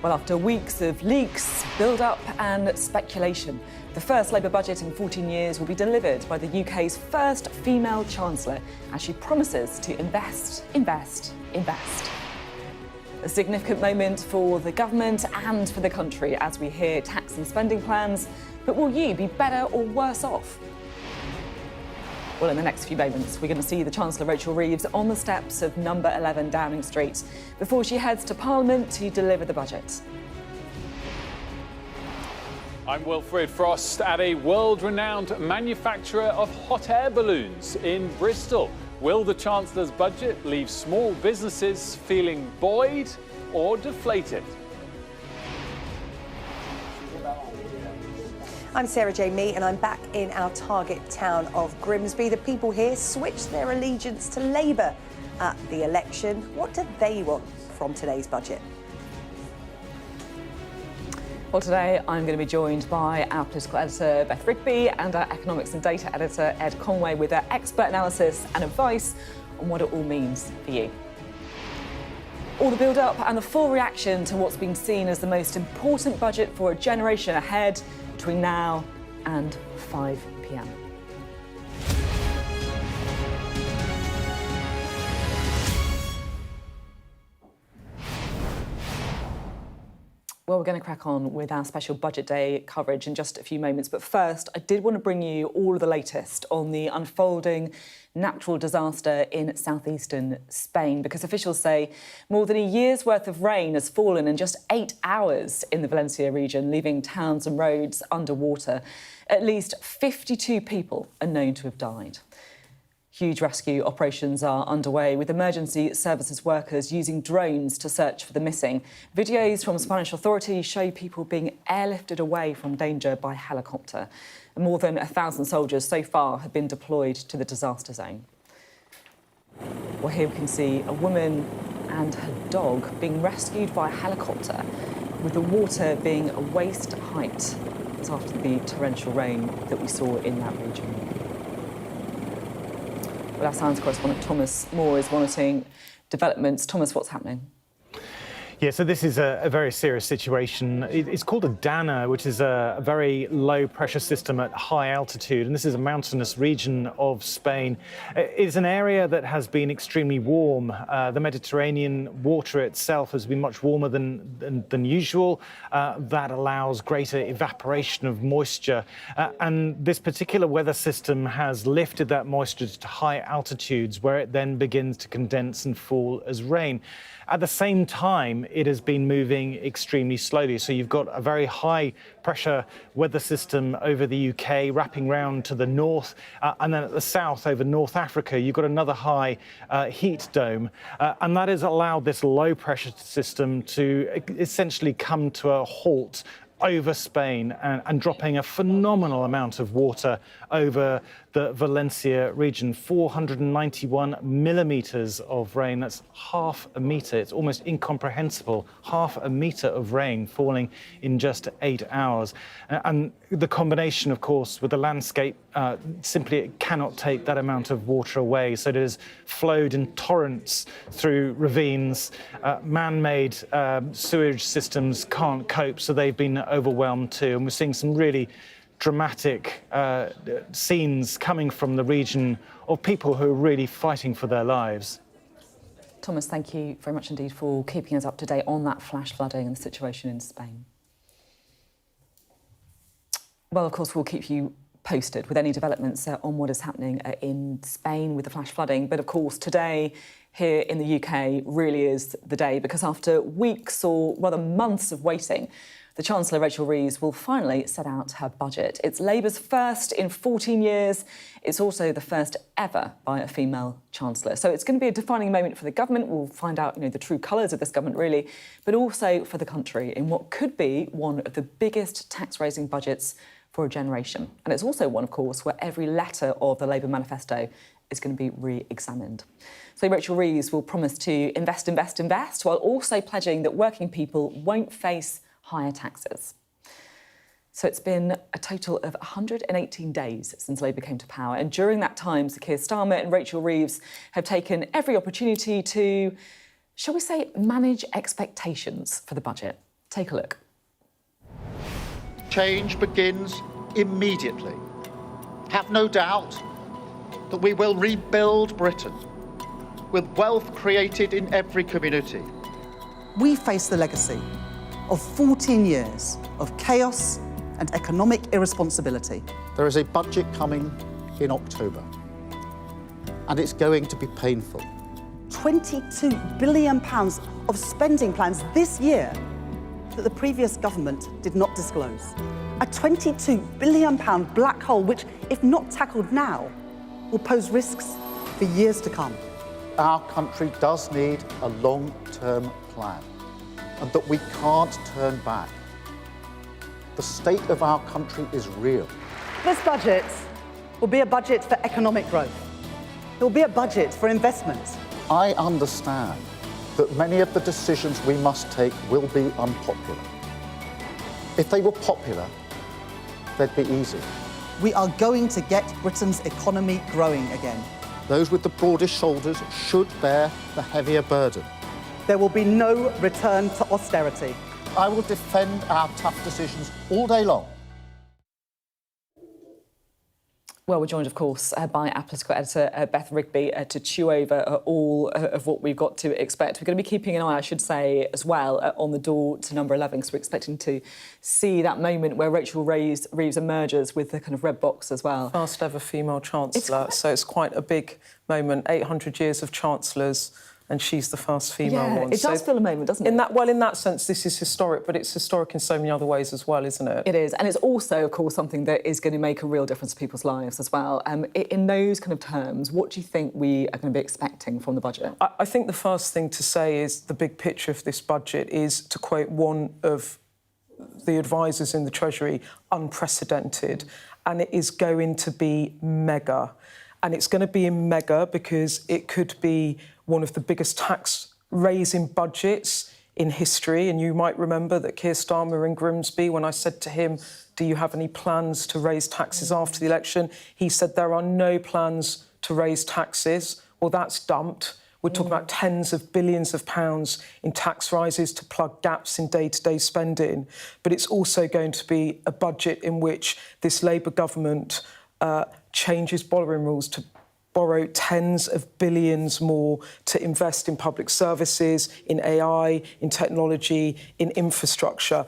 Well, after weeks of leaks, build-up and speculation, the first Labour budget in 14 years will be delivered by the UK's first female Chancellor as she promises to invest. A significant moment for the government and for the country as we hear tax and spending plans. But will you be better or worse off? Well, in the next few moments, we're going to see the Chancellor Rachel Reeves on the steps of number 11 Downing Street before she heads to Parliament to deliver the budget. I'm Wilfred Frost at a world-renowned manufacturer of hot air balloons in Bristol. Will the Chancellor's budget leave small businesses feeling buoyed or deflated? I'm Sarah J. Mee and I'm back in our target town of Grimsby. The people here switched their allegiance to Labour at the election. What do they want from today's budget? Well, today I'm going to be joined by our political editor, Beth Rigby, and our economics and data editor, Ed Conway, with their expert analysis and advice on what it all means for you. All the build-up and the full reaction to what's been seen as the most important budget for a generation ahead between now and 5 p.m. Well, we're going to crack on with our special Budget Day coverage in just a few moments. But first, I did want to bring you all of the latest on the unfolding natural disaster in southeastern Spain, because officials say more than a year's worth of rain has fallen in just 8 hours in the Valencia region, leaving towns and roads underwater. At least 52 people are known to have died. Huge rescue operations are underway, with emergency services workers using drones to search for the missing. Videos from Spanish authorities show people being airlifted away from danger by helicopter. And more than 1,000 soldiers so far have been deployed to the disaster zone. Well, here we can see a woman and her dog being rescued by a helicopter, with the water being a waist height. It's after the torrential rain that we saw in that region. Well, our science correspondent Thomas Moore is monitoring developments. Thomas, what's happening? Yeah, so this is a very serious situation. It's called a DANA, which is a very low pressure system at high altitude, and this is a mountainous region of Spain. It's an area that has been extremely warm. The Mediterranean water itself has been much warmer than usual. That allows greater evaporation of moisture, and this particular weather system has lifted that moisture to high altitudes, where it then begins to condense and fall as rain. At the same time, it has been moving extremely slowly. So you've got a very high pressure weather system over the UK, wrapping round to the north, and then at the south over North Africa, you've got another high heat dome. And that has allowed this low pressure system to essentially come to a halt over Spain and dropping a phenomenal amount of water over the Valencia region. 491 millimetres of rain. That's half a metre. It's almost incomprehensible. Half a metre of rain falling in just 8 hours. And the combination, of course, with the landscape, simply it cannot take that amount of water away. So it has flowed in torrents through ravines. Man-made sewage systems can't cope, so they've been overwhelmed too. And we're seeing some really dramatic scenes coming from the region of people who are really fighting for their lives. Thomas, thank you very much indeed for keeping us up to date on that flash flooding and the situation in Spain. Well, of course, we'll keep you posted with any developments on what is happening in Spain with the flash flooding. But of course, today here in the UK really is the day, because after weeks or rather months of waiting, the Chancellor Rachel Reeves will finally set out her budget. It's Labour's first in 14 years. It's also the first ever by a female Chancellor. So it's going to be a defining moment for the government. We'll find out, the true colours of this government, really, but also for the country in what could be one of the biggest tax-raising budgets for a generation. And it's also one, of course, where every letter of the Labour manifesto is going to be re-examined. So Rachel Reeves will promise to invest, while also pledging that working people won't face higher taxes. So it's been a total of 118 days since Labour came to power. And during that time, Sir Keir Starmer and Rachel Reeves have taken every opportunity to, shall we say, manage expectations for the budget. Take a look. Change begins immediately. Have no doubt that we will rebuild Britain with wealth created in every community. We face the legacy of 14 years of chaos and economic irresponsibility. There is a budget coming in October, and it's going to be painful. £22 billion of spending plans this year that the previous government did not disclose. A £22 billion black hole which, if not tackled now, will pose risks for years to come. Our country does need a long-term plan, and that we can't turn back. The state of our country is real. This budget will be a budget for economic growth. It will be a budget for investment. I understand that many of the decisions we must take will be unpopular. If they were popular, they'd be easy. We are going to get Britain's economy growing again. Those with the broadest shoulders should bear the heavier burden. There will be no return to austerity. I will defend our tough decisions all day long. Well, we're joined, of course, by our political editor, Beth Rigby, to chew over all of what we've got to expect. We're going to be keeping an eye, I should say, as well, on the door to number 11, because we're expecting to see that moment where Rachel Reeves emerges with the kind of red box as well. First ever female Chancellor, so it's quite a big moment. 800 years of Chancellors, and she's the first female one. It does feel a moment, doesn't it? In that sense, this is historic, but it's historic in so many other ways as well, isn't it? It is, and it's also, of course, something that is going to make a real difference to people's lives as well. In those kind of terms, what do you think we are going to be expecting from the budget? I think the first thing to say is the big picture of this budget is, to quote one of the advisors in the Treasury, unprecedented, and it is going to be mega. And it's going to be mega because it could be one of the biggest tax-raising budgets in history. And you might remember that Keir Starmer in Grimsby, when I said to him, do you have any plans to raise taxes after the election? He said there are no plans to raise taxes. Well, that's dumped. We're talking about tens of billions of pounds in tax rises to plug gaps in day-to-day spending. But it's also going to be a budget in which this Labour government changes borrowing rules to borrow tens of billions more to invest in public services, in AI, in technology, in infrastructure.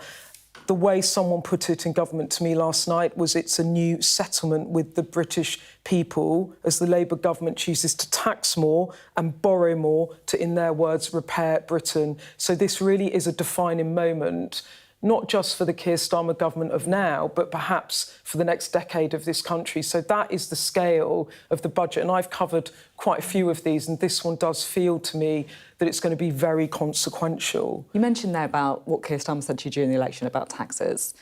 The way someone put it in government to me last night was it's a new settlement with the British people as the Labour government chooses to tax more and borrow more to, in their words, repair Britain. So this really is a defining moment, not just for the Keir Starmer government of now, but perhaps for the next decade of this country. So that is the scale of the budget. And I've covered quite a few of these, and this one does feel to me that it's going to be very consequential. You mentioned there about what Keir Starmer said to you during the election about taxes.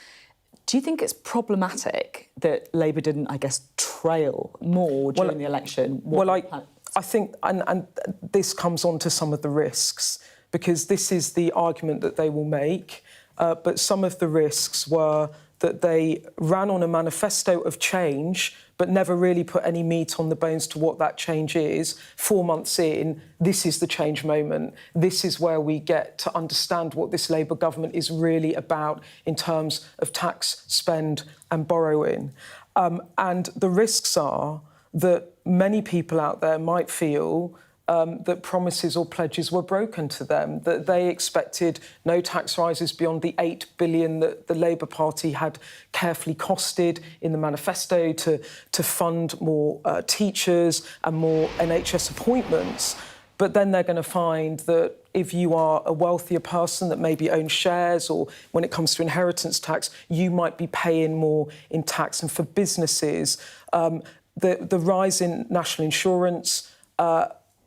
Do you think it's problematic that Labour didn't, I guess, trail more during the election? I think, and this comes on to some of the risks, because this is the argument that they will make. But some of the risks were that they ran on a manifesto of change, but never really put any meat on the bones to what that change is. 4 months in, this is the change moment. This is where we get to understand what this Labour government is really about in terms of tax, spend and borrowing. And the risks are that many people out there might feel that promises or pledges were broken to them, that they expected no tax rises beyond the £8 billion that the Labour Party had carefully costed in the manifesto to fund more teachers and more NHS appointments. But then they're going to find that if you are a wealthier person that maybe owns shares, or when it comes to inheritance tax, you might be paying more in tax. And for businesses, the rise in national insurance,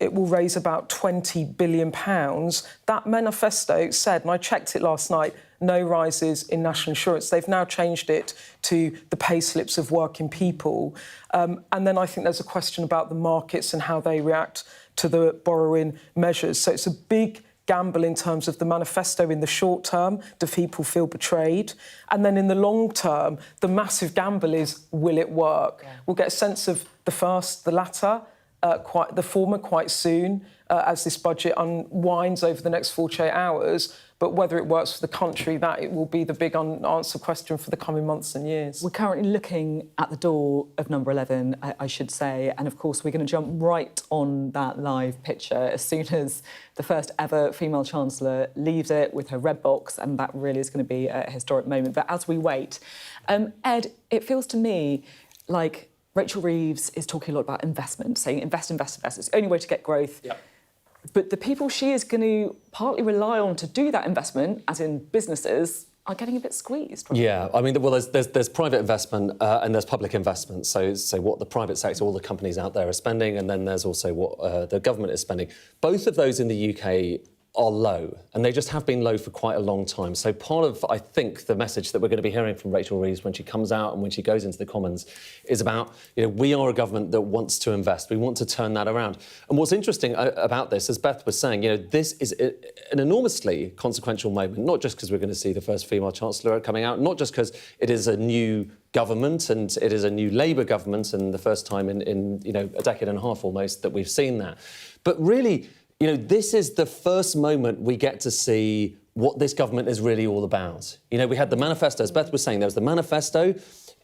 it will raise about £20 billion. That manifesto said, and I checked it last night, no rises in national insurance. They've now changed it to the pay slips of working people. And then I think there's a question about the markets and how they react to the borrowing measures. So it's a big gamble in terms of the manifesto in the short term. Do people feel betrayed? And then in the long term, the massive gamble is, will it work? Yeah. We'll get a sense of the latter, the former quite soon as this budget unwinds over the next 48 hours. but whether it works for the country, that it will be the big unanswered question for the coming months and years. We're currently looking at the door of number 11, I should say, and of course we're going to jump right on that live picture as soon as the first ever female Chancellor leaves it with her red box, and that really is going to be a historic moment. But as we wait, Ed, it feels to me like Rachel Reeves is talking a lot about investment, saying invest, invest, invest. It's the only way to get growth. Yep. But the people she is going to partly rely on to do that investment, as in businesses, are getting a bit squeezed. Right? Yeah, I mean, well, there's private investment and there's public investment. So what the private sector, all the companies out there are spending, and then there's also what the government is spending. Both of those in the UK are low, and they just have been low for quite a long time. So part of, I think, the message that we're going to be hearing from Rachel Reeves when she comes out and when she goes into the Commons is about, we are a government that wants to invest. We want to turn that around. And what's interesting about this, as Beth was saying, this is an enormously consequential moment, not just because we're going to see the first female Chancellor coming out, not just because it is a new government and it is a new Labour government and the first time in a decade and a half almost that we've seen that. But really, this is the first moment we get to see what this government is really all about. We had the manifesto, as Beth was saying, there was the manifesto.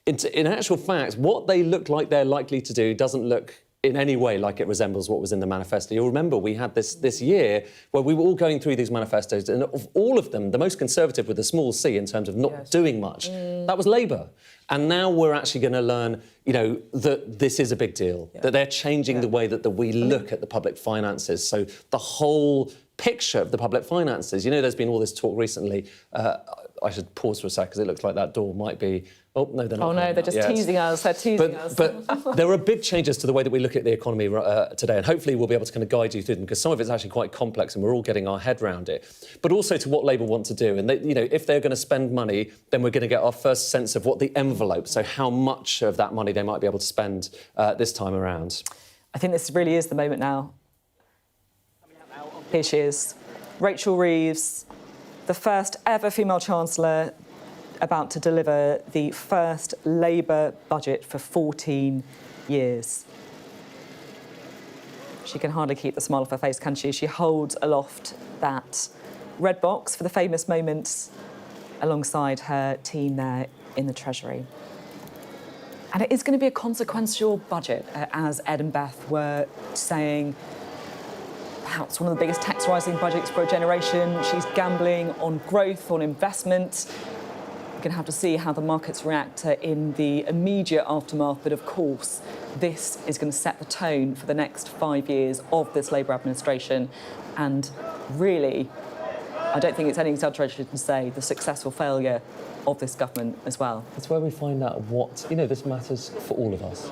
In actual fact, what they look like they're likely to do doesn't look in any way like it resembles what was in the manifesto. You'll remember we had this year where we were all going through these manifestos, and of all of them, the most conservative with a small c in terms of not doing much, that was Labour. And now we're actually going to learn, that this is a big deal, that they're changing the way that we look at the public finances. So the whole picture of the public finances, there's been all this talk recently. I should pause for a sec because it looks like that door might be... Oh, no, they're not. Oh, no, they're just teasing us. They're teasing us. But there are big changes to the way that we look at the economy today, and hopefully we'll be able to kind of guide you through them, because some of it's actually quite complex and we're all getting our head around it. But also to what Labour want to do. And, if they're going to spend money, then we're going to get our first sense of what the envelope, so how much of that money they might be able to spend this time around. I think this really is the moment now. Here she is, Rachel Reeves, the first ever female Chancellor, about to deliver the first Labour budget for 14 years. She can hardly keep the smile off her face, can she? She holds aloft that red box for the famous moments alongside her team there in the Treasury. And it is going to be a consequential budget, as Ed and Beth were saying. Perhaps one of the biggest tax-rising budgets for a generation. She's gambling on growth, on investment. We're going to have to see how the markets react in the immediate aftermath. But of course, this is going to set the tone for the next 5 years of this Labour administration. And really, I don't think it's any exaggeration to say the successful failure of this government as well. It's where we find out what, this matters for all of us.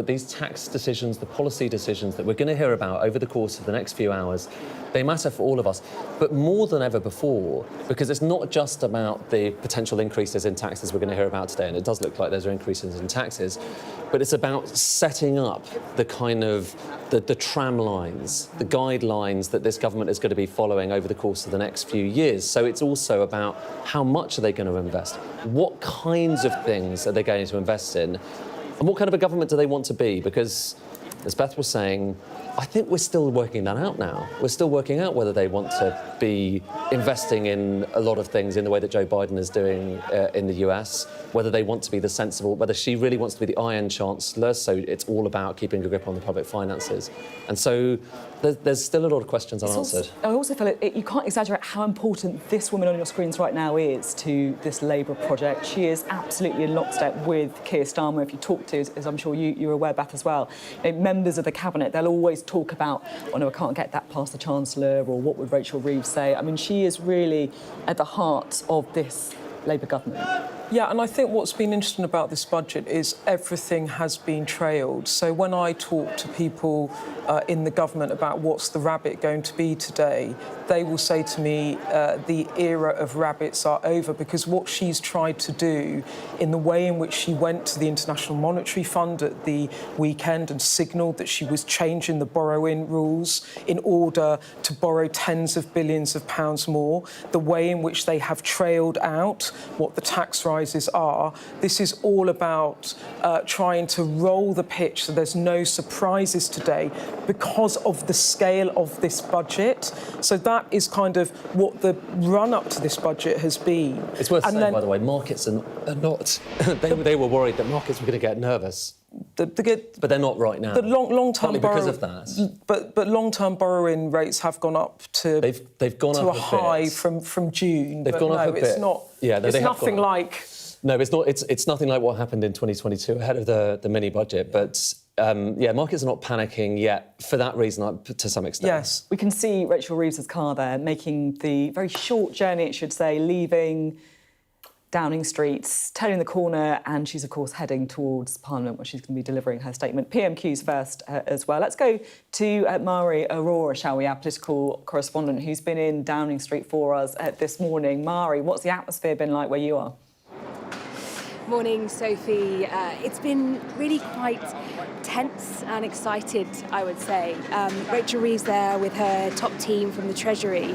These tax decisions, the policy decisions that we're going to hear about over the course of the next few hours, they matter for all of us, but more than ever before, because it's not just about the potential increases in taxes we're going to hear about today, and it does look like there's increases in taxes, but it's about setting up the kind of the tram lines, the guidelines that this government is going to be following over the course of the next few years. So it's also about how much are they going to invest, what kinds of things are they going to invest in, and what kind of a government do they want to be? Because, as Beth was saying, I think we're still working that out now. We're still working out whether they want to be investing in a lot of things in the way that Joe Biden is doing in the US, whether they want to be the sensible, whether she really wants to be the Iron Chancellor, so it's all about keeping a grip on the public finances. And so there's still a lot of questions unanswered. I also feel you can't exaggerate how important this woman on your screens right now is to this Labour project. She is absolutely in lockstep with Keir Starmer. If you talk to, as I'm sure you're aware, Beth, as well, members of the Cabinet, they'll always talk about, oh no, I can't get that past the Chancellor, or what would Rachel Reeves say? I mean, she is really at the heart of this Labour government. Yeah, and I think what's been interesting about this budget is everything has been trailed. So when I talk to people in the government about what's the rabbit going to be today, they will say to me the era of rabbits are over, because what she's tried to do in the way in which she went to the International Monetary Fund at the weekend and signalled that she was changing the borrowing rules in order to borrow tens of billions of pounds more, the way in which they have trailed out what the tax rise rises are. This is all about trying to roll the pitch so there's no surprises today because of the scale of this budget. So that is kind of what the run-up to this budget has been. It's worth saying, by the way, markets are not... they were worried that markets were going to get nervous. But they're not right now. The long-term because of that. But long-term borrowing rates have gone up to they've gone to up a a high bit. from June. They've gone up a bit. It's not. Yeah, it's nothing like. No, it's not. It's nothing like what happened in 2022 ahead of the mini budget. But markets are not panicking yet for that reason, to some extent. Yes, we can see Rachel Reeves' car there making the very short journey, it should say, leaving Downing Street, turning the corner, and she's, of course, heading towards Parliament where she's going to be delivering her statement. PMQ's first as well. Let's go to Mari Aurora, shall we, our political correspondent, who's been in Downing Street for us this morning. Mari, what's the atmosphere been like where you are? Morning, Sophie. It's been really quite tense and excited, I would say. Rachel Reeves there with her top team from the Treasury,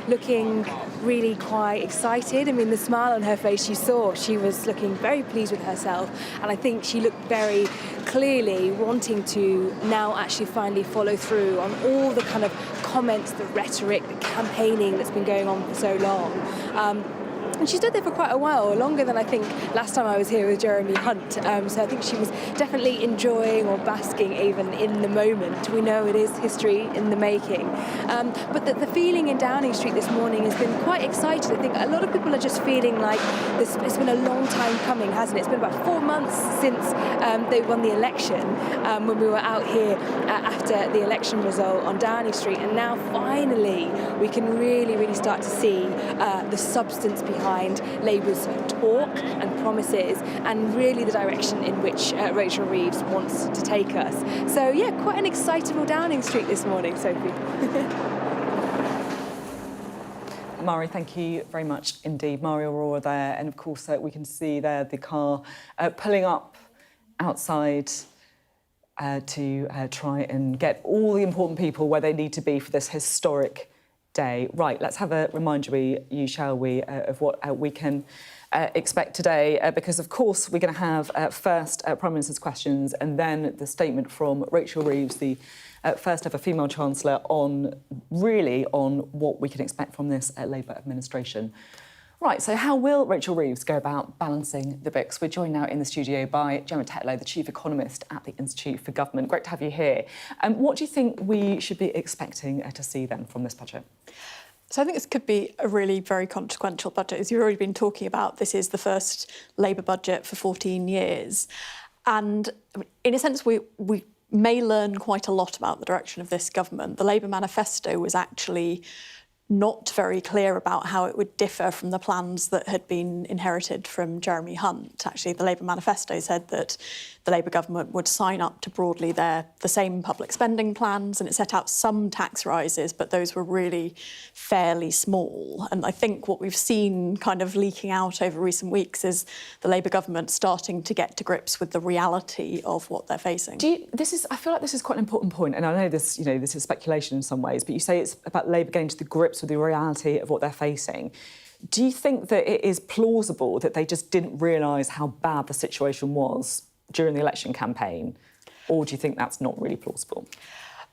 looking really quite excited. I mean, the smile on her face, you saw she was looking very pleased with herself, and I think she looked very clearly wanting to now actually finally follow through on all the kind of comments, the rhetoric, the campaigning that's been going on for so long. And she stood there for quite a while, longer than I think last time I was here with Jeremy Hunt. So I think she was definitely enjoying or basking even in the moment. We know it is history in the making. But the feeling in Downing Street this morning has been quite excited. I think a lot of people are just feeling like it's been a long time coming, hasn't it? It's been about 4 months since they won the election, when we were out here after the election result on Downing Street. And now finally we can really start to see the substance behind Labour's talk and promises, and really the direction in which Rachel Reeves wants to take us. So yeah, quite an excitable Downing Street this morning, Sophie. Mari, thank you very much indeed. Mari Aurora there, and of course we can see there the car pulling up outside to try and get all the important people where they need to be for this historic day. Right, let's have a reminder, shall we, of what we can expect today, because of course we're going to have first Prime Minister's questions and then the statement from Rachel Reeves, the first ever female Chancellor, on what we can expect from this Labour administration. Right, so how will Rachel Reeves go about balancing the books? We're joined now in the studio by Gemma Tetlow, the Chief Economist at the Institute for Government. Great to have you here. What do you think we should be expecting to see then from this budget? So I think this could be a really very consequential budget. As you've already been talking about, this is the first Labour budget for 14 years. And in a sense, we may learn quite a lot about the direction of this government. The Labour manifesto was actually not very clear about how it would differ from the plans that had been inherited from Jeremy Hunt. Actually, the Labour manifesto said that the Labour government would sign up to broadly the same public spending plans, and it set out some tax rises, but those were really fairly small. And I think what we've seen kind of leaking out over recent weeks is the Labour government starting to get to grips with the reality of what they're facing. I feel like this is quite an important point, and I know this, this is speculation in some ways, but you say it's about Labour getting to the grips with the reality of what they're facing. Do you think that it is plausible that they just didn't realise how bad the situation was during the election campaign, or do you think that's not really plausible?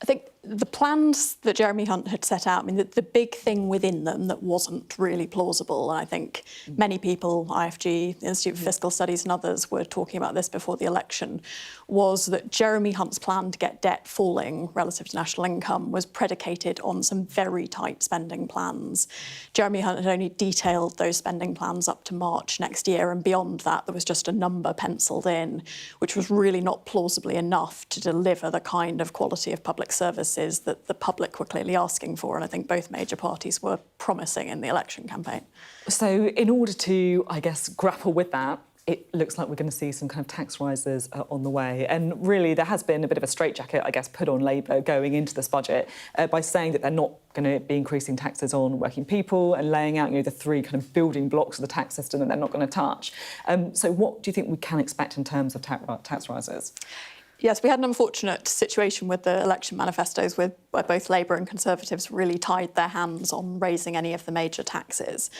I think the plans that Jeremy Hunt had set out, I mean, the big thing within them that wasn't really plausible, and I think many people, IFG, the Institute for Fiscal Studies and others, were talking about this before the election, was that Jeremy Hunt's plan to get debt falling relative to national income was predicated on some very tight spending plans. Jeremy Hunt had only detailed those spending plans up to March next year, and beyond that there was just a number penciled in, which was really not plausibly enough to deliver the kind of quality of public services that the public were clearly asking for, and I think both major parties were promising in the election campaign. So in order to, I guess, grapple with that, it looks like we're going to see some kind of tax rises on the way. And really, there has been a bit of a straitjacket, I guess, put on Labour going into this budget by saying that they're not going to be increasing taxes on working people and laying out, the three kind of building blocks of the tax system that they're not going to touch. So what do you think we can expect in terms of tax rises? Yes, we had an unfortunate situation with the election manifestos where both Labour and Conservatives really tied their hands on raising any of the major taxes.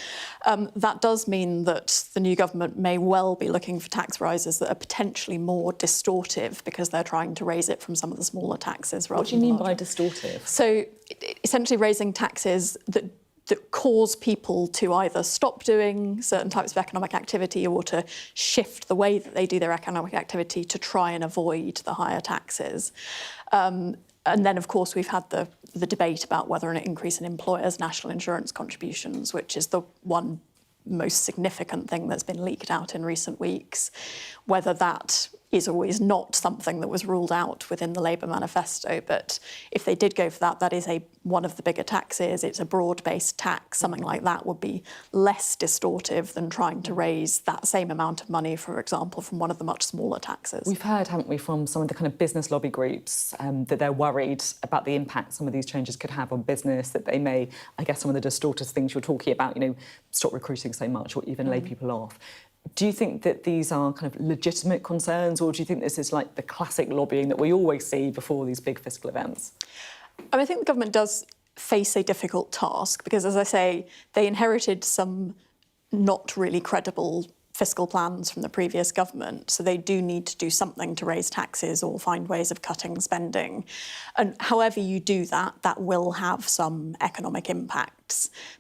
That does mean that the new government may well be looking for tax rises that are potentially more distortive because they're trying to raise it from some of the smaller taxes. What do you mean by distortive? So essentially raising taxes that cause people to either stop doing certain types of economic activity or to shift the way that they do their economic activity to try and avoid the higher taxes. And then, of course, we've had the debate about whether an increase in employers' national insurance contributions, which is the one most significant thing that's been leaked out in recent weeks, whether that is or is not something that was ruled out within the Labour manifesto. But if they did go for that, that is one of the bigger taxes. It's a broad-based tax. Something like that would be less distortive than trying to raise that same amount of money, for example, from one of the much smaller taxes. We've heard, haven't we, from some of the kind of business lobby groups that they're worried about the impact some of these changes could have on business, that they may, I guess, some of the distortive things you're talking about, stop recruiting so much or even lay people off. Do you think that these are kind of legitimate concerns, or do you think this is like the classic lobbying that we always see before these big fiscal events? I think the government does face a difficult task because, as I say, they inherited some not really credible fiscal plans from the previous government, so they do need to do something to raise taxes or find ways of cutting spending. And however you do that, that will have some economic impacts.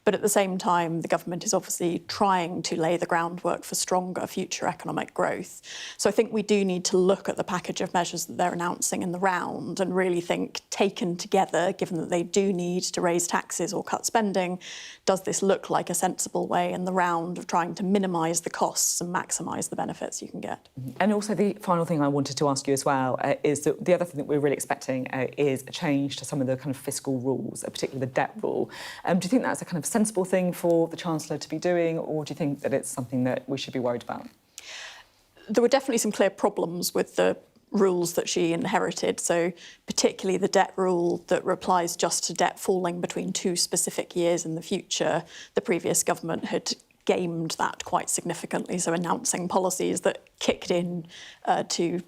But at the same time, the government is obviously trying to lay the groundwork for stronger future economic growth. So I think we do need to look at the package of measures that they're announcing in the round and really think, taken together, given that they do need to raise taxes or cut spending, does this look like a sensible way in the round of trying to minimise the costs and maximise the benefits you can get? And also the final thing I wanted to ask you as well is that the other thing that we're really expecting is a change to some of the kind of fiscal rules, particularly the debt rule. Do you think that's a kind of sensible thing for the Chancellor to be doing, or do you think that it's something that we should be worried about? There were definitely some clear problems with the rules that she inherited, so particularly the debt rule that applies just to debt falling between 2 specific years in the future. The previous government had gamed that quite significantly, so announcing policies that kicked in to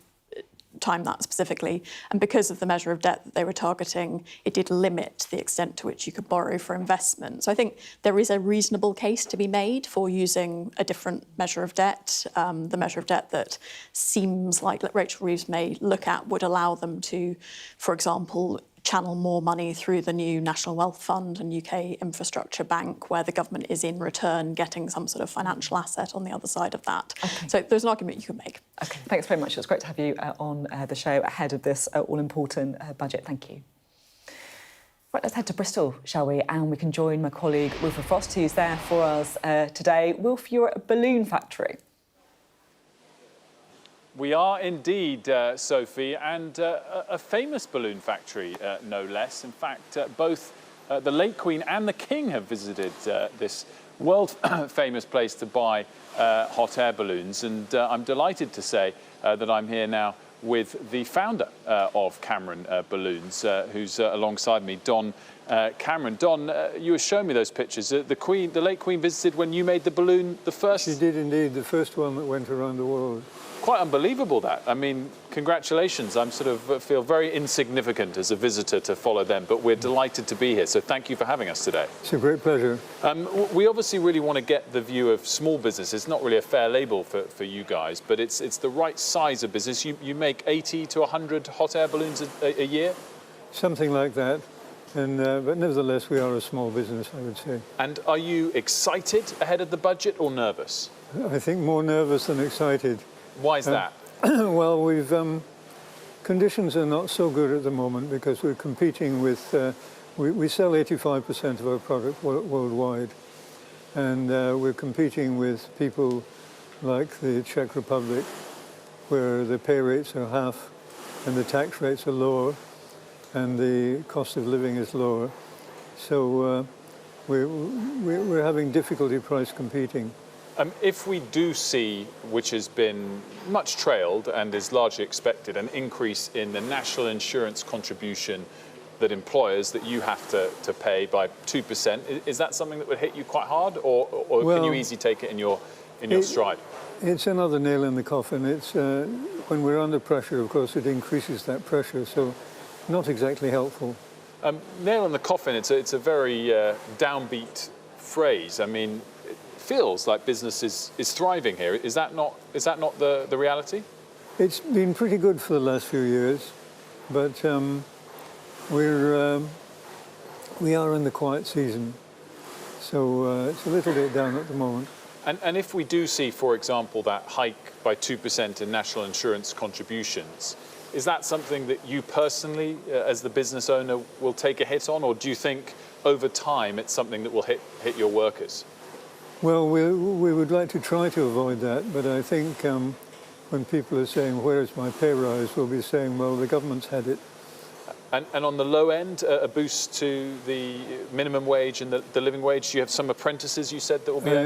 time that specifically. And because of the measure of debt that they were targeting, it did limit the extent to which you could borrow for investment. So I think there is a reasonable case to be made for using a different measure of debt. The measure of debt that seems like Rachel Reeves may look at would allow them to, for example, channel more money through the new National Wealth Fund and UK Infrastructure Bank, where the government is in return getting some sort of financial asset on the other side of that. Okay. So there's an argument you can make. OK, thanks very much. It's great to have you on the show ahead of this all-important budget. Thank you. Right, let's head to Bristol, shall we? And we can join my colleague Wilfred Frost, who's there for us today. Wilf, you're at a balloon factory. We are indeed, Sophie, and a famous balloon factory, no less. In fact, both the late Queen and the King have visited this world-famous place to buy hot air balloons. And I'm delighted to say that I'm here now with the founder of Cameron Balloons, who's alongside me, Don Cameron. Don, you were showing me those pictures. The late Queen visited when you made the balloon, the first... She did indeed, the first one that went around the world. Quite unbelievable, that. I mean, congratulations. I'm feel very insignificant as a visitor to follow them, but we're delighted to be here. So thank you for having us today. It's a great pleasure. We obviously really want to get the view of small business. It's not really a fair label for you guys, but it's the right size of business. You make 80 to 100 hot air balloons a year? Something like that. And, but nevertheless, we are a small business, I would say. And are you excited ahead of the budget or nervous? I think more nervous than excited. Why is that? Well, conditions are not so good at the moment because we're competing with, we sell 85% of our product worldwide. And we're competing with people like the Czech Republic, where the pay rates are half and the tax rates are lower and the cost of living is lower. So we're having difficulty price competing. If we do see, which has been much trailed and is largely expected, an increase in the national insurance contribution that employers that you have to pay by 2%, is that something that would hit you quite hard, or can you easily take it in your in your stride? It's another nail in the coffin. It's when we're under pressure, of course, it increases that pressure, so not exactly helpful. Nail in the coffin, it's a very downbeat phrase. I mean, it feels like business is thriving here. Is that not the reality? It's been pretty good for the last few years, but we are in the quiet season, so it's a little bit down at the moment. And if we do see, for example, that hike by 2% in national insurance contributions, is that something that you personally, as the business owner, will take a hit on, or do you think over time it's something that will hit your workers? Well, we would like to try to avoid that, but I think when people are saying, where's my pay rise, we'll be saying, well, the government's had it. And on the low end, a boost to the minimum wage and the living wage? Do you have some apprentices, you said, that will be...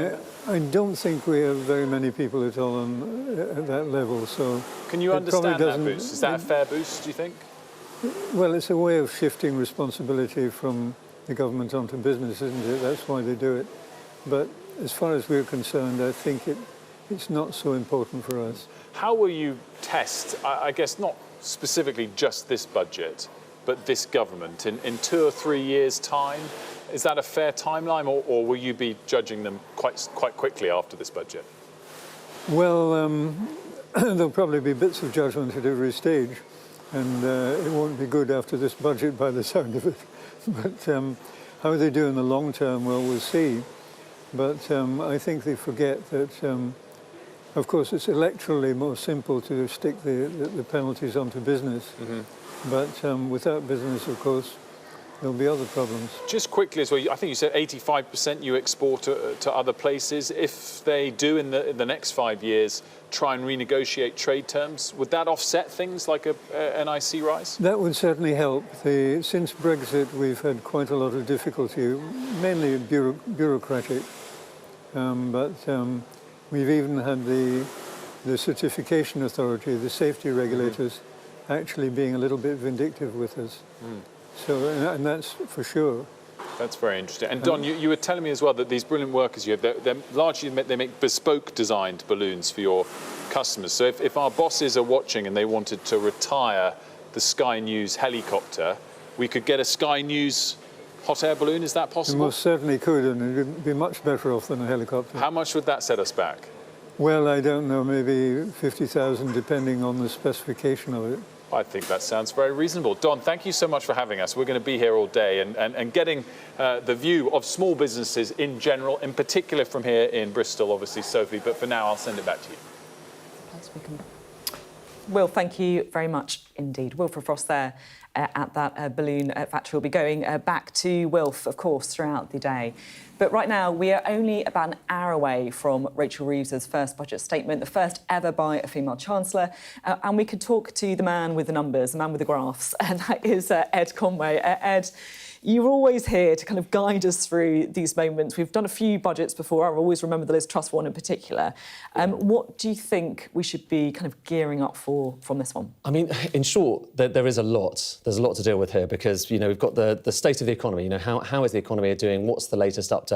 I don't think we have very many people at all at that level, so... Can you understand that boost? Is that a fair boost, do you think? Well, it's a way of shifting responsibility from the government onto business, isn't it? That's why they do it. But as far as we're concerned, I think it's not so important for us. How will you test, I guess not specifically just this budget, but this government in 2 or 3 years' time? Is that a fair timeline, or will you be judging them quite quickly after this budget? Well, there'll probably be bits of judgment at every stage, and it won't be good after this budget by the sound of it. But how they do in the long term, well, we'll see. But I think they forget that, of course, it's electorally more simple to stick the penalties onto business. Mm-hmm. But without business, of course, there'll be other problems. Just quickly as well, I think you said 85% you export to other places. If they do in the next 5 years try and renegotiate trade terms, would that offset things like an NIC rise? That would certainly help. Since Brexit, we've had quite a lot of difficulty, mainly bureaucratic. But we've even had the certification authority, the safety regulators, actually being a little bit vindictive with us. Mm. So, and that's for sure. That's very interesting. And Don, you were telling me as well that these brilliant workers you have, they're largely, they make bespoke designed balloons for your customers. So if our bosses are watching and they wanted to retire the Sky News helicopter, we could get a Sky News hot air balloon. Is that possible? We most certainly could, and it would be much better off than a helicopter. How much would that set us back? Well, I don't know, maybe 50,000, depending on the specification of it. I think that sounds very reasonable. Don, thank you so much for having us. We're going to be here all day and getting the view of small businesses in general, in particular from here in Bristol, obviously, Sophie. But for now, I'll send it back to you. Will, thank you very much indeed. Wilfred Frost there at that balloon factory. Will be going back to Wilf, of course, throughout the day. But right now, we are only about an hour away from Rachel Reeves' first budget statement, the first ever by a female Chancellor. And we could talk to the man with the numbers, the man with the graphs, and that is Ed Conway. Ed, you're always here to kind of guide us through these moments. We've done a few budgets before. I always remember the Liz Truss one in particular. What do you think we should be kind of gearing up for from this one? I mean, in short, there is a lot. There's a lot to deal with here because, you know, we've got the state of the economy. You know, how is the economy doing? What's the latest update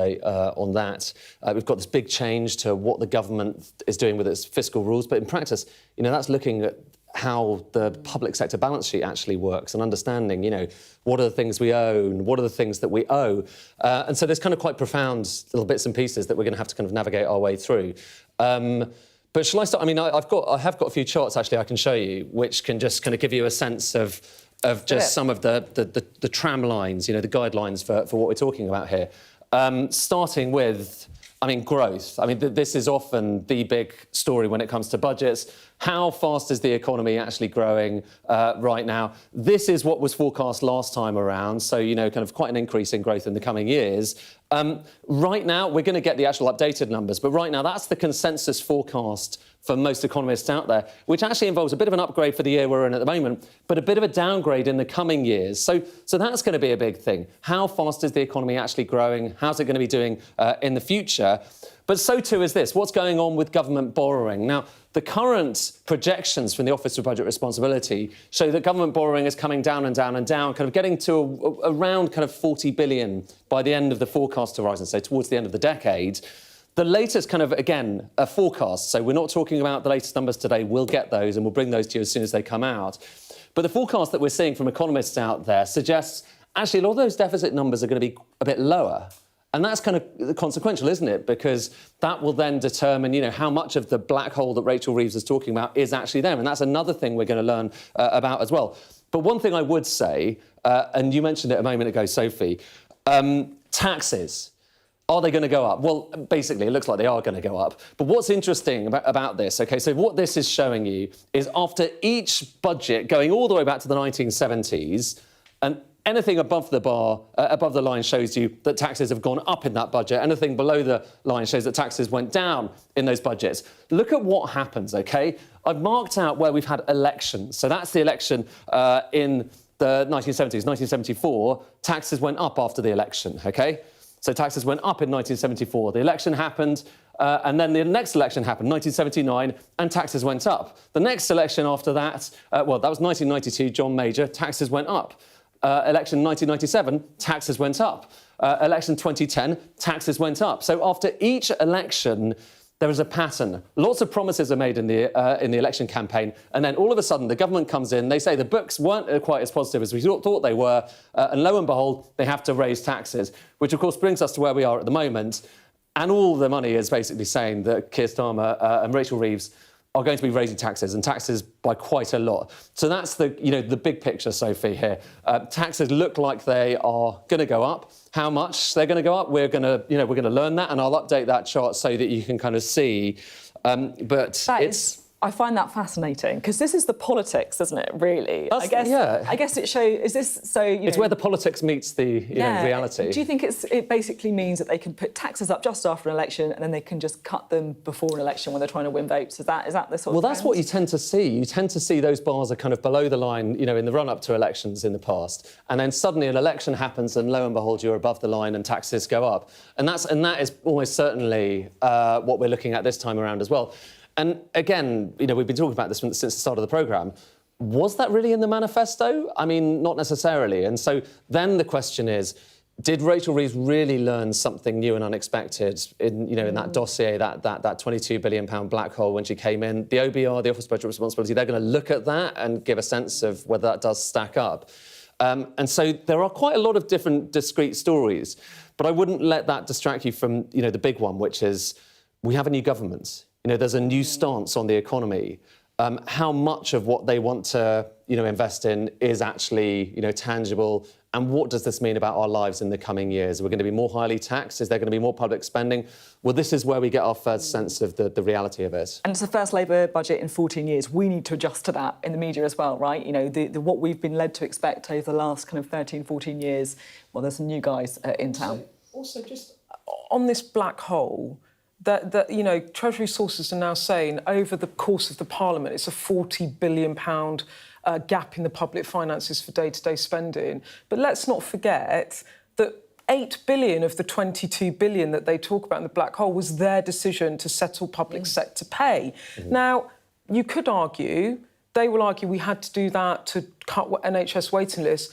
on that? We've got this big change to what the government is doing with its fiscal rules. But in practice, you know, that's looking at how the public sector balance sheet actually works and understanding, you know, what are the things we own, what are the things that we owe. And so there's kind of quite profound little bits and pieces that we're going to have to kind of navigate our way through. But shall I start? I mean, I have got a few charts, actually, I can show you, which can just kind of give you a sense of just some of the tram lines, you know, the guidelines for what we're talking about here. Starting with, I mean, growth. I mean, this is often the big story when it comes to budgets. How fast is the economy actually growing right now? This is what was forecast last time around. So, you know, kind of quite an increase in growth in the coming years. Right now, we're going to get the actual updated numbers. But right now, that's the consensus forecast for most economists out there, which actually involves a bit of an upgrade for the year we're in at the moment, but a bit of a downgrade in the coming years. So that's going to be a big thing. How fast is the economy actually growing? How's it going to be doing in the future? But so too is this. What's going on with government borrowing? Now, the current projections from the Office for Budget Responsibility show that government borrowing is coming down and down and down, kind of getting to around kind of 40 billion by the end of the forecast horizon, so towards the end of the decade. The latest kind of, again, a forecast. So we're not talking about the latest numbers today. We'll get those and we'll bring those to you as soon as they come out. But the forecast that we're seeing from economists out there suggests actually a lot of those deficit numbers are going to be a bit lower. And that's kind of consequential, isn't it? Because that will then determine, how much of the black hole that Rachel Reeves is talking about is actually there. And that's another thing we're going to learn about as well. But one thing I would say, and you mentioned it a moment ago, Sophie, taxes. Are they going to go up? Well, basically, it looks like they are going to go up. But what's interesting about this, OK, so what this is showing you is after each budget going all the way back to the 1970s, and anything above the bar, above the line shows you that taxes have gone up in that budget. Anything below the line shows that taxes went down in those budgets. Look at what happens, OK? I've marked out where we've had elections. So that's the election in the 1970s, 1974. Taxes went up after the election, OK? So taxes went up in 1974. The election happened, and then the next election happened, 1979, and taxes went up. The next election after that, well, that was 1992, John Major, taxes went up. Election 1997, taxes went up. Election 2010, taxes went up. So after each election, there is a pattern. Lots of promises are made in the election campaign, and then all of a sudden the government comes in, they say the books weren't quite as positive as we thought they were, and lo and behold, they have to raise taxes, which of course brings us to where we are at the moment. And all the money is basically saying that Keir Starmer and Rachel Reeves are going to be raising taxes, and taxes by quite a lot. So that's the big picture, Sophie, here. Taxes look like they are going to go up. How much they're going to go up, we're going to learn that, and I'll update that chart so that you can kind of see. I find that fascinating because this is the politics, isn't it? Really, I guess it shows. Is this so? It's where the politics meets the reality. Do you think it basically means that they can put taxes up just after an election and then they can just cut them before an election when they're trying to win votes? Is that the sort of? Well, that's what you tend to see. You tend to see those bars are kind of below the line, in the run-up to elections in the past, and then suddenly an election happens, and lo and behold, you're above the line, and taxes go up, and that is almost certainly what we're looking at this time around as well. And again, we've been talking about this since the start of the programme. Was that really in the manifesto? I mean, not necessarily. And so then the question is, did Rachel Reeves really learn something new and unexpected in that dossier, that £22 billion black hole when she came in? The OBR, the Office of Budget Responsibility, they're going to look at that and give a sense of whether that does stack up. And so there are quite a lot of different discrete stories, but I wouldn't let that distract you from, the big one, which is we have a new government. There's a new stance on the economy. How much of what they want to, invest in is actually, tangible? And what does this mean about our lives in the coming years? We're going to be more highly taxed? Is there going to be more public spending? Well, this is where we get our first sense of the reality of it. And it's the first Labour budget in 14 years. We need to adjust to that in the media as well, right? What we've been led to expect over the last kind of 13, 14 years, well, there's some new guys in town. Also, just on this black hole, that Treasury sources are now saying over the course of the Parliament, it's a £40 billion gap in the public finances for day-to-day spending. But let's not forget that 8 billion of the 22 billion that they talk about in the black hole was their decision to settle public sector pay. Now, you could argue, they will argue we had to do that to cut NHS waiting lists.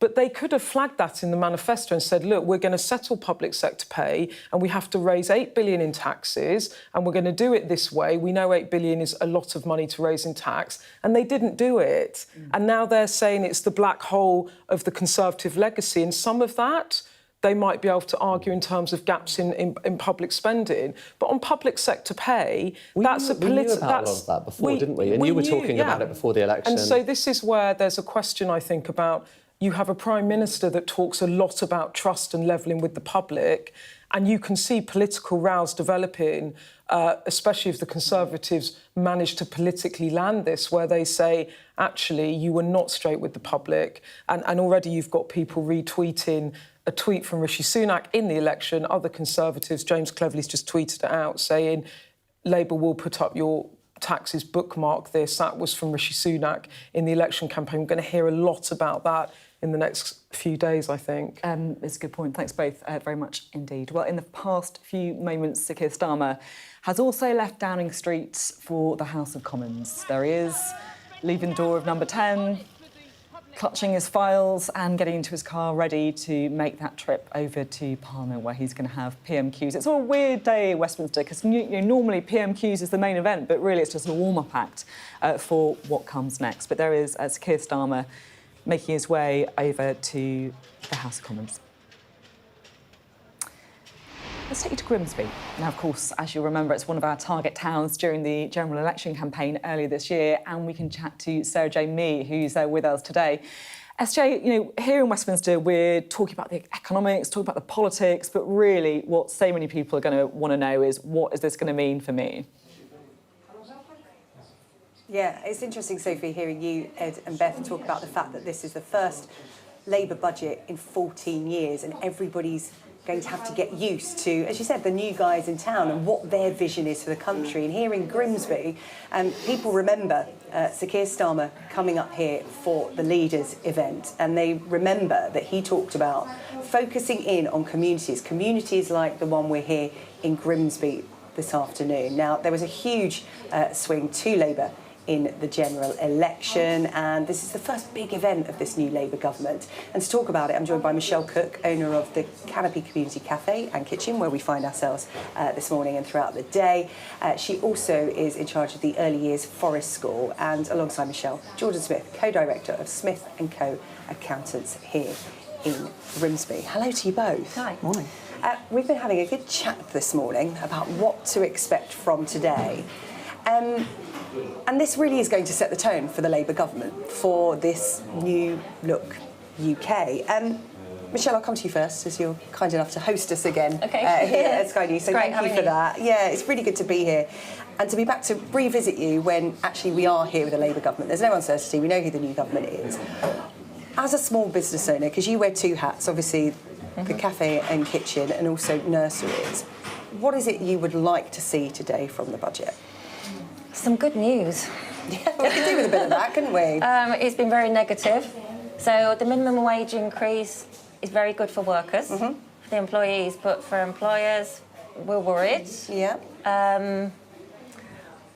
But they could have flagged that in the manifesto and said, look, we're going to settle public sector pay and we have to raise 8 billion in taxes and we're going to do it this way. We know 8 billion is a lot of money to raise in tax. And they didn't do it. And now they're saying it's the black hole of the Conservative legacy. And some of that they might be able to argue in terms of gaps in public spending. But on public sector pay, that's a political... We knew about all of that before, didn't we? And you were talking about it before the election. And so this is where there's a question, I think, about... You have a Prime Minister that talks a lot about trust and levelling with the public, and you can see political rows developing, especially if the Conservatives manage to politically land this, where they say, actually, you were not straight with the public, and already you've got people retweeting a tweet from Rishi Sunak in the election. Other Conservatives, James Cleverly's just tweeted it out, saying, Labour will put up your taxes, bookmark this. That was from Rishi Sunak in the election campaign. We're going to hear a lot about that in the next few days, I think. It's a good point. Thanks both very much indeed. Well, in the past few moments, Sir Keir Starmer has also left Downing Street for the House of Commons. There he is, leaving door of number 10, clutching his files and getting into his car ready to make that trip over to Parliament where he's going to have PMQs. It's a weird day in Westminster because normally PMQs is the main event, but really it's just a warm-up act for what comes next. But there is Sir Keir Starmer making his way over to the House of Commons. Let's take you to Grimsby. Now, of course, as you'll remember, it's one of our target towns during the general election campaign earlier this year, and we can chat to Sarah Jane Mee, who's with us today. SJ, here in Westminster, we're talking about the economics, talking about the politics, but really what so many people are going to want to know is, what is this going to mean for me? Yeah, it's interesting, Sophie, hearing you, Ed and Beth talk about the fact that this is the first Labour budget in 14 years and everybody's going to have to get used to, as you said, the new guys in town and what their vision is for the country. And here in Grimsby, people remember Sir Keir Starmer coming up here for the Leaders event, and they remember that he talked about focusing in on communities like the one we're here in Grimsby this afternoon. Now, there was a huge swing to Labour in the general election, and this is the first big event of this new Labour government. And to talk about it, I'm joined by Michelle Cook, owner of the Canopy Community Cafe and Kitchen, where we find ourselves this morning and throughout the day. She also is in charge of the Early Years Forest School, and alongside Michelle, Jordan Smith, co-director of Smith & Co. Accountants here in Grimsby. Hello to you both. Hi. Morning. We've been having a good chat this morning about what to expect from today. And this really is going to set the tone for the Labour government for this new look UK. Michelle, I'll come to you first, as you're kind enough to host us again here at Sky News. So thank you for that. Yeah, it's really good to be here. And to be back to revisit you when actually we are here with the Labour government. There's no uncertainty. We know who the new government is. As a small business owner, because you wear two hats, obviously the cafe and kitchen and also nurseries, what is it you would like to see today from the budget? Some good news. Yeah, we could do with a bit of that, couldn't we? It's been very negative. So the minimum wage increase is very good for workers, for the employees, but for employers, we're worried. Yeah.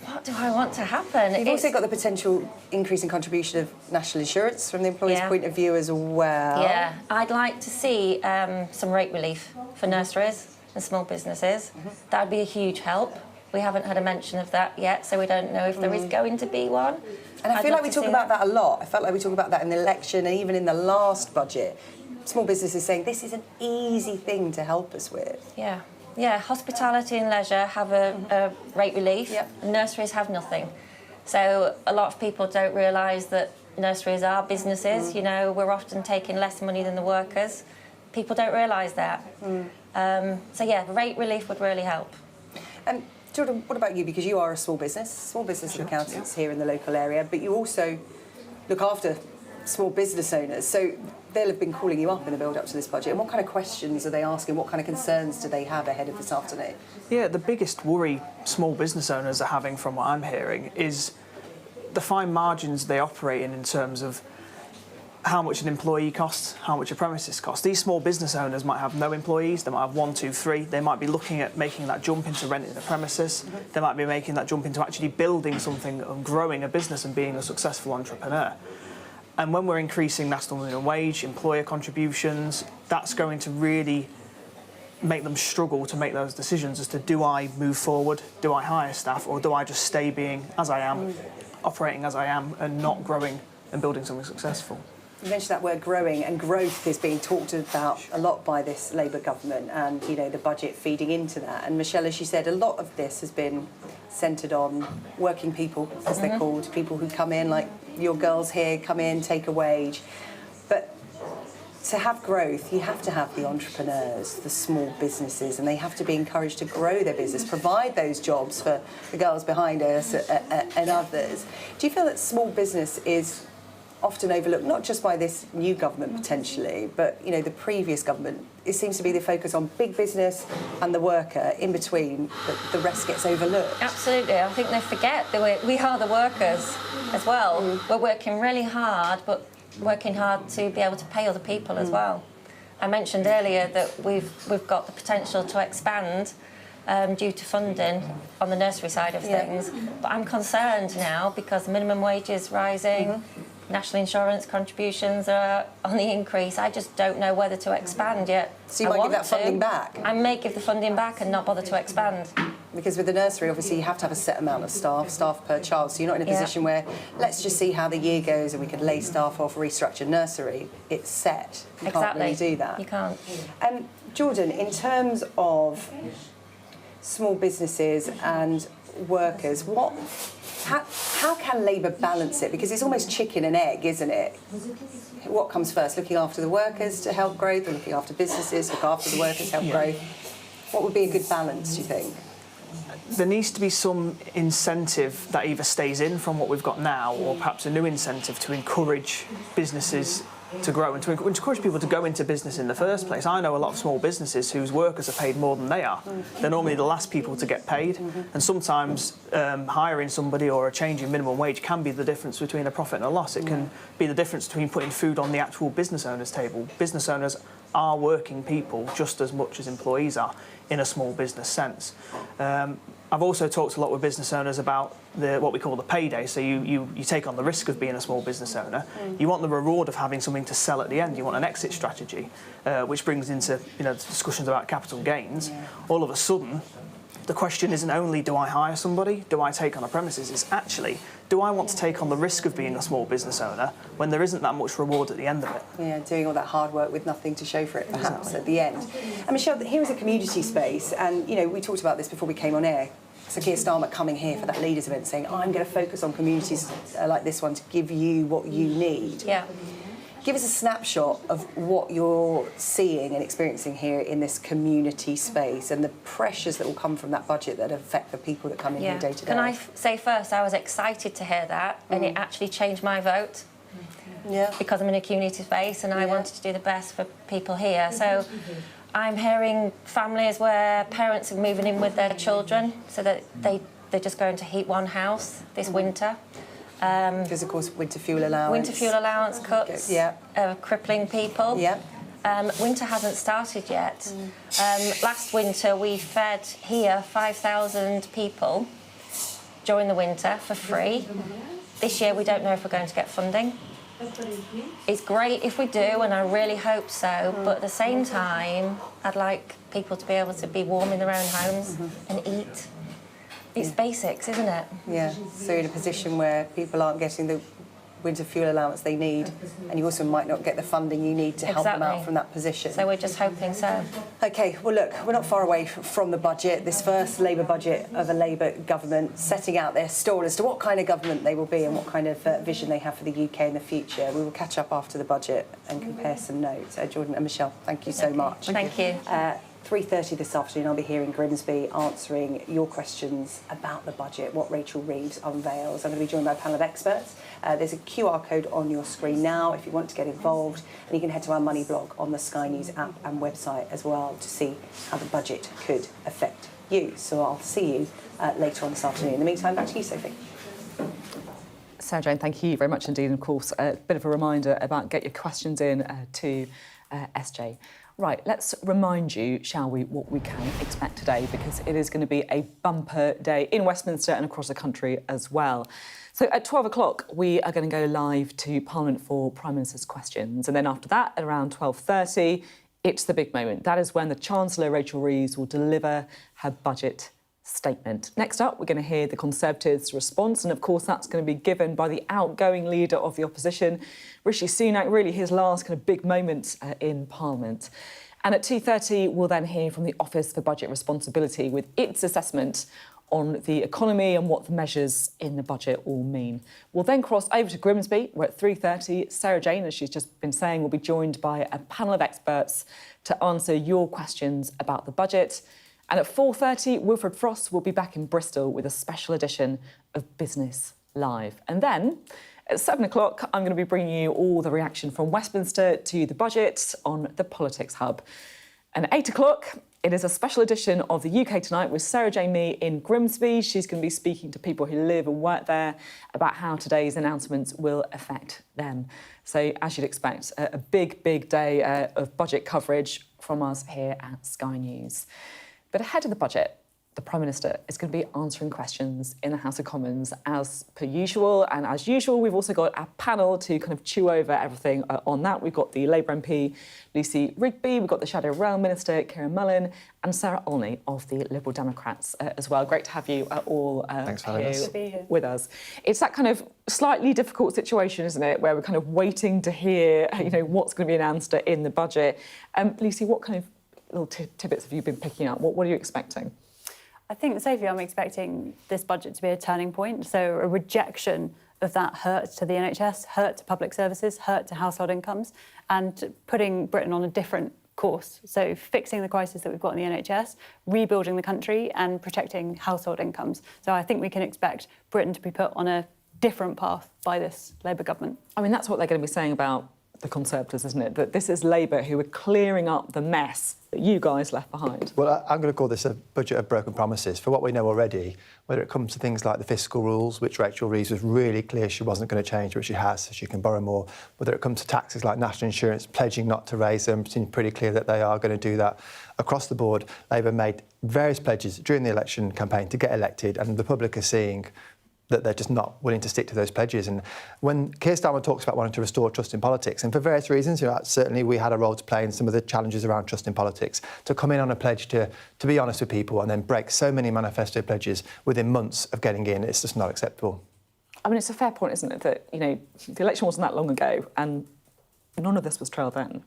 What do I want to happen? You've also got the potential increase in contribution of national insurance from the employee's point of view as well. Yeah, I'd like to see some rate relief for nurseries and small businesses. That would be a huge help. We haven't had a mention of that yet, so we don't know if there is going to be one. And I feel like we talk about that a lot. I felt like we talk about that in the election and even in the last budget. Small businesses saying this is an easy thing to help us with. Yeah, hospitality and leisure have a rate relief. Nurseries have nothing. So a lot of people don't realise that nurseries are businesses. We're often taking less money than the workers. People don't realise that. So yeah, rate relief would really help. Jordan, what about you? Because you are a small business accountants here in the local area, but you also look after small business owners. So they'll have been calling you up in the build-up to this budget. And what kind of questions are they asking? What kind of concerns do they have ahead of this afternoon? Yeah, the biggest worry small business owners are having, from what I'm hearing, is the fine margins they operate in terms of how much an employee costs, how much a premises costs. These small business owners might have no employees, they might have 1, 2, 3. They might be looking at making that jump into renting a premises. They might be making that jump into actually building something and growing a business and being a successful entrepreneur. And when we're increasing national minimum wage, employer contributions, that's going to really make them struggle to make those decisions as to, do I move forward, do I hire staff, or do I just stay being as I am, operating as I am, and not growing and building something successful? You mentioned that word growing, and growth is being talked about a lot by this Labour government and, the budget feeding into that. And Michelle, as you said, a lot of this has been centred on working people, as they're called, people who come in, like your girls here, come in, take a wage. But to have growth, you have to have the entrepreneurs, the small businesses, and they have to be encouraged to grow their business, provide those jobs for the girls behind us and others. Do you feel that small business is often overlooked, not just by this new government potentially, but the previous government? It seems to be the focus on big business and the worker in between, but the rest gets overlooked. Absolutely. I think they forget that we are the workers as well. We're working really hard, but working hard to be able to pay other people as well. I mentioned earlier that we've got the potential to expand due to funding on the nursery side of things. But I'm concerned now because minimum wage is rising. National insurance contributions are on the increase. I just don't know whether to expand yet. So you might give that funding back? I may give the funding back and not bother to expand. Because with the nursery, obviously, you have to have a set amount of staff per child. So you're not in a position where, let's just see how the year goes and we could lay staff off, restructure nursery. It's set. You can't really do that. You can't. Jordan, in terms of small businesses and workers, how can Labour balance it? Because it's almost chicken and egg, isn't it? What comes first, looking after the workers to help growth, or looking after businesses, look after the workers, help growth? What would be a good balance, do you think? There needs to be some incentive that either stays in from what we've got now, or perhaps a new incentive to encourage businesses to grow and to encourage people to go into business in the first place. I know a lot of small businesses whose workers are paid more than they are. They're normally the last people to get paid, and sometimes hiring somebody or a change in minimum wage can be the difference between a profit and a loss. It can be the difference between putting food on the actual business owner's table. Business owners are working people just as much as employees are in a small business sense. I've also talked a lot with business owners about what we call the payday. So you take on the risk of being a small business owner. You want the reward of having something to sell at the end. You want an exit strategy, which brings into discussions about capital gains. All of a sudden, the question isn't only do I hire somebody, do I take on a premises, it's actually do I want to take on the risk of being a small business owner when there isn't that much reward at the end of it? Yeah, doing all that hard work with nothing to show for it, perhaps, at the end. And Michelle, here is a community space, and we talked about this before we came on air. So Keir Starmer coming here for that leaders event saying, I'm going to focus on communities like this one to give you what you need. Yeah. Give us a snapshot of what you're seeing and experiencing here in this community space and the pressures that will come from that budget that affect the people that come in here day to day. Can I say first, I was excited to hear that, and it actually changed my vote. Yeah. Because I'm in a community space and I wanted to do the best for people here. So I'm hearing families where parents are moving in with their children so that they're just going to heat one house this winter. Because, of course, winter fuel allowance. Winter fuel allowance cuts are crippling people. Yeah. Winter hasn't started yet. Last winter we fed here 5,000 people during the winter for free. This year we don't know if we're going to get funding. It's great if we do, and I really hope so, but at the same time I'd like people to be able to be warm in their own homes and eat. It's basics, isn't it? Yeah, so you're in a position where people aren't getting the winter fuel allowance they need, and you also might not get the funding you need to help them out from that position. So we're just hoping so. OK, well, look, we're not far away from the budget, this first Labour budget of a Labour government, setting out their stall as to what kind of government they will be and what kind of vision they have for the UK in the future. We will catch up after the budget and compare some notes. Jordan and Michelle, thank you so much. Thank you. 3:30 this afternoon, I'll be here in Grimsby answering your questions about the budget, what Rachel Reeves unveils. I'm going to be joined by a panel of experts. There's a QR code on your screen now if you want to get involved, and you can head to our Money blog on the Sky News app and website as well to see how the budget could affect you. So I'll see you later on this afternoon. In the meantime, back to you, Sophie. Sarah Jane, thank you very much indeed. And of course, a bit of a reminder about get your questions in to SJ. Right, let's remind you, shall we, what we can expect today, because it is going to be a bumper day in Westminster and across the country as well. So at 12 o'clock, we are going to go live to Parliament for Prime Minister's questions. And then after that, at around 12:30, it's the big moment. That is when the Chancellor Rachel Reeves will deliver her budget statement. Next up, we're going to hear the Conservatives' response, and of course that's going to be given by the outgoing leader of the opposition, Rishi Sunak, really his last kind of big moment in Parliament. And at 2:30, we'll then hear from the Office for Budget Responsibility with its assessment on the economy and what the measures in the budget all mean. We'll then cross over to Grimsby, where at 3:30, Sarah Jane, as she's just been saying, will be joined by a panel of experts to answer your questions about the budget. And at 4:30, Wilfred Frost will be back in Bristol with a special edition of Business Live. And then at 7 o'clock, I'm going to be bringing you all the reaction from Westminster to the budget on the Politics Hub. And at 8 o'clock, it is a special edition of the UK Tonight with Sarah Jane Mee in Grimsby. She's going to be speaking to people who live and work there about how today's announcements will affect them. So, as you'd expect, a big, big day of budget coverage from us here at Sky News. But ahead of the budget, the Prime Minister is going to be answering questions in the House of Commons as per usual. And as usual, we've also got our panel to kind of chew over everything on that. We've got the Labour MP, Lucy Rigby, we've got the Shadow Rail Minister, Kieran Mullen, and Sarah Olney of the Liberal Democrats as well. Great to have you all here with us. It's that kind of slightly difficult situation, isn't it, where we're kind of waiting to hear, what's going to be announced in the budget. Lucy, what kind of little tidbits have you been picking up? What are you expecting? I think, Sophie, I'm expecting this budget to be a turning point. So a rejection of that hurt to the NHS, hurt to public services, hurt to household incomes, and putting Britain on a different course. So fixing the crisis that we've got in the NHS, rebuilding the country and protecting household incomes. So I think we can expect Britain to be put on a different path by this Labour government. I mean, that's what they're going to be saying about the Conservatives, isn't it? That this is Labour who are clearing up the mess that you guys left behind. Well, I'm going to call this a budget of broken promises. For what we know already, whether it comes to things like the fiscal rules, which Rachel Reeves was really clear she wasn't going to change, which she has, so she can borrow more, whether it comes to taxes like national insurance, pledging not to raise them, seems pretty clear that they are going to do that. Across the board, Labour made various pledges during the election campaign to get elected, and the public are seeing that they're just not willing to stick to those pledges. And when Keir Starmer talks about wanting to restore trust in politics, and for various reasons, certainly we had a role to play in some of the challenges around trust in politics, to come in on a pledge to be honest with people and then break so many manifesto pledges within months of getting in, it's just not acceptable. I mean, it's a fair point, isn't it, that, the election wasn't that long ago and none of this was trailed then.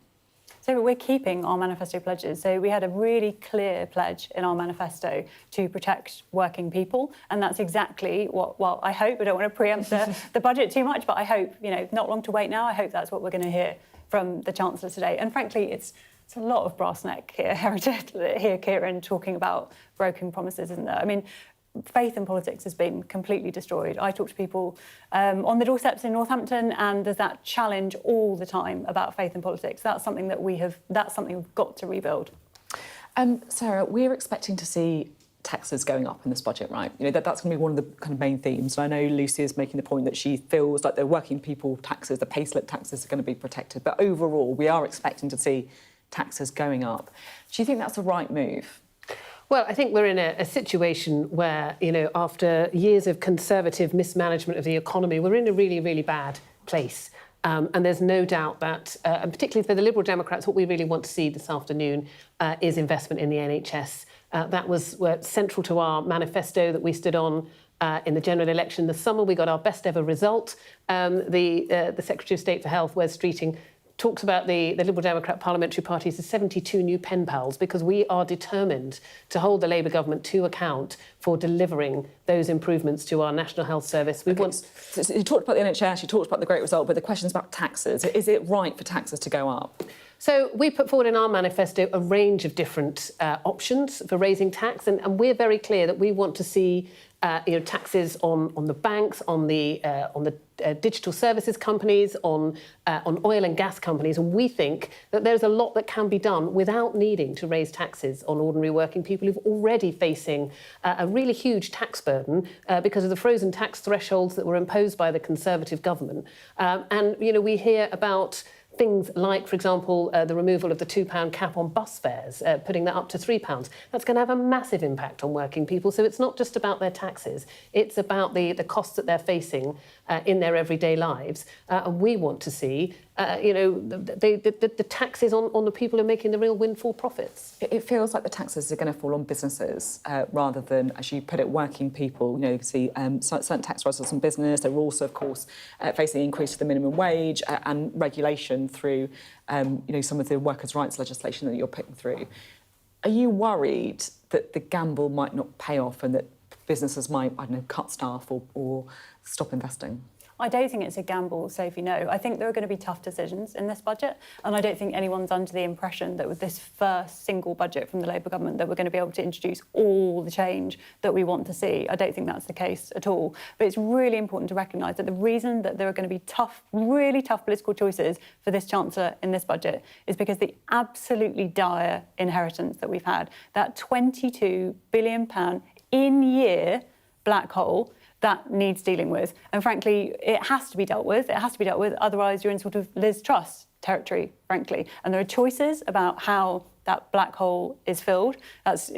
So we're keeping our manifesto pledges. So we had a really clear pledge in our manifesto to protect working people. And that's exactly what, well, I hope, I don't want to preempt the budget too much, but I hope, not long to wait now, I hope that's what we're going to hear from the Chancellor today. And frankly, it's a lot of brass neck here, Kieran, talking about broken promises, isn't there? I mean, faith in politics has been completely destroyed. I talk to people on the doorsteps in Northampton, and there's that challenge all the time about faith in politics. That's something that we've got to rebuild. Sarah, we're expecting to see taxes going up in this budget, right? That's going to be one of the kind of main themes. And I know Lucy is making the point that she feels like the working people taxes, the payslip taxes are going to be protected. But overall, we are expecting to see taxes going up. Do you think that's the right move? Well, I think we're in a situation where, after years of Conservative mismanagement of the economy, we're in a really, really bad place. And there's no doubt that, and particularly for the Liberal Democrats, what we really want to see this afternoon is investment in the NHS. That was central to our manifesto that we stood on in the general election this summer. We got our best ever result. The Secretary of State for Health, Wes Streeting, talks about the Liberal Democrat parliamentary parties as 72 new pen pals, because we are determined to hold the Labour government to account for delivering those improvements to our National Health Service. So you talked about the NHS, you talked about the great result, but the question's about taxes. Is it right for taxes to go up? So we put forward in our manifesto a range of different options for raising tax, and we're very clear that we want to see taxes on the banks, on the digital services companies, on oil and gas companies, and we think that there's a lot that can be done without needing to raise taxes on ordinary working people who've already facing a really huge tax burden because of the frozen tax thresholds that were imposed by the Conservative government. And we hear about things like, for example, the removal of the £2 cap on bus fares, putting that up to £3. That's going to have a massive impact on working people. So it's not just about their taxes, it's about the costs that they're facing in their everyday lives. And we want to see, the taxes on the people who are making the real windfall profits. It feels like the taxes are going to fall on businesses rather than, as you put it, working people. You can see certain tax rises on business. They're also, of course, facing an increase to the minimum wage and regulation through, some of the workers' rights legislation that you're putting through. Are you worried that the gamble might not pay off and that businesses might, cut staff or stop investing? I don't think it's a gamble, Sophie, no. I think there are going to be tough decisions in this budget, and I don't think anyone's under the impression that with this first single budget from the Labour government that we're going to be able to introduce all the change that we want to see. I don't think that's the case at all. But it's really important to recognise that the reason that there are going to be really tough political choices for this Chancellor in this budget is because the absolutely dire inheritance that we've had, that £22 billion in-year black hole, that needs dealing with. And frankly, it has to be dealt with. Otherwise you're in sort of Liz Truss territory, frankly. And there are choices about how that black hole is filled. That's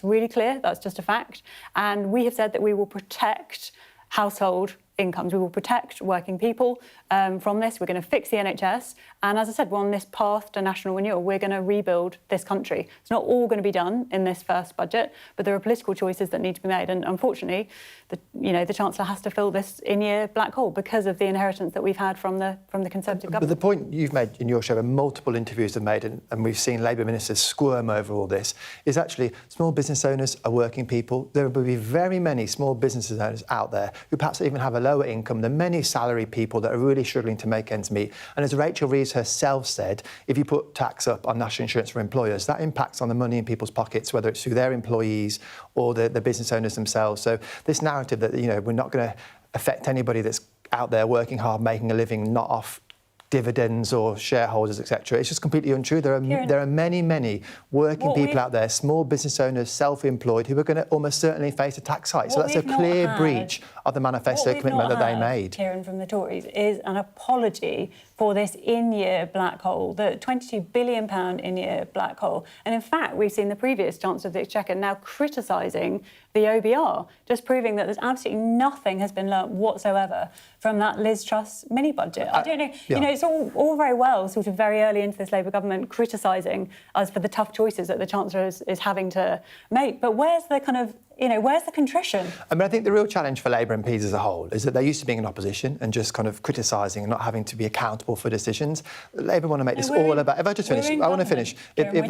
really clear. That's just a fact. And we have said that we will protect household incomes. We will protect working people from this. We're going to fix the NHS. And as I said, we're on this path to national renewal. We're going to rebuild this country. It's not all going to be done in this first budget, but there are political choices that need to be made. And unfortunately, the Chancellor has to fill this in-year black hole because of the inheritance that we've had from the Conservative government. But the point you've made in your show, and multiple interviews have made, and we've seen Labour ministers squirm over all this, is actually small business owners are working people. There will be very many small business owners out there who perhaps even have a lower income than many salary people that are really struggling to make ends meet. And as Rachel Reeves herself said, if you put tax up on national insurance for employers, that impacts on the money in people's pockets, whether it's through their employees or the business owners themselves. So this narrative that, we're not going to affect anybody that's out there working hard, making a living, not off dividends or shareholders, etc. It's just completely untrue. There are many working people out there, small business owners, self-employed, who are going to almost certainly face a tax hike. So that's a clear breach of the manifesto commitment that they made. Kieran, from the Tories, is an apology for this in-year black hole, the £22 billion in-year black hole. And in fact, we've seen the previous Chancellor of the Exchequer now criticising the OBR, just proving that there's absolutely nothing has been learnt whatsoever from that Liz Truss mini-budget. I don't know, it's all very well sort of very early into this Labour government criticising us for the tough choices that the Chancellor is having to make, but where's the kind of where's the contrition? I mean, I think the real challenge for Labour MPs as a whole is that they're used to being in opposition and just kind of criticising and not having to be accountable for decisions. Labour want to make this all about... If I just finish, I want to finish. If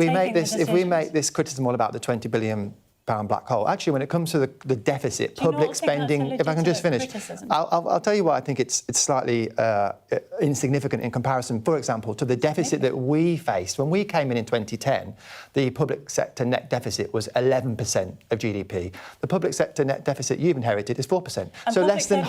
we make this criticism all about the £20 billion black hole. Actually, when it comes to the deficit, public spending, if I can just finish, I'll tell you why I think it's slightly insignificant in comparison, for example, to the deficit that we faced. When we came in 2010, the public sector net deficit was 11% of GDP. The public sector net deficit you've inherited is 4%. So less than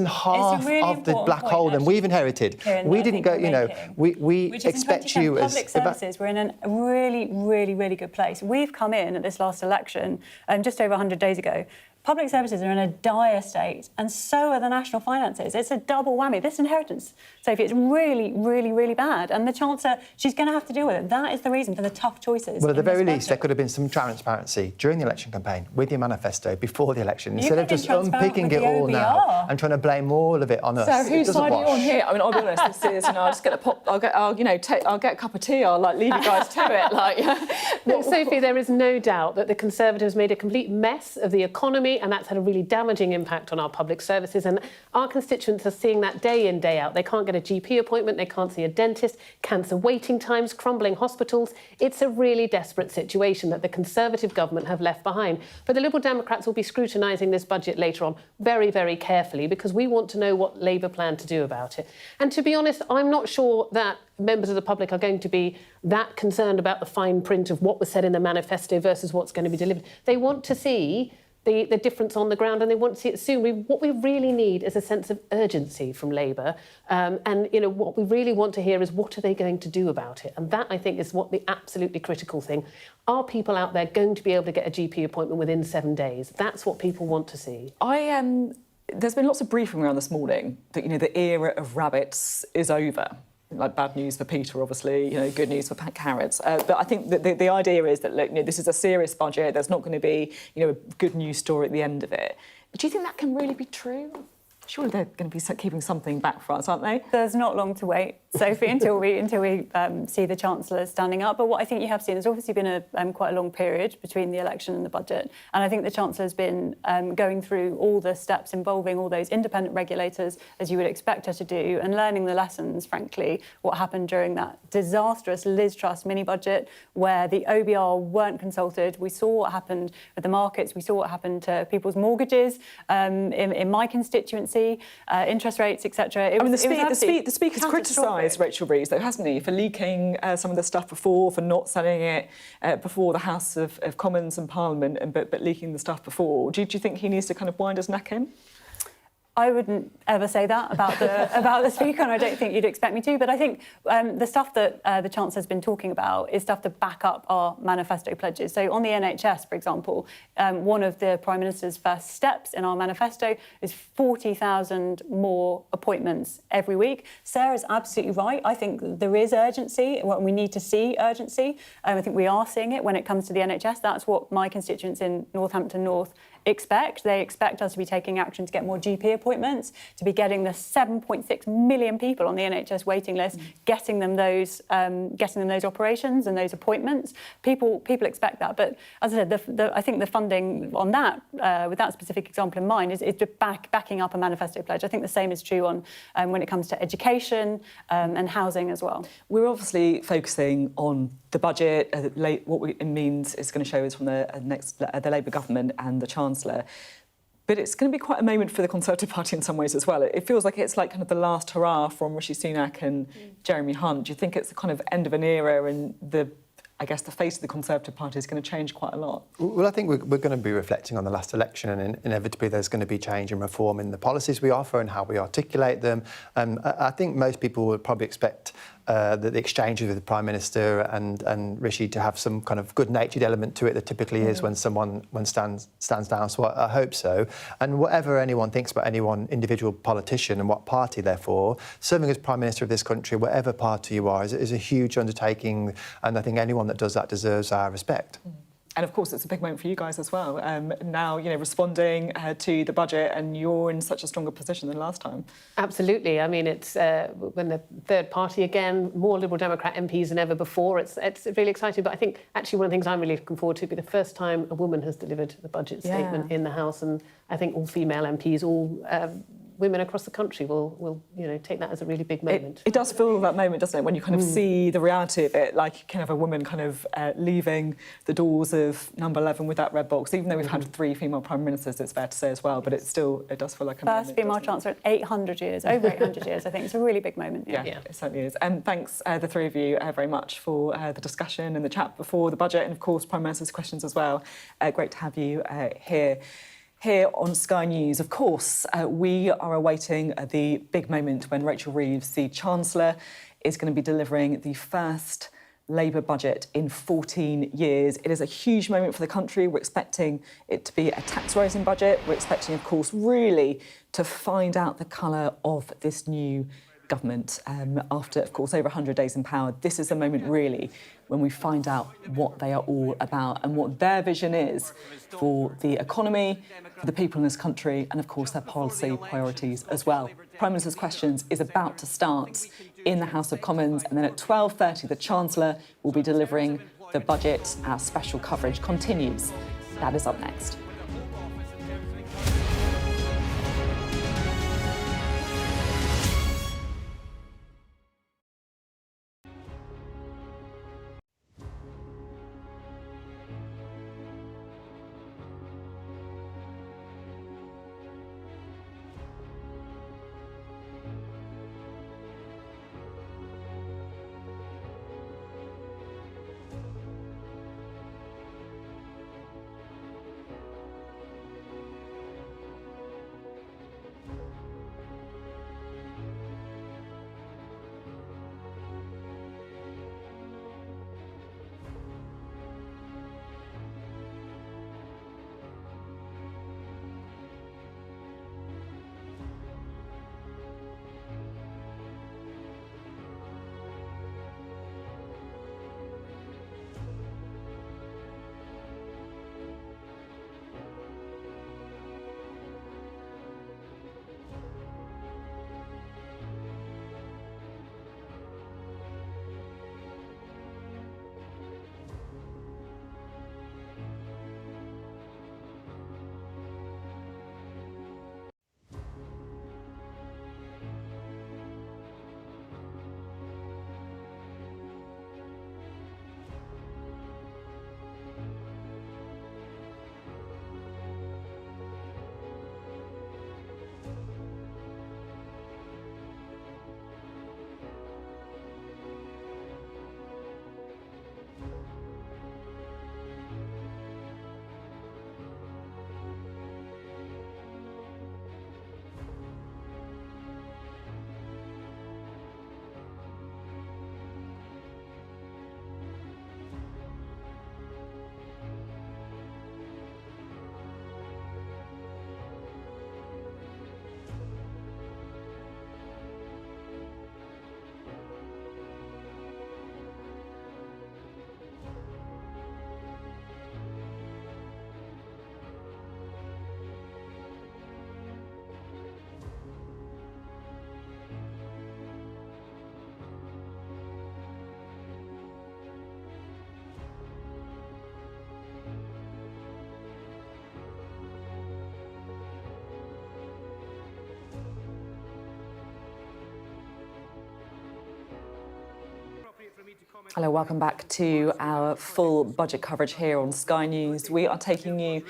half of the black hole than we've inherited. Kieran, we didn't go, we expect you as... Public services, we're in a really good place. We've come in at this last election, just over 100 days ago. Public services are in a dire state, and so are the national finances. It's a double whammy. This inheritance, Sophie, it's really bad. And the Chancellor, she's going to have to deal with it. That is the reason for the tough choices. Well, at the very least, there could have been some transparency during the election campaign with your manifesto before the election, instead of just unpicking it all now and trying to blame all of it on us. So whose side are you on here? I mean, I'll be honest. This is, I'll just get a pop. I'll get a cup of tea. I'll leave you guys to it. Look, Sophie, there is no doubt that the Conservatives made a complete mess of the economy, and that's had a really damaging impact on our public services. And our constituents are seeing that day in, day out. They can't get a GP appointment, they can't see a dentist, cancer waiting times, crumbling hospitals. It's a really desperate situation that the Conservative government have left behind. But the Liberal Democrats will be scrutinising this budget later on very carefully, because we want to know what Labour plan to do about it. And to be honest, I'm not sure that members of the public are going to be that concerned about the fine print of what was said in the manifesto versus what's going to be delivered. They want to see the difference on the ground, and they want to see it soon. What we really need is a sense of urgency from Labour, and what we really want to hear is what are they going to do about it, and that, I think, is what the absolutely critical thing. Are people out there going to be able to get a GP appointment within 7 days? That's what people want to see. There's been lots of briefing around this morning that the era of rabbits is over. Like bad news for Peter, obviously, good news for carrots. But I think that the idea is that, look, this is a serious budget. There's not going to be, a good news story at the end of it. Do you think that can really be true? Surely they're going to be keeping something back for us, aren't they? There's not long to wait, Sophie, until we see the Chancellor standing up. But what I think you have seen, there's obviously been quite a long period between the election and the budget. And I think the Chancellor's been going through all the steps involving all those independent regulators, as you would expect her to do, and learning the lessons, frankly, what happened during that disastrous Liz Truss mini-budget, where the OBR weren't consulted. We saw what happened with the markets. We saw what happened to people's mortgages in my constituency. Interest rates, etc. The Speaker's criticised Rachel Reeves, though, hasn't he, for leaking some of the stuff before, for not selling it before the House of Commons and Parliament, but leaking the stuff before. Do you think he needs to kind of wind his neck in? I wouldn't ever say that about the Speaker, and I don't think you'd expect me to. But I think the stuff that the Chancellor's been talking about is stuff to back up our manifesto pledges. So on the NHS, for example, one of the Prime Minister's first steps in our manifesto is 40,000 more appointments every week. Sarah's absolutely right. I think there is urgency. We need to see urgency. I think we are seeing it when it comes to the NHS. That's what my constituents in Northampton North expect. They expect us to be taking action to get more GP appointments, to be getting the 7.6 million people on the NHS waiting list, getting them those operations and those appointments. People expect that. But as I said, I think the funding on that, with that specific example in mind, is backing up a manifesto pledge. I think the same is true on when it comes to education and housing as well. We're obviously focusing on the budget, what it means is going to show us from the Labour government and the Chancellor. But it's going to be quite a moment for the Conservative Party in some ways as well. It feels like it's like kind of the last hurrah from Rishi Sunak and Jeremy Hunt. Do you think it's the kind of end of an era and I guess the face of the Conservative Party is going to change quite a lot? Well, I think we're going to be reflecting on the last election, and inevitably there's going to be change and reform in the policies we offer and how we articulate them. I think most people would probably expect the exchanges with the Prime Minister and Rishi to have some kind of good-natured element to it that typically is when someone stands down. So I hope so. And whatever anyone thinks about any one individual politician and what party they're for, serving as Prime Minister of this country, whatever party you are, is a huge undertaking, and I think anyone that does that deserves our respect. And of course, it's a big moment for you guys as well. Now, responding to the budget, and you're in such a stronger position than last time. Absolutely. I mean, it's when the third party again, more Liberal Democrat MPs than ever before. It's really exciting. But I think actually one of the things I'm really looking forward to will be the first time a woman has delivered the budget statement in the House, and I think all female MPs, all women across the country will take that as a really big moment. It does feel that moment, doesn't it, when you kind of see the reality of it, like you can have a woman kind of leaving the doors of number 11 with that red box, even though we've had 3 female Prime Ministers, it's fair to say as well, but it does feel like a moment. First female Chancellor in 800 years, over 800 years, I think. It's a really big moment. Yeah, it certainly is. And thanks, the 3 of you, very much for the discussion and the chat before the budget, and of course, Prime Minister's questions as well. Great to have you here. Here on Sky News, of course, we are awaiting the big moment when Rachel Reeves, the Chancellor, is going to be delivering the first Labour budget in 14 years. It is a huge moment for the country. We're expecting it to be a tax-rising budget. We're expecting, of course, really to find out the colour of this new government after, of course, over 100 days in power. This is the moment, really, when we find out what they are all about and what their vision is for the economy, for the people in this country, and, of course, their policy priorities as well. Prime Minister's Questions is about to start in the House of Commons, and then at 12:30, the Chancellor will be delivering the budget. Our special coverage continues. That is up next. Hello, welcome back to our full budget coverage here on Sky News. We are taking you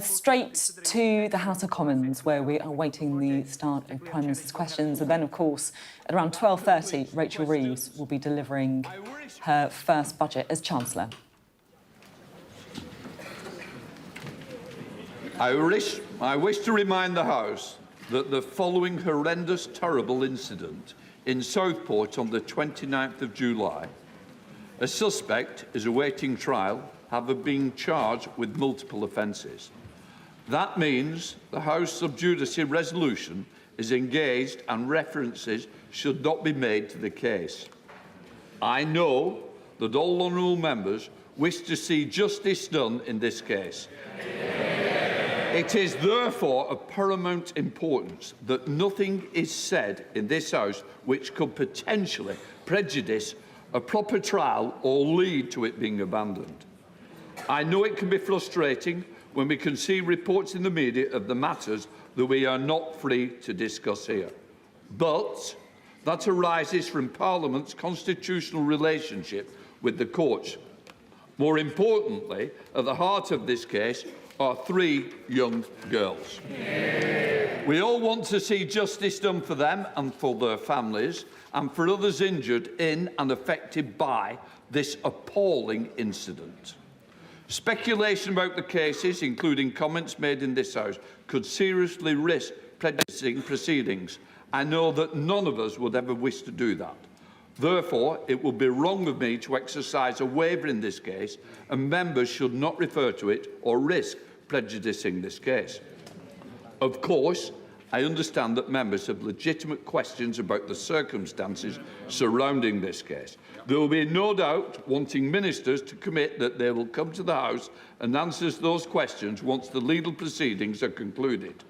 straight to the House of Commons, where we are waiting the start of Prime Minister's questions. And then, of course, at around 12:30, Rachel Reeves will be delivering her first budget as Chancellor. I wish to remind the House that the following horrendous, terrible incident in Southport on the 29th of July, a suspect is awaiting trial, having been charged with multiple offences. That means the House sub judice resolution is engaged and references should not be made to the case. I know that all honourable members wish to see justice done in this case. It is therefore of paramount importance that nothing is said in this House which could potentially prejudice a proper trial or lead to it being abandoned. I know it can be frustrating when we can see reports in the media of the matters that we are not free to discuss here. But that arises from Parliament's constitutional relationship with the courts. More importantly, at the heart of this case are 3 young girls. We all want to see justice done for them and for their families, and for others injured in and affected by this appalling incident. Speculation about the cases, including comments made in this House, could seriously risk prejudicing proceedings. I know that none of us would ever wish to do that. Therefore, it would be wrong of me to exercise a waiver in this case, and members should not refer to it or risk prejudicing this case. Of course, I understand that members have legitimate questions about the circumstances surrounding this case. There will be no doubt wanting ministers to commit that they will come to the House and answer those questions once the legal proceedings are concluded.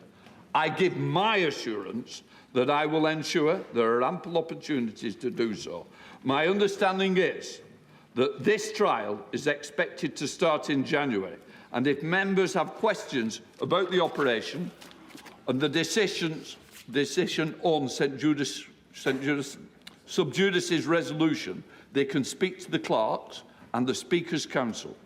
I give my assurance that I will ensure there are ample opportunities to do so. My understanding is that this trial is expected to start in January, and if members have questions about the operation and the decision on sub judice's resolution, they can speak to the clerks and the Speaker's Council.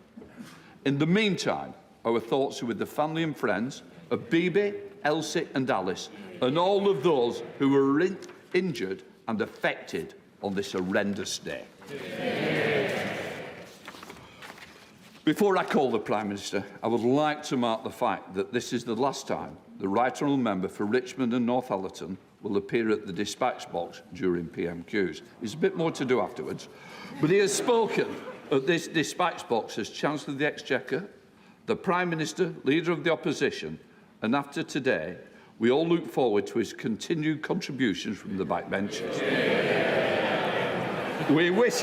In the meantime, our thoughts are with the family and friends of Bibi, Elsie and Alice, and all of those who were injured and affected on this horrendous day. Before I call the Prime Minister, I would like to mark the fact that this is the last time the Right Honourable Member for Richmond and Northallerton will appear at the dispatch box during PMQs. There's a bit more to do afterwards, but he has spoken at this dispatch box as Chancellor of the Exchequer, the Prime Minister, Leader of the Opposition, and after today, we all look forward to his continued contributions from the backbenches. We wish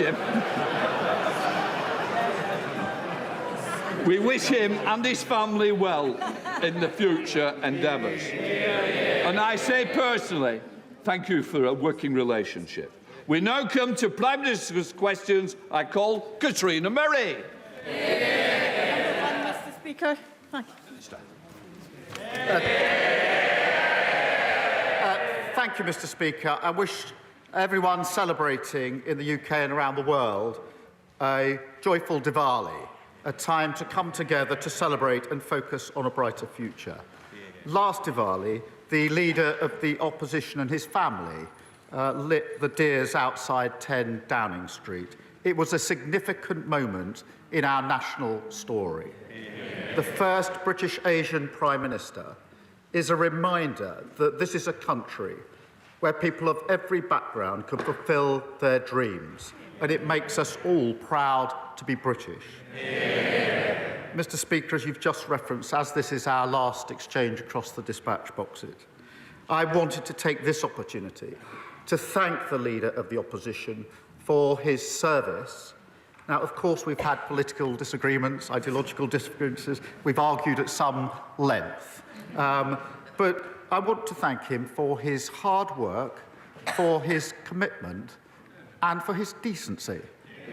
him and his family well in the future endeavours. And I say personally, thank you for a working relationship. We now come to Prime Minister's questions. I call Katrina Murray. Mr. Speaker. Thank you. Thank you, Mr. Speaker. I wish everyone celebrating in the UK and around the world a joyful Diwali, a time to come together to celebrate and focus on a brighter future. Last Diwali, the leader of the opposition and his family lit the deers outside 10 Downing Street. It was a significant moment in our national story. The first British Asian Prime Minister is a reminder that this is a country where people of every background can fulfil their dreams, and it makes us all proud to be British. Mr. Speaker, as you've just referenced, as this is our last exchange across the dispatch boxes, I wanted to take this opportunity to thank the Leader of the Opposition for his service. Now, of course, we've had political disagreements, ideological differences. We've argued at some length. But I want to thank him for his hard work, for his commitment, and for his decency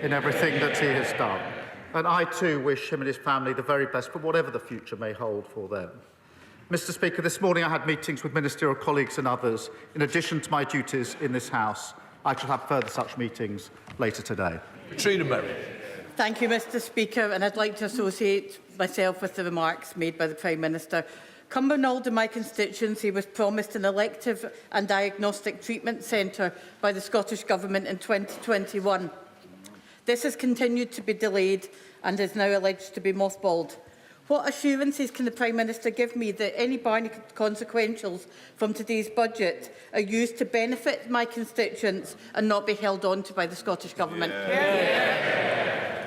in everything that he has done. And I, too, wish him and his family the very best for whatever the future may hold for them. Mr. Speaker, this morning I had meetings with ministerial colleagues and others, in addition to my duties in this House, I shall have further such meetings later today. Katrina Merrick. Thank you, Mr Speaker, and I'd like to associate myself with the remarks made by the Prime Minister. Cumbernauld, in my constituency, was promised an elective and diagnostic treatment centre by the Scottish Government in 2021. This has continued to be delayed and is now alleged to be mothballed. What assurances can the Prime Minister give me that any Barney consequentials from today's budget are used to benefit my constituents and not be held on to by the Scottish Government?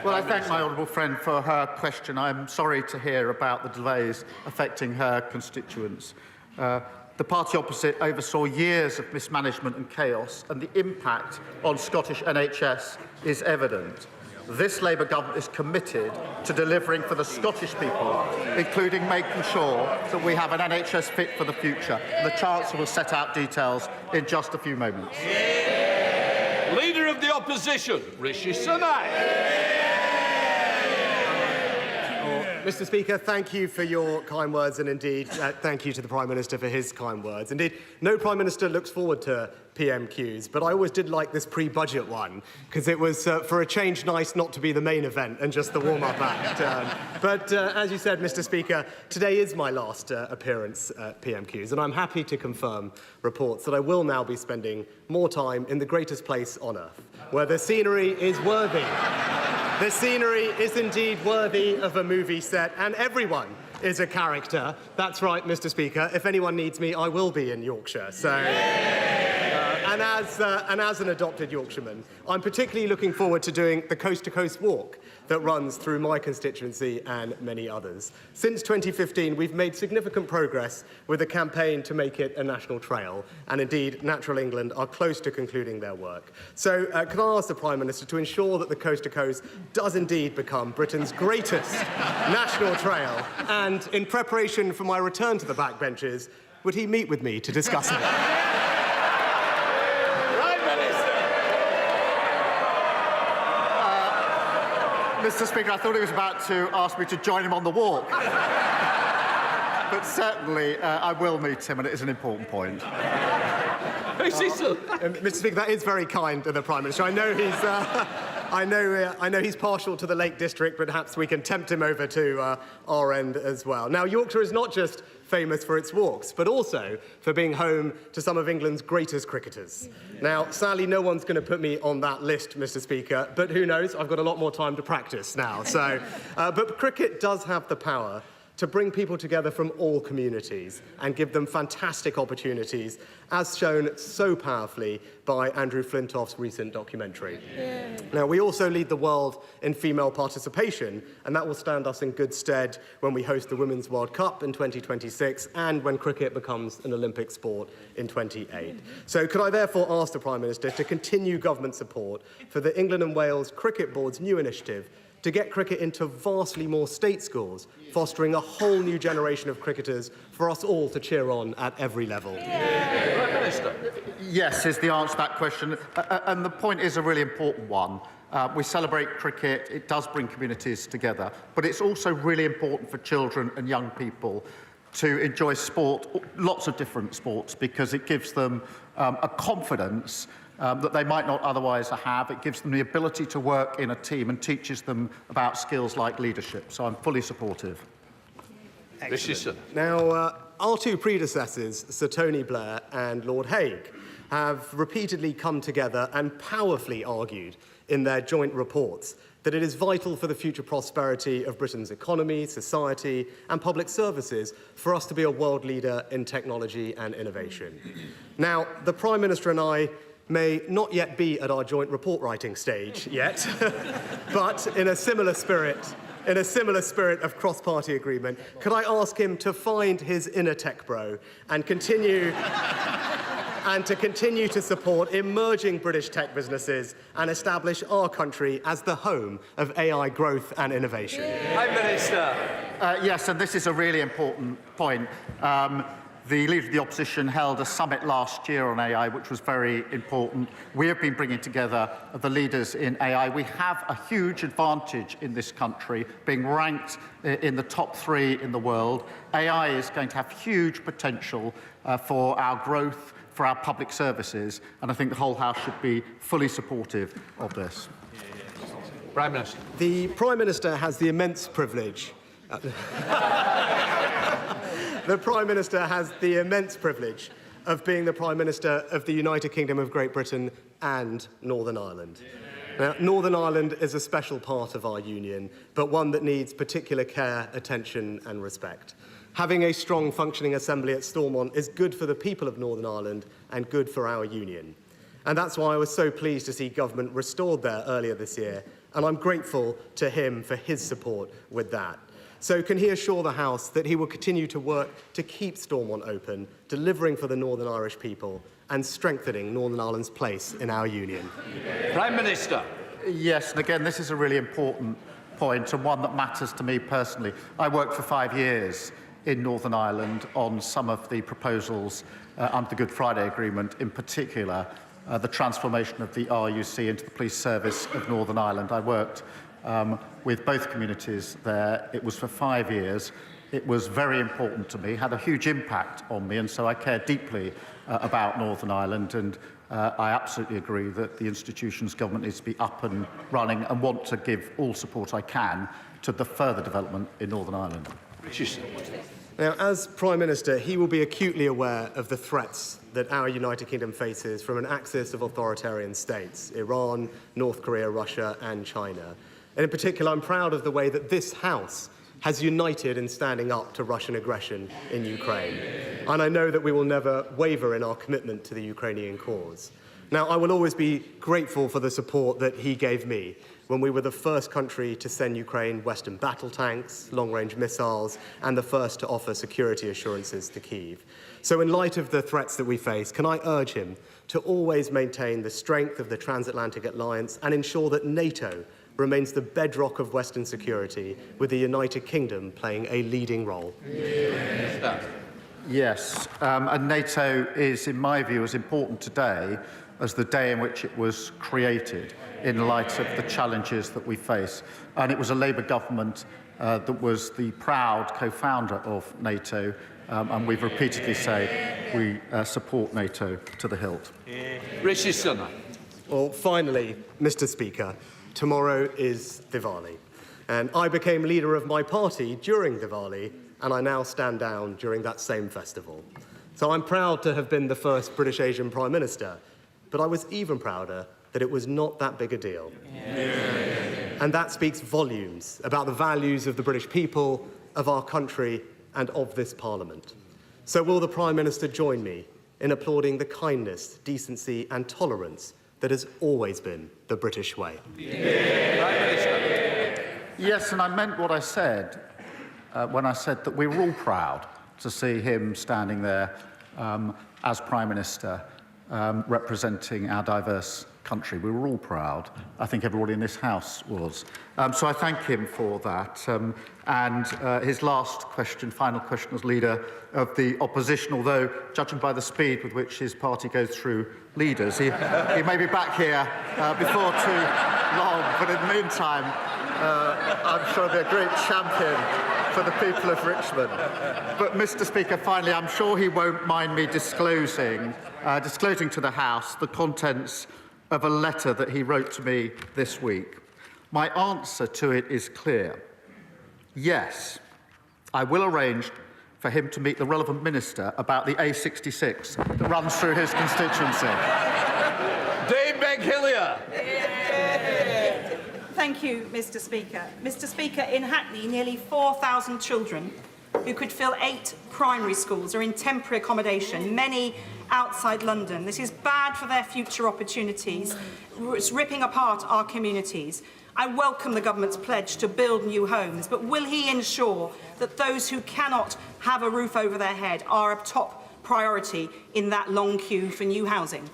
Well, I thank my honourable friend for her question. I'm sorry to hear about the delays affecting her constituents. The party opposite oversaw years of mismanagement and chaos, and the impact on Scottish NHS is evident. This Labour government is committed to delivering for the Scottish people, including making sure that we have an NHS fit for the future. And the Chancellor will set out details in just a few moments. Leader of the Opposition, Rishi Sunak. Mr Speaker, thank you for your kind words, and indeed thank you to the Prime Minister for his kind words. Indeed, no Prime Minister looks forward to PMQs, but I always did like this pre-budget one, because it was, for a change, nice not to be the main event and just the warm-up act. But as you said, Mr Speaker, today is my last appearance at PMQs, and I'm happy to confirm reports that I will now be spending more time in the greatest place on earth, where the scenery is worthy. The scenery is indeed worthy of a movie set, and everyone is a character. That's right, Mr Speaker. If anyone needs me, I will be in Yorkshire. So, and as an adopted Yorkshireman, I'm particularly looking forward to doing the coast-to-coast walk that runs through my constituency and many others. Since 2015, we've made significant progress with a campaign to make it a national trail, and indeed, Natural England are close to concluding their work. So, can I ask the Prime Minister to ensure that the coast-to-coast does indeed become Britain's greatest national trail, and in preparation for my return to the backbenches, would he meet with me to discuss it? Mr Speaker, I thought he was about to ask me to join him on the walk. But certainly, I will meet him, and it is an important point. Mr Speaker, that is very kind of the Prime Minister. I know he's... I know he's partial to the Lake District, but perhaps we can tempt him over to our end as well. Now, Yorkshire is not just famous for its walks, but also for being home to some of England's greatest cricketers. Now, sadly, no one's going to put me on that list, Mr Speaker, but who knows? I've got a lot more time to practice now. So, but cricket does have the power to bring people together from all communities and give them fantastic opportunities, as shown so powerfully by Andrew Flintoff's recent documentary. Now, we also lead the world in female participation, and that will stand us in good stead when we host the Women's World Cup in 2026 and when cricket becomes an Olympic sport in 2028. So could I therefore ask the Prime Minister to continue government support for the England and Wales Cricket Board's new initiative to get cricket into vastly more state schools, fostering a whole new generation of cricketers for us all to cheer on at every level? Yes, is the answer to that question. And the point is a really important one. We celebrate cricket, it does bring communities together, but it's also really important for children and young people to enjoy sport, lots of different sports, because it gives them a confidence that they might not otherwise have. It gives them the ability to work in a team and teaches them about skills like leadership. So I'm fully supportive. Now, our two predecessors, Sir Tony Blair and Lord Hague, have repeatedly come together and powerfully argued in their joint reports that it is vital for the future prosperity of Britain's economy, society, and public services for us to be a world leader in technology and innovation. Now, the Prime Minister and I may not yet be at our joint report writing stage yet, but in a similar spirit of cross-party agreement, could I ask him to find his inner tech bro and continue to support emerging British tech businesses and establish our country as the home of AI growth and innovation? Prime Minister. Yes, and this is a really important point. The Leader of the Opposition held a summit last year on AI, which was very important. We have been bringing together the leaders in AI. We have a huge advantage in this country, being ranked in the top 3 in the world. AI is going to have huge potential for our growth, for our public services, and I think the whole House should be fully supportive of this. Prime Minister. The Prime Minister has the immense privilege. The Prime Minister has the immense privilege of being the Prime Minister of the United Kingdom of Great Britain and Northern Ireland. Now, Northern Ireland is a special part of our union, but one that needs particular care, attention and respect. Having a strong functioning assembly at Stormont is good for the people of Northern Ireland and good for our union. And that's why I was so pleased to see government restored there earlier this year, and I'm grateful to him for his support with that. So can he assure the House that he will continue to work to keep Stormont open, delivering for the Northern Irish people and strengthening Northern Ireland's place in our union? Prime Minister. Yes, and again, this is a really important point and one that matters to me personally. I worked for 5 years in Northern Ireland on some of the proposals under the Good Friday Agreement, in particular the transformation of the RUC into the Police Service of Northern Ireland. I worked with both communities there. It was for 5 years. It was very important to me, had a huge impact on me, and so I care deeply about Northern Ireland, and I absolutely agree that the institutions government needs to be up and running and want to give all support I can to the further development in Northern Ireland. Now, as Prime Minister, he will be acutely aware of the threats that our United Kingdom faces from an axis of authoritarian states, Iran, North Korea, Russia and China. And in particular, I'm proud of the way that this House has united in standing up to Russian aggression in Ukraine. And I know that we will never waver in our commitment to the Ukrainian cause. Now, I will always be grateful for the support that he gave me when we were the first country to send Ukraine Western battle tanks, long-range missiles, and the first to offer security assurances to Kyiv. So in light of the threats that we face, can I urge him to always maintain the strength of the transatlantic alliance and ensure that NATO remains the bedrock of Western security, with the United Kingdom playing a leading role? Yes, and NATO is, in my view, as important today as the day in which it was created, in light of the challenges that we face. And it was a Labour government that was the proud co-founder of NATO, and we've repeatedly said we support NATO to the hilt. Rishi Sunak. Well, finally, Mr. Speaker, tomorrow is Diwali. And I became leader of my party during Diwali, and I now stand down during that same festival. So I'm proud to have been the first British Asian Prime Minister, but I was even prouder that it was not that big a deal. And that speaks volumes about the values of the British people, of our country, and of this Parliament. So will the Prime Minister join me in applauding the kindness, decency and tolerance that has always been the British way? Yes, and I meant what I said when I said that we were all proud to see him standing there as Prime Minister, representing our diverse country. We were all proud. I think everybody in this House was. So I thank him for that. And his last question, final question as leader of the opposition, although judging by the speed with which his party goes through leaders, he may be back here before too long. But in the meantime, I'm sure he'll be a great champion for the people of Richmond. But, Mr. Speaker, finally, I'm sure he won't mind me disclosing to the House the contents of a letter that he wrote to me this week. My answer to it is clear. Yes, I will arrange for him to meet the relevant minister about the A66 that runs through his constituency. Dame Beghillier. Thank you, Mr. Speaker. Mr. Speaker, in Hackney, nearly 4,000 children who could fill 8 primary schools are in temporary accommodation, many outside London. This is bad for their future opportunities. It's ripping apart our communities. I welcome the government's pledge to build new homes, but will he ensure that those who cannot have a roof over their head are a top priority in that long queue for new housing?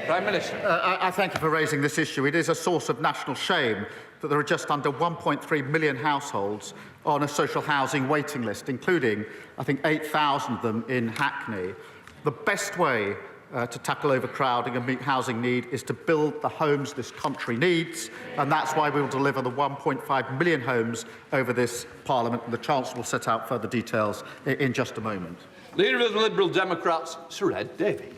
Prime Minister. I thank you for raising this issue. It is a source of national shame that there are just under 1.3 million households on a social housing waiting list, including, I think, 8,000 of them in Hackney. The best way to tackle overcrowding and meet housing need is to build the homes this country needs, and that's why we will deliver the 1.5 million homes over this Parliament, and the Chancellor will set out further details in just a moment. Leader of the Liberal Democrats, Sir Ed Davey.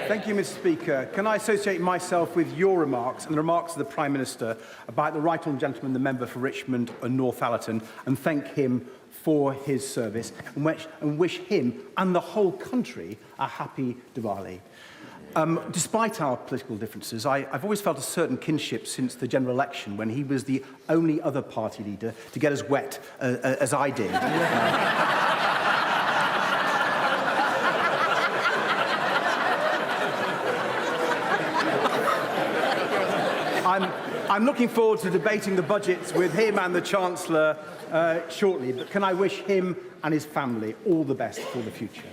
Thank you, Mr. Speaker. Can I associate myself with your remarks and the remarks of the Prime Minister about the right honourable gentleman, the member for Richmond and Northallerton, and thank him for his service and wish him and the whole country a happy Diwali. Despite our political differences, I've always felt a certain kinship since the general election when he was the only other party leader to get as wet as I did. I'm looking forward to debating the budgets with him and the Chancellor shortly, but can I wish him and his family all the best for the future?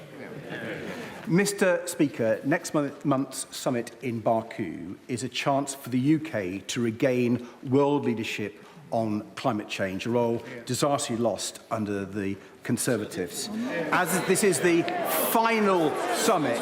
Mr. Speaker, next month's summit in Baku is a chance for the UK to regain world leadership on climate change, a role disastrously lost under the Conservatives. As this is the final summit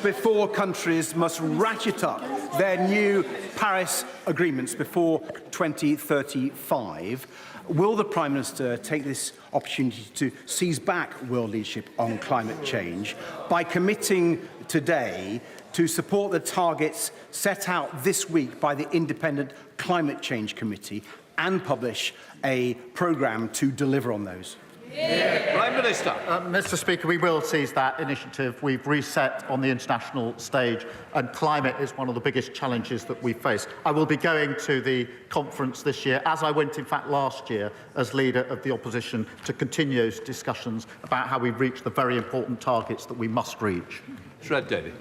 before countries must ratchet up their new Paris agreements before 2035, will the Prime Minister take this opportunity to seize back world leadership on climate change by committing today to support the targets set out this week by the Independent Climate Change Committee and publish a programme to deliver on those? Prime Minister. Mr. Speaker, we will seize that initiative. We've reset on the international stage, and climate is one of the biggest challenges that we face. I will be going to the conference this year, as I went, in fact, last year, as leader of the opposition, to continue those discussions about how we reach the very important targets that we must reach. Shred David.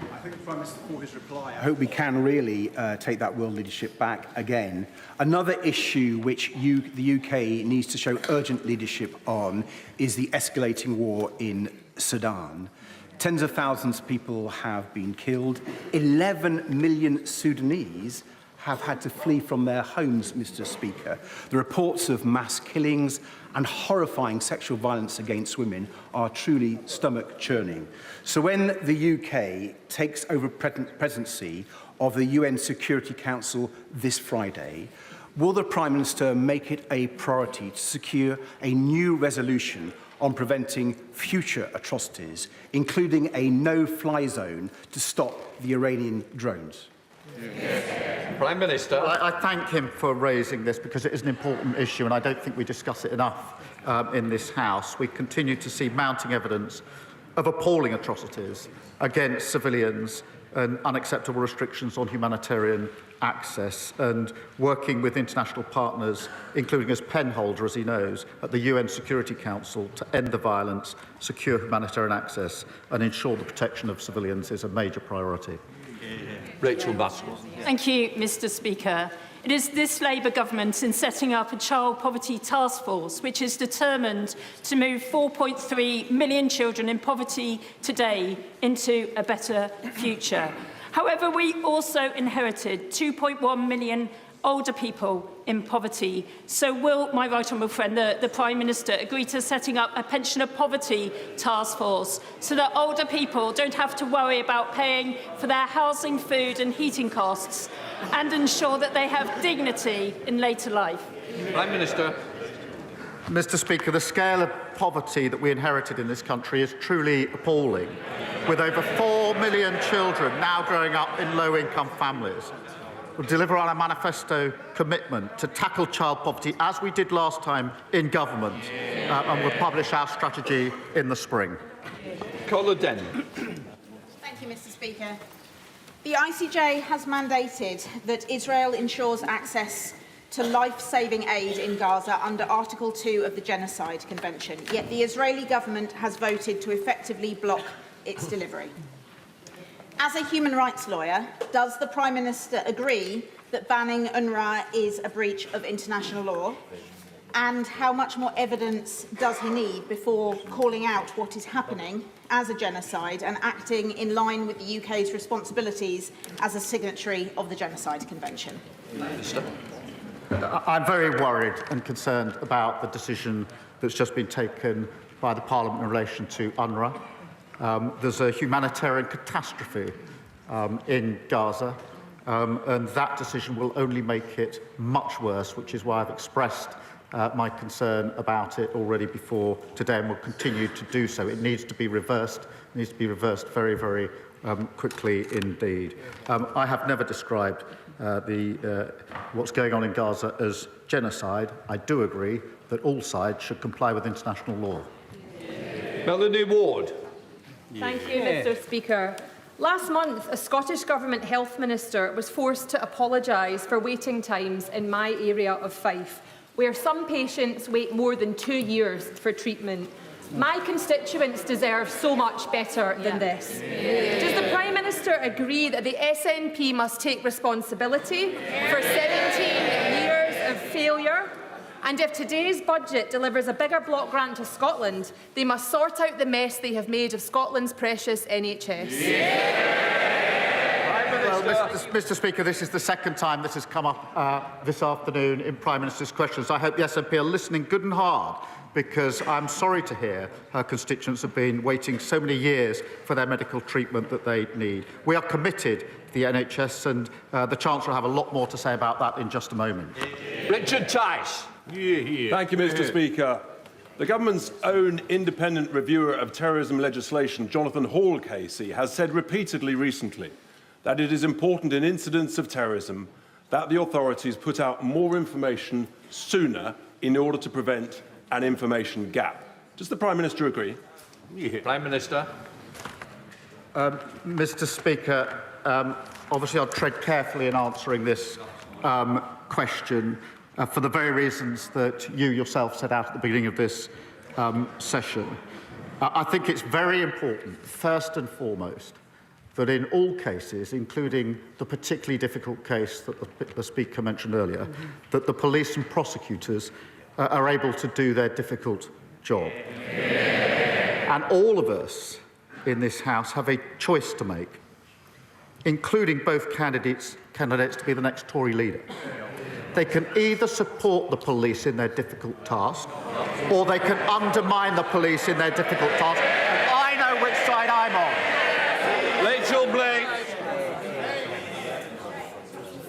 I thank the Prime Minister for his reply. I hope we can really take that world leadership back again. Another issue which the UK needs to show urgent leadership on is the escalating war in Sudan. Tens of thousands of people have been killed. 11 million Sudanese have had to flee from their homes, Mr. Speaker. The reports of mass killings and horrifying sexual violence against women are truly stomach-churning. So when the UK takes over presidency of the UN Security Council this Friday, will the Prime Minister make it a priority to secure a new resolution on preventing future atrocities, including a no-fly zone to stop the Iranian drones? Prime Minister. I thank him for raising this because it is an important issue and I don't think we discuss it enough in this House. We continue to see mounting evidence of appalling atrocities against civilians and unacceptable restrictions on humanitarian access, and working with international partners, including as penholder, as he knows, at the UN Security Council to end the violence, secure humanitarian access and ensure the protection of civilians is a major priority. Rachel Reeves. Thank you, Mr. Speaker. It is this Labour government in setting up a child poverty task force which is determined to move 4.3 million children in poverty today into a better future. However, we also inherited 2.1 million older people in poverty. So will my right honourable friend, the Prime Minister, agree to setting up a pensioner poverty task force so that older people don't have to worry about paying for their housing, food and heating costs, and ensure that they have dignity in later life? Prime Minister. Mr. Speaker, the scale of poverty that we inherited in this country is truly appalling, with over 4 million children now growing up in low-income families. We'll deliver on our manifesto commitment to tackle child poverty, as we did last time in government, and we'll publish our strategy in the spring. Colin Denny. Thank you, Mr. Speaker. The ICJ has mandated that Israel ensures access to life-saving aid in Gaza under Article 2 of the Genocide Convention, yet the Israeli government has voted to effectively block its delivery. As a human rights lawyer, does the Prime Minister agree that banning UNRWA is a breach of international law? And how much more evidence does he need before calling out what is happening as a genocide and acting in line with the UK's responsibilities as a signatory of the Genocide Convention? Minister. I'm very worried and concerned about the decision that's just been taken by the Parliament in relation to UNRWA. There's a humanitarian catastrophe in Gaza, and that decision will only make it much worse, which is why I've expressed my concern about it already before today and will continue to do so. It needs to be reversed. It needs to be reversed very, very quickly indeed. I have never described what's going on in Gaza as genocide. I do agree that all sides should comply with international law. Melanie Ward. Thank you, Mr. Speaker. Last month, a Scottish Government Health Minister was forced to apologise for waiting times in my area of Fife, where some patients wait more than 2 years for treatment. My constituents deserve so much better than this. Does the Prime Minister agree that the SNP must take responsibility for 17 years of failure? And if today's budget delivers a bigger block grant to Scotland, they must sort out the mess they have made of Scotland's precious NHS. Well, Mr. Speaker, this is the second time this has come up this afternoon in Prime Minister's questions. I hope the SNP are listening good and hard, because I'm sorry to hear her constituents have been waiting so many years for their medical treatment that they need. We are committed to the NHS, and the Chancellor will have a lot more to say about that in just a moment. Richard Tice. Thank you, Mr. Speaker. The government's own independent reviewer of terrorism legislation, Jonathan Hall KC, has said repeatedly recently that it is important in incidents of terrorism that the authorities put out more information sooner in order to prevent an information gap. Does the Prime Minister agree? Prime Minister. Mr. Speaker, obviously I'll tread carefully in answering this question for the very reasons that you yourself set out at the beginning of this session. I think it's very important, first and foremost, that in all cases, including the particularly difficult case that the Speaker mentioned earlier, that the police and prosecutors are able to do their difficult job. And all of us in this House have a choice to make, including both candidates to be the next Tory leader. They can either support the police in their difficult task, or they can undermine the police in their difficult task. And I know which side I'm on. Rachel Blake.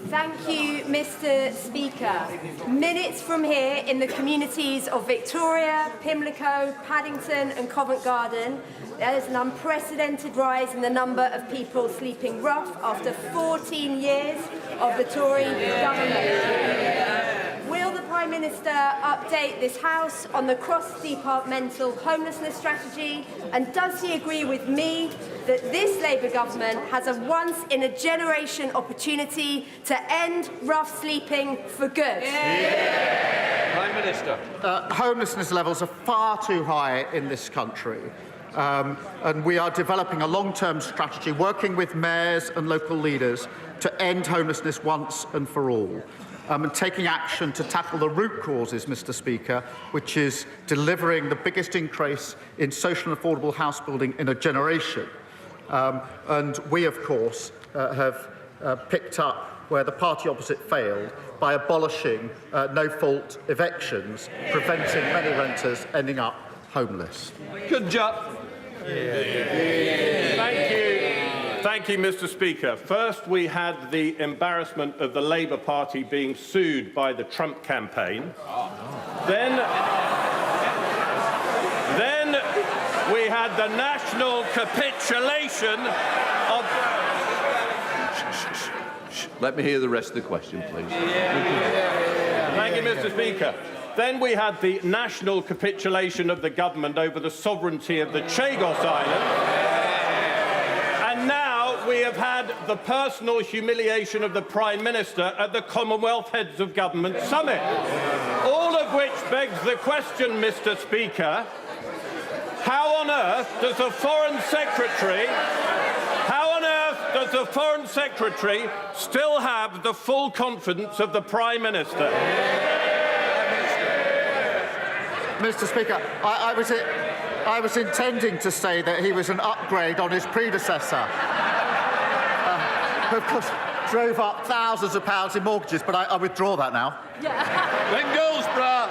Thank you, Mr. Speaker. Minutes from here, in the communities of Victoria, Pimlico, Paddington and Covent Garden, there is an unprecedented rise in the number of people sleeping rough after 14 years of the Tory government. Will the Prime Minister update this House on the cross-departmental homelessness strategy? And does he agree with me that this Labour government has a once-in-a-generation opportunity to end rough sleeping for good? Prime Minister. Homelessness levels are far too high in this country. And we are developing a long-term strategy, working with mayors and local leaders to end homelessness once and for all. And taking action to tackle the root causes, Mr. Speaker, which is delivering the biggest increase in social and affordable house building in a generation. And we, of course, have picked up where the party opposite failed by abolishing no-fault evictions, preventing many renters ending up homeless. Good job. Thank you. Thank you, Mr. Speaker. First, we had the embarrassment of the Labour Party being sued by the Trump campaign. Then we had the national capitulation of... Let me hear the rest of the question, please. Thank you, Mr. Speaker. Then we had the national capitulation of the government over the sovereignty of the Chagos Island. And now we have had the personal humiliation of the Prime Minister at the Commonwealth Heads of Government Summit. All of which begs the question, Mr. Speaker, how on earth does the Foreign Secretary still have the full confidence of the Prime Minister? Mr. Speaker, I was intending to say that he was an upgrade on his predecessor. Of course, drove up thousands of pounds in mortgages, but I withdraw that now. Then Goldsborough.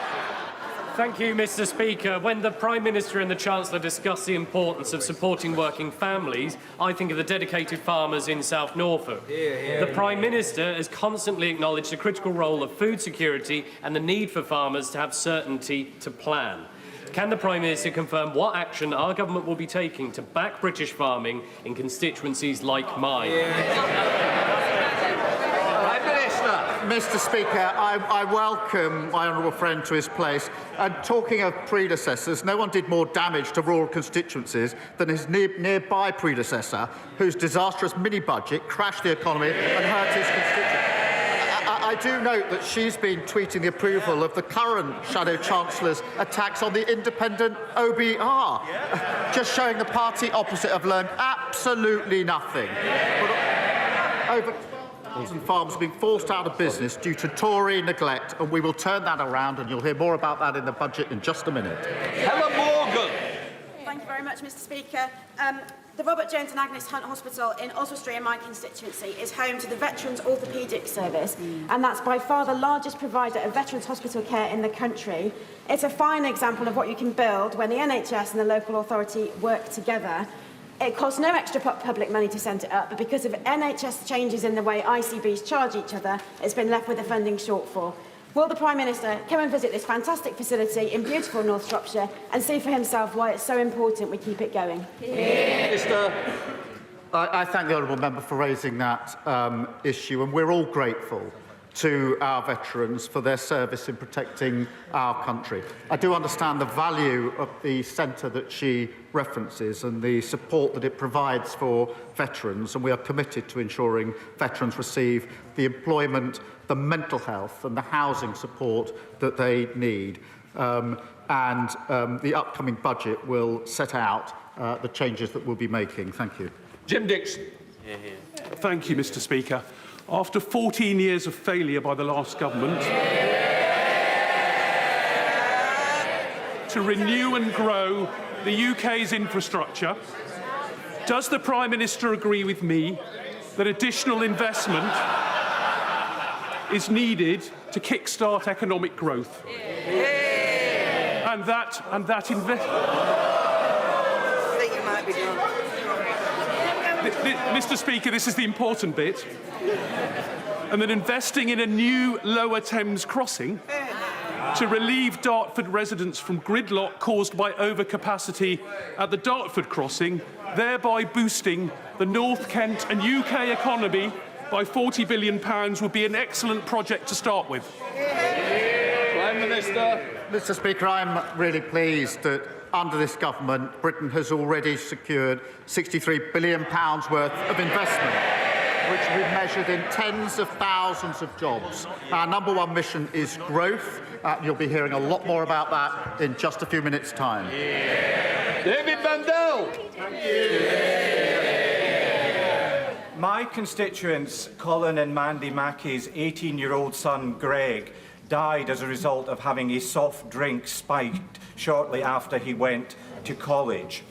Thank you, Mr. Speaker. When the Prime Minister and the Chancellor discuss the importance of supporting working families, I think of the dedicated farmers in South Norfolk. The Prime Minister has constantly acknowledged the critical role of food security and the need for farmers to have certainty to plan. Can the Prime Minister confirm what action our government will be taking to back British farming in constituencies like mine? Mr. Speaker, I welcome my honourable friend to his place. And talking of predecessors, no one did more damage to rural constituencies than his nearby predecessor, whose disastrous mini-budget crashed the economy and hurt his constituents. I do note that she's been tweeting the approval of the current Shadow Chancellor's attacks on the independent OBR, just showing the party opposite have learned absolutely nothing. Over 1,000 farmers have been forced out of business due to Tory neglect, and we will turn that around, and you'll hear more about that in the budget in just a minute. Helen Morgan. Thank you very much, Mr. Speaker. The Robert Jones and Agnes Hunt Hospital in Oswestry in my constituency is home to the Veterans Orthopaedic Service, and that's by far the largest provider of veterans hospital care in the country. It's a fine example of what you can build when the NHS and the local authority work together. It costs no extra public money to set it up, but because of NHS changes in the way ICBs charge each other, it's been left with a funding shortfall. Will the Prime Minister come and visit this fantastic facility in beautiful North Shropshire and see for himself why it's so important we keep it going? I thank the honourable member for raising that issue, and we're all grateful to our veterans for their service in protecting our country. I do understand the value of the centre that she references and the support that it provides for veterans, and we are committed to ensuring veterans receive the employment, the mental health and the housing support that they need. The upcoming budget will set out the changes that we'll be making. Thank you. Jim Dixon. Thank you, Mr. Speaker. After 14 years of failure by the last government to renew and grow the UK's infrastructure, does the Prime Minister agree with me that additional investment is needed to kickstart economic growth? And that investment... I think you might be done. Mr. Speaker, this is the important bit. And that investing in a new Lower Thames crossing to relieve Dartford residents from gridlock caused by overcapacity at the Dartford crossing, thereby boosting the North Kent and UK economy by £40 billion would be an excellent project to start with. Prime Minister. Mr. Speaker, I'm really pleased that under this government, Britain has already secured £63 billion worth of investment, which will be measured in tens of thousands of jobs. Our number one mission is growth. You'll be hearing a lot more about that in just a few minutes' time. David Bandel. My constituents, Colin and Mandy Mackey's 18-year-old son, Greg, died as a result of having a soft drink spiked shortly after he went to college.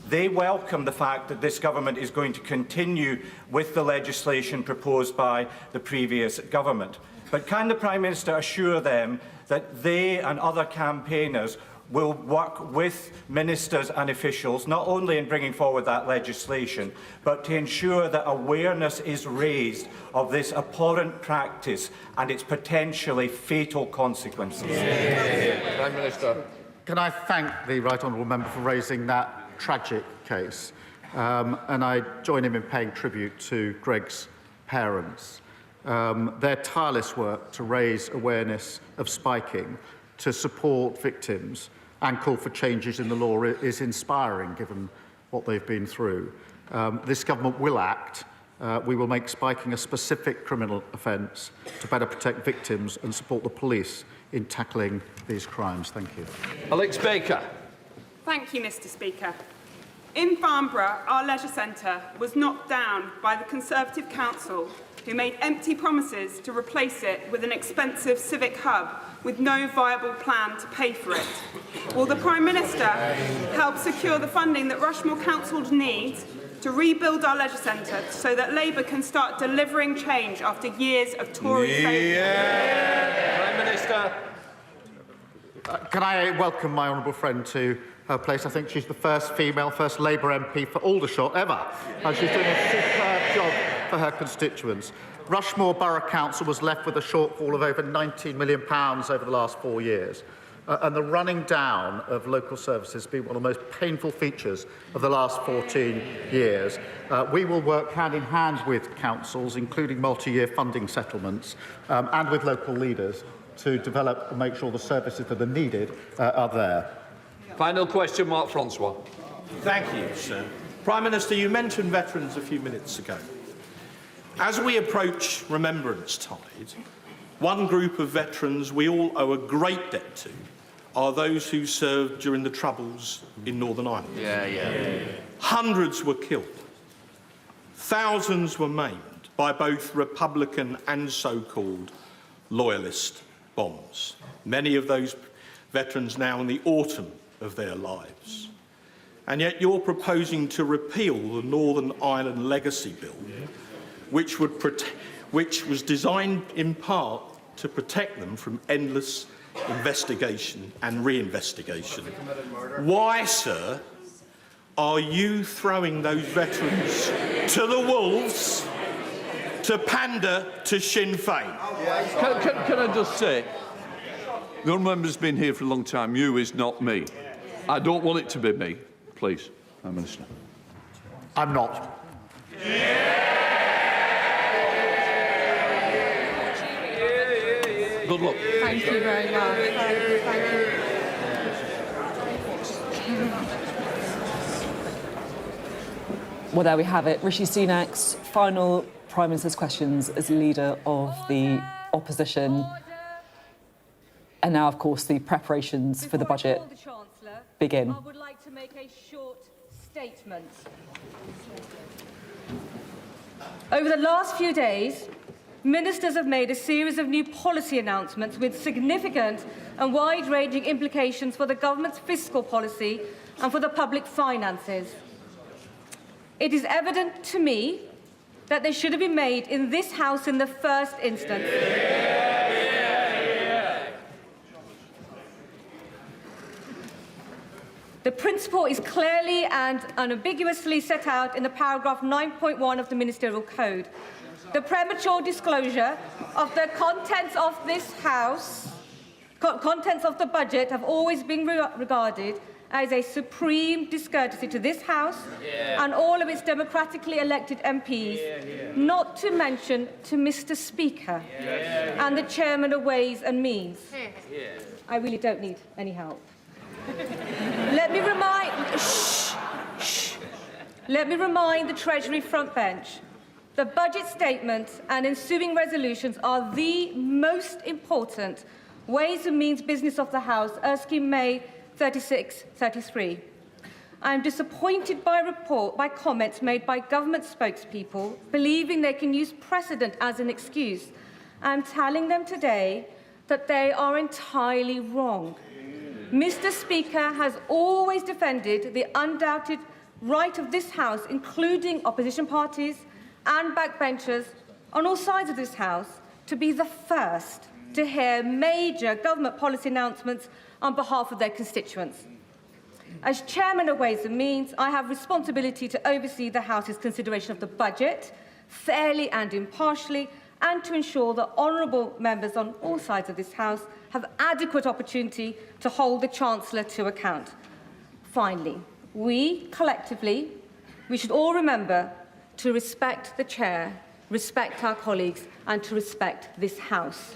They welcome the fact that this government is going to continue with the legislation proposed by the previous government. But can the Prime Minister assure them that they and other campaigners will work with ministers and officials, not only in bringing forward that legislation, but to ensure that awareness is raised of this abhorrent practice and its potentially fatal consequences? Prime Minister. Can I thank the Right Honourable Member for raising that tragic case? And I join him in paying tribute to Greg's parents. Their tireless work to raise awareness of spiking, to support victims and call for changes in the law is inspiring, given what they've been through. This government will act. We will make spiking a specific criminal offence to better protect victims and support the police in tackling these crimes. Thank you. Alex Baker. Thank you, Mr. Speaker. In Farnborough, our leisure centre was knocked down by the Conservative Council, who made empty promises to replace it with an expensive civic hub with no viable plan to pay for it. Will the Prime Minister help secure the funding that Rushmore Council needs to rebuild our leisure centre so that Labour can start delivering change after years of Tory failure? Prime Minister. Can I welcome my honourable friend to her place? I think she's the first female, first Labour MP for Aldershot ever. And she's doing a superb job for her constituents. Rushmore Borough Council was left with a shortfall of over £19 million over the last 4 years. And the running down of local services has been one of the most painful features of the last 14 years. We will work hand in hand with councils, including multi-year funding settlements, and with local leaders to develop and make sure the services that are needed are there. Final question, Mark Francois. Thank you, sir. Prime Minister, you mentioned veterans a few minutes ago. As we approach Remembrance Tide, one group of veterans we all owe a great debt to are those who served during the Troubles in Northern Ireland. Hundreds were killed. Thousands were maimed by both Republican and so-called loyalist bombs. Many of those veterans now in the autumn of their lives. And yet you're proposing to repeal the Northern Ireland Legacy Bill, which was designed in part to protect them from endless investigation and reinvestigation. Why, sir, are you throwing those veterans to the wolves to pander to Sinn Féin? Can I just say, the honourable member's been here for a long time. You is not me. I don't want it to be me. Please, Prime Minister. I'm not. Good luck. Thank you very much. Thank you. Well, there we have it. Rishi Sunak's final Prime Minister's questions as leader of the opposition. And now, of course, the preparations for the budget begin. I would like to make a short statement. Over the last few days, ministers have made a series of new policy announcements with significant and wide-ranging implications for the government's fiscal policy and for the public finances. It is evident to me that they should have been made in this House in the first instance. The principle is clearly and unambiguously set out in the paragraph 9.1 of the Ministerial Code. The premature disclosure of the contents of this House, contents of the budget, have always been regarded as a supreme discourtesy to this House and all of its democratically elected MPs, not to mention to Mr. Speaker and the Chairman of Ways and Means. I really don't need any help. Let me remind the Treasury front bench. The budget statement and ensuing resolutions are the most important Ways and Means business of the House, Erskine May 36-33. I am disappointed by comments made by government spokespeople believing they can use precedent as an excuse. I am telling them today that they are entirely wrong. Mr. Speaker has always defended the undoubted right of this House, including opposition parties and backbenchers on all sides of this House, to be the first to hear major government policy announcements on behalf of their constituents. As Chairman of Ways and Means, I have responsibility to oversee the House's consideration of the budget fairly and impartially, and to ensure that honourable members on all sides of this House have adequate opportunity to hold the Chancellor to account. Finally, we collectively, we should all remember to respect the Chair, respect our colleagues, and to respect this House.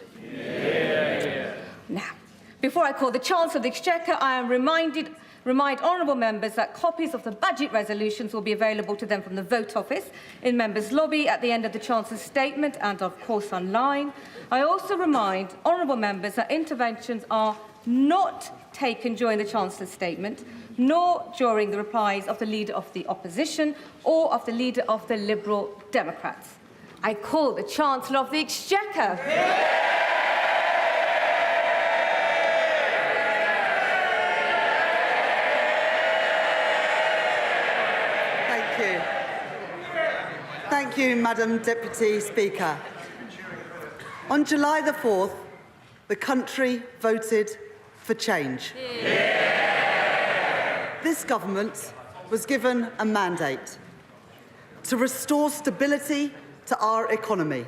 Now, before I call the Chancellor of the Exchequer, I am remind honourable members that copies of the budget resolutions will be available to them from the Vote Office in Members' Lobby at the end of the Chancellor's statement and, of course, online. I also remind honourable members that interventions are not taken during the Chancellor's statement, nor during the replies of the Leader of the Opposition or of the Leader of the Liberal Democrats. I call the Chancellor of the Exchequer. Thank you, Madam Deputy Speaker. On July the 4th, the country voted for change. This government was given a mandate to restore stability to our economy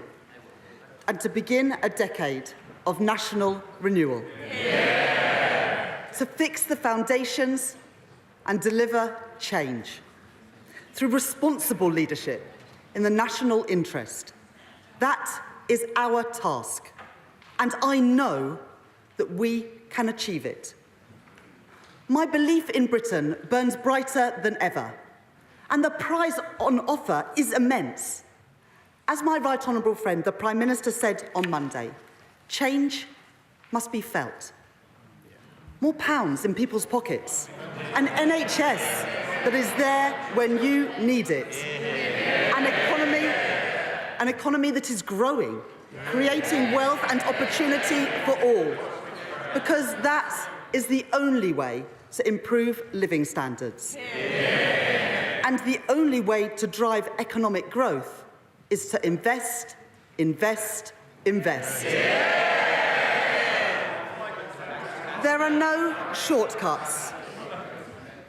and to begin a decade of national renewal. To fix the foundations and deliver change through responsible leadership in the national interest. That is our task, and I know that we can achieve it. My belief in Britain burns brighter than ever, and the prize on offer is immense. As my right honourable friend, the Prime Minister, said on Monday, change must be felt. More pounds in people's pockets, an NHS that is there when you need it, an economy that is growing, creating wealth and opportunity for all, because that is the only way to improve living standards. And the only way to drive economic growth is to invest, invest, invest. There are no shortcuts.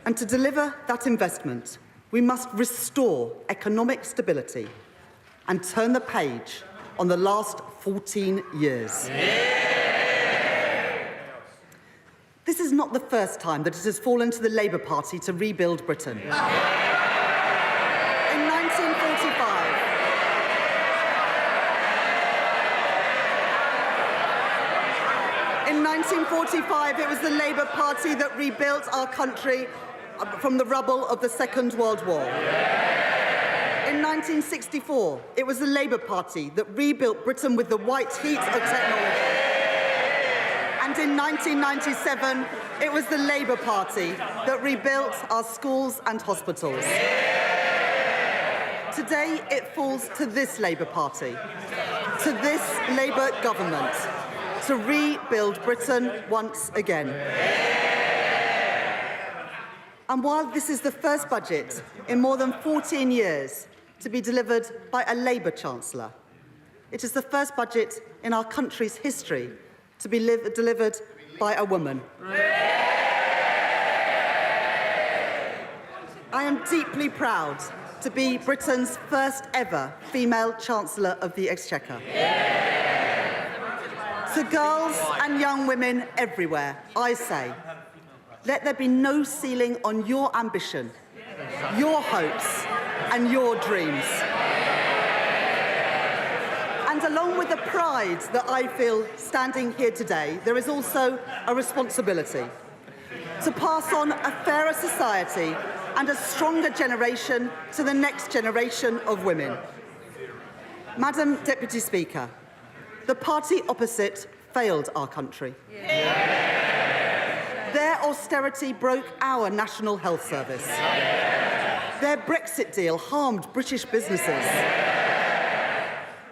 And to deliver that investment, we must restore economic stability and turn the page on the last 14 years. This is not the first time that it has fallen to the Labour Party to rebuild Britain. In 1945, it was the Labour Party that rebuilt our country from the rubble of the Second World War. In 1964, it was the Labour Party that rebuilt Britain with the white heat of technology. And in 1997, it was the Labour Party that rebuilt our schools and hospitals. Today, it falls to this Labour Party, to this Labour government, to rebuild Britain once again. And while this is the first budget in more than 14 years to be delivered by a Labour Chancellor, it is the first budget in our country's history to be delivered by a woman. I am deeply proud to be Britain's first ever female Chancellor of the Exchequer. To girls and young women everywhere, I say, let there be no ceiling on your ambition, your hopes, and your dreams. And along with the pride that I feel standing here today, there is also a responsibility to pass on a fairer society and a stronger generation to the next generation of women. Madam Deputy Speaker, the party opposite failed our country. Their austerity broke our National Health Service. Their Brexit deal harmed British businesses.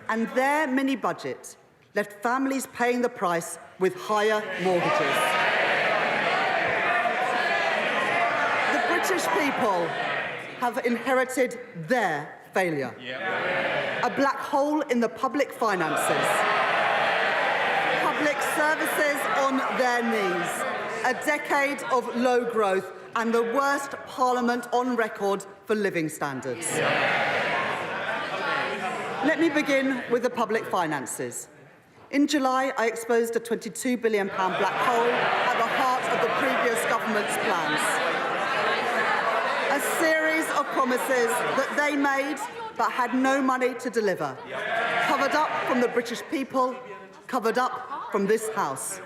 And their mini-budget left families paying the price with higher mortgages. The British people have inherited their failure. A black hole in the public finances. Public services on their knees. A decade of low growth and the worst parliament on record for living standards. Let me begin with the public finances. In July, I exposed a £22 billion black hole at the heart of the previous government's plans. A series of promises that they made but had no money to deliver. Covered up from the British people, covered up from this House.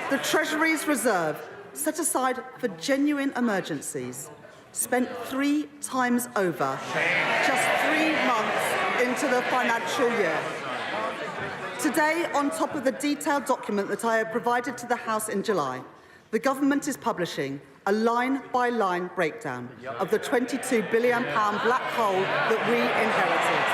The Treasury's reserve, set aside for genuine emergencies, spent 3 times over just 3 months into the financial year. Today, on top of the detailed document that I have provided to the House in July, the government is publishing a line-by-line breakdown of the £22 billion black hole that we inherited.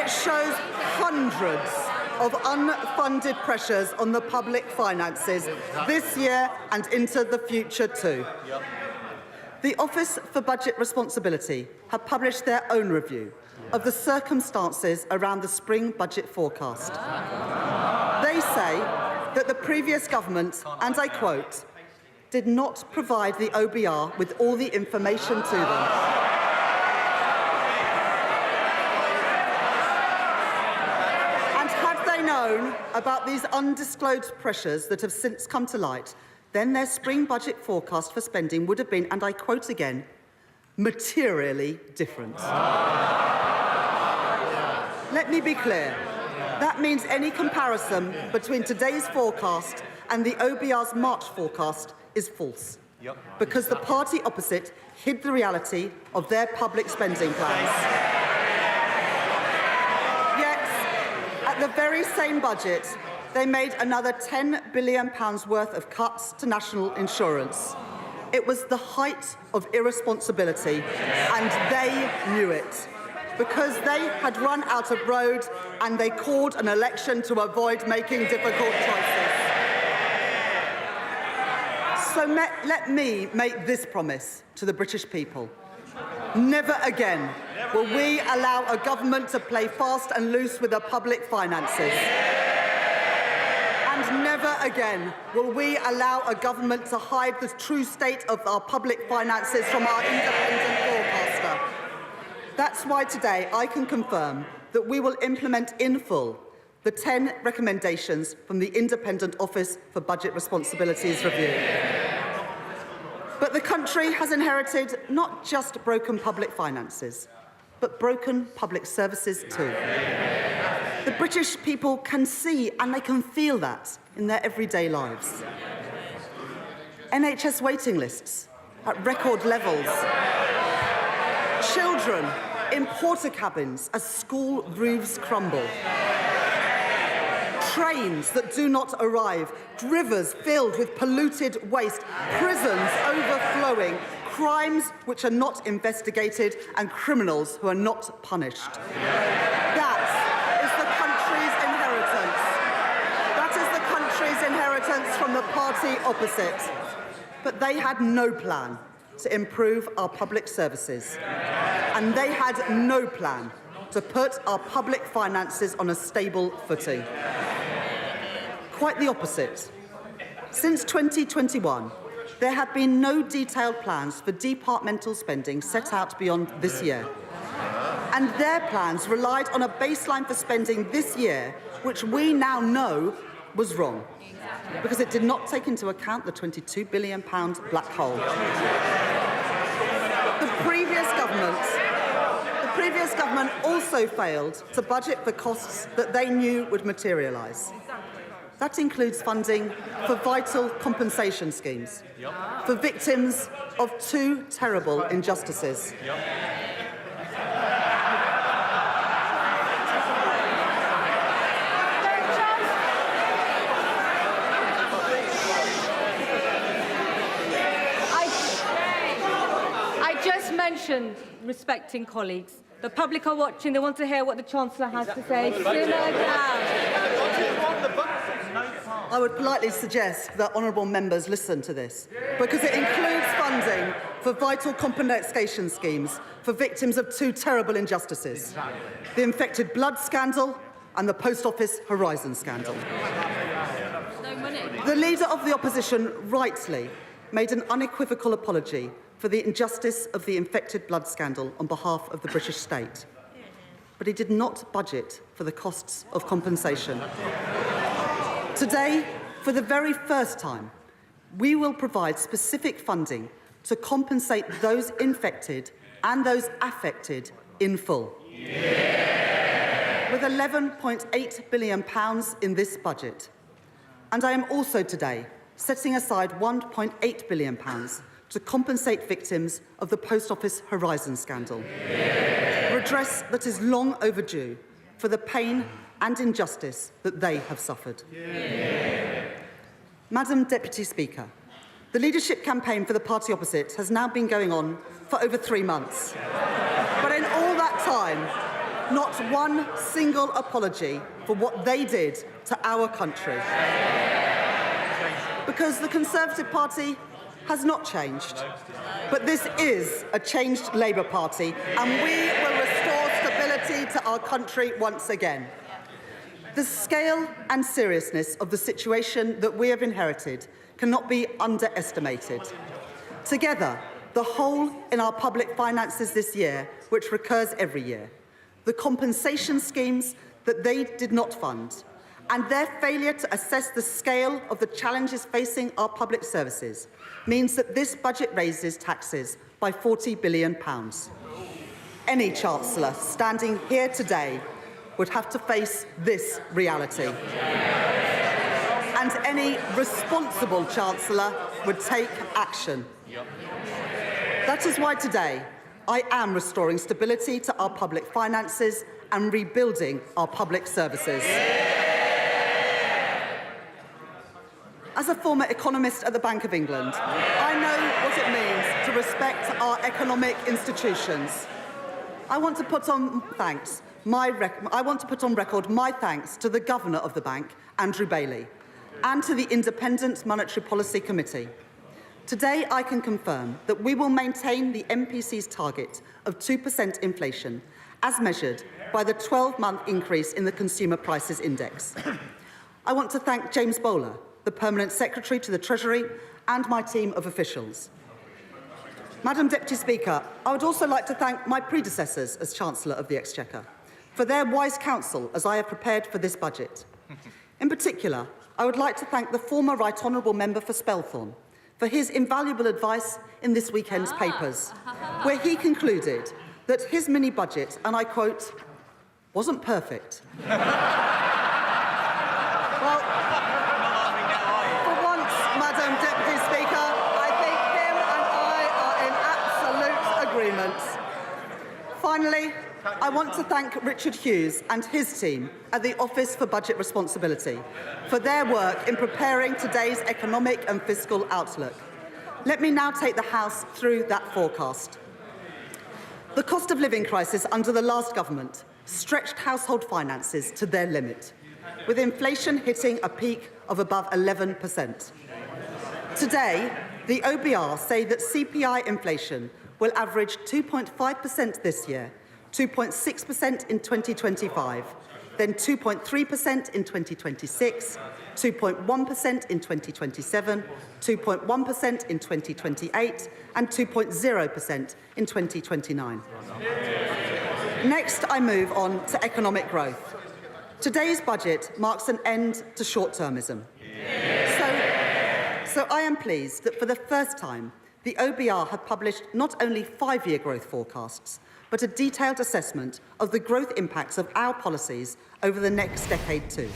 It shows hundreds of unfunded pressures on the public finances this year and into the future too. The Office for Budget Responsibility have published their own review, of the circumstances around the spring budget forecast. They say that the previous government, and I quote, did not provide the OBR with all the information to them. And had they known about these undisclosed pressures that have since come to light, then their spring budget forecast for spending would have been, and I quote again, materially different. Let me be clear. That means any comparison between today's forecast and the OBR's March forecast is false. Because the party opposite hid the reality of their public spending plans. Yet, at the very same budget, they made another £10 billion worth of cuts to national insurance. It was the height of irresponsibility, and they knew it, because they had run out of road and they called an election to avoid making difficult choices. So let me make this promise to the British people. Never again will we allow a government to play fast and loose with our public finances. And never again will we allow a government to hide the true state of our public finances from our independent forecaster. That's why today I can confirm that we will implement in full the 10 recommendations from the Independent Office for Budget Responsibilities Review. But the country has inherited not just broken public finances, but broken public services too. The British people can see and they can feel that in their everyday lives. NHS waiting lists at record levels. Children in porter cabins as school roofs crumble. Trains that do not arrive, rivers filled with polluted waste, prisons overflowing, crimes which are not investigated, and criminals who are not punished. That is the country's inheritance from the party opposite. But they had no plan to improve our public services. And they had no plan to put our public finances on a stable footing. Quite the opposite. Since 2021, there have been no detailed plans for departmental spending set out beyond this year. And their plans relied on a baseline for spending this year, which we now know was wrong, because it did not take into account the £22 billion black hole. The previous government also failed to budget for costs that they knew would materialise. That includes funding for vital compensation schemes for victims of two terrible injustices. I just mentioned respecting colleagues. The public are watching. They want to hear what the Chancellor has to say. Simmer down. I would politely suggest that honourable members listen to this, because it includes funding for vital compensation schemes for victims of two terrible injustices, the infected blood scandal and the Post Office Horizon scandal. The Leader of the Opposition rightly made an unequivocal apology for the injustice of the infected blood scandal on behalf of the British state. But he did not budget for the costs of compensation. Today, for the very first time, we will provide specific funding to compensate those infected and those affected in full. With £11.8 billion in this budget. And I am also today setting aside £1.8 billion to compensate victims of the Post Office Horizon scandal. Redress that is long overdue for the pain and injustice that they have suffered. Madam Deputy Speaker, the leadership campaign for the party opposite has now been going on for over 3 months. But in all that time, not one single apology for what they did to our country. Because the Conservative Party has not changed. But this is a changed Labour Party, and we will restore stability to our country once again. The scale and seriousness of the situation that we have inherited cannot be underestimated. Together, the hole in our public finances this year, which recurs every year, the compensation schemes that they did not fund, and their failure to assess the scale of the challenges facing our public services means that this budget raises taxes by £40 billion. Any Chancellor standing here today would have to face this reality. And any responsible Chancellor would take action. That is why today I am restoring stability to our public finances and rebuilding our public services. As a former economist at the Bank of England, I know what it means to respect our economic institutions. I want to put on record my thanks to the Governor of the Bank, Andrew Bailey, and to the Independent Monetary Policy Committee. Today, I can confirm that we will maintain the MPC's target of 2% inflation, as measured by the 12-month increase in the Consumer Prices Index. I want to thank James Bowler, the Permanent Secretary to the Treasury, and my team of officials. Madam Deputy Speaker, I would also like to thank my predecessors as Chancellor of the Exchequer for their wise counsel as I have prepared for this budget. In particular, I would like to thank the former Right Honourable Member for Spelthorne for his invaluable advice in this weekend's papers, where he concluded that his mini-budget, and I quote, wasn't perfect. Well, for once, Madam Deputy Speaker, I think him and I are in absolute agreement. Finally, I want to thank Richard Hughes and his team at the Office for Budget Responsibility for their work in preparing today's economic and fiscal outlook. Let me now take the House through that forecast. The cost of living crisis under the last government stretched household finances to their limit, with inflation hitting a peak of above 11%. Today, the OBR say that CPI inflation will average 2.5% this year, 2.6% in 2025, then 2.3% in 2026, 2.1% in 2027, 2.1% in 2028, and 2.0% in 2029. Next, I move on to economic growth. Today's budget marks an end to short-termism. So I am pleased that for the first time, the OBR have published not only 5-year growth forecasts, but a detailed assessment of the growth impacts of our policies over the next decade too.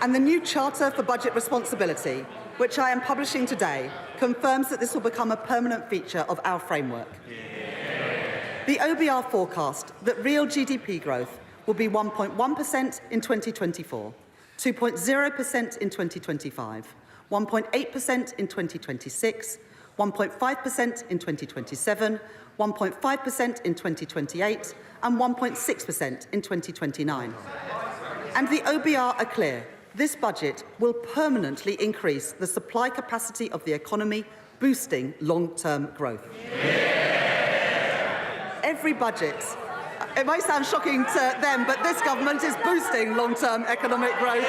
And the new Charter for Budget Responsibility, which I am publishing today, confirms that this will become a permanent feature of our framework. The OBR forecast that real GDP growth will be 1.1% in 2024, 2.0% in 2025, 1.8% in 2026, 1.5% in 2027, 1.5% in 2028, and 1.6% in 2029. And the OBR are clear. This budget will permanently increase the supply capacity of the economy, boosting long-term growth. Every budget, it might sound shocking to them, but this government is boosting long-term economic growth.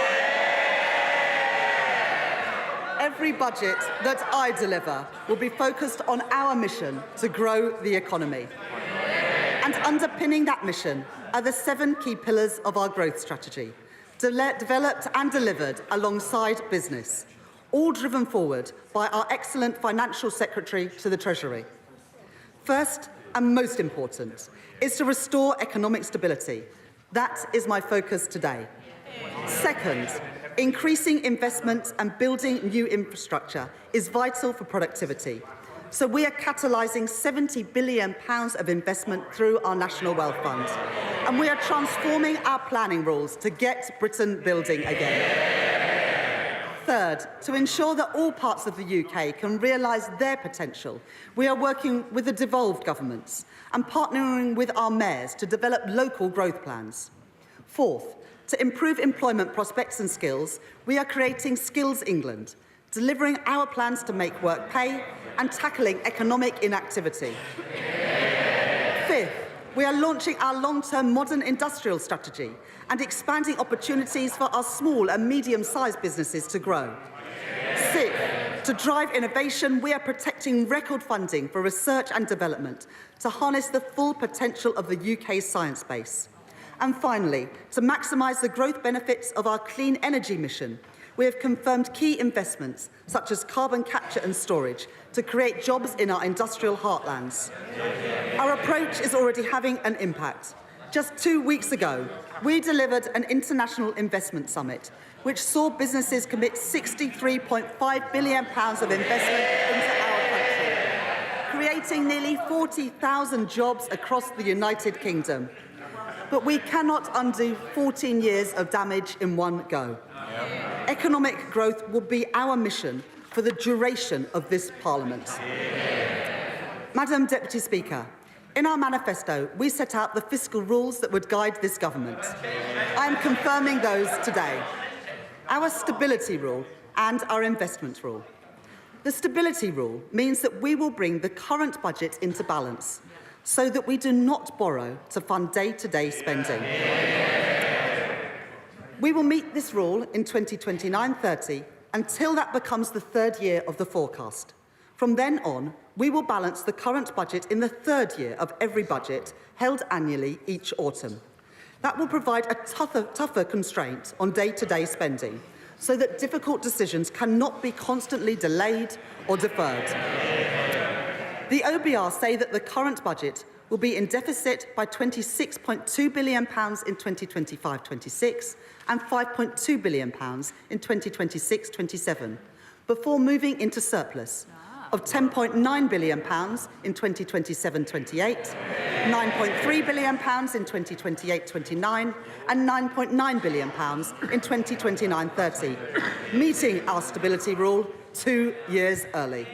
Every budget that I deliver will be focused on our mission to grow the economy. And underpinning that mission are the 7 key pillars of our growth strategy, developed and delivered alongside business, all driven forward by our excellent Financial Secretary to the Treasury. First, and most important, is to restore economic stability. That is my focus today. Second, increasing investment and building new infrastructure is vital for productivity. So we are catalysing £70 billion of investment through our National Wealth Fund. And we are transforming our planning rules to get Britain building again. Third, to ensure that all parts of the UK can realise their potential, we are working with the devolved governments and partnering with our mayors to develop local growth plans. Fourth, to improve employment prospects and skills, we are creating Skills England, delivering our plans to make work pay and tackling economic inactivity. Fifth, We are launching our long-term modern industrial strategy and expanding opportunities for our small and medium-sized businesses to grow. 6, to drive innovation, we are protecting record funding for research and development to harness the full potential of the UK's science base. And finally, to maximise the growth benefits of our clean energy mission, we have confirmed key investments such as carbon capture and storage to create jobs in our industrial heartlands. Our approach is already having an impact. Just 2 weeks ago, we delivered an international investment summit which saw businesses commit £63.5 billion of investment into our country, creating nearly 40,000 jobs across the United Kingdom. But we cannot undo 14 years of damage in one go. Economic growth will be our mission for the duration of this Parliament. Madam Deputy Speaker, in our manifesto, we set out the fiscal rules that would guide this government. I am confirming those today. Our stability rule and our investment rule. The stability rule means that we will bring the current budget into balance so that we do not borrow to fund day-to-day spending. We will meet this rule in 2029-30 until that becomes the third year of the forecast. From then on, we will balance the current budget in the third year of every budget held annually each autumn. That will provide a tougher constraint on day-to-day spending so that difficult decisions cannot be constantly delayed or deferred. The OBR say that the current budget will be in deficit by £26.2 billion in 2025-26 and £5.2 billion in 2026-27, before moving into surplus of £10.9 billion in 2027-28, £9.3 billion in 2028-29 and £9.9 billion in 2029-30, meeting our stability rule 2 years early.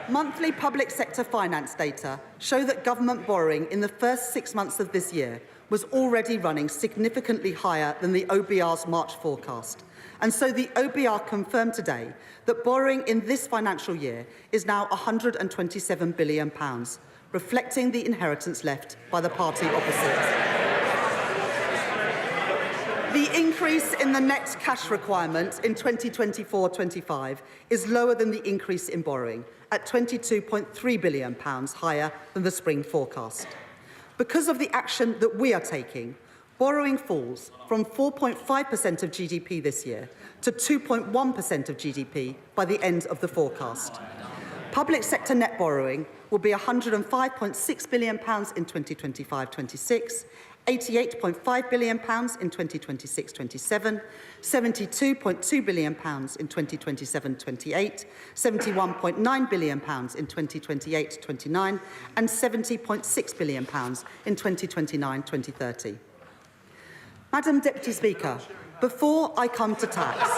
Monthly public sector finance data show that government borrowing in the first 6 months of this year was already running significantly higher than the OBR's March forecast. And so the OBR confirmed today that borrowing in this financial year is now £127 billion, reflecting the inheritance left by the party opposite. The increase in the net cash requirement in 2024-25 is lower than the increase in borrowing, at £22.3 billion higher than the spring forecast. Because of the action that we are taking, borrowing falls from 4.5% of GDP this year to 2.1% of GDP by the end of the forecast. Public sector net borrowing will be £105.6 billion in 2025-26, £88.5 billion in 2026-27, £72.2 billion in 2027-28, £71.9 billion in 2028-29, and £70.6 billion in 2029-2030. Madam Deputy Speaker, before I come to tax,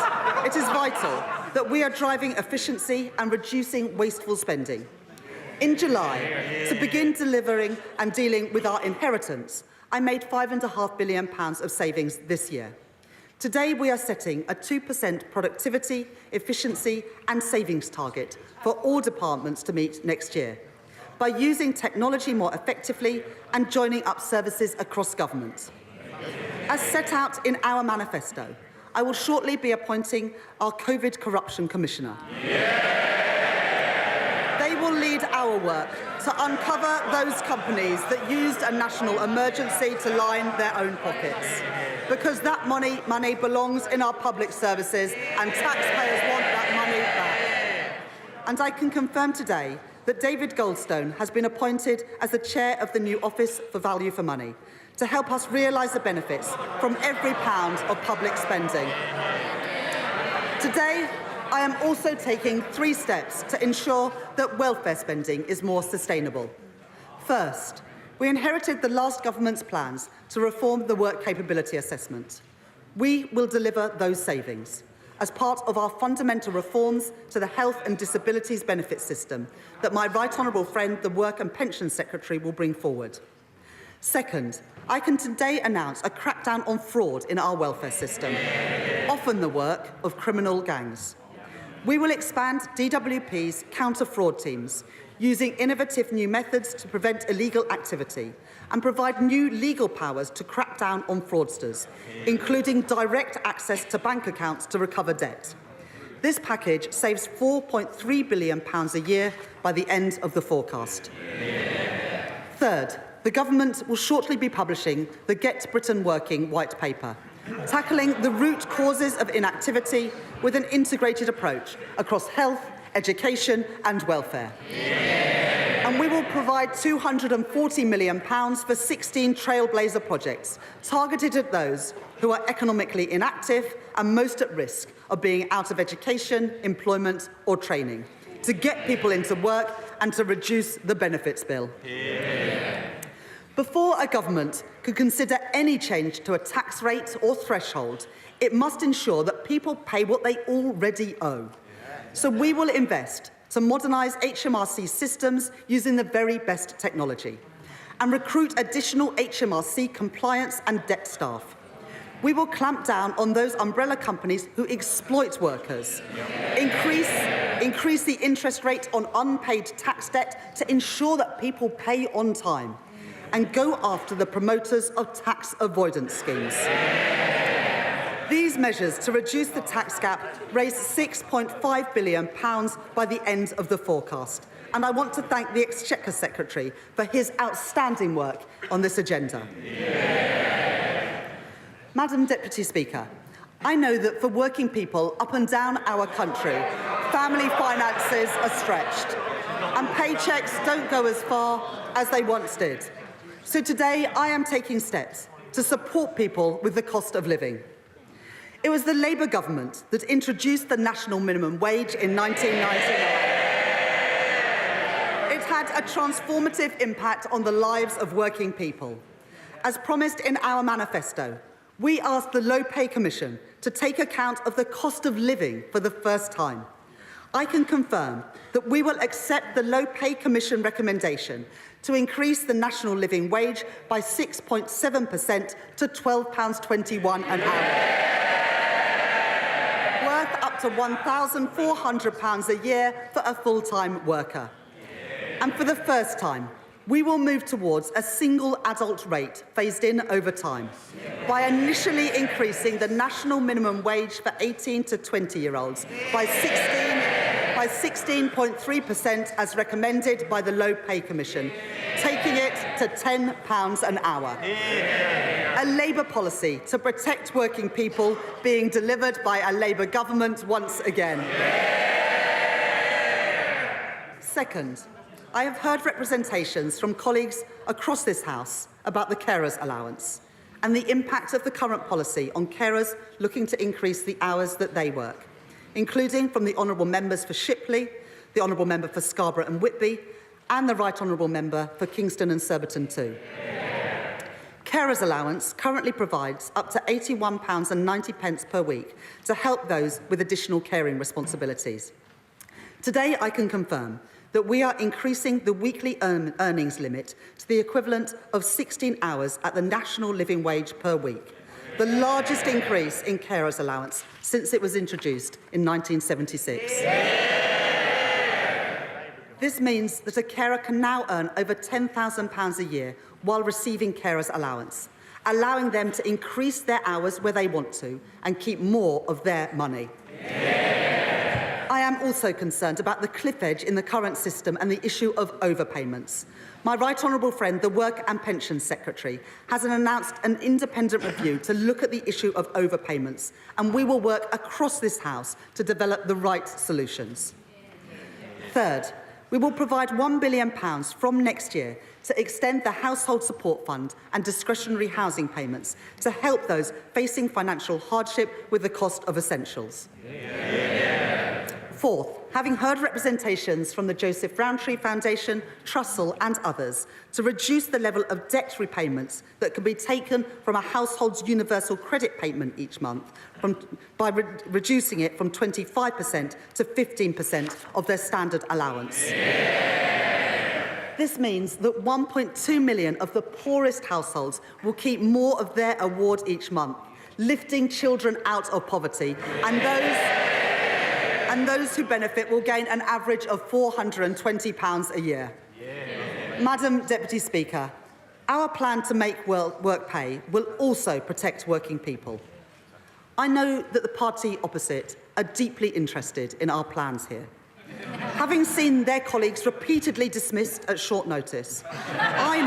it is vital that we are driving efficiency and reducing wasteful spending. In July, to begin delivering and dealing with our inheritance, I made £5.5 billion of savings this year. Today, we are setting a 2% productivity, efficiency and savings target for all departments to meet next year by using technology more effectively and joining up services across government. As set out in our manifesto, I will shortly be appointing our COVID Corruption Commissioner. They will lead our work to uncover those companies that used a national emergency to line their own pockets, because that money belongs in our public services and taxpayers want that money back. And I can confirm today that David Goldstone has been appointed as the chair of the new Office for Value for Money to help us realise the benefits from every pound of public spending. Today, I am also taking 3 steps to ensure that welfare spending is more sustainable. First, we inherited the last government's plans to reform the work capability assessment. We will deliver those savings as part of our fundamental reforms to the health and disabilities benefit system that my right honourable friend, the Work and Pensions Secretary, will bring forward. Second, I can today announce a crackdown on fraud in our welfare system, often the work of criminal gangs. We will expand DWP's counter-fraud teams, using innovative new methods to prevent illegal activity, and provide new legal powers to crack down on fraudsters, including direct access to bank accounts to recover debt. This package saves £4.3 billion a year by the end of the forecast. Third, the government will shortly be publishing the Get Britain Working white paper, tackling the root causes of inactivity with an integrated approach across health, education and welfare. And we will provide £240 million for 16 trailblazer projects targeted at those who are economically inactive and most at risk of being out of education, employment or training, to get people into work and to reduce the benefits bill. Before a government could consider any change to a tax rate or threshold, it must ensure that people pay what they already owe. So we will invest to modernise HMRC systems using the very best technology and recruit additional HMRC compliance and debt staff. We will clamp down on those umbrella companies who exploit workers, increase the interest rate on unpaid tax debt to ensure that people pay on time, and go after the promoters of tax avoidance schemes. These measures to reduce the tax gap raise £6.5 billion by the end of the forecast. And I want to thank the Exchequer Secretary for his outstanding work on this agenda. Madam Deputy Speaker, I know that for working people up and down our country, family finances are stretched and paychecks don't go as far as they once did. So today I am taking steps to support people with the cost of living. It was the Labour government that introduced the national minimum wage in 1999. It had a transformative impact on the lives of working people. As promised in our manifesto, we asked the Low Pay Commission to take account of the cost of living for the first time. I can confirm that we will accept the Low Pay Commission recommendation to increase the national living wage by 6.7% to £12.21 an hour. Up to £1,400 a year for a full-time worker. And for the first time, we will move towards a single adult rate phased in over time by initially increasing the national minimum wage for 18 to 20-year-olds by 16.3% as recommended by the Low Pay Commission, taking it to £10 an hour. A Labour policy to protect working people being delivered by a Labour government once again. Second, I have heard representations from colleagues across this House about the carers allowance and the impact of the current policy on carers looking to increase the hours that they work, including from the honourable members for Shipley, the honourable member for Scarborough and Whitby, and the right honourable member for Kingston and Surbiton too. Carers allowance currently provides up to £81.90 per week to help those with additional caring responsibilities. Today, I can confirm that we are increasing the weekly earnings limit to the equivalent of 16 hours at the national living wage per week, the largest increase in carers allowance since it was introduced in 1976. This means that a carer can now earn over £10,000 a year while receiving carers allowance, allowing them to increase their hours where they want to and keep more of their money. I am also concerned about the cliff edge in the current system and the issue of overpayments. My right honourable friend, the Work and Pensions Secretary, has announced an independent review to look at the issue of overpayments, and we will work across this House to develop the right solutions. Third, we will provide £1 billion from next year to extend the Household Support Fund and discretionary housing payments to help those facing financial hardship with the cost of essentials. Fourth, having heard representations from the Joseph Rowntree Foundation, Trussell and others to reduce the level of debt repayments that can be taken from a household's universal credit payment each month by reducing it from 25% to 15% of their standard allowance. This means that 1.2 million of the poorest households will keep more of their award each month, lifting children out of poverty and and those who benefit will gain an average of £420 a year. Madam Deputy Speaker, our plan to make work pay will also protect working people. I know that the party opposite are deeply interested in our plans here. Having seen their colleagues repeatedly dismissed at short notice, I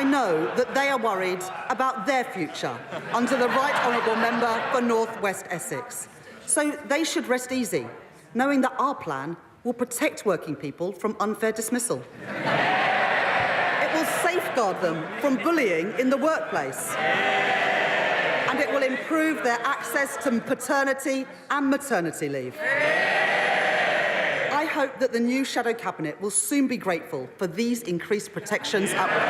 know that they are worried about their future under the Right Honourable Member for North West Essex. So they should rest easy, knowing that our plan will protect working people from unfair dismissal. It will safeguard them from bullying in the workplace. And it will improve their access to paternity and maternity leave. I hope that the new Shadow Cabinet will soon be grateful for these increased protections at work.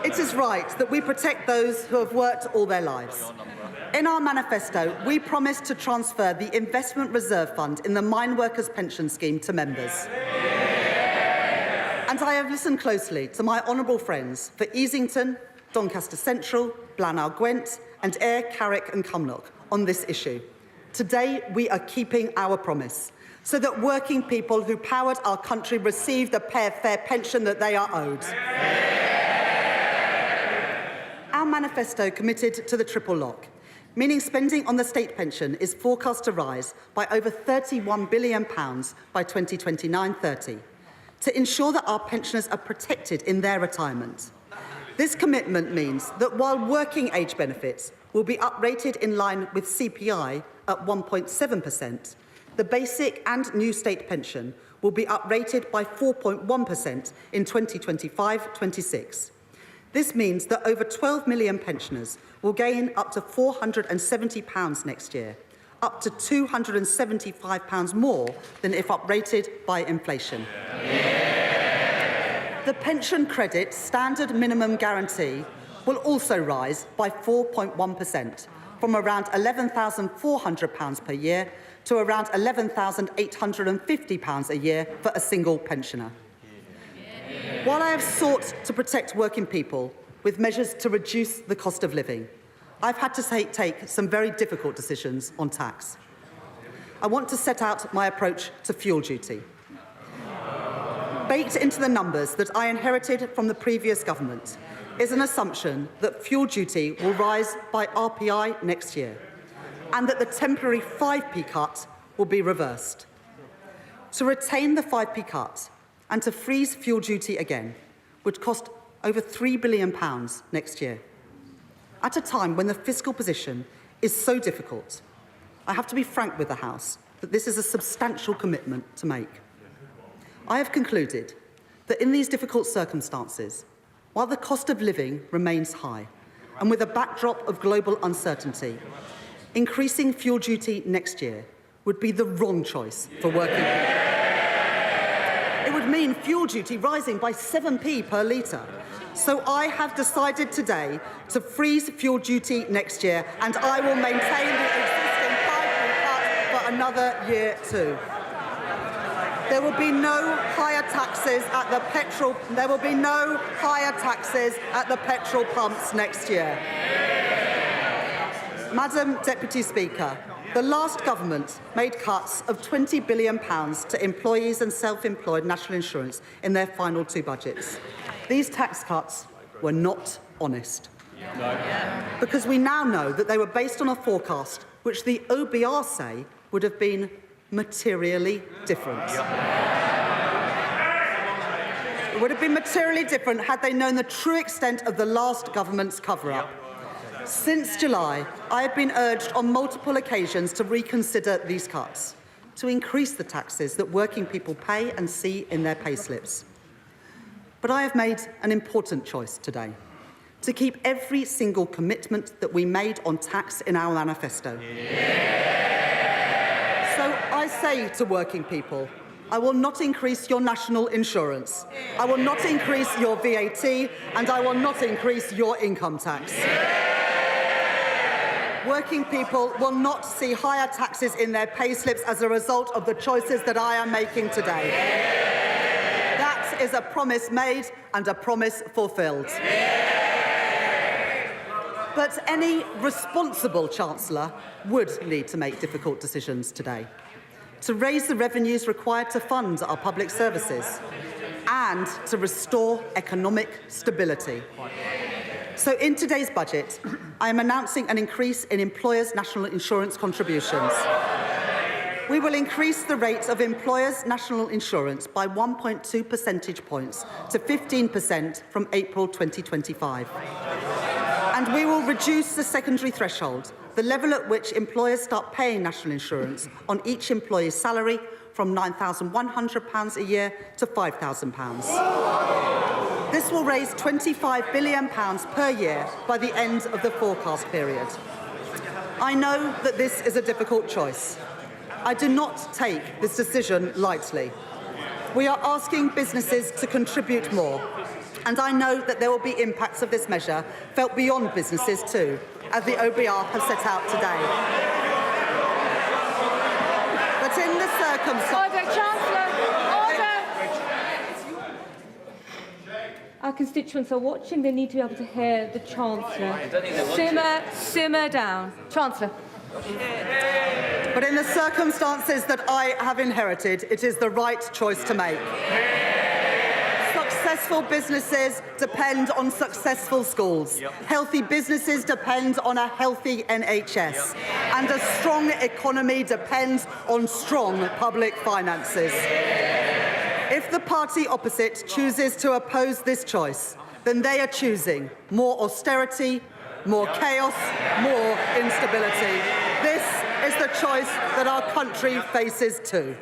It is right that we protect those who have worked all their lives. In our manifesto, we promised to transfer the Investment Reserve Fund in the Mine Workers Pension Scheme to members. And I have listened closely to my honourable friends for Easington, Doncaster Central, Blaenau Gwent and Ayr, Carrick and Cumnock on this issue. Today, we are keeping our promise so that working people who powered our country receive the fair pension that they are owed. Our manifesto committed to the triple lock, meaning spending on the state pension is forecast to rise by over £31 billion by 2029-30 to ensure that our pensioners are protected in their retirement. This commitment means that while working age benefits will be uprated in line with CPI at 1.7%, the basic and new state pension will be uprated by 4.1% in 2025-26. This means that over 12 million pensioners will gain up to £470 next year, up to £275 more than if uprated by inflation. The pension credit standard minimum guarantee will also rise by 4.1%, from around £11,400 per year to around £11,850 a year for a single pensioner. While I have sought to protect working people with measures to reduce the cost of living, I've had to take some very difficult decisions on tax. I want to set out my approach to fuel duty. Baked into the numbers that I inherited from the previous government is an assumption that fuel duty will rise by RPI next year and that the temporary 5p cut will be reversed. To retain the 5p cut and to freeze fuel duty again would cost over £3 billion next year. At a time when the fiscal position is so difficult, I have to be frank with the House that this is a substantial commitment to make. I have concluded that in these difficult circumstances, while the cost of living remains high, and with a backdrop of global uncertainty, increasing fuel duty next year would be the wrong choice for working people. It would mean fuel duty rising by 7p per litre. So I have decided today to freeze fuel duty next year, and I will maintain the existing 5p cut for another year too. There will be no higher taxes at the petrol. There will be no higher taxes at the petrol pumps next year. Madam Deputy Speaker, the last government made cuts of £20 billion to employees and self-employed national insurance in their final two budgets. These tax cuts were not honest. Because we now know that they were based on a forecast which the OBR say would have been materially different. It would have been materially different had they known the true extent of the last government's cover-up. Since July, I have been urged on multiple occasions to reconsider these cuts, to increase the taxes that working people pay and see in their pay slips. But I have made an important choice today, to keep every single commitment that we made on tax in our manifesto. So I say to working people, I will not increase your national insurance, I will not increase your VAT, and I will not increase your income tax. Working people will not see higher taxes in their pay slips as a result of the choices that I am making today. That is a promise made and a promise fulfilled. But any responsible Chancellor would need to make difficult decisions today to raise the revenues required to fund our public services and to restore economic stability. So in today's budget, I am announcing an increase in employers' national insurance contributions. We will increase the rate of employers' national insurance by 1.2 percentage points to 15% from April 2025. And we will reduce the secondary threshold, the level at which employers start paying national insurance on each employee's salary, from £9,100 a year to £5,000. This will raise £25 billion per year by the end of the forecast period. I know that this is a difficult choice. I do not take this decision lightly. We are asking businesses to contribute more, and I know that there will be impacts of this measure felt beyond businesses too, as the OBR have set out today. But in the circumstances... Order, Chancellor! Order! Our constituents are watching. They need to be able to hear the Chancellor. Simmer down. Chancellor. But in the circumstances that I have inherited, it is the right choice to make. Successful businesses depend on successful schools. Healthy businesses depend on a healthy NHS. And a strong economy depends on strong public finances. If the party opposite chooses to oppose this choice, then they are choosing more austerity, more chaos, more instability. This is the choice that our country faces too.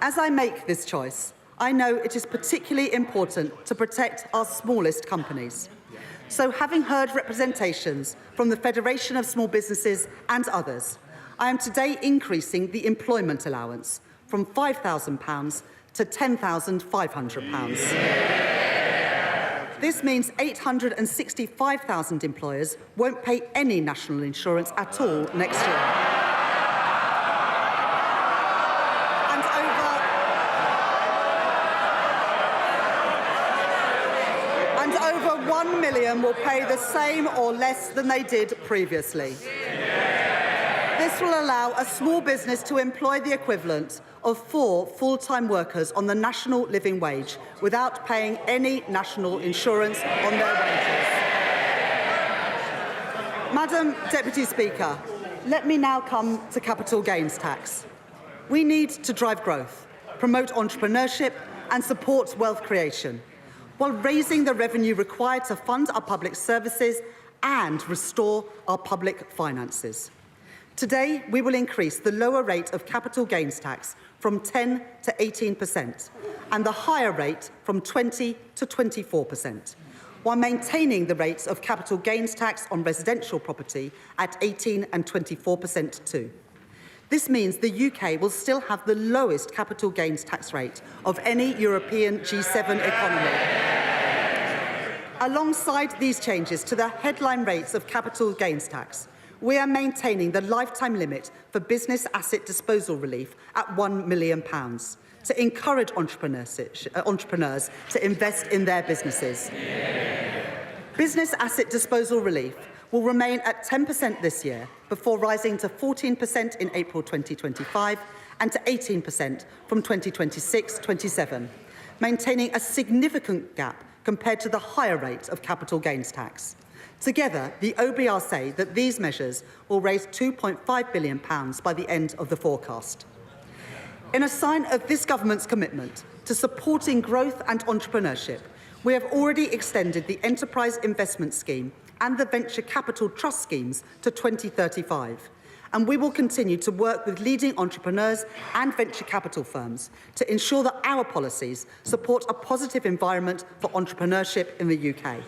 As I make this choice, I know it is particularly important to protect our smallest companies. So, having heard representations from the Federation of Small Businesses and others, I am today increasing the employment allowance from £5,000 to £10,500. This means 865,000 employers won't pay any national insurance at all next year. And over 1 million will pay the same or less than they did previously. This will allow a small business to employ the equivalent of 4 full-time workers on the national living wage without paying any national insurance on their wages. Madam Deputy Speaker, let me now come to capital gains tax. We need to drive growth, promote entrepreneurship and support wealth creation, while raising the revenue required to fund our public services and restore our public finances. Today, we will increase the lower rate of capital gains tax from 10 to 18% and the higher rate from 20 to 24%, while maintaining the rates of capital gains tax on residential property at 18 and 24% too. This means the UK will still have the lowest capital gains tax rate of any European G7 economy. Alongside these changes to the headline rates of capital gains tax, we are maintaining the lifetime limit for business asset disposal relief at £1 million to encourage entrepreneurs to invest in their businesses. Business asset disposal relief will remain at 10% this year before rising to 14% in April 2025 and to 18% from 2026-27, maintaining a significant gap compared to the higher rate of capital gains tax. Together, the OBR say that these measures will raise £2.5 billion by the end of the forecast. In a sign of this government's commitment to supporting growth and entrepreneurship, we have already extended the Enterprise Investment Scheme and the Venture Capital Trust schemes to 2035. And we will continue to work with leading entrepreneurs and venture capital firms to ensure that our policies support a positive environment for entrepreneurship in the UK.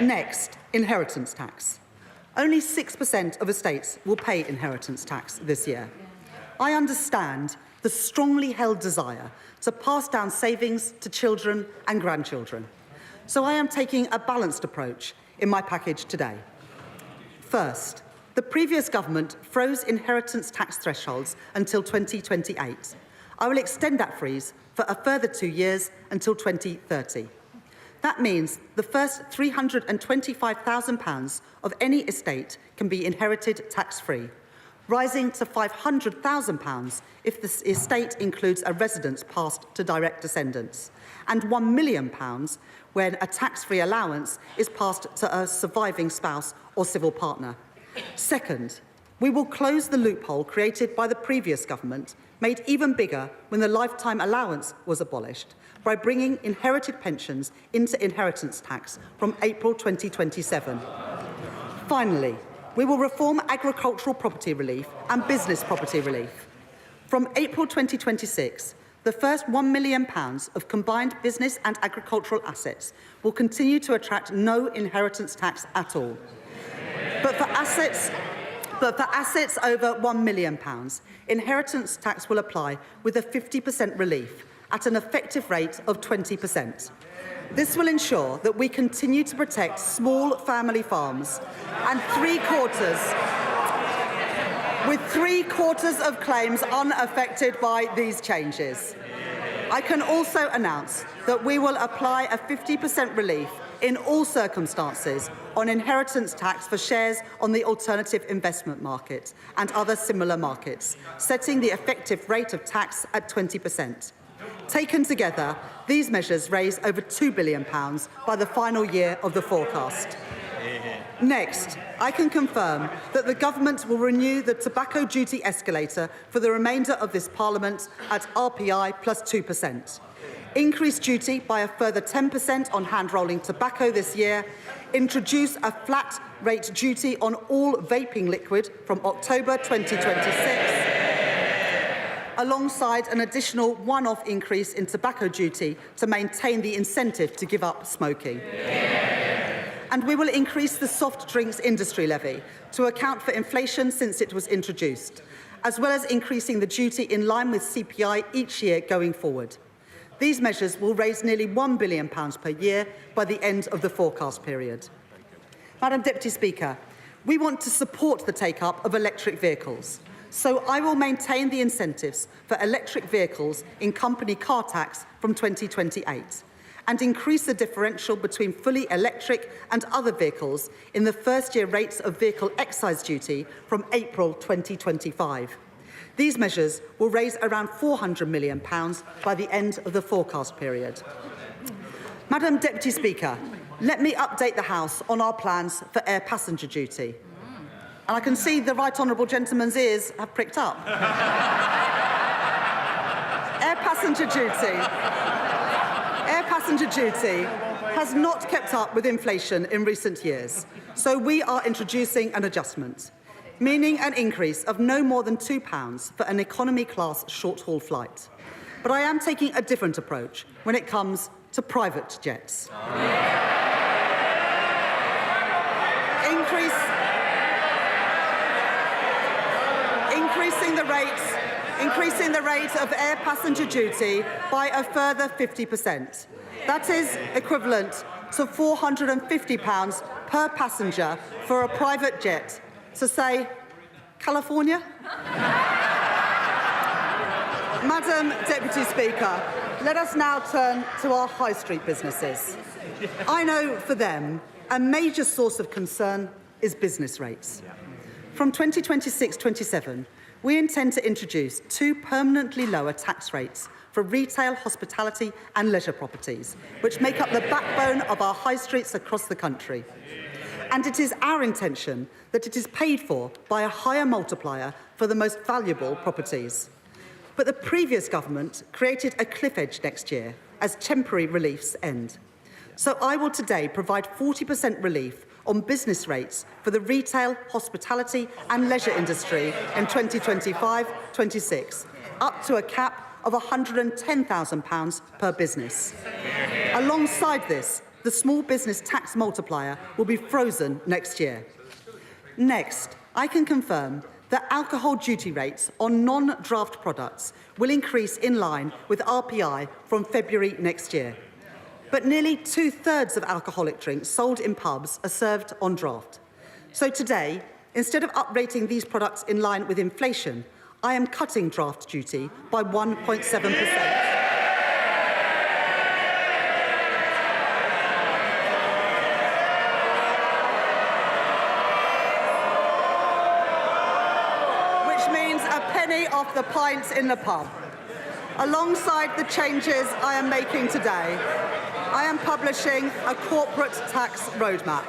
Next, inheritance tax. Only 6% of estates will pay inheritance tax this year. I understand the strongly held desire to pass down savings to children and grandchildren. So I am taking a balanced approach in my package today. First, the previous government froze inheritance tax thresholds until 2028. I will extend that freeze for a further 2 years until 2030. That means the first £325,000 of any estate can be inherited tax-free, rising to £500,000 if the estate includes a residence passed to direct descendants, and £1 million when a tax-free allowance is passed to a surviving spouse or civil partner. Second, we will close the loophole created by the previous government, made even bigger when the lifetime allowance was abolished, by bringing inherited pensions into inheritance tax from April 2027. Finally, we will reform agricultural property relief and business property relief. From April 2026, the first £1 million of combined business and agricultural assets will continue to attract no inheritance tax at all. But for assets over £1 million, inheritance tax will apply with a 50% relief at an effective rate of 20%. This will ensure that we continue to protect small family farms and with three-quarters of claims unaffected by these changes. I can also announce that we will apply a 50% relief in all circumstances on inheritance tax for shares on the alternative investment market and other similar markets, setting the effective rate of tax at 20%. Taken together, these measures raise over £2 billion by the final year of the forecast. Next, I can confirm that the government will renew the tobacco duty escalator for the remainder of this Parliament at RPI plus 2%. Increase duty by a further 10% on hand-rolling tobacco this year, introduce a flat rate duty on all vaping liquid from October 2026, alongside an additional one-off increase in tobacco duty to maintain the incentive to give up smoking. And we will increase the soft drinks industry levy to account for inflation since it was introduced, as well as increasing the duty in line with CPI each year going forward. These measures will raise nearly £1 billion per year by the end of the forecast period. Madam Deputy Speaker, we want to support the take-up of electric vehicles, so I will maintain the incentives for electric vehicles in company car tax from 2028 and increase the differential between fully electric and other vehicles in the first-year rates of vehicle excise duty from April 2025. These measures will raise around £400 million by the end of the forecast period. Madam Deputy Speaker, let me update the House on our plans for air passenger duty. And I can see the right honourable gentleman's ears have pricked up. Air passenger duty has not kept up with inflation in recent years, so we are introducing an adjustment, meaning an increase of no more than £2 for an economy-class short-haul flight. But I am taking a different approach when it comes to private jets. Increasing the rate of air passenger duty by a further 50%. That is equivalent to £450 per passenger for a private jet to, say, California? Madam Deputy Speaker, let us now turn to our high street businesses. I know for them, a major source of concern is business rates. From 2026-27, we intend to introduce two permanently lower tax rates for retail, hospitality and leisure properties, which make up the backbone of our high streets across the country. And it is our intention that it is paid for by a higher multiplier for the most valuable properties. But the previous government created a cliff edge next year as temporary reliefs end. So I will today provide 40% relief on business rates for the retail, hospitality and leisure industry in 2025-26, up to a cap of £110,000 per business. Alongside this, the small business tax multiplier will be frozen next year. Next, I can confirm that alcohol duty rates on non-draft products will increase in line with RPI from February next year. But nearly 2/3 of alcoholic drinks sold in pubs are served on draft. So today, instead of uprating these products in line with inflation, I am cutting draft duty by 1.7%. penny off the pint in the pub. Alongside the changes I am making today, I am publishing a corporate tax roadmap,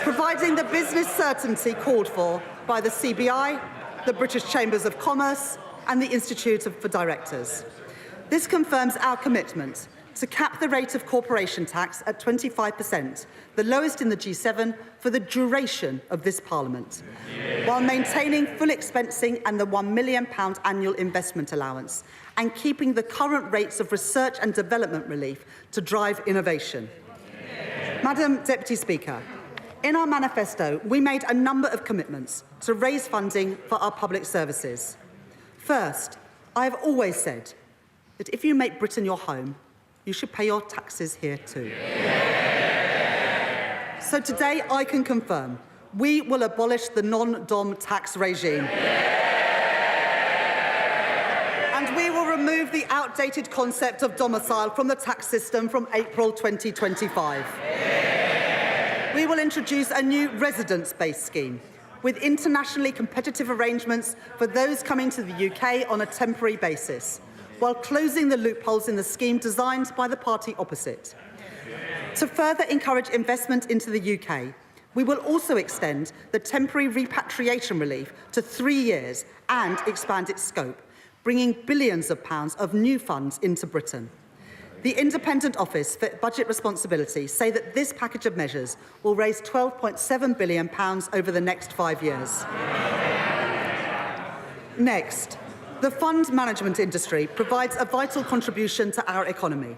providing the business certainty called for by the CBI, the British Chambers of Commerce and the Institute for Directors. This confirms our commitment to cap the rate of corporation tax at 25%, the lowest in the G7 for the duration of this Parliament, while maintaining full expensing and the £1 million annual investment allowance, and keeping the current rates of research and development relief to drive innovation. Madam Deputy Speaker, in our manifesto, we made a number of commitments to raise funding for our public services. First, I have always said that if you make Britain your home, you should pay your taxes here too. So today I can confirm we will abolish the non-dom tax regime. And we will remove the outdated concept of domicile from the tax system from April 2025. We will introduce a new residence-based scheme with internationally competitive arrangements for those coming to the UK on a temporary basis, while closing the loopholes in the scheme designed by the party opposite. To further encourage investment into the UK, we will also extend the temporary repatriation relief to 3 years and expand its scope, bringing billions of pounds of new funds into Britain. The Independent Office for Budget Responsibility say that this package of measures will raise £12.7 billion over the next 5 years. Next, the fund management industry provides a vital contribution to our economy.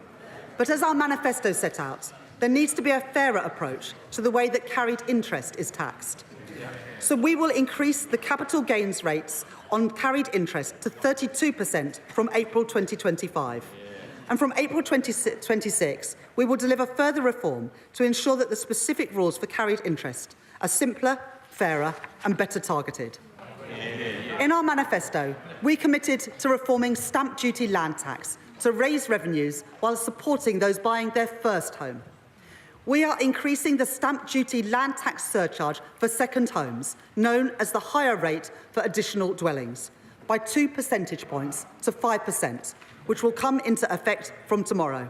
But as our manifesto set out, there needs to be a fairer approach to the way that carried interest is taxed. So we will increase the capital gains rates on carried interest to 32% from April 2025. And from April 2026, we will deliver further reform to ensure that the specific rules for carried interest are simpler, fairer and better targeted. In our manifesto, we committed to reforming stamp duty land tax to raise revenues while supporting those buying their first home. We are increasing the stamp duty land tax surcharge for second homes, known as the higher rate for additional dwellings, by 2 percentage points to 5%, which will come into effect from tomorrow.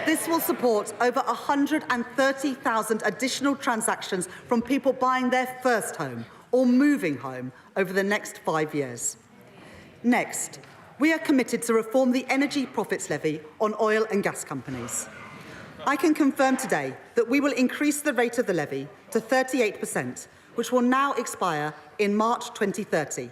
This will support over 130,000 additional transactions from people buying their first home or moving home over the next 5 years. Next, we are committed to reform the energy profits levy on oil and gas companies. I can confirm today that we will increase the rate of the levy to 38%, which will now expire in March 2030,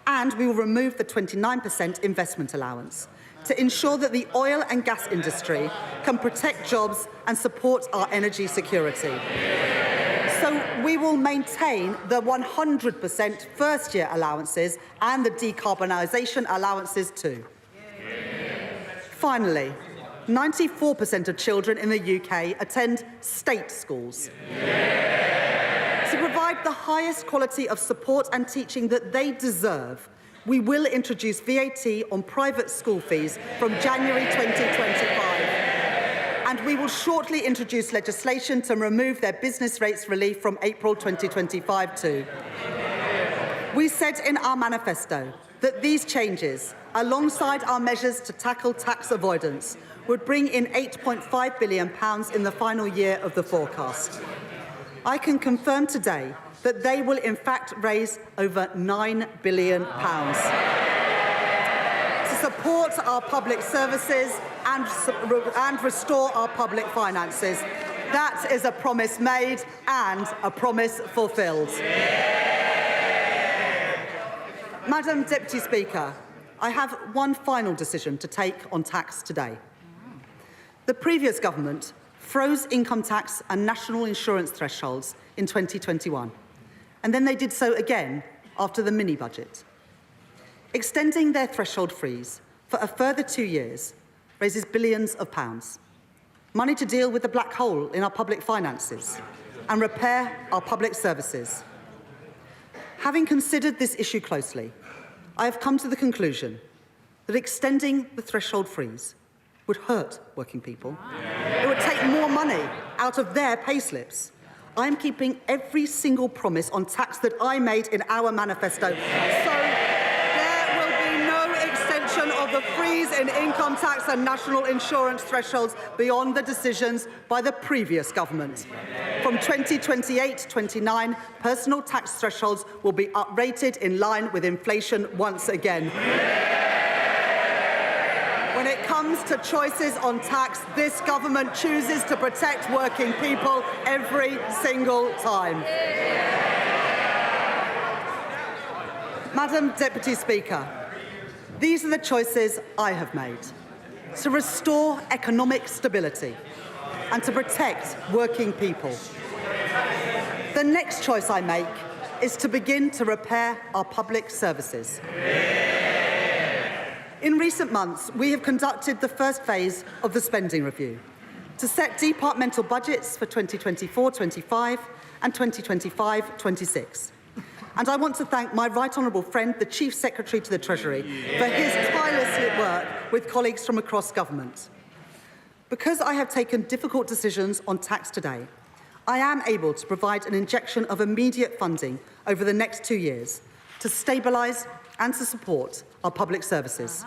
and we will remove the 29% investment allowance to ensure that the oil and gas industry can protect jobs and support our energy security. So we will maintain the 100% first-year allowances and the decarbonisation allowances too. Finally, 94% of children in the UK attend state schools. To provide the highest quality of support and teaching that they deserve, we will introduce VAT on private school fees from January 2025. And we will shortly introduce legislation to remove their business rates relief from April 2025 too. We said in our manifesto that these changes, alongside our measures to tackle tax avoidance, would bring in £8.5 billion in the final year of the forecast. I can confirm today that they will in fact raise over £9 billion to support our public services and restore our public finances. That is a promise made and a promise fulfilled. Madam Deputy Speaker, I have one final decision to take on tax today. The previous government froze income tax and national insurance thresholds in 2021, and then they did so again after the mini-budget. Extending their threshold freeze for a further 2 years raises billions of pounds, money to deal with the black hole in our public finances and repair our public services. Having considered this issue closely, I have come to the conclusion that extending the threshold freeze would hurt working people. It would take more money out of their payslips. I'm keeping every single promise on tax that I made in our manifesto. So there will be no extension of the freeze in income tax and national insurance thresholds beyond the decisions by the previous government. From 2028-29, personal tax thresholds will be uprated in line with inflation once again. When it comes to choices on tax, this government chooses to protect working people every single time. Madam Deputy Speaker, these are the choices I have made: to restore economic stability and to protect working people. The next choice I make is to begin to repair our public services. In recent months, we have conducted the first phase of the spending review to set departmental budgets for 2024-25 and 2025-26. And I want to thank my right honourable friend, the Chief Secretary to the Treasury, for his tireless work with colleagues from across government. Because I have taken difficult decisions on tax today, I am able to provide an injection of immediate funding over the next 2 years to stabilise and to support our public services.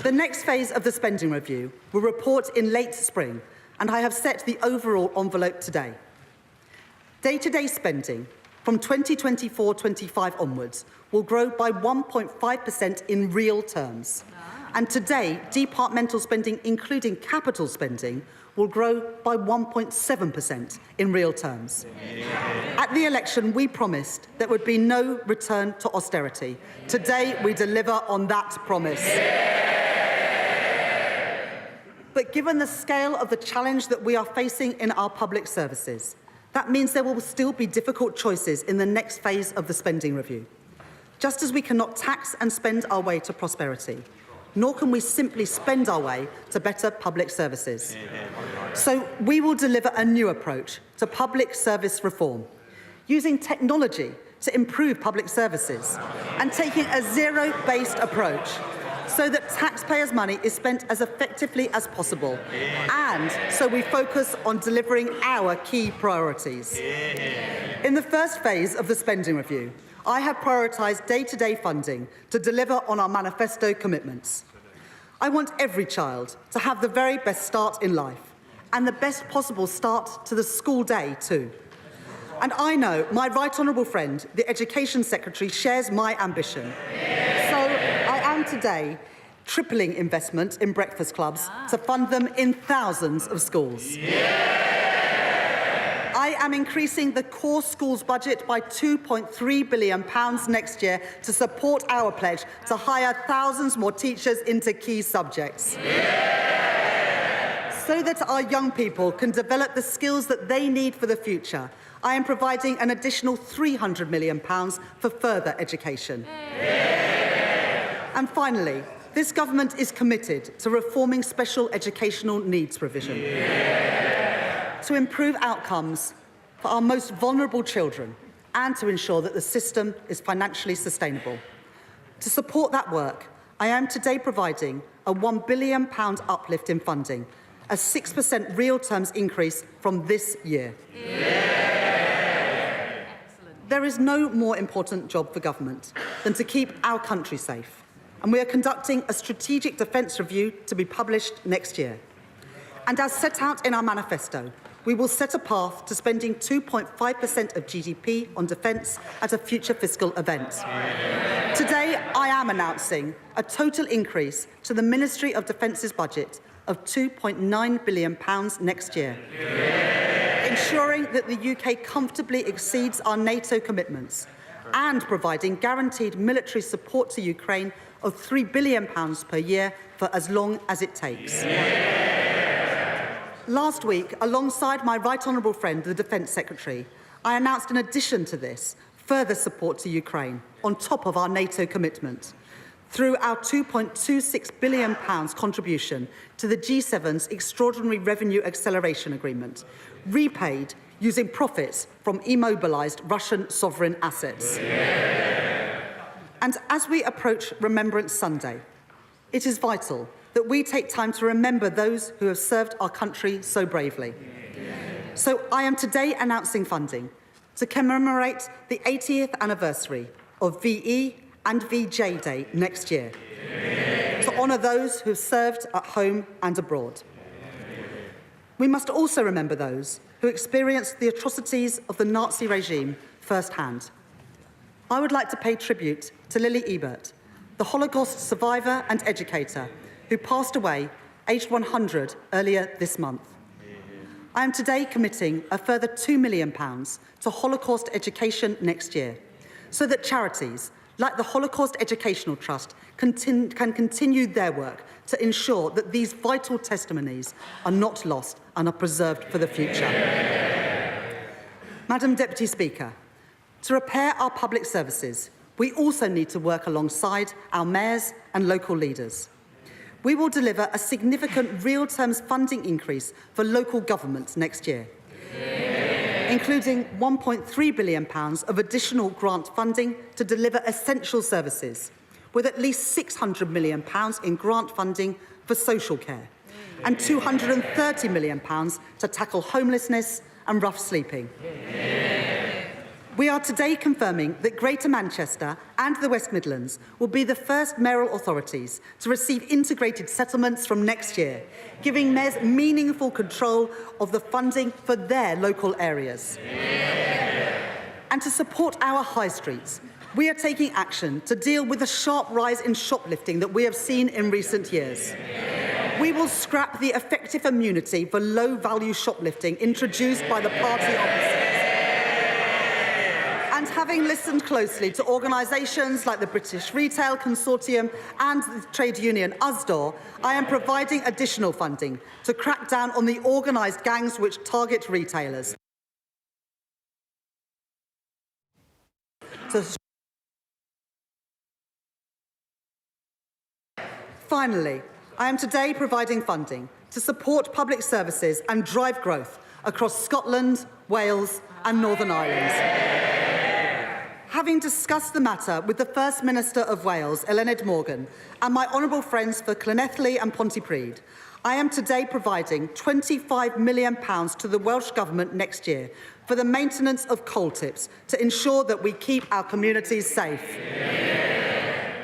The next phase of the spending review will report in late spring, and I have set the overall envelope today. Day-to-day spending from 2024-25 onwards will grow by 1.5% in real terms. And today, departmental spending, including capital spending, will grow by 1.7% in real terms. At the election, we promised there would be no return to austerity. Today, we deliver on that promise. But given the scale of the challenge that we are facing in our public services, that means there will still be difficult choices in the next phase of the spending review. Just as we cannot tax and spend our way to prosperity, nor can we simply spend our way to better public services. So we will deliver a new approach to public service reform, using technology to improve public services and taking a zero-based approach so that taxpayers' money is spent as effectively as possible, and so we focus on delivering our key priorities. In the first phase of the spending review, I have prioritised day-to-day funding to deliver on our manifesto commitments. I want every child to have the very best start in life, and the best possible start to the school day too. And I know my right honourable friend, the Education Secretary, shares my ambition. So I am today tripling investment in breakfast clubs to fund them in thousands of schools. I am increasing the core schools budget by £2.3 billion next year to support our pledge to hire thousands more teachers into key subjects. So that our young people can develop the skills that they need for the future, I am providing an additional £300 million for further education. And finally, this government is committed to reforming special educational needs provision to improve outcomes for our most vulnerable children and to ensure that the system is financially sustainable. To support that work, I am today providing a £1 billion uplift in funding, a 6% real terms increase from this year. There is no more important job for government than to keep our country safe, and we are conducting a strategic defence review to be published next year. And as set out in our manifesto, we will set a path to spending 2.5% of GDP on defence at a future fiscal event. Today, I am announcing a total increase to the Ministry of Defence's budget of £2.9 billion next year, ensuring that the UK comfortably exceeds our NATO commitments and providing guaranteed military support to Ukraine of £3 billion per year for as long as it takes. Last week, alongside my right honourable friend, the Defence Secretary, I announced in addition to this, further support to Ukraine, on top of our NATO commitment, through our £2.26 billion contribution to the G7's Extraordinary Revenue Acceleration Agreement, repaid using profits from immobilised Russian sovereign assets. And as we approach Remembrance Sunday, it is vital that we take time to remember those who have served our country so bravely. So I am today announcing funding to commemorate the 80th anniversary of VE and VJ Day next year, to honour those who have served at home and abroad. We must also remember those who experienced the atrocities of the Nazi regime firsthand. I would like to pay tribute to Lily Ebert, the Holocaust survivor and educator who passed away aged 100 earlier this month. I am today committing a further £2 million to Holocaust education next year, so that charities like the Holocaust Educational Trust can continue their work to ensure that these vital testimonies are not lost and are preserved for the future. Madam Deputy Speaker, to repair our public services, we also need to work alongside our mayors and local leaders. We will deliver a significant real terms funding increase for local governments next year, including £1.3 billion of additional grant funding to deliver essential services, with at least £600 million in grant funding for social care and £230 million to tackle homelessness and rough sleeping. We are today confirming that Greater Manchester and the West Midlands will be the first mayoral authorities to receive integrated settlements from next year, giving mayors meaningful control of the funding for their local areas. And to support our high streets, we are taking action to deal with the sharp rise in shoplifting that we have seen in recent years. We will scrap the effective immunity for low-value shoplifting introduced by the party opposite. And having listened closely to organisations like the British Retail Consortium and the trade union USDOR, I am providing additional funding to crack down on the organised gangs which target retailers. Finally, I am today providing funding to support public services and drive growth across Scotland, Wales and Northern Ireland. Having discussed the matter with the First Minister of Wales, Eluned Morgan, and my honourable friends for Llanelli and Pontypridd, I am today providing £25 million to the Welsh Government next year for the maintenance of coal tips to ensure that we keep our communities safe.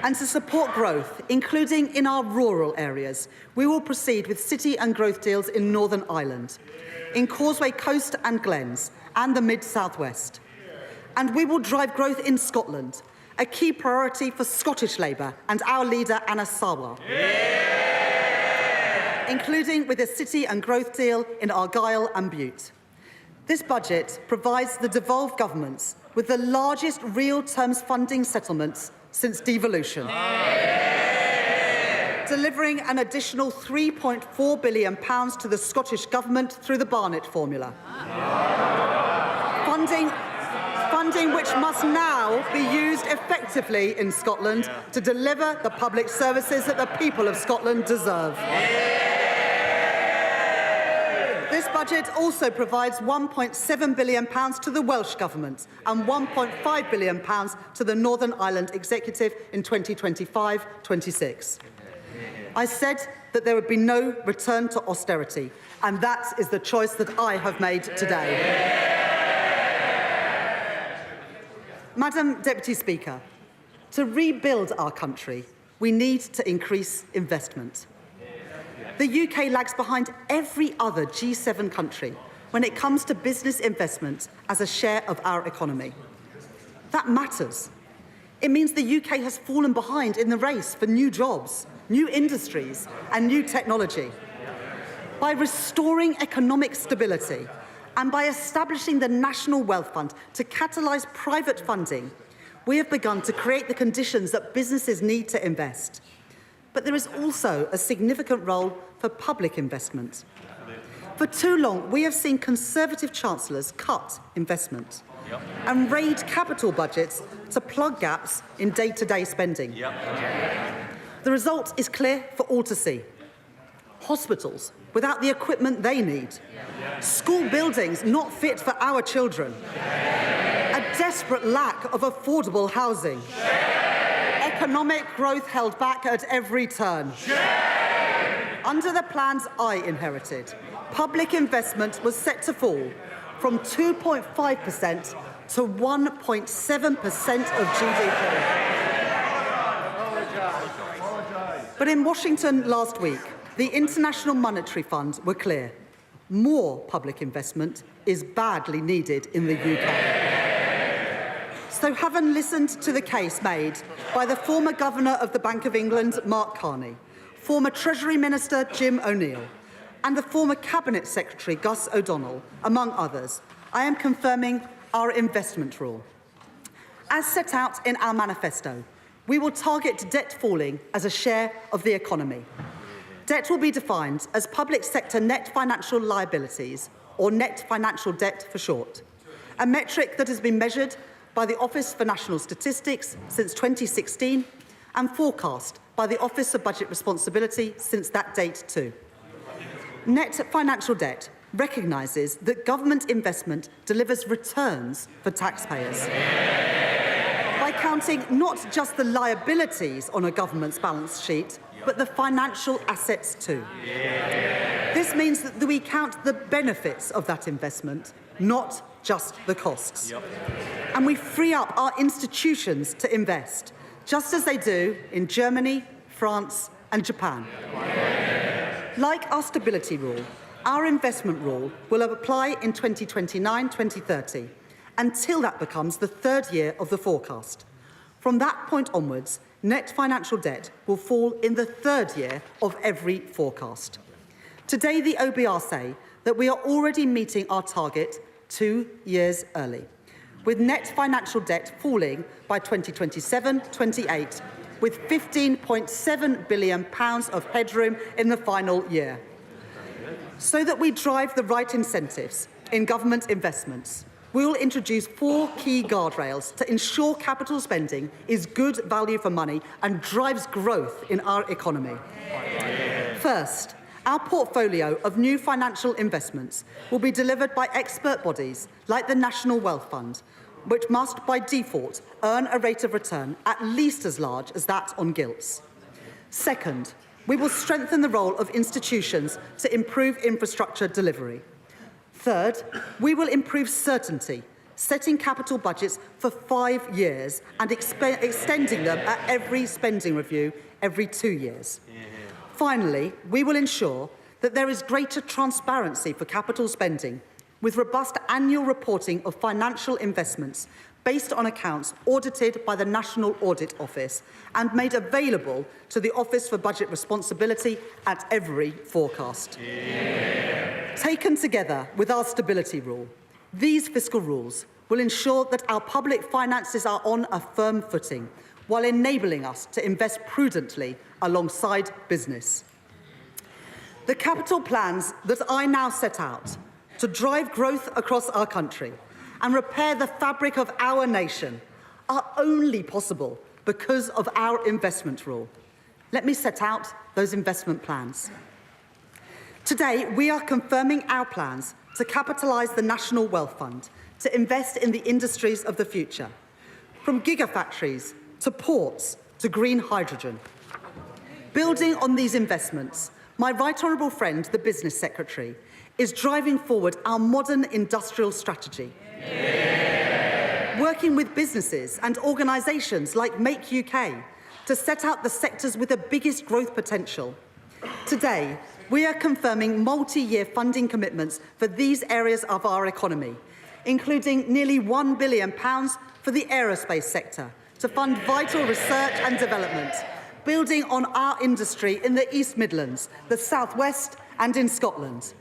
And to support growth, including in our rural areas, we will proceed with city and growth deals in Northern Ireland, in Causeway Coast and Glens, and the Mid-South West. And we will drive growth in Scotland, a key priority for Scottish Labour and our leader, Anna Sawar, including with a city and growth deal in Argyll and Bute. This budget provides the devolved governments with the largest real terms funding settlements since devolution, delivering an additional £3.4 billion to the Scottish Government through the Barnett formula. Funding which must now be used effectively in Scotland to deliver the public services that the people of Scotland deserve. This budget also provides £1.7 billion to the Welsh Government and £1.5 billion to the Northern Ireland Executive in 2025-26. I said that there would be no return to austerity, and that is the choice that I have made today. Madam Deputy Speaker, to rebuild our country, we need to increase investment. The UK lags behind every other G7 country when it comes to business investment as a share of our economy. That matters. It means the UK has fallen behind in the race for new jobs, new industries and new technology. By restoring economic stability and by establishing the National Wealth Fund to catalyse private funding, we have begun to create the conditions that businesses need to invest. But there is also a significant role for public investment. For too long, we have seen Conservative chancellors cut investment and raid capital budgets to plug gaps in day-to-day spending. The result is clear for all to see. Hospitals without the equipment they need. School buildings not fit for our children. A desperate lack of affordable housing. Economic growth held back at every turn. Under the plans I inherited, public investment was set to fall from 2.5% to 1.7% of GDP. But in Washington last week, the International Monetary Fund were clear. More public investment is badly needed in the UK. So having listened to the case made by the former Governor of the Bank of England, Mark Carney, former Treasury Minister Jim O'Neill, and the former Cabinet Secretary Gus O'Donnell, among others, I am confirming our investment rule. As set out in our manifesto, we will target debt falling as a share of the economy. Debt will be defined as public sector net financial liabilities, or net financial debt for short, a metric that has been measured by the Office for National Statistics since 2016 and forecast by the Office of Budget Responsibility since that date too. Net financial debt recognises that government investment delivers returns for taxpayers. By counting not just the liabilities on a government's balance sheet, but the financial assets too. This means that we count the benefits of that investment, not just the costs. And we free up our institutions to invest, just as they do in Germany, France, and Japan. Like our stability rule, our investment rule will apply in 2029-2030, until that becomes the third year of the forecast. From that point onwards, net financial debt will fall in the third year of every forecast. Today, the OBR say that we are already meeting our target 2 years early, with net financial debt falling by 2027-28, with £15.7 billion of headroom in the final year. So that we drive the right incentives in government investments, we will introduce 4 key guardrails to ensure capital spending is good value for money and drives growth in our economy. First, our portfolio of new financial investments will be delivered by expert bodies like the National Wealth Fund, which must, by default, earn a rate of return at least as large as that on gilts. Second, we will strengthen the role of institutions to improve infrastructure delivery. Third, we will improve certainty, setting capital budgets for 5 years and extending them at every spending review every 2 years. Finally, we will ensure that there is greater transparency for capital spending, with robust annual reporting of financial investments based on accounts audited by the National Audit Office and made available to the Office for Budget Responsibility at every forecast. Taken together with our stability rule, these fiscal rules will ensure that our public finances are on a firm footing, while enabling us to invest prudently alongside business. The capital plans that I now set out to drive growth across our country and repair the fabric of our nation are only possible because of our investment rule. Let me set out those investment plans. Today, we are confirming our plans to capitalise the National Wealth Fund to invest in the industries of the future, from gigafactories to ports to green hydrogen. Building on these investments, my right honourable friend, the Business Secretary, is driving forward our modern industrial strategy. Working with businesses and organisations like Make UK to set out the sectors with the biggest growth potential. Today, we are confirming multi-year funding commitments for these areas of our economy, including nearly £1 billion for the aerospace sector to fund vital research and development, building on our industry in the East Midlands, the South West and in Scotland.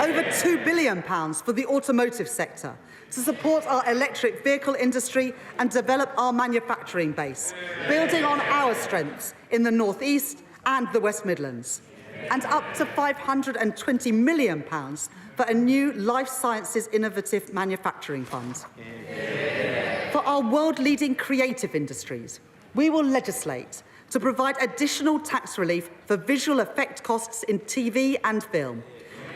Over £2 billion for the automotive sector to support our electric vehicle industry and develop our manufacturing base, building on our strengths in the North East and the West Midlands. And up to £520 million for a new life sciences innovative manufacturing fund. For our world-leading creative industries, we will legislate to provide additional tax relief for visual effect costs in TV and film.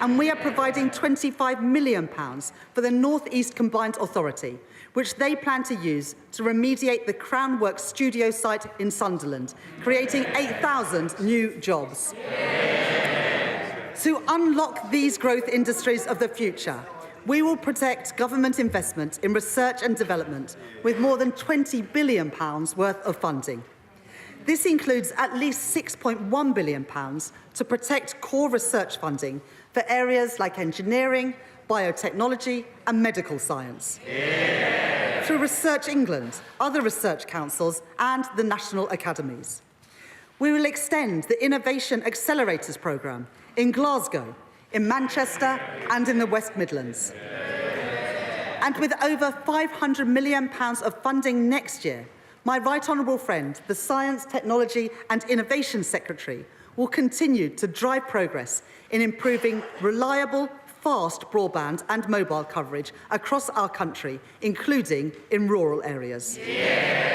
And we are providing £25 million for the North East Combined Authority, which they plan to use to remediate the Crownworks studio site in Sunderland, creating 8,000 new jobs. To unlock these growth industries of the future, we will protect government investment in research and development with more than £20 billion worth of funding. This includes at least £6.1 billion to protect core research funding for areas like engineering, biotechnology and medical science. Yeah. Through Research England, other research councils and the national academies. We will extend the Innovation Accelerators programme in Glasgow, in Manchester and in the West Midlands. And with over £500 million of funding next year, my right honourable friend, the Science, Technology and Innovation Secretary, will continue to drive progress in improving reliable, fast broadband and mobile coverage across our country, including in rural areas. Yeah.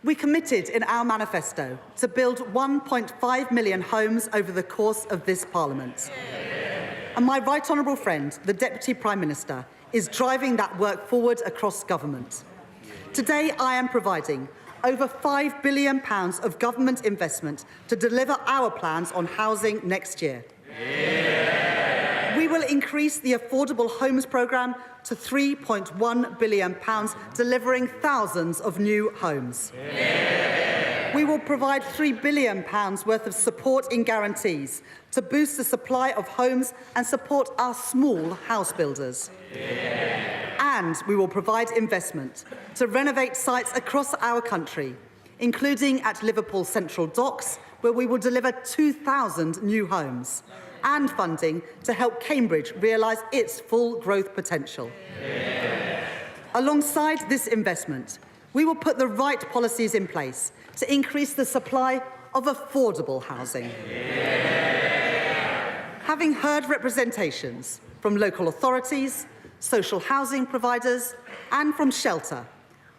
We committed in our manifesto to build 1.5 million homes over the course of this Parliament. Yeah. And my right honourable friend, the Deputy Prime Minister, is driving that work forward across government. Today, I am providing over £5 billion of government investment to deliver our plans on housing next year. Yeah. We will increase the Affordable Homes programme to £3.1 billion, delivering thousands of new homes. Yeah. We will provide £3 billion worth of support in guarantees to boost the supply of homes and support our small house builders. Yeah. And we will provide investment to renovate sites across our country, including at Liverpool Central Docks, where we will deliver 2,000 new homes, and funding to help Cambridge realise its full growth potential. Yeah. Alongside this investment, we will put the right policies in place to increase the supply of affordable housing. Yeah. Having heard representations from local authorities, social housing providers and from Shelter,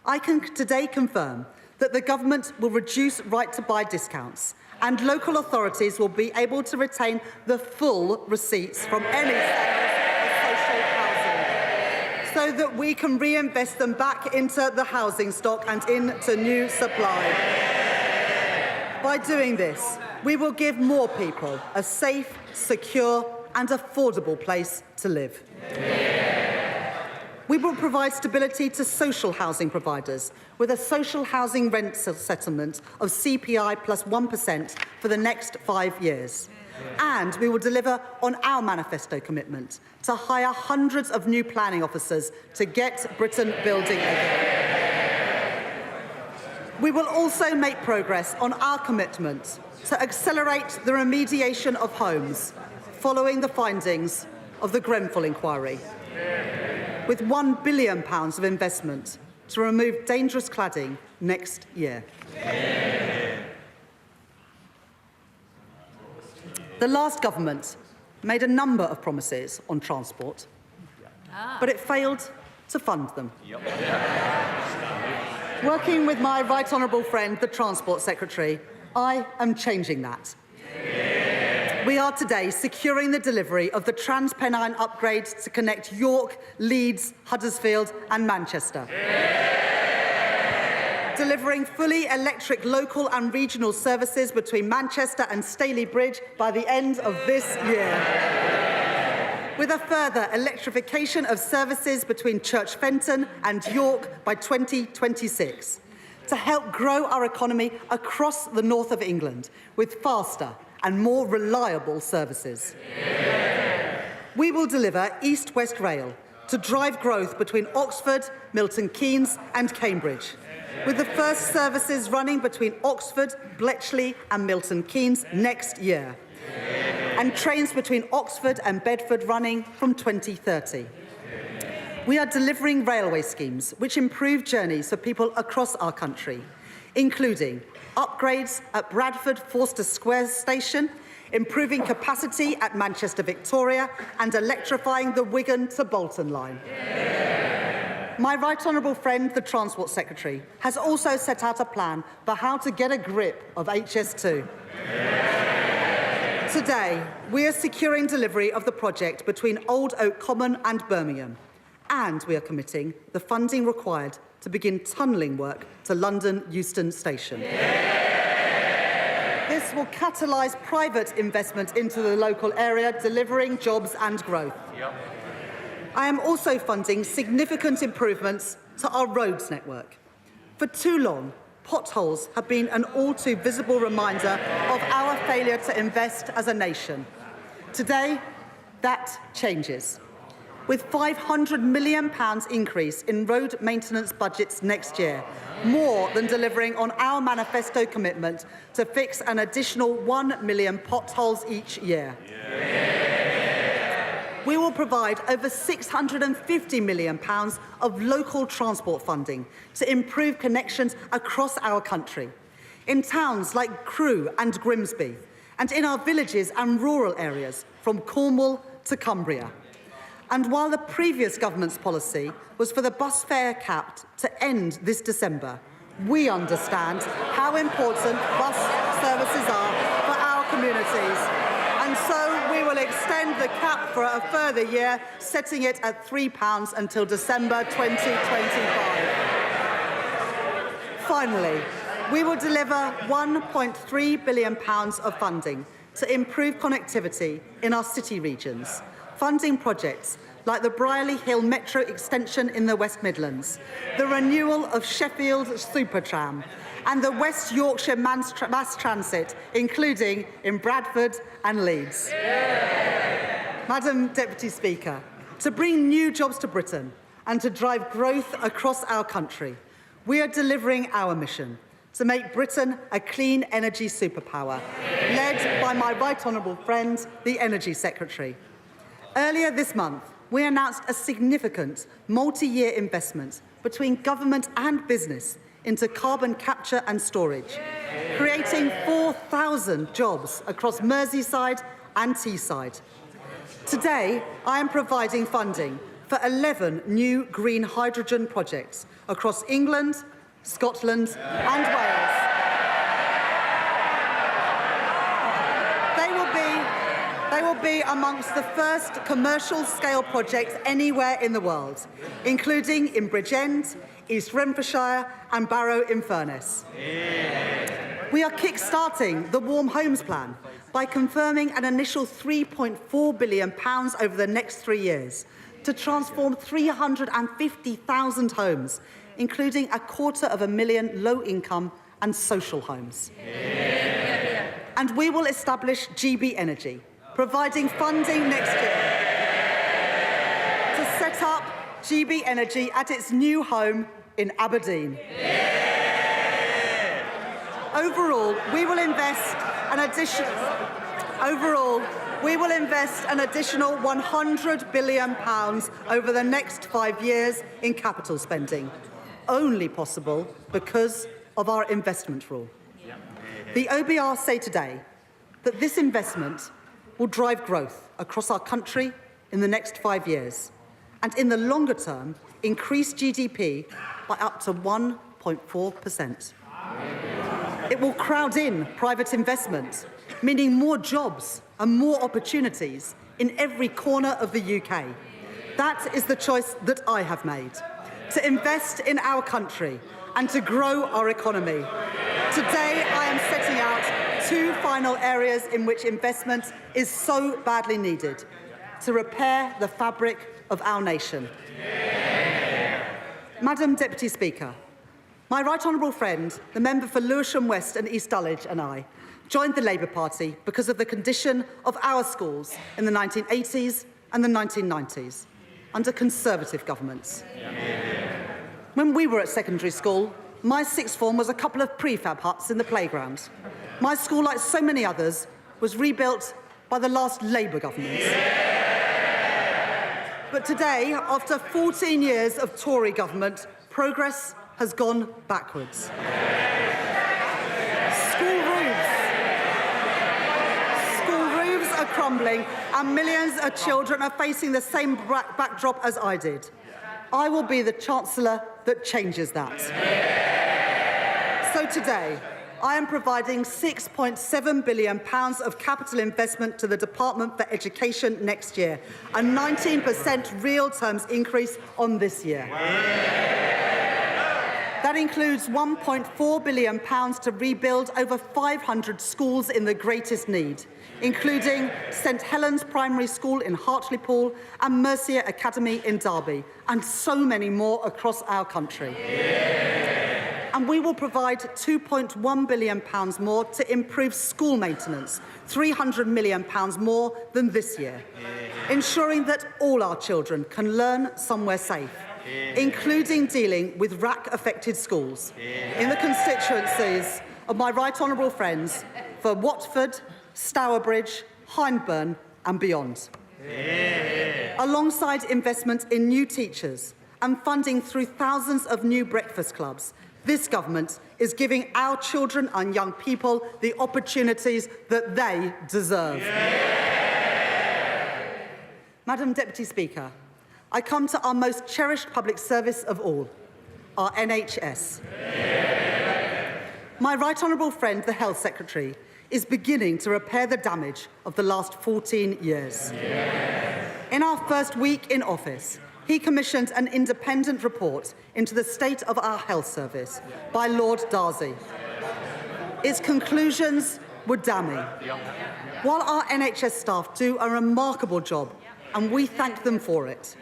I can today confirm that the government will reduce right-to-buy discounts and local authorities will be able to retain the full receipts from any sales of social housing so that we can reinvest them back into the housing stock and into new supply. By doing this, we will give more people a safe, secure and affordable place to live. We will provide stability to social housing providers with a social housing rent settlement of CPI plus 1% for the next 5 years. And we will deliver on our manifesto commitment to hire hundreds of new planning officers to get Britain building again. We will also make progress on our commitment to accelerate the remediation of homes following the findings of the Grenfell inquiry, with £1 billion of investment to remove dangerous cladding next year. The last government made a number of promises on transport, but it failed to fund them. Working with my right honourable friend, the Transport Secretary, I am changing that. We are today securing the delivery of the Transpennine upgrade to connect York, Leeds, Huddersfield and Manchester. Delivering fully electric local and regional services between Manchester and Staley Bridge by the end of this year. With a further electrification of services between Church Fenton and York by 2026 to help grow our economy across the north of England with faster and more reliable services. Yeah. We will deliver East-West Rail to drive growth between Oxford, Milton Keynes and Cambridge, with the first services running between Oxford, Bletchley and Milton Keynes next year, and trains between Oxford and Bedford running from 2030. We are delivering railway schemes which improve journeys for people across our country, including upgrades at Bradford Forster Square Station, improving capacity at Manchester Victoria and electrifying the Wigan to Bolton line. Yeah. My right honourable friend, the Transport Secretary, has also set out a plan for how to get a grip of HS2. Yeah. Today, we are securing delivery of the project between Old Oak Common and Birmingham, and we are committing the funding required to begin tunnelling work to London Euston Station. Yeah. This this will catalyse private investment into the local area, delivering jobs and growth. I am also funding significant improvements to our roads network. For too long, potholes have been an all too visible reminder of our failure to invest as a nation. Today, that changes. With £500 million increase in road maintenance budgets next year, more than delivering on our manifesto commitment to fix an additional 1 million potholes each year. We will provide over £650 million of local transport funding to improve connections across our country, in towns like Crewe and Grimsby, and in our villages and rural areas from Cornwall to Cumbria. And while the previous government's policy was for the bus fare cap to end this December, we understand how important bus services are for our communities. And so we will extend the cap for a further year, setting it at £3 until December 2025. Finally, we will deliver £1.3 billion of funding to improve connectivity in our city regions, funding projects like the Brierley Hill Metro extension in the West Midlands, the renewal of Sheffield Supertram, and the West Yorkshire Mass Transit, including in Bradford and Leeds. Madam Deputy Speaker, to bring new jobs to Britain and to drive growth across our country, we are delivering our mission to make Britain a clean energy superpower, led by my right honourable friend, the Energy Secretary. Earlier this month, we announced a significant multi-year investment between government and business into carbon capture and storage, creating 4,000 jobs across Merseyside and Teesside. Today, I am providing funding for 11 new green hydrogen projects across England, Scotland and Wales. They will be amongst the first commercial-scale projects anywhere in the world, including in Bridgend, East Renfrewshire and Barrow-in-Furness. We are kick-starting the Warm Homes Plan by confirming an initial £3.4 billion over the next 3 years to transform 350,000 homes, including 250,000 low-income and social homes. And we will establish GB Energy, providing funding next year to set up GB Energy at its new home in Aberdeen. Overall, we will invest an additional £100 billion over the next 5 years in capital spending, only possible because of our investment rule. The OBR say today that this investment will drive growth across our country in the next 5 years, and in the longer term, increase GDP by up to 1.4%. It will crowd in private investment, meaning more jobs and more opportunities in every corner of the UK. That is the choice that I have made, to invest in our country and to grow our economy. Today, I am setting out 2 final areas in which investment is so badly needed to repair the fabric of our nation. Madam Deputy Speaker, my right honourable friend, the member for Lewisham West and East Dulwich and I joined the Labour Party because of the condition of our schools in the 1980s and the 1990s under Conservative governments. When we were at secondary school, my sixth form was a couple of prefab huts in the playground. My school, like so many others, was rebuilt by the last Labour government. But today, after 14 years of Tory government, progress has gone backwards. School roofs are crumbling and millions of children are facing the same backdrop as I did. I will be the Chancellor that changes that. So today, I am providing £6.7 billion of capital investment to the Department for Education next year, a 19% real terms increase on this year. That includes £1.4 billion to rebuild over 500 schools in the greatest need, including St Helens Primary School in Hartlepool and Mercia Academy in Derby, and so many more across our country. And we will provide £2.1 billion more to improve school maintenance, £300 million more than this year, ensuring that all our children can learn somewhere safe, including dealing with RAC-affected schools in the constituencies of my right honourable friends for Watford, Stourbridge, Hyndburn and beyond. Alongside investment in new teachers and funding through thousands of new breakfast clubs, this government is giving our children and young people the opportunities that they deserve. Madam Deputy Speaker, I come to our most cherished public service of all, our NHS. My right honourable friend, the Health Secretary, is beginning to repair the damage of the last 14 years. In our first week in office, he commissioned an independent report into the state of our health service by Lord Darcy. Its conclusions were damning. While our NHS staff do a remarkable job, and we thank them for it,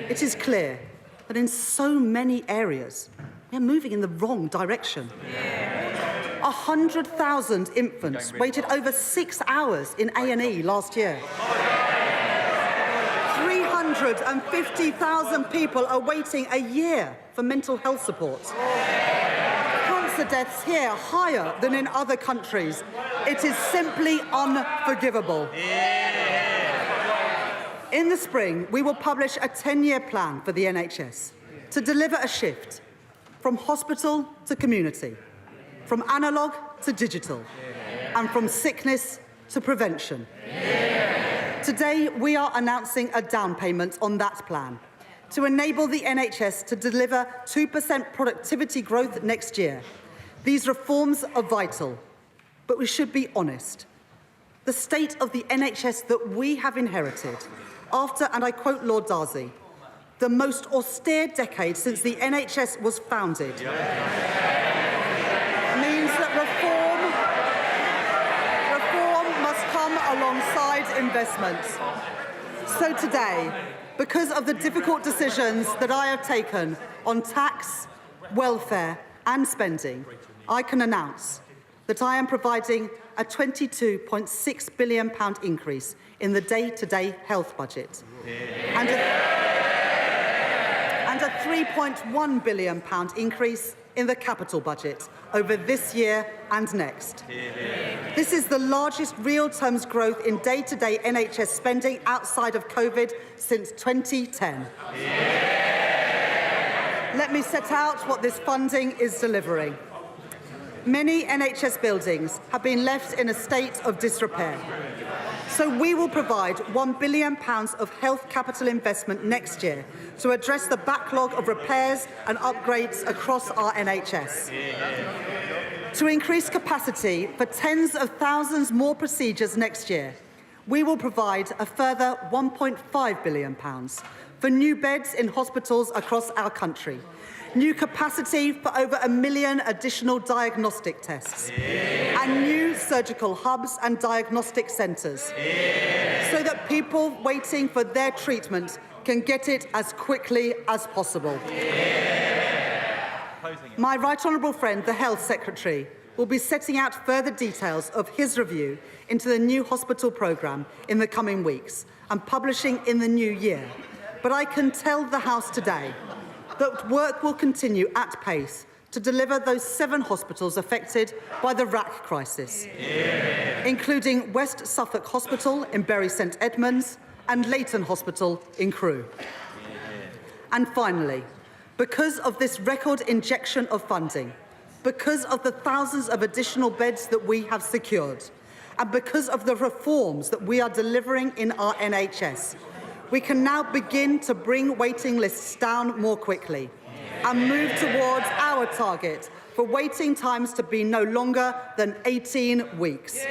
it is clear that in so many areas, we are moving in the wrong direction. 100,000 infants waited over 6 hours in A&E last year. 350,000 people are waiting a year for mental health support. Cancer deaths here higher than in other countries. It is simply unforgivable. In the spring, we will publish a 10-year plan for the NHS to deliver a shift from hospital to community, from analogue to digital, and from sickness to prevention. Today, we are announcing a down payment on that plan to enable the NHS to deliver 2% productivity growth next year. These reforms are vital, but we should be honest. The state of the NHS that we have inherited after, and I quote Lord Darcy, the most austere decade since the NHS was founded, means that reform must come alongside investment. So today, because of the difficult decisions that I have taken on tax, welfare and spending, I can announce that I am providing a £22.6 billion increase in the day-to-day health budget and a £3.1 billion increase in the capital budget over this year and next. This is the largest real terms growth in day-to-day NHS spending outside of COVID since 2010. Let me set out what this funding is delivering. Many NHS buildings have been left in a state of disrepair. So we will provide £1 billion of health capital investment next year to address the backlog of repairs and upgrades across our NHS. To increase capacity for tens of thousands more procedures next year, we will provide a further £1.5 billion for new beds in hospitals across our country, new capacity for over 1 million additional diagnostic tests, and new surgical hubs and diagnostic centres, so that people waiting for their treatment can get it as quickly as possible. My right honourable friend, the Health Secretary, will be setting out further details of his review into the new hospital programme in the coming weeks and publishing in the new year. But I can tell the House today that work will continue at pace to deliver those 7 hospitals affected by the RAC crisis, including West Suffolk Hospital in Bury St Edmunds and Leighton Hospital in Crewe. And finally, because of this record injection of funding, because of the thousands of additional beds that we have secured, and because of the reforms that we are delivering in our NHS, we can now begin to bring waiting lists down more quickly and move towards our target for waiting times to be no longer than 18 weeks.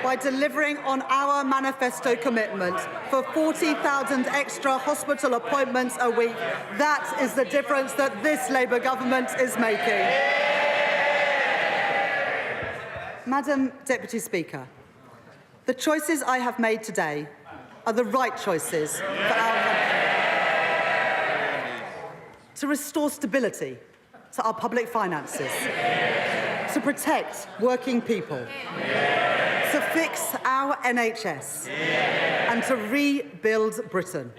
by delivering on our manifesto commitment for 40,000 extra hospital appointments a week. That is the difference that this Labour government is making. Madam Deputy Speaker, the choices I have made today are the right choices for our country. To restore stability to our public finances, to protect working people, to fix our NHS, and to rebuild Britain.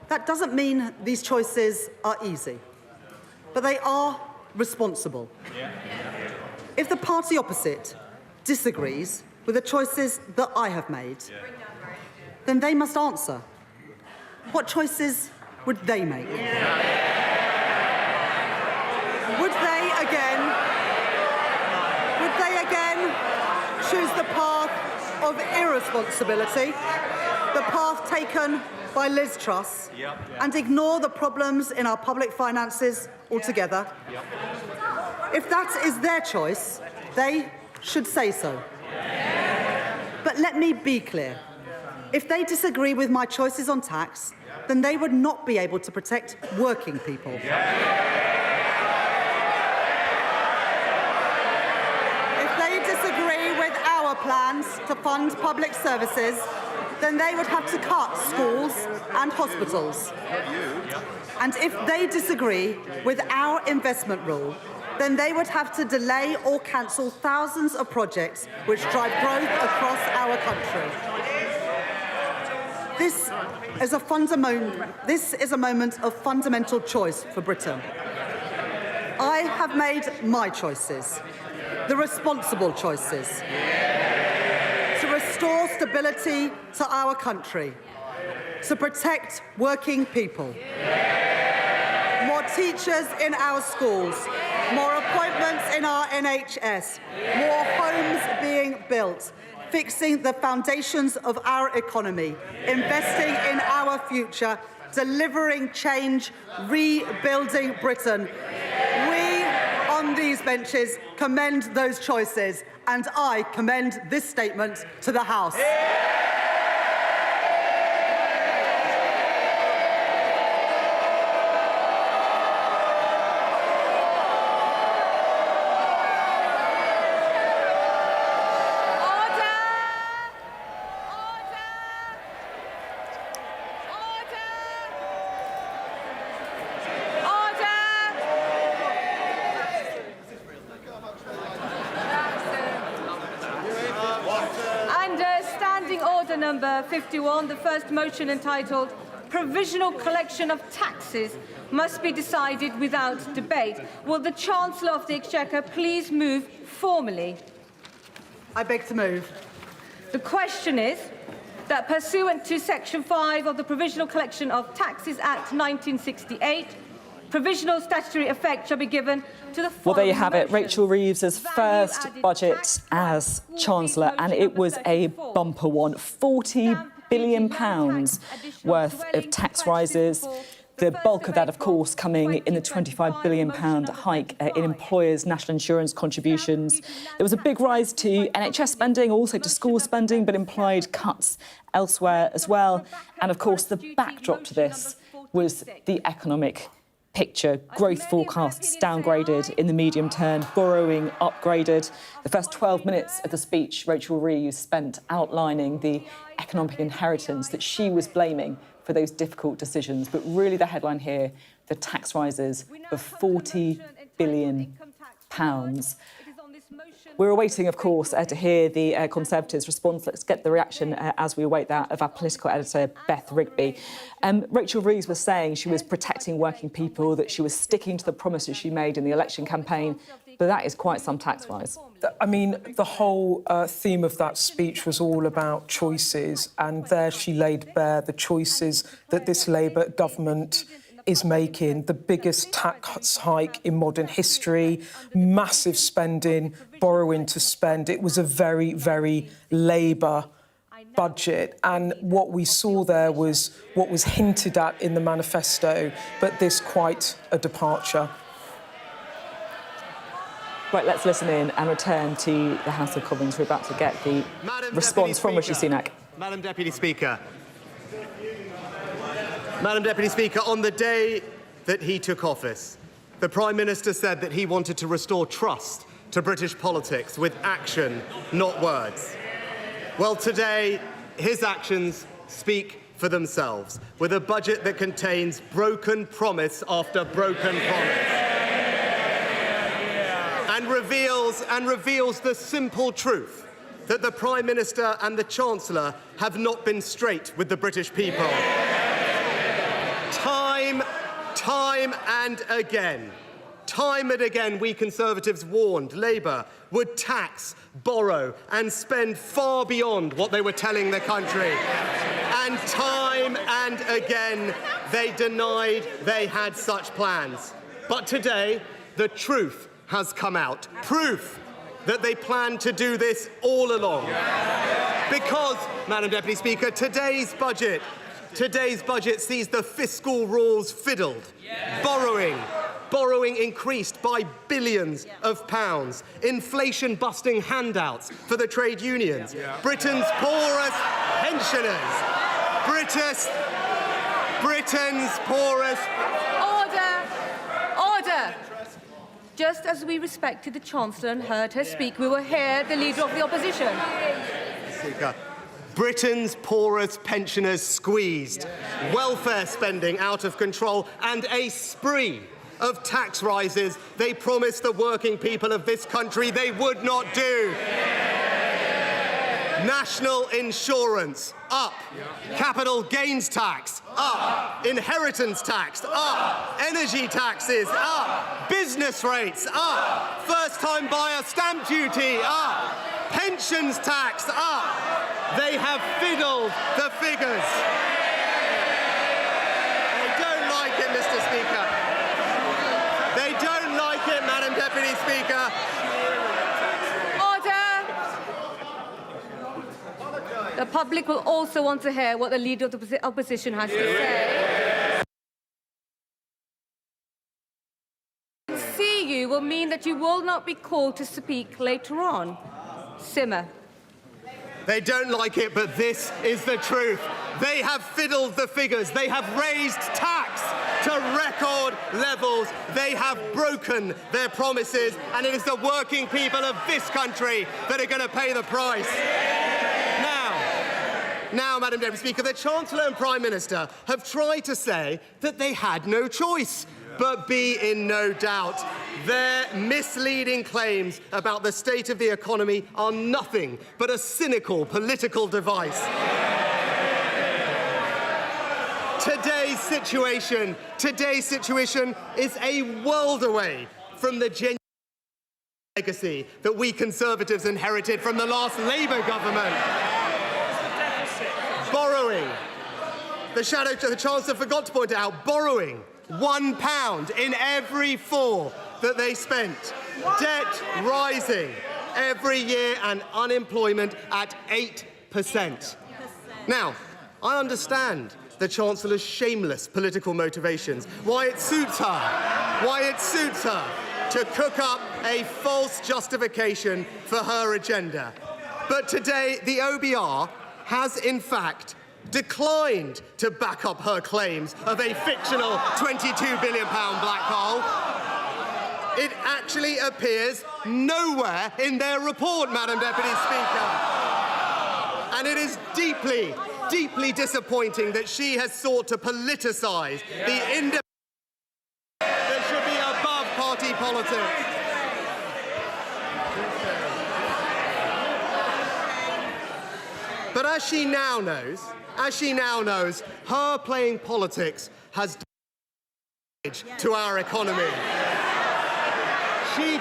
That doesn't mean these choices are easy, but they are responsible. If the party opposite disagrees with the choices that I have made, then they must answer. What choices would they make? Would they again choose the path of irresponsibility, the path taken by Liz Truss, and ignore the problems in our public finances altogether? If that is their choice, they should say so. But let me be clear. If they disagree with my choices on tax, then they would not be able to protect working people. If they disagree with our plans to fund public services, then they would have to cut schools and hospitals. And if they disagree with our investment rule, then they would have to delay or cancel thousands of projects which drive growth across our country. This is a moment of fundamental choice for Britain. I have made my choices, the responsible choices, to restore stability to our country, to protect working people, more teachers in our schools, more appointments in our NHS, more homes being built, fixing the foundations of our economy, investing in our future, delivering change, rebuilding Britain. We on these benches commend those choices, and I commend this statement to the House. Number 51, the first motion entitled Provisional Collection of Taxes must be decided without debate. Will the Chancellor of the Exchequer please move formally? I beg to move. The question is that pursuant to Section 5 of the Provisional Collection of Taxes Act 1968, provisional statutory effect shall be given to the following. Well, there you have it, motion. Rachel Reeves' first budget as Chancellor, and it was a bumper one. £40 billion worth of tax rises. The bulk of that, of course, coming in the £25 billion hike in employers' national insurance contributions. There was a big rise to NHS spending, also to school spending, but implied cuts elsewhere as well. And, of course, the backdrop to this was the economic picture. Growth forecasts downgraded in the medium term, borrowing upgraded. The first 12 minutes of the speech Rachel Reeves spent outlining the economic inheritance that she was blaming for those difficult decisions. But really the headline here, the tax rises of £40 billion. We're awaiting, of course, to hear the Conservatives' response. Let's get the reaction as we await that of our political editor, Beth Rigby. Rachel Reeves was saying she was protecting working people, that she was sticking to the promises she made in the election campaign, but that is quite some tax rise. I mean, the whole theme of that speech was all about choices, and there she laid bare the choices that this Labour government is making. The biggest tax hike in modern history, massive spending, borrowing to spend. It was a very, very Labour budget, and what we saw there was what was hinted at in the manifesto, but this quite a departure. Right, let's listen in and return to the House of Commons. We're about to get the response from Rishi Sunak. Madam Deputy Speaker. Madam Deputy Speaker, on the day that he took office, the Prime Minister said that he wanted to restore trust to British politics with action, not words. Well, today, his actions speak for themselves, with a budget that contains broken promise after broken promise. And reveals the simple truth that the Prime Minister and the Chancellor have not been straight with the British people. Time and again, we Conservatives warned Labour would tax, borrow and spend far beyond what they were telling the country. And time and again, they denied they had such plans. But today, the truth has come out. Proof that they planned to do this all along. Because, Madam Deputy Speaker, today's budget sees the fiscal rules fiddled. Borrowing increased by billions of pounds. Inflation-busting handouts for the trade unions. Britain's poorest pensioners. Britain's poorest... Order! Just as we respected the Chancellor and heard her speak, we will hear the Leader of the Opposition. Speaker. Britain's poorest pensioners squeezed, welfare spending out of control, and a spree of tax rises they promised the working people of this country they would not do. National insurance, up. Capital gains tax, up. Inheritance tax, up. Energy taxes, up. Business rates, up. First-time buyer stamp duty, up. Pensions tax, up. They have fiddled the figures. They don't like it, Mr. Speaker. They don't like it, Madam Deputy Speaker. The public will also want to hear what the Leader of the Opposition has to say. See you will mean that you will not be called to speak later on. Simmer. They don't like it, but this is the truth. They have fiddled the figures. They have raised tax to record levels. They have broken their promises, and it is the working people of this country that are going to pay the price. Now, Madam Deputy Speaker, the Chancellor and Prime Minister have tried to say that they had no choice. But be in no doubt, their misleading claims about the state of the economy are nothing but a cynical political device. Today's situation is a world away from the genuine legacy that we Conservatives inherited from the last Labour government. Borrowing. The Chancellor forgot to point out, borrowing £1 in every 4 that they spent. Debt rising every year and unemployment at 8%. Now, I understand the Chancellor's shameless political motivations, why it suits her to cook up a false justification for her agenda. But today, the OBR has, in fact, declined to back up her claims of a fictional £22 billion black hole. It actually appears nowhere in their report, Madam Deputy Speaker. And it is deeply, deeply disappointing that she has sought to politicise the independence that should be above party politics. But as she now knows, her playing politics has done damage to our economy. She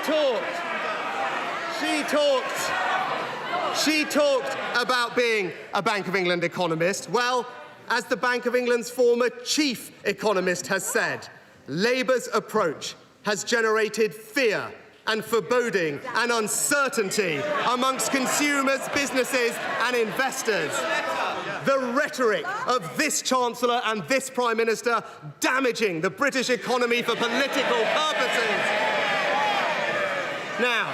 talked about being a Bank of England economist. Well, as the Bank of England's former chief economist has said, Labour's approach has generated fear and foreboding and uncertainty amongst consumers, businesses and investors. The rhetoric of this Chancellor and this Prime Minister damaging the British economy for political purposes. Now,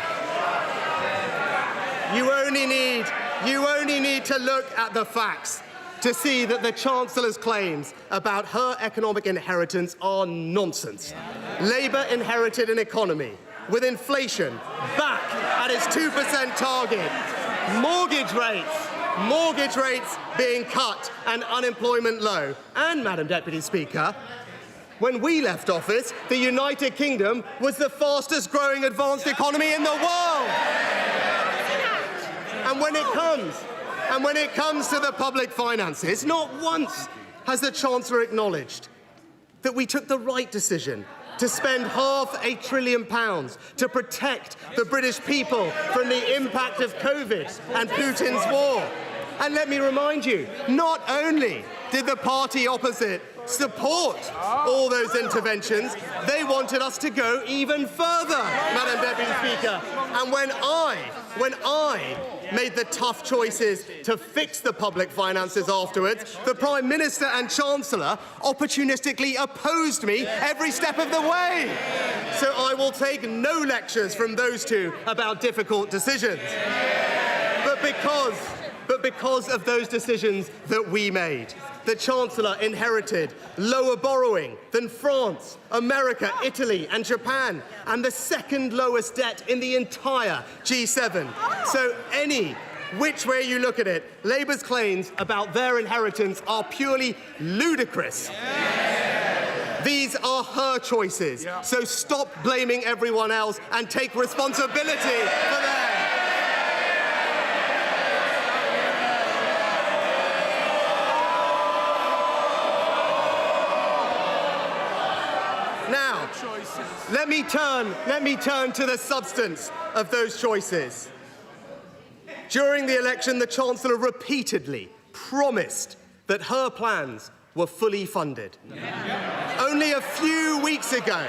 you only need to look at the facts to see that the Chancellor's claims about her economic inheritance are nonsense. Labour inherited an economy with inflation back at its 2% target, mortgage rates being cut and unemployment low. And, Madam Deputy Speaker, when we left office, the United Kingdom was the fastest growing advanced economy in the world. And when it comes to the public finances, not once has the Chancellor acknowledged that we took the right decision to spend £500 billion to protect the British people from the impact of COVID and Putin's war. And let me remind you, not only did the party opposite support all those interventions, they wanted us to go even further, Madam Deputy Speaker. And when I made the tough choices to fix the public finances afterwards, the Prime Minister and Chancellor opportunistically opposed me every step of the way. So I will take no lectures from those two about difficult decisions. But because of those decisions that we made, the Chancellor inherited lower borrowing than France, America, Italy and Japan, and the second lowest debt in the entire G7. So any which way you look at it, Labour's claims about their inheritance are purely ludicrous. These are her choices, so stop blaming everyone else and take responsibility for them. Now, let me turn to the substance of those choices. During the election, the Chancellor repeatedly promised that her plans were fully funded. Only a few weeks ago,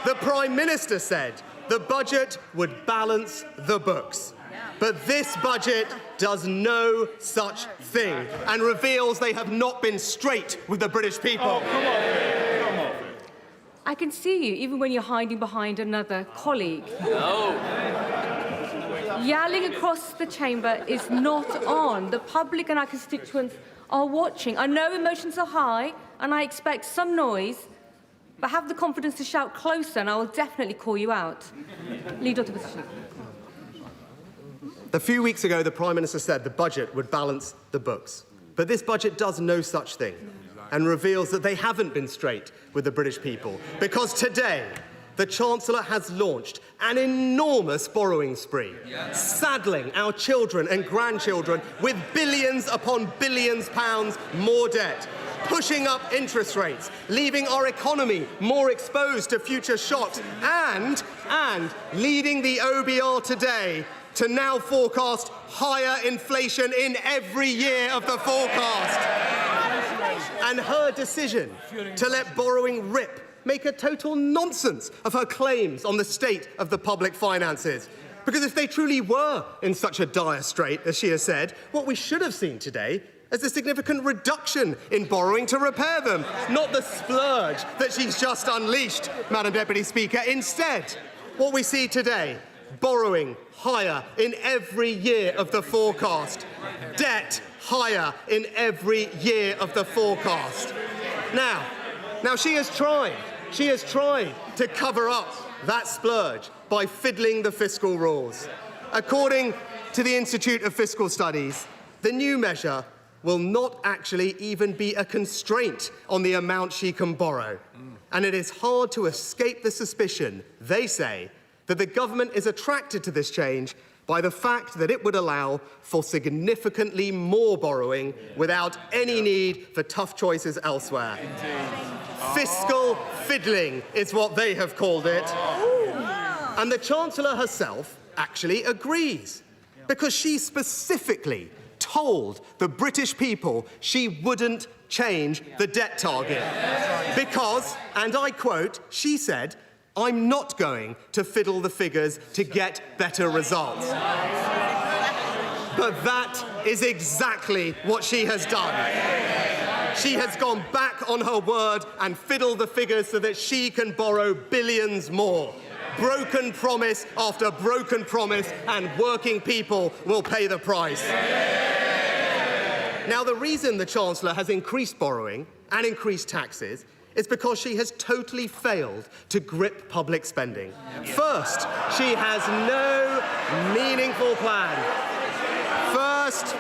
the Prime Minister said the budget would balance the books. But this budget does no such thing and reveals they have not been straight with the British people. Oh, come on. I can see you, even when you're hiding behind another colleague. No. Yelling across the chamber is not on. The public and our constituents are watching. I know emotions are high, and I expect some noise, but have the confidence to shout closer, and I will definitely call you out. Leader of the Opposition. A few weeks ago, the Prime Minister said the budget would balance the books. But this budget does no such thing and reveals that they haven't been straight with the British people. Because today, the Chancellor has launched an enormous borrowing spree, saddling our children and grandchildren with billions upon billions pounds more debt, pushing up interest rates, leaving our economy more exposed to future shocks, and leading the OBR today to now forecast higher inflation in every year of the forecast. And her decision to let borrowing rip make a total nonsense of her claims on the state of the public finances. Because if they truly were in such a dire strait, as she has said, what we should have seen today is a significant reduction in borrowing to repair them, not the splurge that she's just unleashed, Madam Deputy Speaker. Instead, what we see today, borrowing higher in every year of the forecast, debt higher in every year of the forecast. Now she has tried to cover up that splurge by fiddling the fiscal rules. According to the Institute of Fiscal Studies, the new measure will not actually even be a constraint on the amount she can borrow. And it is hard to escape the suspicion, they say, that the government is attracted to this change by the fact that it would allow for significantly more borrowing without any need for tough choices elsewhere. Fiscal fiddling is what they have called it. And the Chancellor herself actually agrees, because she specifically told the British people she wouldn't change the debt target. Because, and I quote, she said, "I'm not going to fiddle the figures to get better results." But that is exactly what she has done. She has gone back on her word and fiddled the figures so that she can borrow billions more. broken promise after broken promise, and working people will pay the price. Now, the reason the Chancellor has increased borrowing and increased taxes is because she has totally failed to grip public spending. First, she has no meaningful plan. First,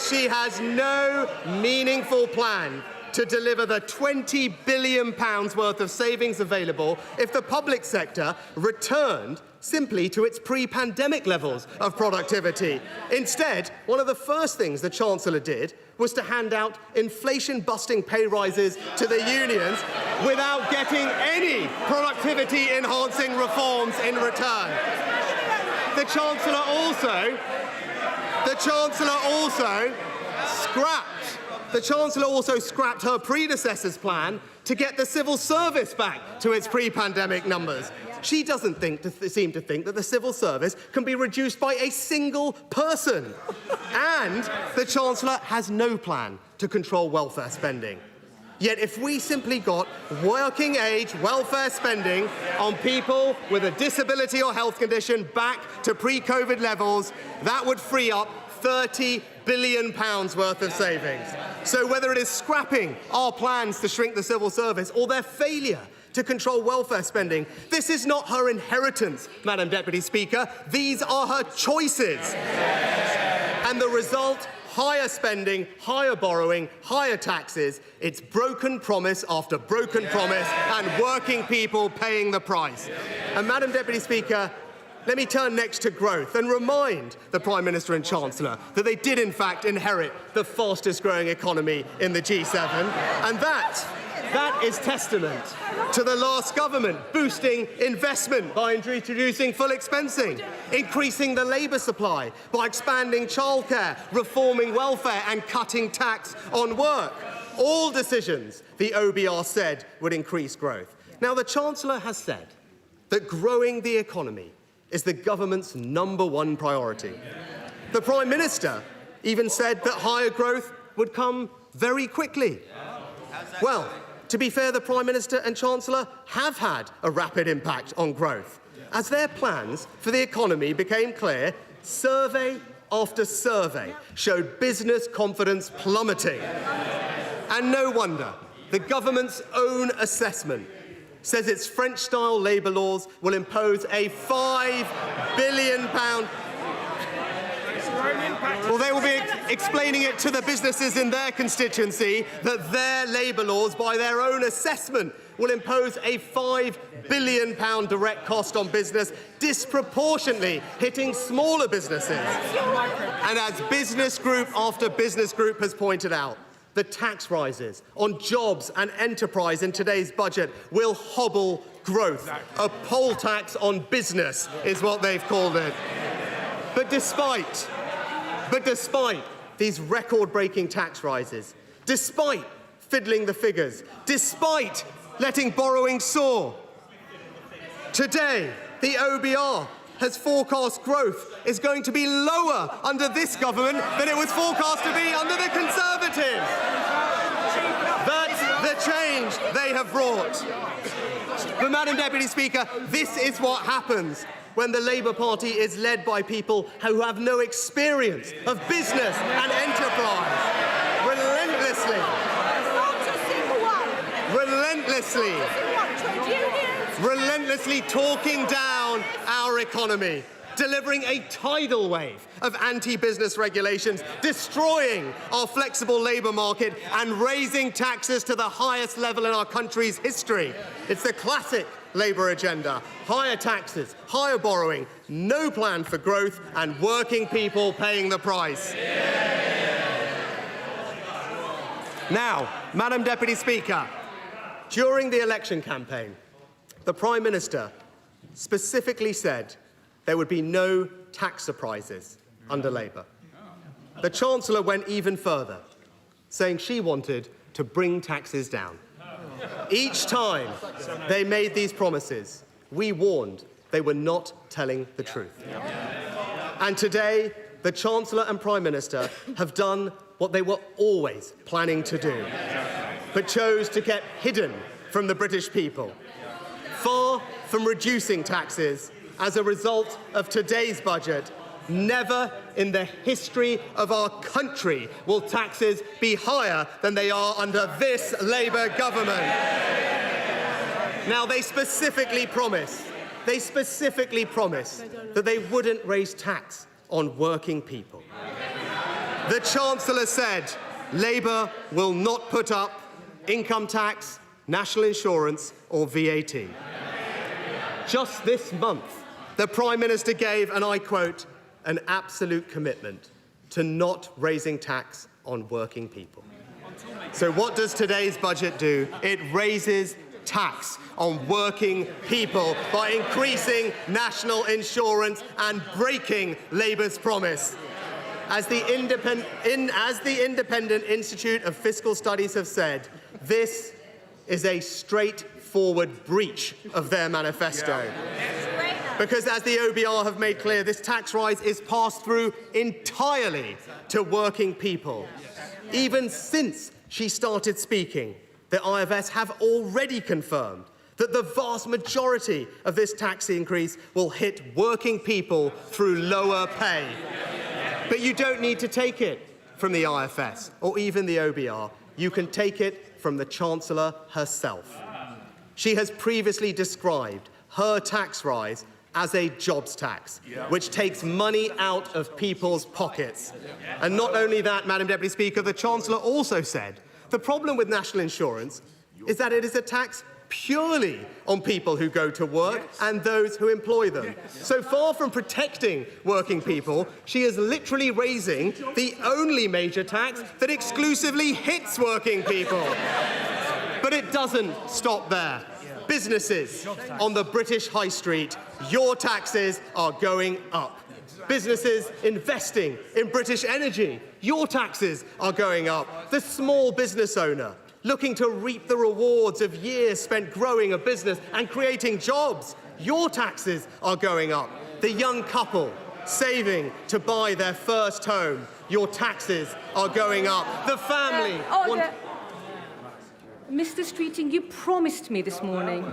she has no meaningful plan to deliver the £20 billion worth of savings available if the public sector returned simply to its pre-pandemic levels of productivity. Instead, one of the first things the Chancellor did was to hand out inflation-busting pay rises to the unions without getting any productivity-enhancing reforms in return. The Chancellor also scrapped her predecessor's plan to get the civil service back to its pre-pandemic numbers. She doesn't seem to think that the civil service can be reduced by a single person. And the Chancellor has no plan to control welfare spending. Yet if we simply got working-age welfare spending on people with a disability or health condition back to pre-COVID levels, that would free up £30 billion worth of savings. So whether it is scrapping our plans to shrink the civil service or their failure to control welfare spending, this is not her inheritance, Madam Deputy Speaker. These are her choices. And the result, higher spending, higher borrowing, higher taxes. It's broken promise after broken promise, and working people paying the price. And Madam Deputy Speaker, let me turn next to growth and remind the Prime Minister and Chancellor that they did in fact inherit the fastest growing economy in the G7, and that is testament to the last government boosting investment by introducing full expensing, increasing the labour supply by expanding childcare, reforming welfare and cutting tax on work. All decisions the OBR said would increase growth. Now, the Chancellor has said that growing the economy is the government's #1 priority. The Prime Minister even said that higher growth would come very quickly. Well, to be fair, the Prime Minister and Chancellor have had a rapid impact on growth. As their plans for the economy became clear, survey after survey showed business confidence plummeting. And no wonder. The government's own assessment says its French-style labour laws will impose a £5 billion... Well, they will be explaining it to the businesses in their constituency that their labour laws, by their own assessment, will impose a £5 billion direct cost on business, disproportionately hitting smaller businesses. And as business group after business group has pointed out, the tax rises on jobs and enterprise in today's budget will hobble growth. A poll tax on business is what they've called it. But despite these record-breaking tax rises, despite fiddling the figures, despite letting borrowing soar, today the OBR has forecast growth is going to be lower under this government than it was forecast to be under the Conservatives. That's the change they have brought. But, Madam Deputy Speaker, this is what happens when the Labour Party is led by people who have no experience of business and enterprise. Relentlessly talking down our economy, delivering a tidal wave of anti-business regulations, destroying our flexible labour market and raising taxes to the highest level in our country's history. It's the classic Labour agenda: higher taxes, higher borrowing, no plan for growth, and working people paying the price. Now, Madam Deputy Speaker, during the election campaign, the Prime Minister specifically said there would be no tax surprises under Labour. The Chancellor went even further, saying she wanted to bring taxes down. Each time they made these promises, we warned they were not telling the truth. And today, the Chancellor and Prime Minister have done what they were always planning to do, but chose to get hidden from the British people. Far from reducing taxes as a result of today's budget. Never in the history of our country will taxes be higher than they are under this Labour government. Now, they specifically promised that they wouldn't raise tax on working people. The Chancellor said Labour will not put up income tax, national insurance or VAT. Just this month, the Prime Minister gave, and I quote, an absolute commitment to not raising tax on working people. So what does today's budget do? It raises tax on working people by increasing national insurance and breaking Labour's promise. As the Independent Institute of Fiscal Studies have said, this is a straightforward breach of their manifesto. Because as the OBR have made clear, this tax rise is passed through entirely to working people. Even since she started speaking, the IFS have already confirmed that the vast majority of this tax increase will hit working people through lower pay. But you don't need to take it from the IFS or even the OBR. You can take it from the Chancellor herself. She has previously described her tax rise as a jobs tax, which takes money out of people's pockets. And not only that, Madam Deputy Speaker, the Chancellor also said the problem with national insurance is that it is a tax purely on people who go to work and those who employ them. So far from protecting working people, she is literally raising the only major tax that exclusively hits working people. But it doesn't stop there. Businesses on the British high street, your taxes are going up. Businesses investing in British energy, your taxes are going up. The small business owner looking to reap the rewards of years spent growing a business and creating jobs, your taxes are going up. The young couple saving to buy their first home, your taxes are going up. The family... Mr. Streeting, you promised me this morning.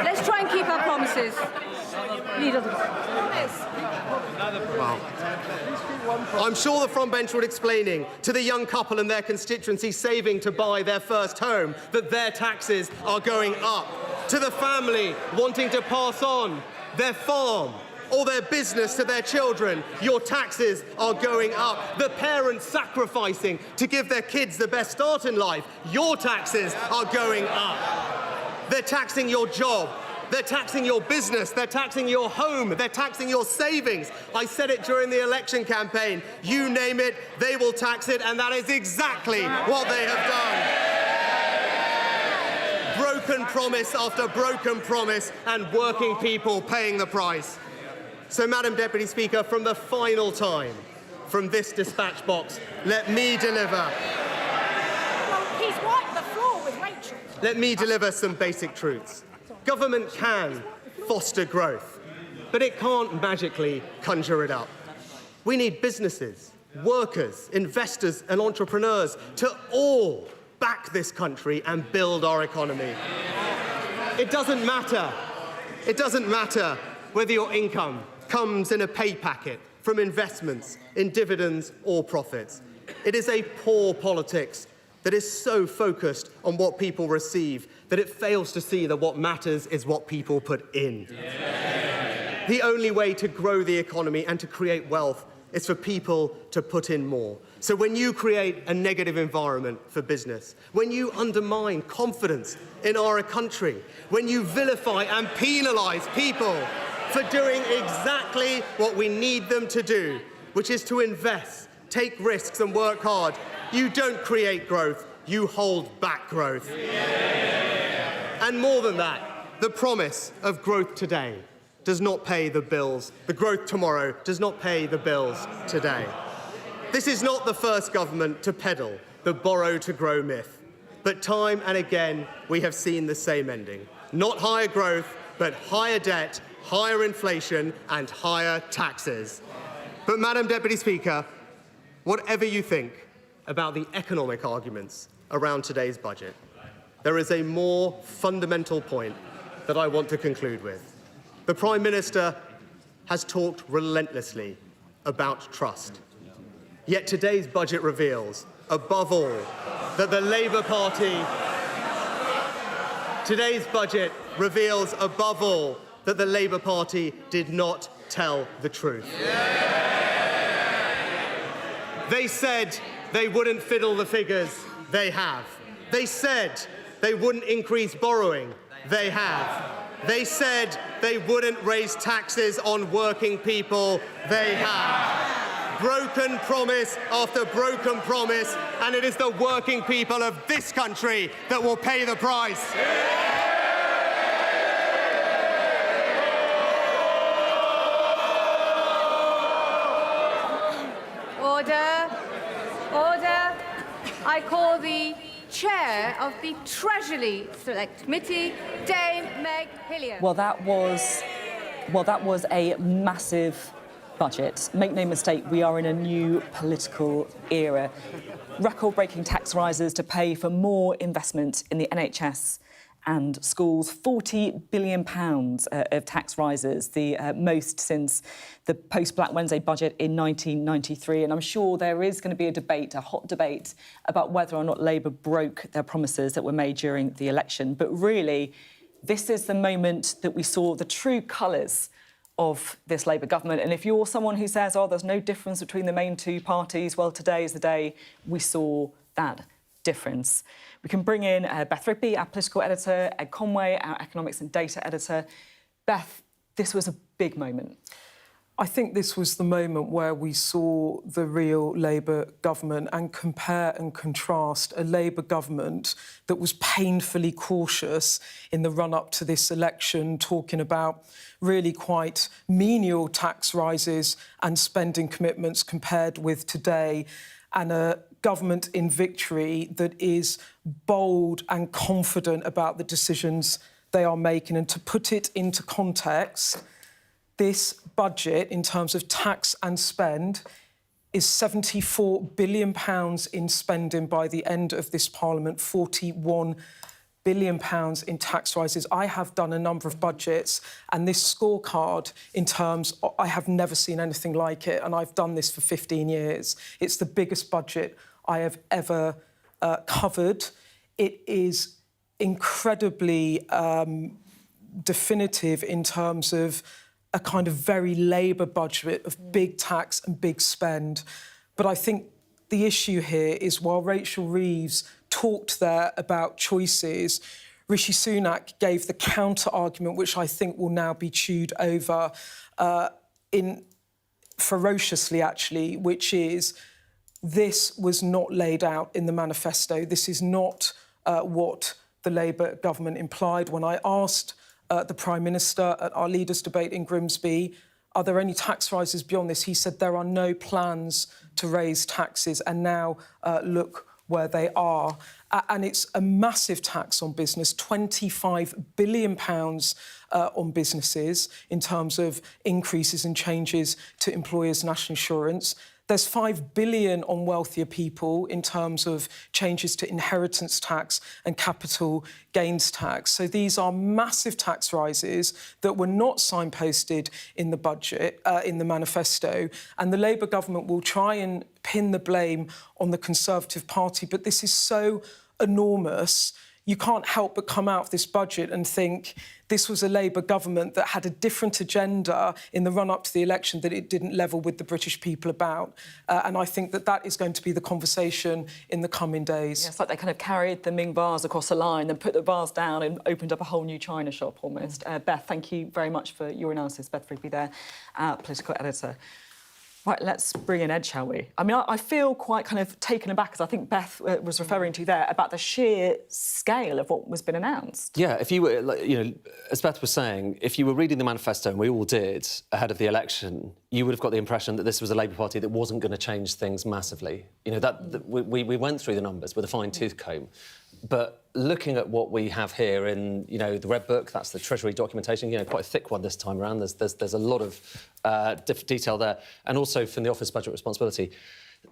Let's try and keep our promises. Well, I'm sure the front bench would explaining to the young couple and their constituency saving to buy their first home that their taxes are going up. To the family wanting to pass on their farm or their business to their children, your taxes are going up. The parents sacrificing to give their kids the best start in life, your taxes are going up. They're taxing your job. They're taxing your business. They're taxing your home. They're taxing your savings. I said it during the election campaign. You name it, they will tax it, and that is exactly what they have done. Broken promise after broken promise, and working people paying the price. So, Madam Deputy Speaker, from the final time, from this dispatch box, let me deliver. Well, he's wiped the floor with Rachel. Let me deliver some basic truths. Government can foster growth, but it can't magically conjure it up. We need businesses, workers, investors and entrepreneurs to all back this country and build our economy. It doesn't matter whether your income comes in a pay packet from investments in dividends or profits. It is a poor politics that is so focused on what people receive that it fails to see that what matters is what people put in. Yeah. The only way to grow the economy and to create wealth is for people to put in more. So when you create a negative environment for business, when you undermine confidence in our country, when you vilify and penalise people for doing exactly what we need them to do, which is to invest, take risks and work hard, you don't create growth, you hold back growth. And more than that, the promise of growth today does not pay the bills. The growth tomorrow does not pay the bills today. This is not the first government to peddle the borrow to grow myth. But time and again, we have seen the same ending. Not higher growth, but higher debt, higher inflation and higher taxes. But Madam Deputy Speaker, whatever you think about the economic arguments around today's budget, there is a more fundamental point that I want to conclude with. The Prime Minister has talked relentlessly about trust. Yet today's budget reveals, above all, that the Labour Party... Today's budget reveals, above all, that the Labour Party did not tell the truth. They said they wouldn't fiddle the figures. They have. They said they wouldn't increase borrowing. They have. They said they wouldn't raise taxes on working people. They have. Broken promise after broken promise, and it is the working people of this country that will pay the price. Order. Order. I call the Chair of the Treasury Select Committee, Dame Meg Hillier. Well, that was a massive budget. Make no mistake, we are in a new political era. Record-breaking tax rises to pay for more investment in the NHS and schools. £40 billion of tax rises, the most since the post-Black Wednesday budget in 1993. And I'm sure there is going to be a debate, a hot debate, about whether or not Labour broke their promises that were made during the election. But really, this is the moment that we saw the true colours of this Labour government. And if you're someone who says, oh, there's no difference between the main two parties, well, today is the day we saw that difference. We can bring in Beth Rigby, our political editor, Ed Conway, our economics and data editor. Beth, this was a big moment. I think this was the moment where we saw the real Labour government and compare and contrast a Labour government that was painfully cautious in the run-up to this election, talking about really quite menial tax rises and spending commitments compared with today, and a government in victory that is bold and confident about the decisions they are making. And to put it into context, this budget, in terms of tax and spend, is £74 billion in spending by the end of this Parliament, £41 billion in tax rises. I have done a number of budgets, and this scorecard, in terms, I have never seen anything like it, and I've done this for 15 years. It's the biggest budget I have ever covered. It is incredibly definitive in terms of a kind of very Labour budget of big tax and big spend. But I think the issue here is, while Rachel Reeves talked there about choices, Rishi Sunak gave the counter-argument, which I think will now be chewed over ferociously, actually, which is this was not laid out in the manifesto. This is not what the Labour government implied. When I asked the Prime Minister at our leaders' debate in Grimsby, are there any tax rises beyond this? He said there are no plans to raise taxes, and now look where they are. And it's a massive tax on business, £25 billion on businesses in terms of increases and changes to employers' national insurance. There's £5 billion on wealthier people in terms of changes to inheritance tax and capital gains tax. So these are massive tax rises that were not signposted in the budget, in the manifesto. And the Labour government will try and pin the blame on the Conservative Party. But this is so enormous, you can't help but come out of this budget and think this was a Labour government that had a different agenda in the run-up to the election that it didn't level with the British people about. And I think that that is going to be the conversation in the coming days. Yeah, it's like they kind of carried the Ming vase across the line and put the vase down and opened up a whole new China shop, almost. Beth, thank you very much for your analysis. Beth Rigby there, political editor. Right, let's bring in Ed, shall we? I mean, I feel quite kind of taken aback, as I think Beth was referring to there, about the sheer scale of what was been announced. Yeah, if you were, as Beth was saying, if you were reading the manifesto, and we all did, ahead of the election, you would have got the impression that this was a Labour Party that wasn't going to change things massively. You know, we went through the numbers with a fine-tooth comb. But looking at what we have here in, the Red Book, that's the Treasury documentation, quite a thick one this time around. There's a lot of detail there. And also from the Office of Budget Responsibility,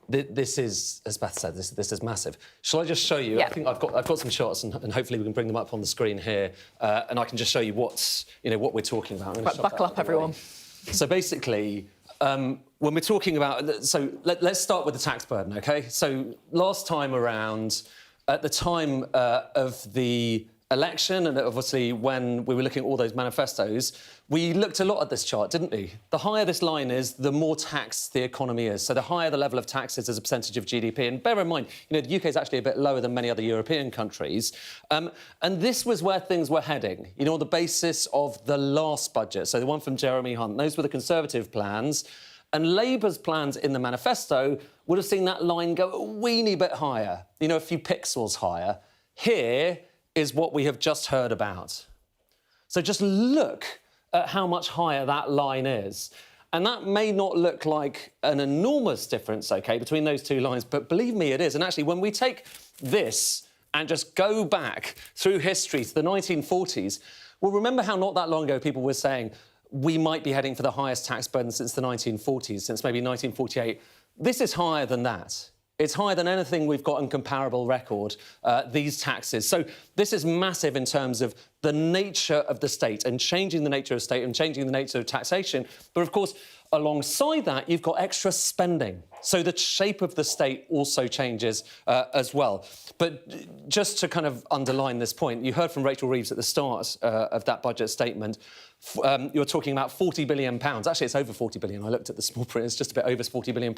this is, as Beth said, this is massive. Shall I just show you? I think I've got some shots, and hopefully we can bring them up on the screen here, and I can just show you what we're talking about. Right, buckle up, everyone. So basically, when we're talking about, so let's start with the tax burden, OK? So last time around, at the time of the election, and obviously when we were looking at all those manifestos, we looked a lot at this chart, didn't we? The higher this line is, the more taxed the economy is. So the higher the level of taxes as a percentage of GDP. And bear in mind, the UK is actually a bit lower than many other European countries. And this was where things were heading, on the basis of the last budget. So the one from Jeremy Hunt. Those were the Conservative plans. And Labour's plans in the manifesto would have seen that line go a weeny bit higher, a few pixels higher. Here is what we have just heard about. So just look at how much higher that line is. And that may not look like an enormous difference, OK, between those two lines, but believe me, it is. And actually, when we take this and just go back through history to the 1940s, well, remember how not that long ago people were saying we might be heading for the highest tax burden since the 1940s, since maybe 1948. This is higher than that. It's higher than anything we've got in comparable record, these taxes. So this is massive in terms of the nature of the state and changing the nature of state and changing the nature of taxation. But, of course, alongside that, you've got extra spending. So the shape of the state also changes as well. But just to kind of underline this point, you heard from Rachel Reeves at the start of that budget statement. You're talking about £40 billion. Actually, it's over 40 billion. I looked at the small print. It's just a bit over £40 billion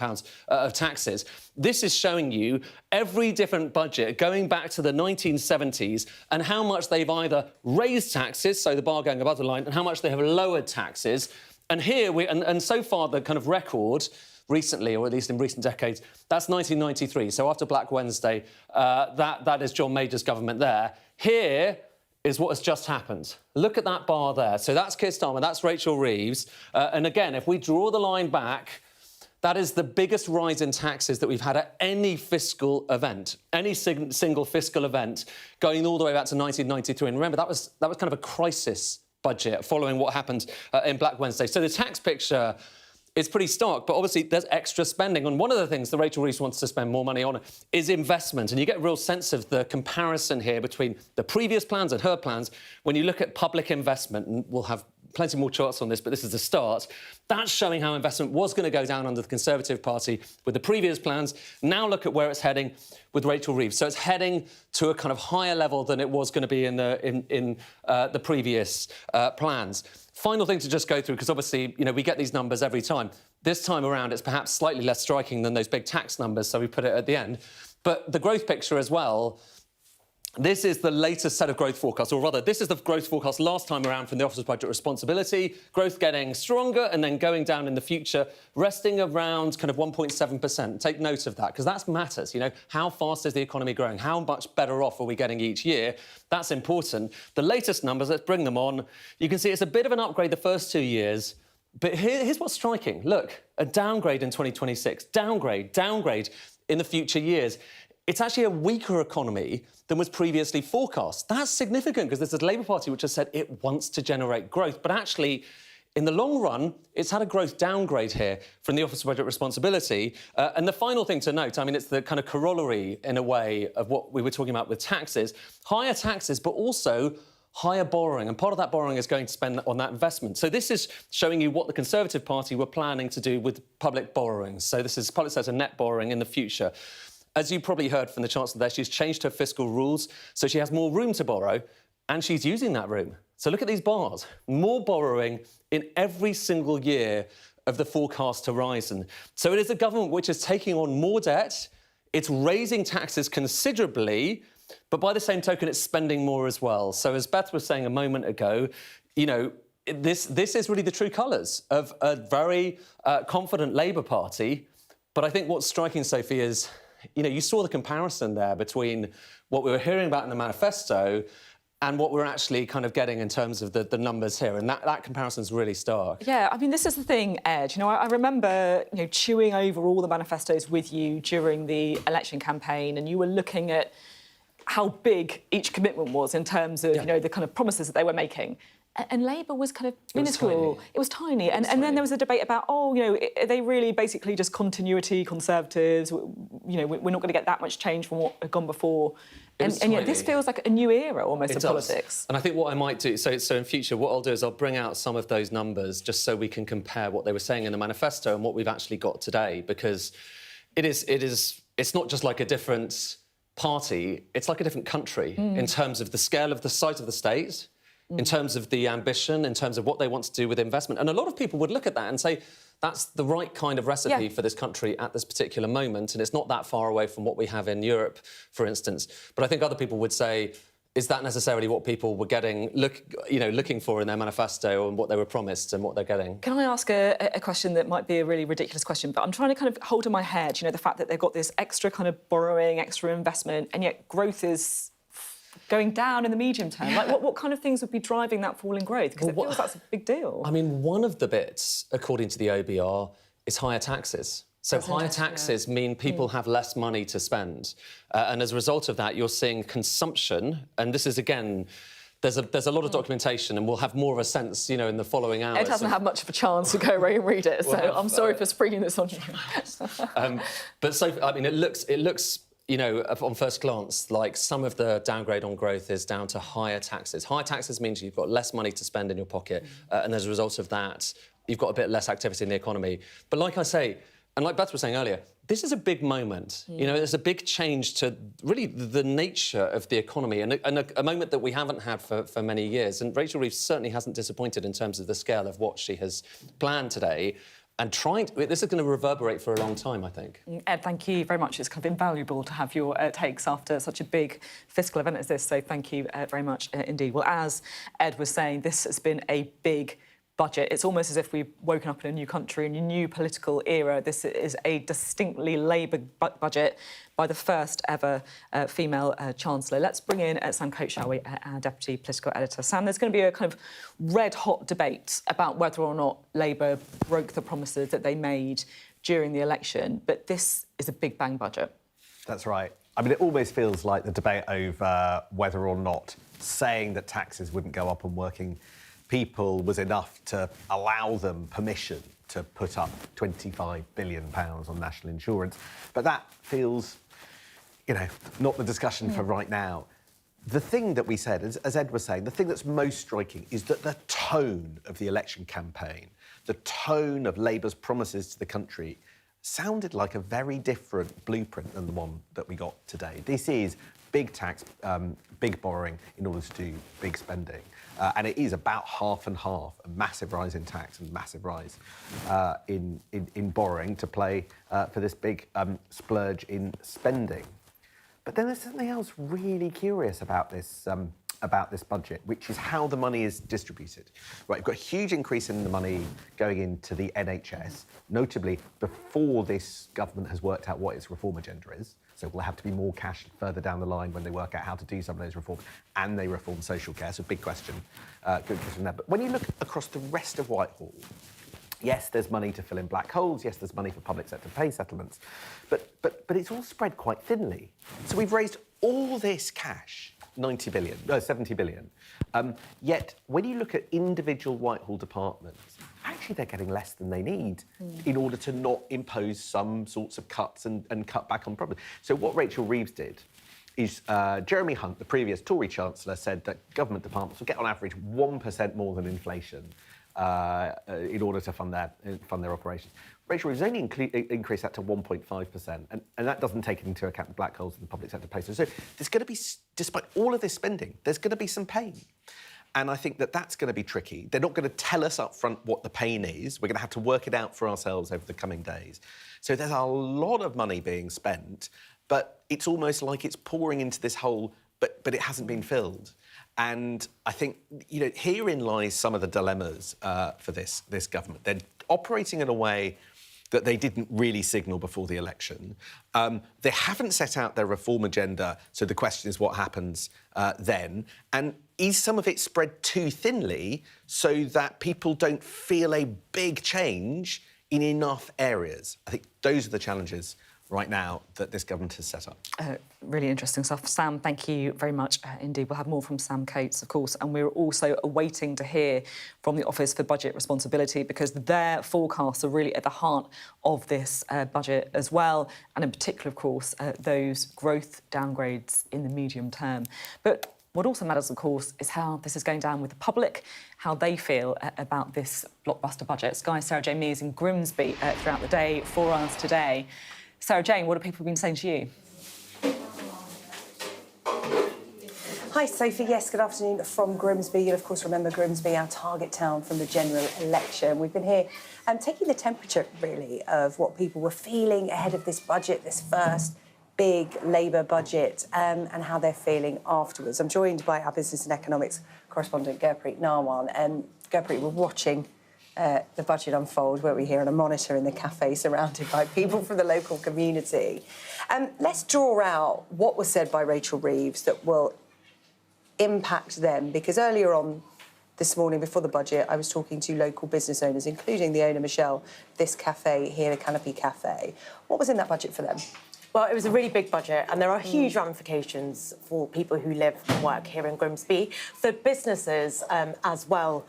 of taxes. This is showing you every different budget going back to the 1970s and how much they've either raised taxes, so the bar going above the line, and how much they have lowered taxes. And here, and so far, the kind of record recently, or at least in recent decades, that's 1993. So after Black Wednesday, that is John Major's government there. Here is what has just happened. Look at that bar there. So that's Keir Starmer, that's Rachel Reeves. And again, if we draw the line back, that is the biggest rise in taxes that we've had at any fiscal event, any single fiscal event, going all the way back to 1993. And remember, that was kind of a crisis budget following what happened in Black Wednesday. So the tax picture is pretty stark, but obviously there's extra spending. And one of the things that Rachel Reeves wants to spend more money on is investment. And you get a real sense of the comparison here between the previous plans and her plans when you look at public investment, and we'll have plenty more charts on this, but this is the start. That's showing how investment was going to go down under the Conservative Party with the previous plans. Now look at where it's heading with Rachel Reeves. So it's heading to a kind of higher level than it was going to be in the previous plans. Final thing to just go through, because obviously, we get these numbers every time. This time around, it's perhaps slightly less striking than those big tax numbers, so we put it at the end. But the growth picture as well, this is the latest set of growth forecasts, or rather, this is the growth forecast last time around from the Office of Budget Responsibility. Growth getting stronger and then going down in the future, resting around kind of 1.7%. Take note of that, because that matters. How fast is the economy growing? How much better off are we getting each year? That's important. The latest numbers, let's bring them on. You can see it's a bit of an upgrade the first 2 years. But here's what's striking. Look, a downgrade in 2026. Downgrade in the future years. It's actually a weaker economy than was previously forecast. That's significant because there's a Labour Party which has said it wants to generate growth. But actually, in the long run, it's had a growth downgrade here from the Office of Budget Responsibility. And the final thing to note, it's the kind of corollary, in a way, of what we were talking about with taxes. Higher taxes, but also higher borrowing. And part of that borrowing is going to spend on that investment. So this is showing you what the Conservative Party were planning to do with public borrowing. So this is public sector net borrowing in the future. As you probably heard from the Chancellor there, she's changed her fiscal rules, so she has more room to borrow, and she's using that room. So look at these bars. More borrowing in every single year of the forecast horizon. So it is a government which is taking on more debt, it's raising taxes considerably, but by the same token, it's spending more as well. So as Beth was saying a moment ago, this is really the true colours of a very confident Labour Party. But I think what's striking, Sophie, is you saw the comparison there between what we were hearing about in the manifesto and what we're actually kind of getting in terms of the numbers here. And that comparison's really stark. Yeah, this is the thing, Ed. I remember, chewing over all the manifestos with you during the election campaign, and you were looking at how big each commitment was in terms of, the kind of promises that they were making. And Labour was kind of minuscule. It was tiny. And then there was a debate about, are they really basically just continuity Conservatives? We're not going to get that much change from what had gone before. And yet this feels like a new era almost of politics. And I think what I might do, so in future, what I'll do is I'll bring out some of those numbers just so we can compare what they were saying in the manifesto and what we've actually got today, because it's not just like a different party, it's like a different country in terms of the scale of the size of the state, in terms of the ambition, in terms of what they want to do with investment. And a lot of people would look at that and say, that's the right kind of recipe for this country at this particular moment, and it's not that far away from what we have in Europe, for instance. But I think other people would say, is that necessarily what people were looking for in their manifesto and what they were promised and what they're getting? Can I ask a question that might be a really ridiculous question, but I'm trying to kind of hold in my head, the fact that they've got this extra kind of borrowing, extra investment, and yet growth is going down in the medium term. Like, what kind of things would be driving that fall in growth? Because it feels that's a big deal. I mean, one of the bits, according to the OBR, is higher taxes. So higher taxes mean people have less money to spend. And as a result of that, you're seeing consumption, and this is, again, there's a lot of documentation, and we'll have more of a sense, in the following hours. Ed hasn't had much of a chance to go away and read it, so I'm sorry for springing this on you. It looks on first glance, like some of the downgrade on growth is down to higher taxes. Higher taxes means you've got less money to spend in your pocket, and as a result of that, you've got a bit less activity in the economy. But like I say, and like Beth was saying earlier, this is a big moment. There's a big change to really the nature of the economy, and a moment that we haven't had for many years. And Rachel Reeves certainly hasn't disappointed in terms of the scale of what she has planned today. And this is going to reverberate for a long time, I think. Ed, thank you very much. It's kind of invaluable to have your takes after such a big fiscal event as this, so thank you very much indeed. Well, as Ed was saying, this has been a big budget. It's almost as if we've woken up in a new country, in a new political era. This is a distinctly Labour budget by the first ever female Chancellor. Let's bring in Sam Coates, shall we, our Deputy Political Editor. Sam, there's going to be a kind of red-hot debate about whether or not Labour broke the promises that they made during the election, but this is a big bang budget. That's right. I mean, it almost feels like the debate over whether or not saying that taxes wouldn't go up on working people was enough to allow them permission to put up £25 billion on national insurance. But that feels, not the discussion for right now. The thing that we said, as Ed was saying, the thing that's most striking is that the tone of the election campaign, the tone of Labour's promises to the country, sounded like a very different blueprint than the one that we got today. This is big tax, big borrowing in order to do big spending. And it is about half and half, a massive rise in tax and massive rise in borrowing to play for this big splurge in spending. But then there's something else really curious about this budget, which is how the money is distributed. Right, you've got a huge increase in the money going into the NHS, notably before this government has worked out what its reform agenda is. So we'll have to be more cash further down the line when they work out how to do some of those reforms, and they reform social care. So big question, good question there. But when you look across the rest of Whitehall, yes, there's money to fill in black holes. Yes, there's money for public sector pay settlements, but it's all spread quite thinly. So we've raised all this cash, 70 billion. Yet when you look at individual Whitehall departments, actually they're getting less than they need in order to not impose some sorts of cuts and cut back on problems. So what Rachel Reeves did is Jeremy Hunt, the previous Tory Chancellor, said that government departments will get on average 1% more than inflation in order to fund their operations. Rachel Reeves only increased that to 1.5%, and that doesn't take into account the black holes in the public sector pay. So there's going to be, despite all of this spending, there's going to be some pain. And I think that that's going to be tricky. They're not going to tell us up front what the pain is. We're going to have to work it out for ourselves over the coming days. So there's a lot of money being spent, but it's almost like it's pouring into this hole, but it hasn't been filled. And I think, herein lies some of the dilemmas for this government. They're operating in a way that they didn't really signal before the election. They haven't set out their reform agenda, so the question is what happens then. And is some of it spread too thinly so that people don't feel a big change in enough areas? I think those are the challenges right now that this government has set up. Really interesting stuff. Sam, thank you very much indeed. We'll have more from Sam Coates, of course, and we're also awaiting to hear from the Office for Budget Responsibility, because their forecasts are really at the heart of this budget as well, and in particular, of course, those growth downgrades in the medium term. But what also matters, of course, is how this is going down with the public, how they feel about this blockbuster budget. Sky's Sarah Jane Mears in Grimsby throughout the day for us today. Sarah Jane, what have people been saying to you? Hi, Sophie. Yes, good afternoon from Grimsby. You'll, of course, remember Grimsby, our target town from the general election. We've been here taking the temperature, really, of what people were feeling ahead of this budget, this first big Labour budget, and how they're feeling afterwards. I'm joined by our business and economics correspondent, Gurpreet Narwan. And Gurpreet, we're watching the budget unfold, weren't we, here on a monitor in the cafe surrounded by people from the local community. Let's draw out what was said by Rachel Reeves that will impact them, because earlier on this morning before the budget I was talking to local business owners, including the owner Michelle, this cafe here, the Canopy Cafe. What was in that budget for them? Well, it was a really big budget, and there are huge ramifications for people who live and work here in Grimsby. So businesses as well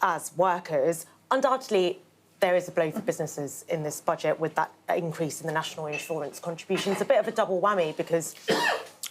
as workers. Undoubtedly, there is a blow for businesses in this budget with that increase in the national insurance contribution. It's a bit of a double whammy, because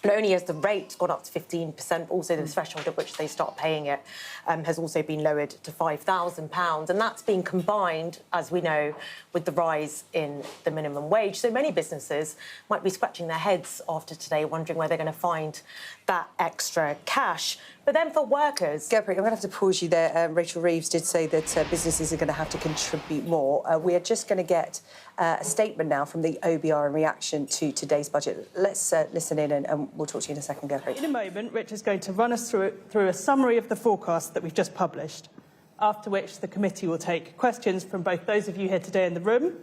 not only has the rate gone up to 15%, also the threshold at which they start paying it has also been lowered to £5,000. And that's been combined, as we know, with the rise in the minimum wage. So many businesses might be scratching their heads after today, wondering where they're going to find that extra cash. But then for workers... Gurpreet, I'm going to have to pause you there. Rachel Reeves did say that businesses are going to have to contribute more. We are just going to get a statement now from the OBR in reaction to today's budget. Let's listen in and we'll talk to you in a second, Gurpreet. In a moment, Rich is going to run us through a summary of the forecast that we've just published, after which the committee will take questions from both those of you here today in the room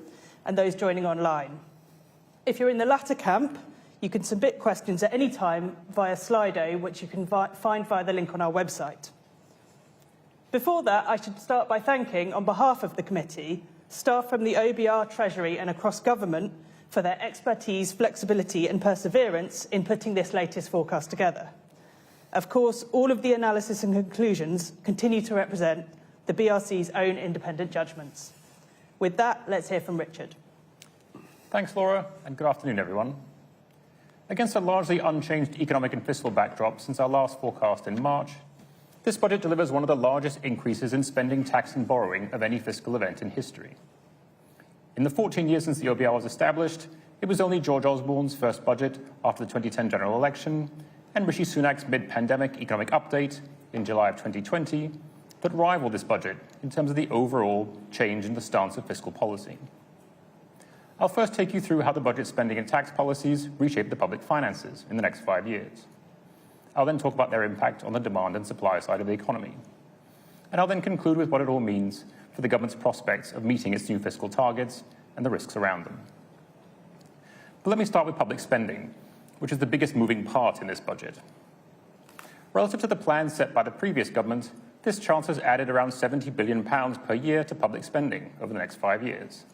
and those joining online. If you're in the latter camp, you can submit questions at any time via Slido, which you can find via the link on our website. Before that, I should start by thanking, on behalf of the committee, staff from the OBR, Treasury and across government for their expertise, flexibility and perseverance in putting this latest forecast together. Of course, all of the analysis and conclusions continue to represent the BRC's own independent judgments. With that, let's hear from Richard. Thanks, Laura, and good afternoon, everyone. Against a largely unchanged economic and fiscal backdrop since our last forecast in March, this budget delivers one of the largest increases in spending, tax and borrowing of any fiscal event in history. In the 14 years since the OBR was established, it was only George Osborne's first budget after the 2010 general election and Rishi Sunak's mid-pandemic economic update in July of 2020 that rivaled this budget in terms of the overall change in the stance of fiscal policy. I'll first take you through how the budget spending and tax policies reshape the public finances in the next 5 years. I'll then talk about their impact on the demand and supply side of the economy. And I'll then conclude with what it all means for the government's prospects of meeting its new fiscal targets and the risks around them. But let me start with public spending, which is the biggest moving part in this budget. Relative to the plans set by the previous government, this Chancellor's added around £70 billion per year to public spending over the next 5 years.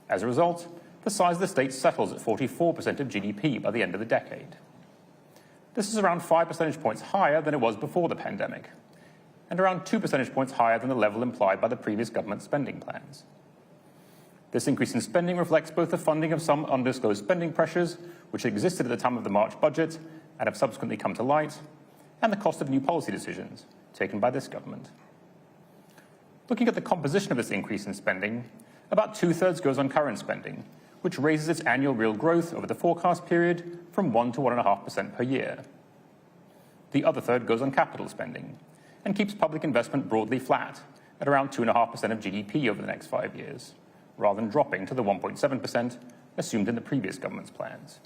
As a result, the size of the state settles at 44% of GDP by the end of the decade. This is around 5 percentage points higher than it was before the pandemic, and around 2 percentage points higher than the level implied by the previous government spending plans. This increase in spending reflects both the funding of some undisclosed spending pressures, which existed at the time of the March budget and have subsequently come to light, and the cost of new policy decisions taken by this government. Looking at the composition of this increase in spending, about 2/3 goes on current spending, which raises its annual real growth over the forecast period from 1 to 1.5% per year. The other third goes on capital spending and keeps public investment broadly flat at around 2.5% of GDP over the next 5 years, rather than dropping to the 1.7% assumed in the previous government's plans.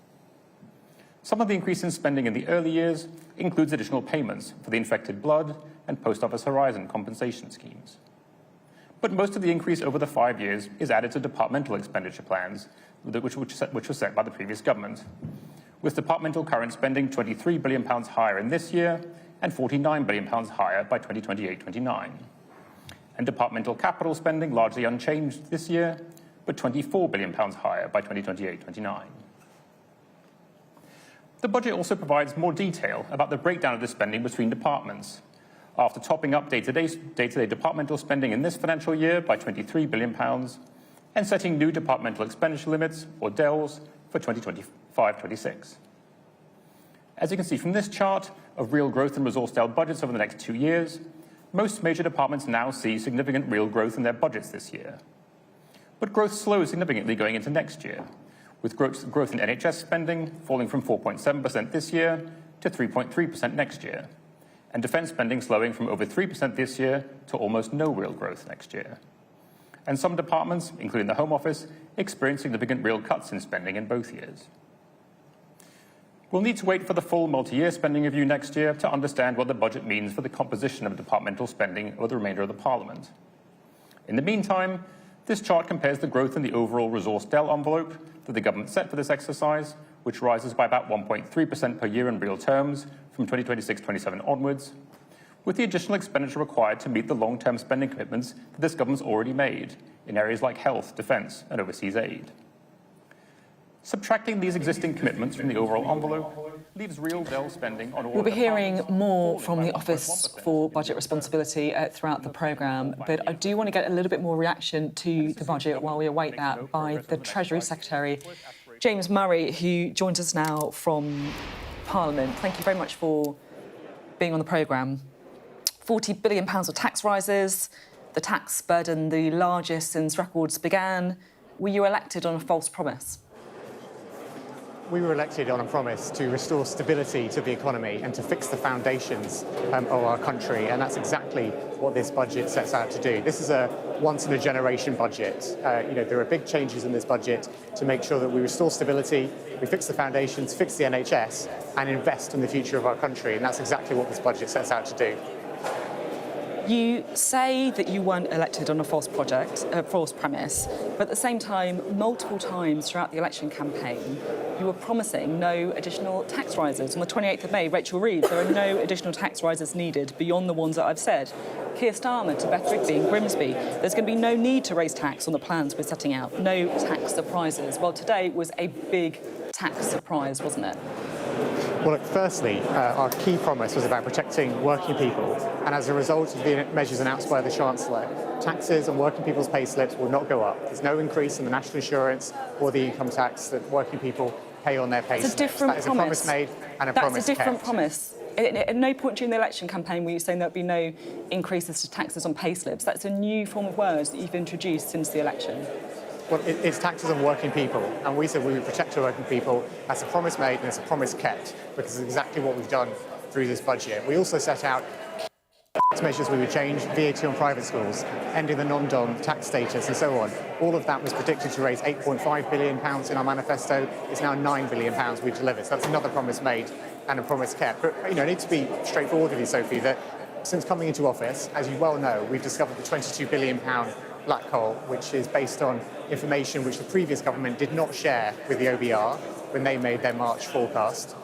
Some of the increase in spending in the early years includes additional payments for the infected blood and Post Office Horizon compensation schemes. But most of the increase over the 5 years is added to departmental expenditure plans, which were set by the previous government, with departmental current spending £23 billion higher in this year and £49 billion higher by 2028-29. And departmental capital spending largely unchanged this year, but £24 billion higher by 2028-29. The budget also provides more detail about the breakdown of the spending between departments. After topping up day-to-day departmental spending in this financial year by £23 billion and setting new departmental expenditure limits, or DELs, for 2025-26. As you can see from this chart of real growth in resource DEL budgets over the next 2 years, most major departments now see significant real growth in their budgets this year. But growth slows significantly going into next year, with growth in NHS spending falling from 4.7% this year to 3.3% next year, and defence spending slowing from over 3% this year to almost no real growth next year. And some departments, including the Home Office, experience significant real cuts in spending in both years. We'll need to wait for the full multi-year spending review next year to understand what the budget means for the composition of departmental spending over the remainder of the Parliament. In the meantime, this chart compares the growth in the overall resource DEL envelope that the government set for this exercise, which rises by about 1.3% per year in real terms from 2026-27 onwards, with the additional expenditure required to meet the long-term spending commitments that this government's already made in areas like health, defence and overseas aid. Subtracting these existing commitments from the overall envelope leaves real DEL spending on all. We'll be hearing more from the Office for Budget Responsibility throughout the programme, but I do want to get a little bit more reaction to the budget while we await that by the Treasury Secretary, James Murray, who joins us now from Parliament. Thank you very much for being on the programme. £40 billion of tax rises, the tax burden the largest since records began. Were you elected on a false promise? We were elected on a promise to restore stability to the economy and to fix the foundations of our country, and that's exactly what this budget sets out to do. This is a once-in-a-generation budget. There are big changes in this budget to make sure that we restore stability, we fix the foundations, fix the NHS, and invest in the future of our country, and that's exactly what this budget sets out to do. You say that you weren't elected on a false premise, but at the same time, multiple times throughout the election campaign, you were promising no additional tax rises. On the 28th of May, Rachel Reeves, there are no additional tax rises needed beyond the ones that I've said. Keir Starmer to Beth Rigby in Grimsby, there's going to be no need to raise tax on the plans we're setting out, no tax surprises. Well, today was a big tax surprise, wasn't it? Well, look, firstly, our key promise was about protecting working people, and as a result of the measures announced by the Chancellor, taxes on working people's pay slips will not go up. There's no increase in the national insurance or the income tax that working people pay on their pay slips. It's a different that is a promise made and a That's promise a different kept. promise. At no point during the election campaign were you saying there would be no increases to taxes on pay slips. That's a new form of words that you've introduced since the election. Well, it's taxes on working people, and we said we would protect our working people. That's a promise made and it's a promise kept, because it's exactly what we've done through this budget. We also set out measures we would change, VAT on private schools, ending the non-dom tax status and so on. All of that was predicted to raise £8.5 billion in our manifesto. It's now £9 billion we've delivered. So that's another promise made and a promise kept. But, I need to be straightforward with you, Sophie, that since coming into office, as you well know, we've discovered the £22 billion black hole, which is based on information which the previous government did not share with the OBR when they made their March forecast.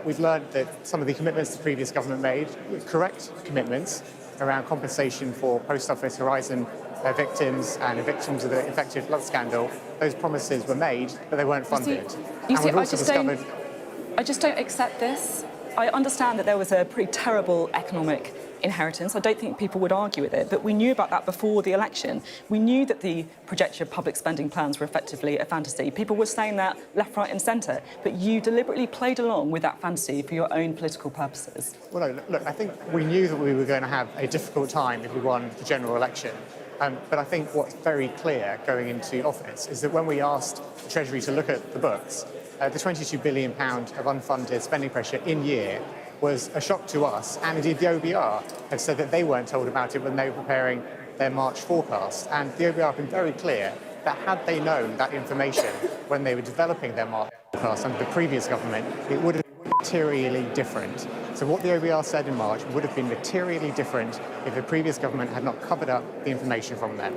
We've learned that some of the commitments the previous government made were correct commitments around compensation for Post Office Horizon victims and victims of the infected blood scandal. Those promises were made, but they weren't funded. I just don't accept this. I understand that there was a pretty terrible economic inheritance. I don't think people would argue with it, but we knew about that before the election. We knew that the projected public spending plans were effectively a fantasy. People were saying that left, right and centre, but you deliberately played along with that fantasy for your own political purposes. Well, no, look, I think we knew that we were going to have a difficult time if we won the general election. But I think what's very clear going into office is that when we asked the Treasury to look at the books, the £22 billion of unfunded spending pressure in year was a shock to us, and indeed the OBR had said that they weren't told about it when they were preparing their March forecast. And the OBR have been very clear that had they known that information when they were developing their March forecast under the previous government, it would have been materially different. So what the OBR said in March would have been materially different if the previous government had not covered up the information from them.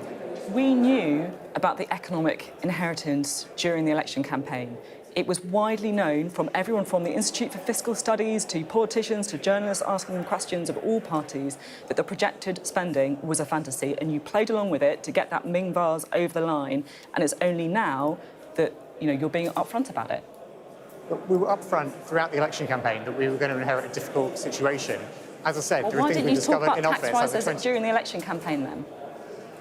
We knew about the economic inheritance during the election campaign. It was widely known from everyone from the Institute for Fiscal Studies to politicians to journalists asking them questions of all parties that the projected spending was a fantasy, and you played along with it to get that Ming vase over the line, and it's only now that you're being upfront about it. We were upfront throughout the election campaign that we were going to inherit a difficult situation. As I said, there are things we discovered in office. Why didn't you talk about tax rises during the election campaign then?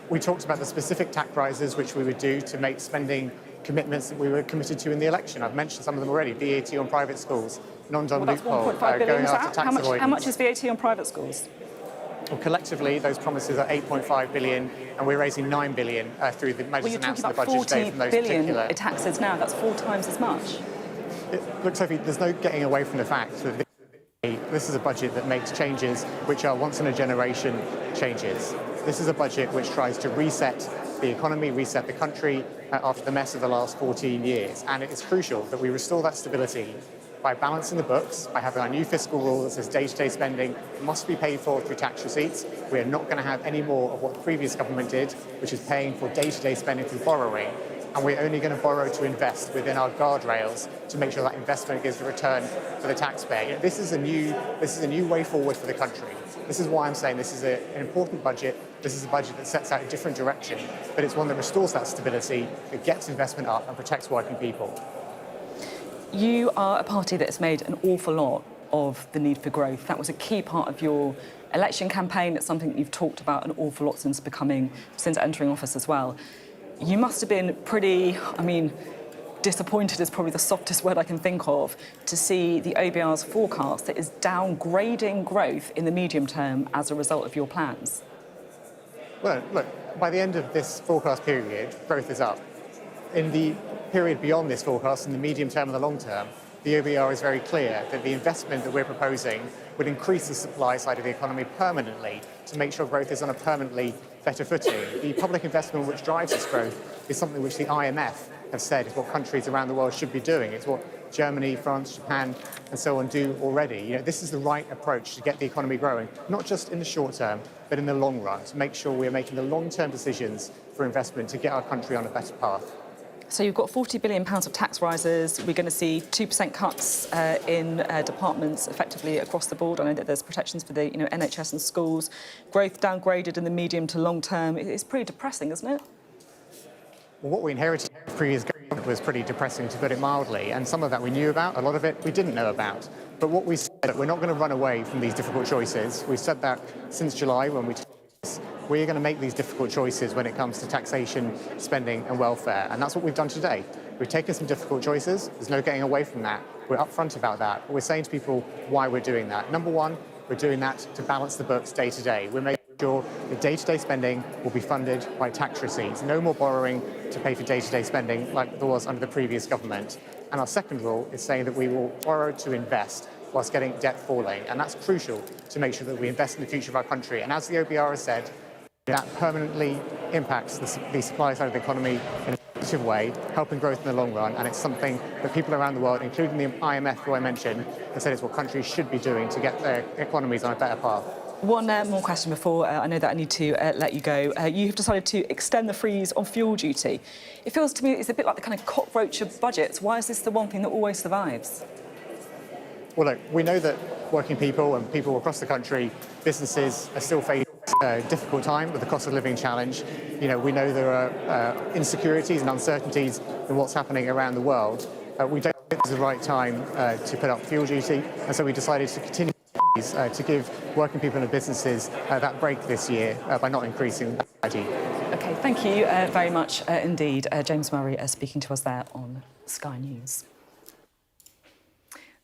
We talked about the specific tax rises which we would do to make spending commitments that we were committed to in the election. I've mentioned some of them already: VAT on private schools, non-dom loophole, going after tax avoidance. How much is VAT on private schools? Well, collectively, those promises are 8.5 billion, and we're raising 9 billion through the measures announced in the budget today from those particular. 40 billion taxes now. That's 4 times as much. Look, Sophie, there's no getting away from the fact that this is a budget that makes changes which are once-in-a-generation changes. This is a budget which tries to reset the economy, reset the country after the mess of the last 14 years. And it is crucial that we restore that stability by balancing the books, by having our new fiscal rule that says day-to-day spending must be paid for through tax receipts. We are not going to have any more of what the previous government did, which is paying for day-to-day spending through borrowing. And we're only going to borrow to invest within our guardrails to make sure that investment gives a return for the taxpayer. This is a new way forward for the country. This is why I'm saying this is an important budget. This is a budget that sets out a different direction, but it's one that restores that stability, that gets investment up and protects working people. You are a party that has made an awful lot of the need for growth. That was a key part of your election campaign. It's something that you've talked about an awful lot since entering office as well. You must have been pretty, disappointed is probably the softest word I can think of, to see the OBR's forecast that is downgrading growth in the medium term as a result of your plans. Well, look, by the end of this forecast period, growth is up. In the period beyond this forecast, in the medium term and the long term, the OBR is very clear that the investment that we're proposing would increase the supply side of the economy permanently to make sure growth is on a permanently better footing. The public investment which drives this growth is something which the IMF have said is what countries around the world should be doing. It's what Germany, France, Japan, and so on do already. This is the right approach to get the economy growing, not just in the short term, but in the long run, to make sure we're making the long-term decisions for investment to get our country on a better path. So you've got £40 billion of tax rises. We're going to see 2% cuts in departments effectively across the board. I know that there's protections for the NHS and schools. Growth downgraded in the medium to long term. It's pretty depressing, isn't it? Well, what we inherited from the previous government was pretty depressing, to put it mildly, and some of that we knew about, a lot of it we didn't know about. But what we said, that we're not going to run away from these difficult choices. We've said that since July when we're going to make these difficult choices when it comes to taxation, spending and welfare, and that's what we've done today. We've taken some difficult choices. There's no getting away from that. We're upfront about that. But we're saying to people why we're doing that. Number one, we're doing that to balance the books day to day. We're making sure the day-to-day spending will be funded by tax receipts. No more borrowing to pay for day-to-day spending like there was under the previous government. And our second rule is saying that we will borrow to invest whilst getting debt falling. And that's crucial to make sure that we invest in the future of our country. And as the OBR has said, that permanently impacts the supply side of the economy in a positive way, helping growth in the long run. And it's something that people around the world, including the IMF, who I mentioned, have said it's what countries should be doing to get their economies on a better path. One more question before I know that I need to let you go. You have decided to extend the freeze on fuel duty. It feels to me it's a bit like the kind of cockroach of budgets. Why is this the one thing that always survives? Well, look, we know that working people and people across the country, businesses are still facing a difficult time with the cost of living challenge. We know there are insecurities and uncertainties in what's happening around the world. We don't think it's the right time to put up fuel duty, and so we decided to continue to give working people and businesses that break this year by not increasing the duty. OK, thank you very much indeed. James Murray speaking to us there on Sky News.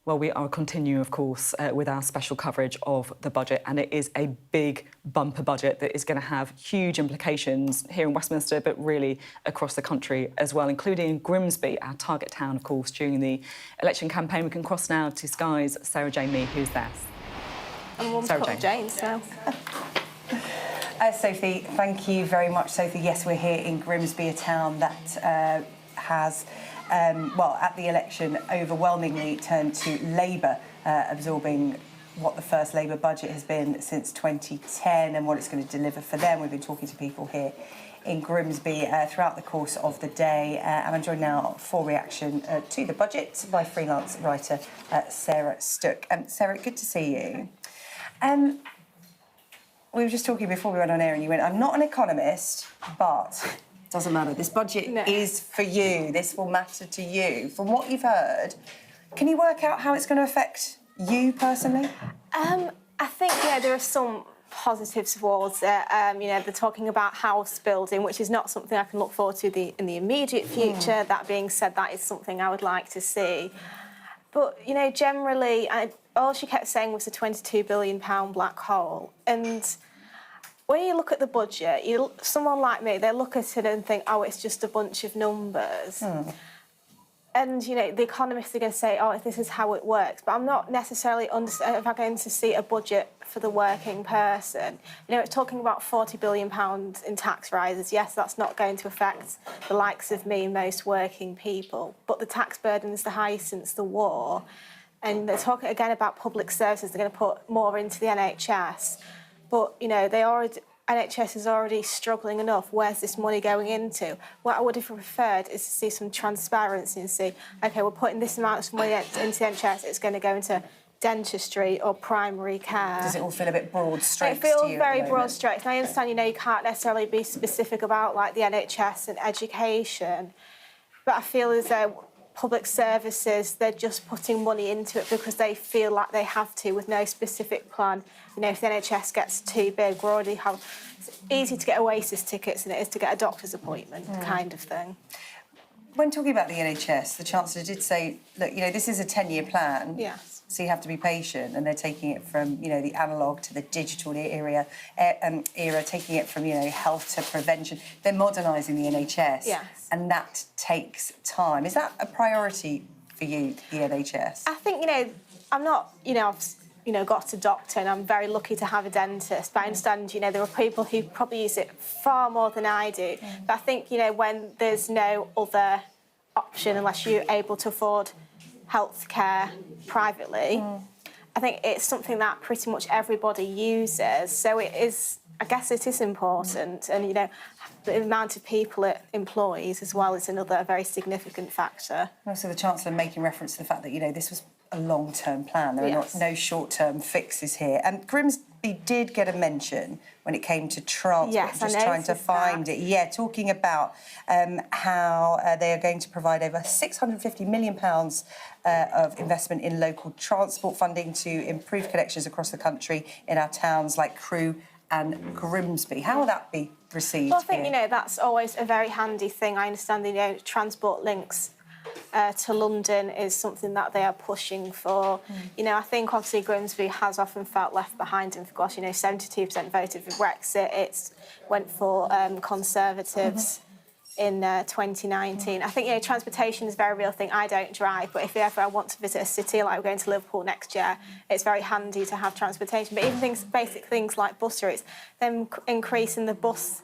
Well, we are continuing, of course, with our special coverage of the budget, and it is a big bumper budget that is going to have huge implications here in Westminster, but really across the country as well, including Grimsby, our target town, of course, during the election campaign. We can cross now to Sky's Sarah Jane Mee, who's there. Sarah Jane. Sophie, thank you very much, Sophie. Yes, we're here in Grimsby, a town that has... at the election, overwhelmingly turned to Labour, absorbing what the first Labour budget has been since 2010 and what it's going to deliver for them. We've been talking to people here in Grimsby throughout the course of the day. And I'm joined now for reaction to the budget by freelance writer Sarah Stuck. Sarah, good to see you. We were just talking before we went on air and you went, I'm not an economist, but it doesn't matter. This budget is for you. This will matter to you. From what you've heard, can you work out how it's going to affect you personally? I think, there are some positives towards it. They're talking about house building, which is not something I can look forward to in the immediate future. That being said, that is something I would like to see. But, generally, all she kept saying was a £22 billion black hole. And when you look at the budget, someone like me, they look at it and think, oh, it's just a bunch of numbers. And, the economists are going to say, oh, this is how it works. But I'm not necessarily if I'm going to see a budget for the working person. It's talking about £40 billion in tax rises. Yes, that's not going to affect the likes of me and most working people. But the tax burden is the highest since the war. And they're talking again about public services. They're going to put more into the NHS. But, NHS is already struggling enough. Where's this money going into? What I would have preferred is to see some transparency and see, OK, we're putting this amount of money into the NHS, it's going to go into dentistry or primary care. Does it all feel a bit broad strokes? It feels very broad strokes. And I understand, you can't necessarily be specific about, the NHS and education, but I feel as though public services, they're just putting money into it because they feel like they have to with no specific plan. If the NHS gets too big, it's easy to get Oasis tickets than it is to get a doctor's appointment, kind of thing. When talking about the NHS, the Chancellor did say, look, this is a 10-year plan. Yes. So you have to be patient, and they're taking it from, the analogue to the digital era, taking it from, health to prevention. They're modernising the NHS, yes. And that takes time. Is that a priority for you, the NHS? I think, I'm not, I've got a doctor and I'm very lucky to have a dentist, but I understand, there are people who probably use it far more than I do. But I think, when there's no other option unless you're able to afford healthcare privately, I think it's something that pretty much everybody uses. So it is, I guess it is important. And, the amount of people it employs as well is another very significant factor. Also, the Chancellor making reference to the fact that, this was a long-term plan. There are no short-term fixes here. And Grimsby did get a mention when it came to transport. Yes, just trying to find it. Yeah, talking about how they are going to provide over £650 million of investment in local transport funding to improve connections across the country in our towns like Crewe and Grimsby. How will that be received? Well, I think, that's always a very handy thing. I understand, transport links to London is something that they are pushing for. I think obviously Grimsby has often felt left behind, and gosh, 72% voted for Brexit. It went for Conservatives in 2019. I think, transportation is a very real thing. I don't drive, but if ever I want to visit a city, like we're going to Liverpool next year, it's very handy to have transportation. But even basic things like bus routes, them increasing the bus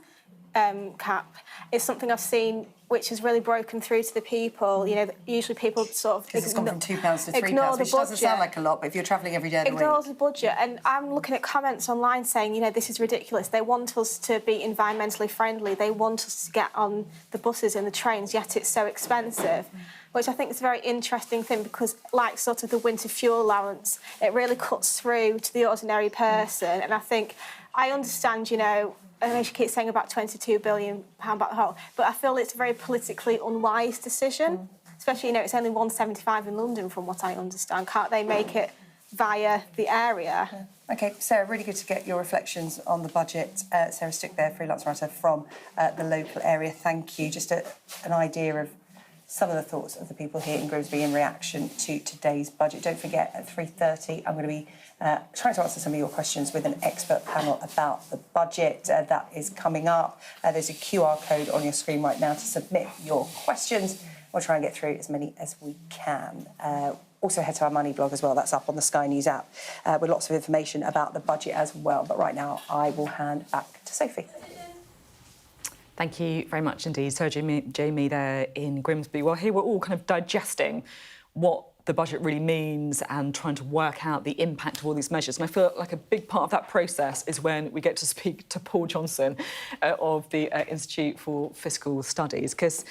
cap is something I've seen which has really broken through to the people. Usually people sort of... Because it's gone from £2 to £3, which doesn't sound like a lot, but if you're travelling every day of the week... Ignores the budget. And I'm looking at comments online saying, this is ridiculous. They want us to be environmentally friendly. They want us to get on the buses and the trains, yet it's so expensive. Which I think is a very interesting thing because, like sort of the winter fuel allowance, it really cuts through to the ordinary person. And I think, I understand, I know she keeps saying about £22 billion about the whole, but I feel it's a very politically unwise decision, especially, it's only 175 in London from what I understand. Can't they make it via the area? OK, Sarah, really good to get your reflections on the budget. Sarah Stuck there, freelance writer from the local area. Thank you. Just an idea of some of the thoughts of the people here in Grimsby in reaction to today's budget. Don't forget, at 3:30, I'm going to be trying to answer some of your questions with an expert panel about the budget. That is coming up. There's a QR code on your screen right now to submit your questions. We'll try and get through as many as we can. Also, head to our Money blog as well. That's up on the Sky News app with lots of information about the budget as well. But right now, I will hand back to Sophie. Thank you very much indeed. So Jamie there in Grimsby. Well, here we're all kind of digesting what the budget really means and trying to work out the impact of all these measures. And I feel like a big part of that process is when we get to speak to Paul Johnson of the Institute for Fiscal Studies, because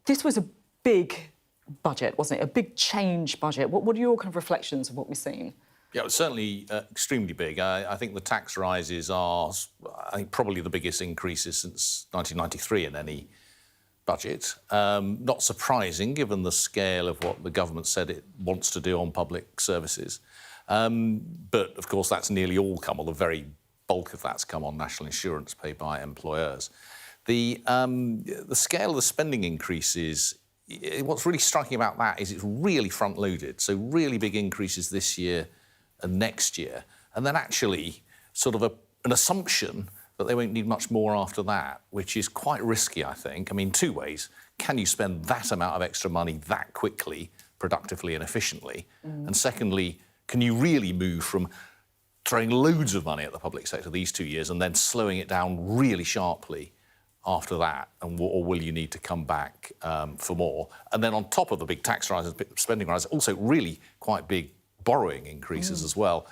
this was a big budget, wasn't it? A big change budget. What are your kind of reflections of what we've seen? Yeah, it's certainly extremely big. I think the tax rises are, I think, probably the biggest increases since 1993 in any budget. Not surprising, given the scale of what the government said it wants to do on public services. But, of course, that's nearly all come, or the very bulk of that's come on national insurance paid by employers. The scale of the spending increases, what's really striking about that is it's really front-loaded. So really big increases this year and next year. And then actually sort of an assumption that they won't need much more after that, which is quite risky, I think. I mean, two ways. Can you spend that amount of extra money that quickly, productively and efficiently? And secondly, can you really move from throwing loads of money at the public sector these 2 years and then slowing it down really sharply after that? Or will you need to come back for more? And then on top of the big tax rises, spending rises, also really quite big borrowing increases as well,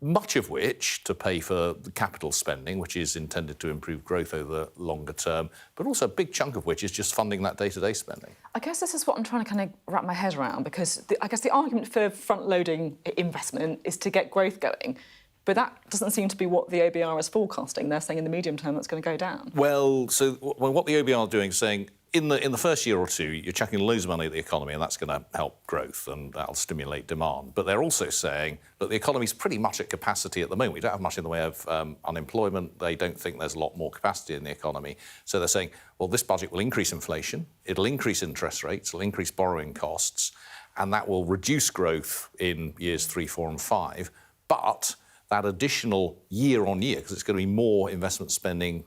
much of which to pay for the capital spending, which is intended to improve growth over the longer term, but also a big chunk of which is just funding that day-to-day spending. I guess this is what I'm trying to kind of wrap my head around, because I guess the argument for front-loading investment is to get growth going. But that doesn't seem to be what the OBR is forecasting. They're saying in the medium term that's going to go down. Well, what the OBR are doing is saying in the first year or two, you're chucking loads of money at the economy and that's going to help growth and that'll stimulate demand. But they're also saying that the economy's pretty much at capacity at the moment. We don't have much in the way of unemployment. They don't think there's a lot more capacity in the economy. So they're saying, well, this budget will increase inflation, it'll increase interest rates, it'll increase borrowing costs, and that will reduce growth in years 3, 4 and 5. But that additional year on year, because it's going to be more investment spending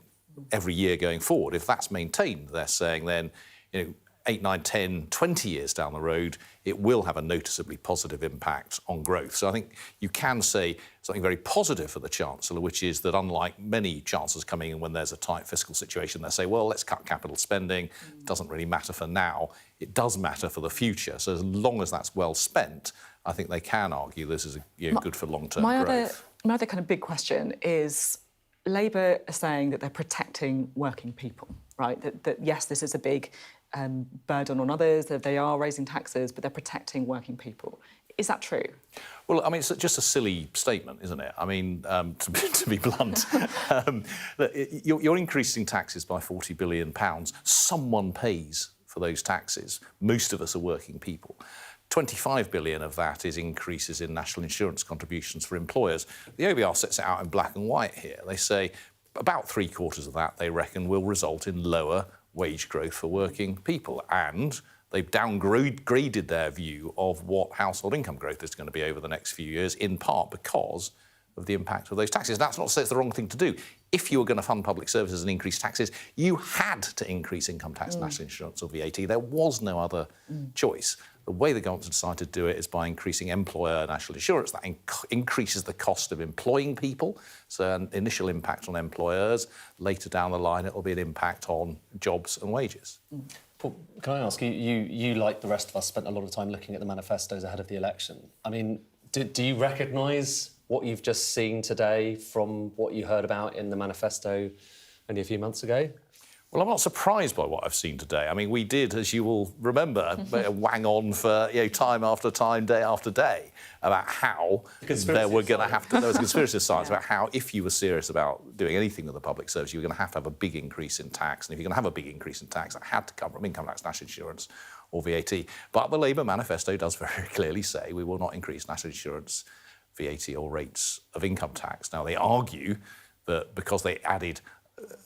every year going forward, if that's maintained, they're saying then, 8, 9, 10, 20 years down the road, it will have a noticeably positive impact on growth. So I think you can say something very positive for the Chancellor, which is that unlike many Chancellors coming in when there's a tight fiscal situation, they say, well, let's cut capital spending. It doesn't really matter for now. It does matter for the future. So as long as that's well spent, I think they can argue this is good for long-term growth. My other kind of big question is Labour are saying that they're protecting working people, right? That yes, this is a big burden on others, that they are raising taxes, but they're protecting working people. Is that true? Well, I mean, it's just a silly statement, isn't it? I mean, to be blunt, you're increasing taxes by £40 billion. Someone pays for those taxes. Most of us are working people. 25 billion of that is increases in national insurance contributions for employers. The OBR sets it out in black and white here. They say about 3/4 of that, they reckon, will result in lower wage growth for working people. And they've downgraded their view of what household income growth is going to be over the next few years, in part because of the impact of those taxes. That's not to say it's the wrong thing to do. If you were going to fund public services and increase taxes, you had to increase income tax, national insurance or VAT. There was no other choice. The way the government decided to do it is by increasing employer national insurance. That increases the cost of employing people. So an initial impact on employers. Later down the line, it will be an impact on jobs and wages. Paul, can I ask you, you, like the rest of us, spent a lot of time looking at the manifestos ahead of the election. I mean, do you recognise what you've just seen today from what you heard about in the manifesto only a few months ago? Well, I'm not surprised by what I've seen today. I mean, we did, as you will remember, wang on for time after time, day after day, about how there was a conspiracy of science about how, if you were serious about doing anything with the public service, you were going to have a big increase in tax. And if you're going to have a big increase in tax, it had to come from income tax, national insurance or VAT. But the Labour manifesto does very clearly say we will not increase national insurance, VAT or rates of income tax. Now, they argue that because they added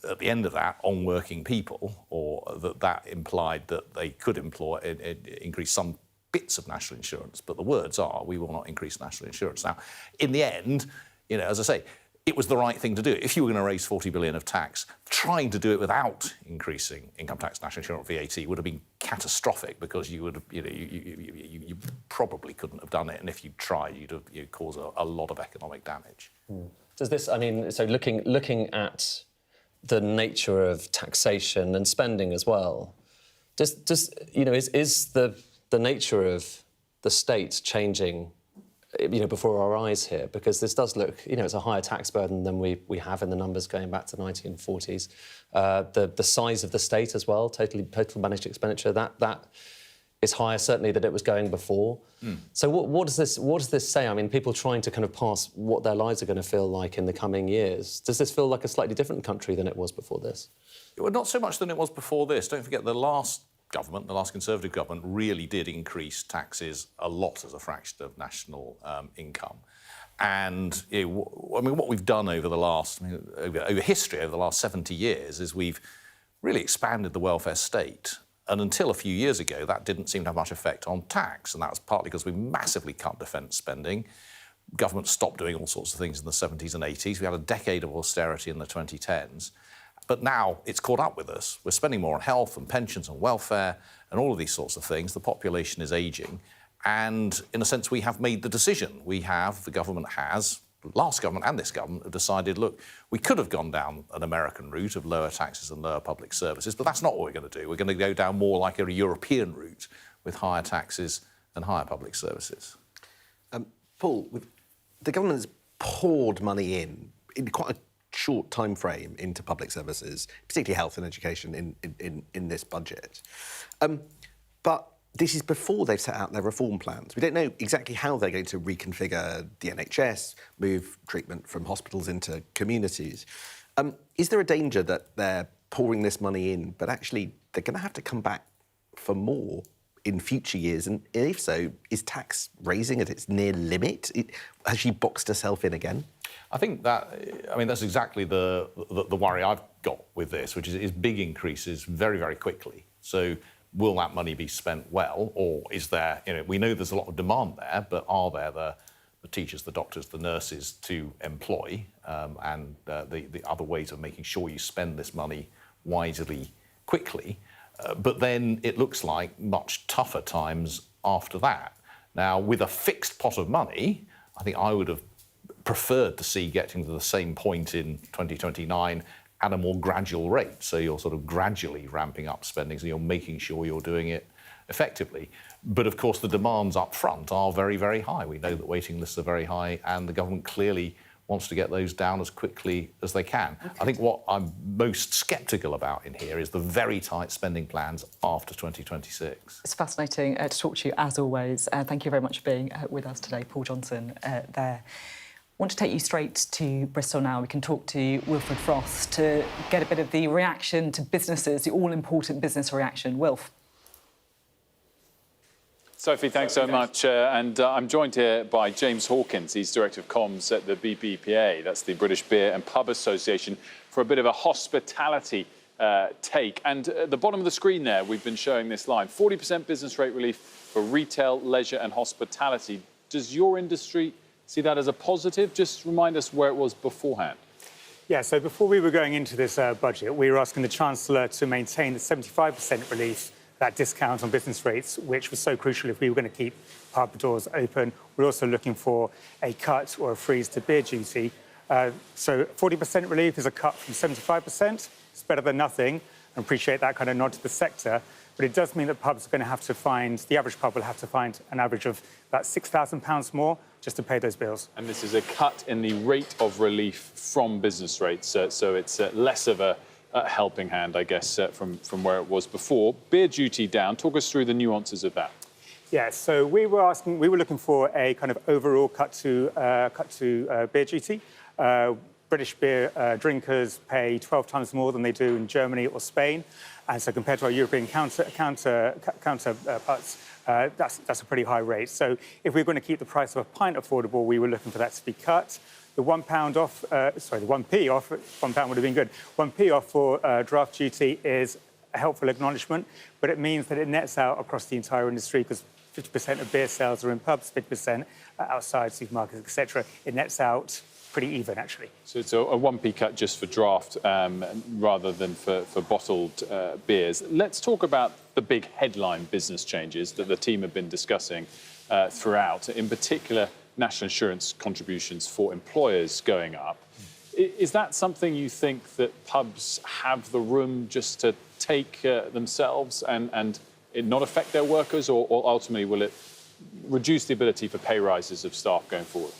at the end of that on working people, or that implied that they could increase some bits of national insurance, but the words are, we will not increase national insurance. Now, in the end, as I say, it was the right thing to do. If you were going to raise 40 billion of tax, trying to do it without increasing income tax, national insurance, VAT would have been catastrophic, because you would have, you probably couldn't have done it, and if you tried, you'd cause a lot of economic damage. Does this? I mean, so looking at the nature of taxation and spending as well, is the nature of the state changing, before our eyes here, because this does look, it's a higher tax burden than we have in the numbers going back to the 1940s. The size of the state as well, total managed expenditure, that is higher certainly than it was going before. So what does this say? I mean, people trying to kind of pass what their lives are going to feel like in the coming years. Does this feel like a slightly different country than it was before this? Well, not so much than it was before this. Don't forget the last government, the last Conservative government, really did increase taxes a lot as a fraction of national income. And what we've done over the last, over history, over the last 70 years, is we've really expanded the welfare state. And until a few years ago, that didn't seem to have much effect on tax. And that was partly because we massively cut defence spending. Government stopped doing all sorts of things in the 70s and 80s. We had a decade of austerity in the 2010s. But now it's caught up with us. We're spending more on health and pensions and welfare and all of these sorts of things. The population is ageing. And in a sense, we have made the decision. The government has, the last government and this government have decided, look, we could have gone down an American route of lower taxes and lower public services, but that's not what we're going to do. We're going to go down more like a European route with higher taxes and higher public services. Paul, the government has poured money in quite a short time frame into public services, particularly health and education in this budget. But this is before they've set out their reform plans. We don't know exactly how they're going to reconfigure the NHS, move treatment from hospitals into communities. Is there a danger that they're pouring this money in, but actually they're going to have to come back for more in future years? And if so, is tax raising at its near limit? Has she boxed herself in again? I think that's exactly the worry I've got with this, which is big increases very, very quickly. So will that money be spent well, or is there, we know there's a lot of demand there, but are there the teachers, the doctors, the nurses to employ, and the other ways of making sure you spend this money wisely, quickly? But then it looks like much tougher times after that. Now, with a fixed pot of money, I think I would have preferred to see getting to the same point in 2029 at a more gradual rate. So you're sort of gradually ramping up spending, so you're making sure you're doing it effectively. But of course, the demands up front are very, very high. We know that waiting lists are very high, and the government clearly wants to get those down as quickly as they can. Okay. I think what I'm most sceptical about in here is the very tight spending plans after 2026. It's fascinating to talk to you, as always. Thank you very much for being with us today, Paul Johnson, there. I want to take you straight to Bristol now. We can talk to Wilfred Frost to get a bit of the reaction to businesses, the all-important business reaction. Wilf. Sophie, thanks so much. And I'm joined here by James Hawkins. He's Director of Comms at the BBPA, that's the British Beer and Pub Association, for a bit of a hospitality take. And at the bottom of the screen there, we've been showing this line, 40% business rate relief for retail, leisure and hospitality. Does your industry see that as a positive? Just remind us where it was beforehand. Yeah, so before we were going into this budget, we were asking the Chancellor to maintain the 75% relief, that discount on business rates, which was so crucial if we were going to keep pub doors open. We're also looking for a cut or a freeze to beer duty. So 40% relief is a cut from 75%. It's better than nothing. I appreciate that kind of nod to the sector. But it does mean that pubs are going to have to find, the average pub will have to find an average of about £6,000 more just to pay those bills. And this is a cut in the rate of relief from business rates, so it's less of a helping hand, I guess, from where it was before. Beer duty down. Talk us through the nuances of that. Yeah, so we were looking for a kind of overall cut to beer duty. British beer drinkers pay 12 times more than they do in Germany or Spain. And so compared to our European counterparts, that's a pretty high rate. So if we were going to keep the price of a pint affordable, we were looking for that to be cut. The £1 off, the 1p off, £1 would have been good. 1p off for draft duty is a helpful acknowledgement, but it means that it nets out across the entire industry because 50% of beer sales are in pubs, 50% outside supermarkets, etc. It nets out pretty even, actually. So it's a 1p cut just for draft rather than for bottled beers. Let's talk about the big headline business changes that the team have been discussing throughout, in particular national insurance contributions for employers going up. Is that something you think that pubs have the room just to take themselves and it not affect their workers, or ultimately will it reduce the ability for pay rises of staff going forward?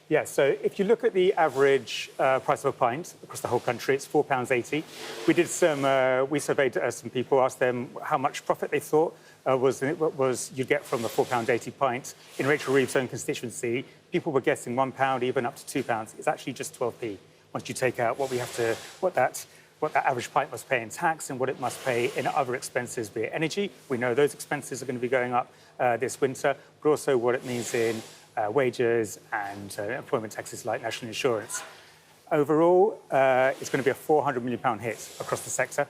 Yeah, so if you look at the average price of a pint across the whole country, it's £4.80. We did we surveyed some people, asked them how much profit they thought was you'd get from a £4.80 pint. In Rachel Reeves' own constituency, people were guessing £1, even up to £2. It's actually just 12p once you take out what that average pint must pay in tax and what it must pay in other expenses, be it energy. We know those expenses are going to be going up this winter, but also what it means in wages and employment taxes like national insurance. Overall, it's going to be a £400 million hit across the sector,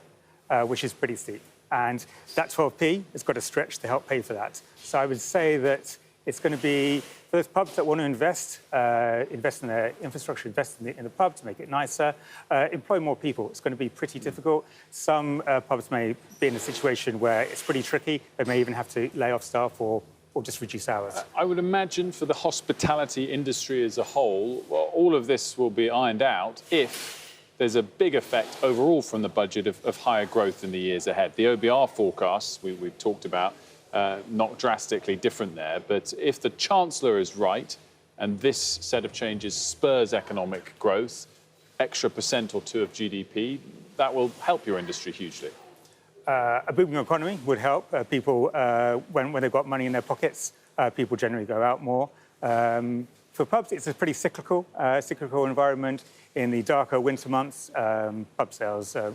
which is pretty steep. And that 12p has got to stretch to help pay for that. So I would say that it's going to be, for those pubs that want to invest in their infrastructure, invest in the pub to make it nicer, employ more people. It's going to be pretty difficult. Some pubs may be in a situation where it's pretty tricky. They may even have to lay off staff or just reduce hours. I would imagine for the hospitality industry as a whole, well, all of this will be ironed out if there's a big effect overall from the budget of higher growth in the years ahead. The OBR forecasts we've talked about, not drastically different there, but if the Chancellor is right and this set of changes spurs economic growth, extra % or 2 of GDP, that will help your industry hugely. A booming economy would help people when they've got money in their pockets. People generally go out more. For pubs, it's a pretty cyclical environment. In the darker winter months, pubs are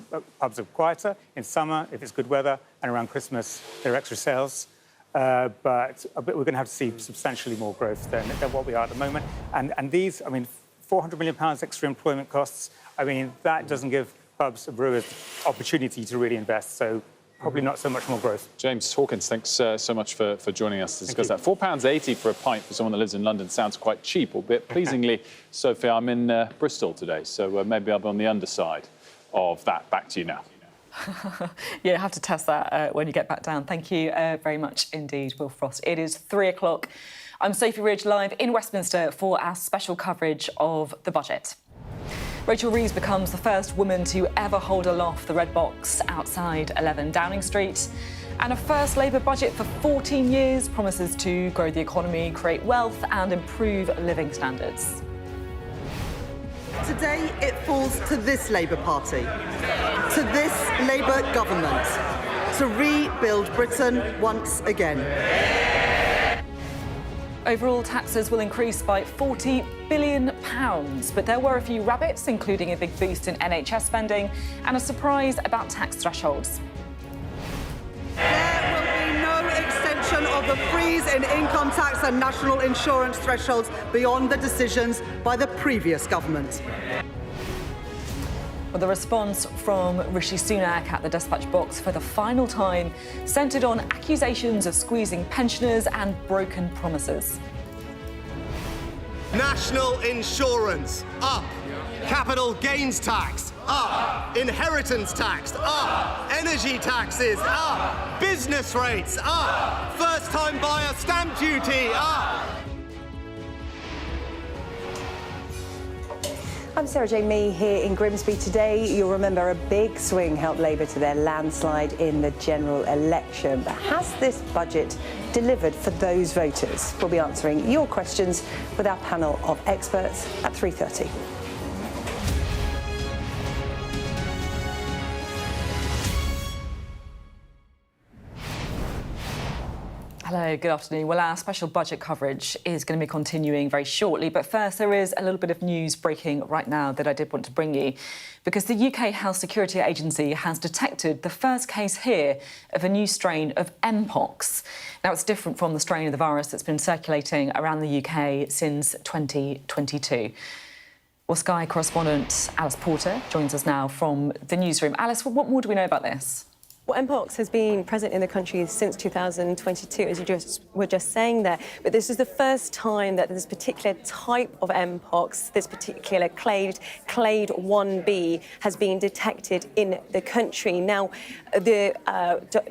quieter. In summer, if it's good weather, and around Christmas, there are extra sales. But we're going to have to see substantially more growth than what we are at the moment. And these, I mean, £400 million extra employment costs, I mean, that doesn't give pubs and brewers opportunity to really invest. So probably not so much more growth. James Hawkins, thanks so much for joining us to discuss that. £4.80 for a pint for someone that lives in London sounds quite cheap, albeit pleasingly, Sophie, I'm in Bristol today, so maybe I'll be on the underside of that. Back to you now. Yeah, you have to test that when you get back down. Thank you very much indeed, Will Frost. It is 3 o'clock. I'm Sophie Ridge, live in Westminster for our special coverage of the budget. Rachel Reeves becomes the first woman to ever hold aloft the red box outside 11 Downing Street. And a first Labour budget for 14 years promises to grow the economy, create wealth and improve living standards. Today it falls to this Labour Party, to this Labour government, to rebuild Britain once again. Overall, taxes will increase by £40 billion, but there were a few rabbits, including a big boost in NHS spending and a surprise about tax thresholds. There will be no extension of the freeze in income tax and national insurance thresholds beyond the decisions by the previous government. Well, the response from Rishi Sunak at the dispatch box for the final time centred on accusations of squeezing pensioners and broken promises. National insurance, up. Capital gains tax, up. Inheritance tax, up. Energy taxes, up. Business rates, up. First-time buyer stamp duty, up. I'm Sarah Jane Mee here in Grimsby today. You'll remember a big swing helped Labour to their landslide in the general election. But has this budget delivered for those voters? We'll be answering your questions with our panel of experts at 3:30. Hello, good afternoon. Well, our special budget coverage is going to be continuing very shortly. But first, there is a little bit of news breaking right now that I did want to bring you, because the UK Health Security Agency has detected the first case here of a new strain of Mpox. Now, it's different from the strain of the virus that's been circulating around the UK since 2022. Well, Sky correspondent Alice Porter joins us now from the newsroom. Alice, what more do we know about this? Well, Mpox has been present in the country since 2022, as you were just saying there. But this is the first time that this particular type of Mpox, this particular clade 1b, has been detected in the country. Now, the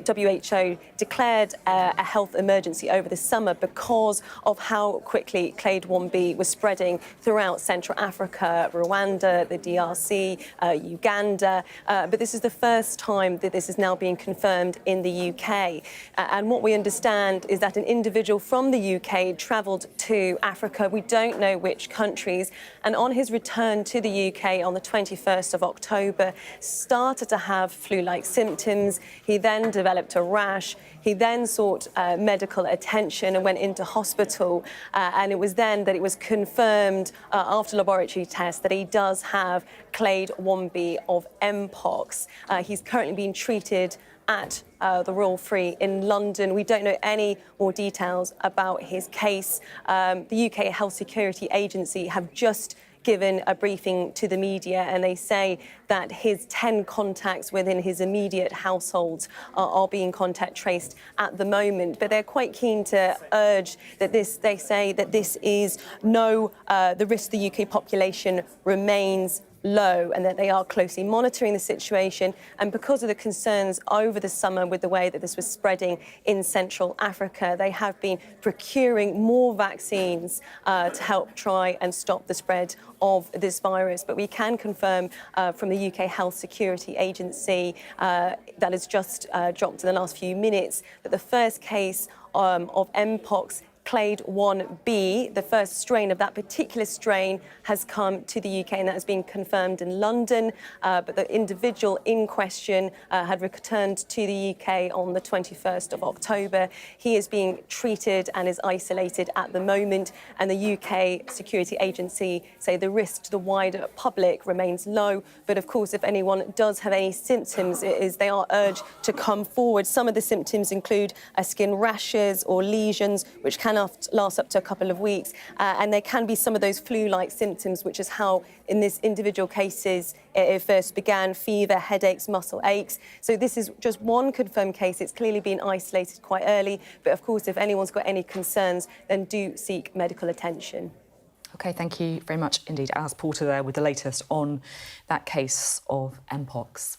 WHO declared a health emergency over the summer because of how quickly clade 1b was spreading throughout Central Africa, Rwanda, the DRC, Uganda. But this is the first time that this is now being been confirmed in the UK. And what we understand is that an individual from the UK travelled to Africa. We don't know which countries. And on his return to the UK on the 21st of October, started to have flu-like symptoms. He then developed a rash. He then sought medical attention and went into hospital. And it was then that it was confirmed after laboratory tests that he does have clade 1B of Mpox. He's currently being treated at the Royal Free in London. We don't know any more details about his case. The UK Health Security Agency have just given a briefing to the media, and they say that his 10 contacts within his immediate household are being contact traced at the moment. But they're quite keen to urge that they say that this is the risk to the UK population remains low and that they are closely monitoring the situation. And because of the concerns over the summer with the way that this was spreading in Central Africa, they have been procuring more vaccines to help try and stop the spread of this virus. But we can confirm from the UK Health Security Agency that has just dropped in the last few minutes that the first case of Mpox clade 1B, the first strain of that particular strain, has come to the UK, and that has been confirmed in London. But the individual in question had returned to the UK on the 21st of October. He is being treated and is isolated at the moment. And the UK Security Agency say the risk to the wider public remains low. But of course, if anyone does have any symptoms, they are urged to come forward. Some of the symptoms include skin rashes or lesions, which can last up to a couple of weeks, and there can be some of those flu-like symptoms, which is how in this individual cases it first began: fever, headaches, muscle aches. So this is just one confirmed case. It's clearly been isolated quite early, but of course if anyone's got any concerns, then do seek medical attention. OK, thank you very much indeed, Alice Porter there with the latest on that case of Mpox.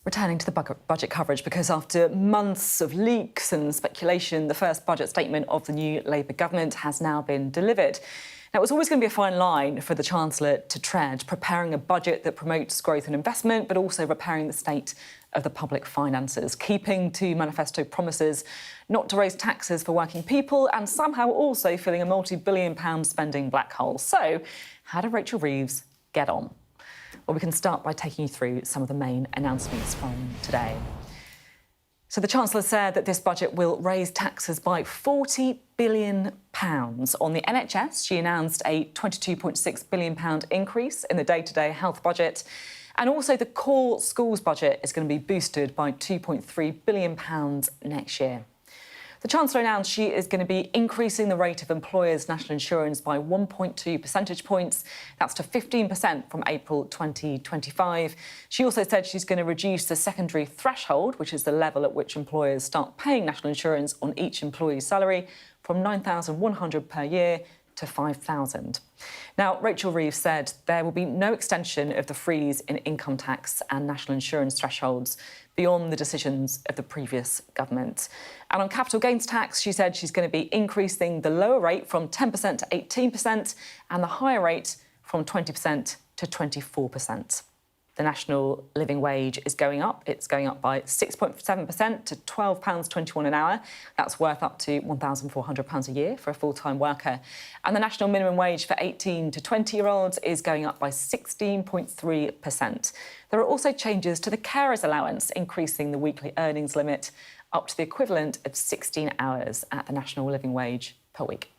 Returning to the budget coverage, because after months of leaks and speculation, the first budget statement of the new Labour government has now been delivered. Now, it was always going to be a fine line for the Chancellor to tread, preparing a budget that promotes growth and investment, but also repairing the state of the public finances, keeping to manifesto promises not to raise taxes for working people, and somehow also filling a multi-billion-pound spending black hole. So, how did Rachel Reeves get on? Well, we can start by taking you through some of the main announcements from today. So the Chancellor said that this budget will raise taxes by £40 billion. On the NHS, she announced a £22.6 billion increase in the day-to-day health budget. And also the core schools budget is going to be boosted by £2.3 billion next year. The Chancellor announced she is going to be increasing the rate of employers' national insurance by 1.2 percentage points. That's to 15% from April 2025. She also said she's going to reduce the secondary threshold, which is the level at which employers start paying national insurance on each employee's salary, from £9,100 per year to £5,000. Now, Rachel Reeves said there will be no extension of the freeze in income tax and national insurance thresholds beyond the decisions of the previous government. And on capital gains tax, she said she's going to be increasing the lower rate from 10% to 18% and the higher rate from 20% to 24%. The national living wage is going up. It's going up by 6.7% to £12.21 an hour. That's worth up to £1,400 a year for a full-time worker. And the national minimum wage for 18 to 20-year-olds is going up by 16.3%. There are also changes to the carers allowance, increasing the weekly earnings limit up to the equivalent of 16 hours at the national living wage per week.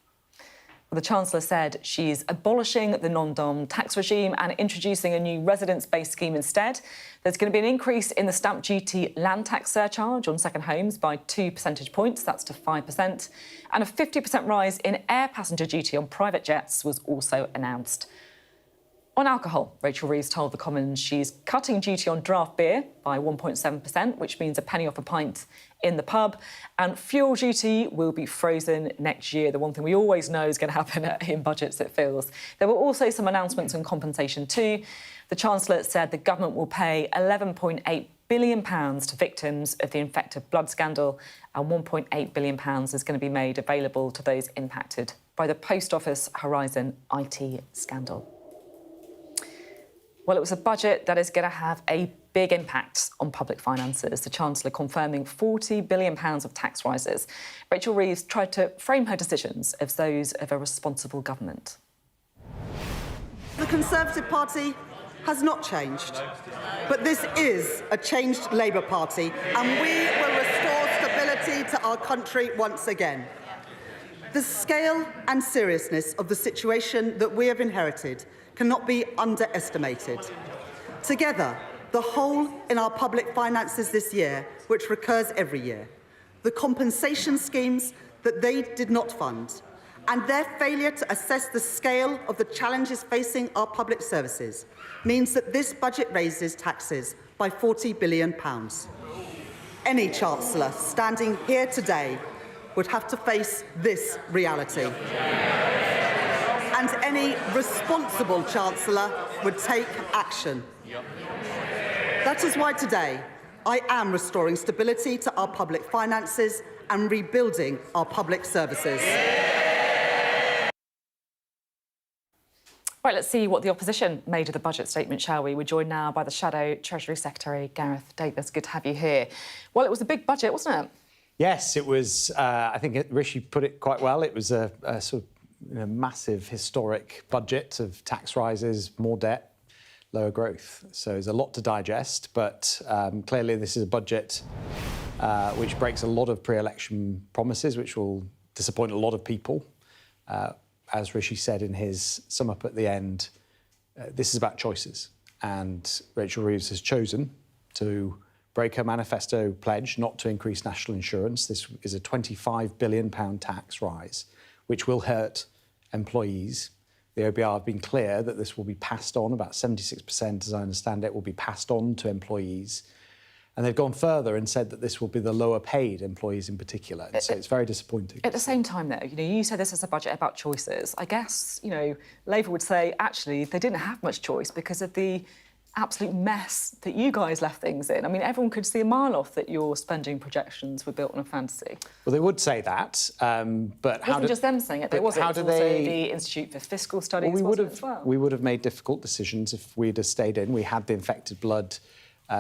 The Chancellor said she's abolishing the non-dom tax regime and introducing a new residence-based scheme instead. There's going to be an increase in the stamp duty land tax surcharge on second homes by 2 percentage points, that's to 5%, and a 50% rise in air passenger duty on private jets was also announced. On alcohol, Rachel Reeves told the Commons she's cutting duty on draft beer by 1.7%, which means a penny off a pint in the pub, and fuel duty will be frozen next year, the one thing we always know is going to happen in budgets, it feels. There were also some announcements on compensation too. The Chancellor said the government will pay £11.8 billion to victims of the infected blood scandal, and £1.8 billion is going to be made available to those impacted by the Post Office Horizon IT scandal. Well, it was a budget that is going to have a big impact on public finances. The Chancellor confirming £40 billion of tax rises. Rachel Reeves tried to frame her decisions as those of a responsible government. The Conservative Party has not changed, but this is a changed Labour Party, and we will restore stability to our country once again. The scale and seriousness of the situation that we have inherited cannot be underestimated. Together, the hole in our public finances this year, which recurs every year, the compensation schemes that they did not fund, and their failure to assess the scale of the challenges facing our public services means that this budget raises taxes by £40 billion. Any Chancellor standing here today would have to face this reality. And any responsible Chancellor would take action. That is why today I am restoring stability to our public finances and rebuilding our public services. Right, let's see what the opposition made of the budget statement, shall we? We're joined now by the Shadow Treasury Secretary, Gareth Davis. Good to have you here. Well, it was a big budget, wasn't it? Yes, it was. I think Rishi put it quite well. It was a sort of massive historic budget of tax rises, more debt, lower growth. So there's a lot to digest, but clearly this is a budget which breaks a lot of pre-election promises, which will disappoint a lot of people. As Rishi said in his sum up at the end, this is about choices. And Rachel Reeves has chosen to break her manifesto pledge not to increase national insurance. This is a £25 billion tax rise, which will hurt employees. The OBR have been clear that this will be passed on, about 76%, as I understand it, will be passed on to employees. And they've gone further and said that this will be the lower paid employees in particular. And so it's very disappointing. At the same time, though, you said this is a budget about choices. I guess, Labour would say, actually, they didn't have much choice because of the absolute mess that you guys left things in. I mean, everyone could see a mile off that your spending projections were built on a fantasy. Well, they would say that, but it wasn't just them saying it, though, was it? It was also the Institute for Fiscal Studies, we would have made difficult decisions if we'd have stayed in. We had the infected blood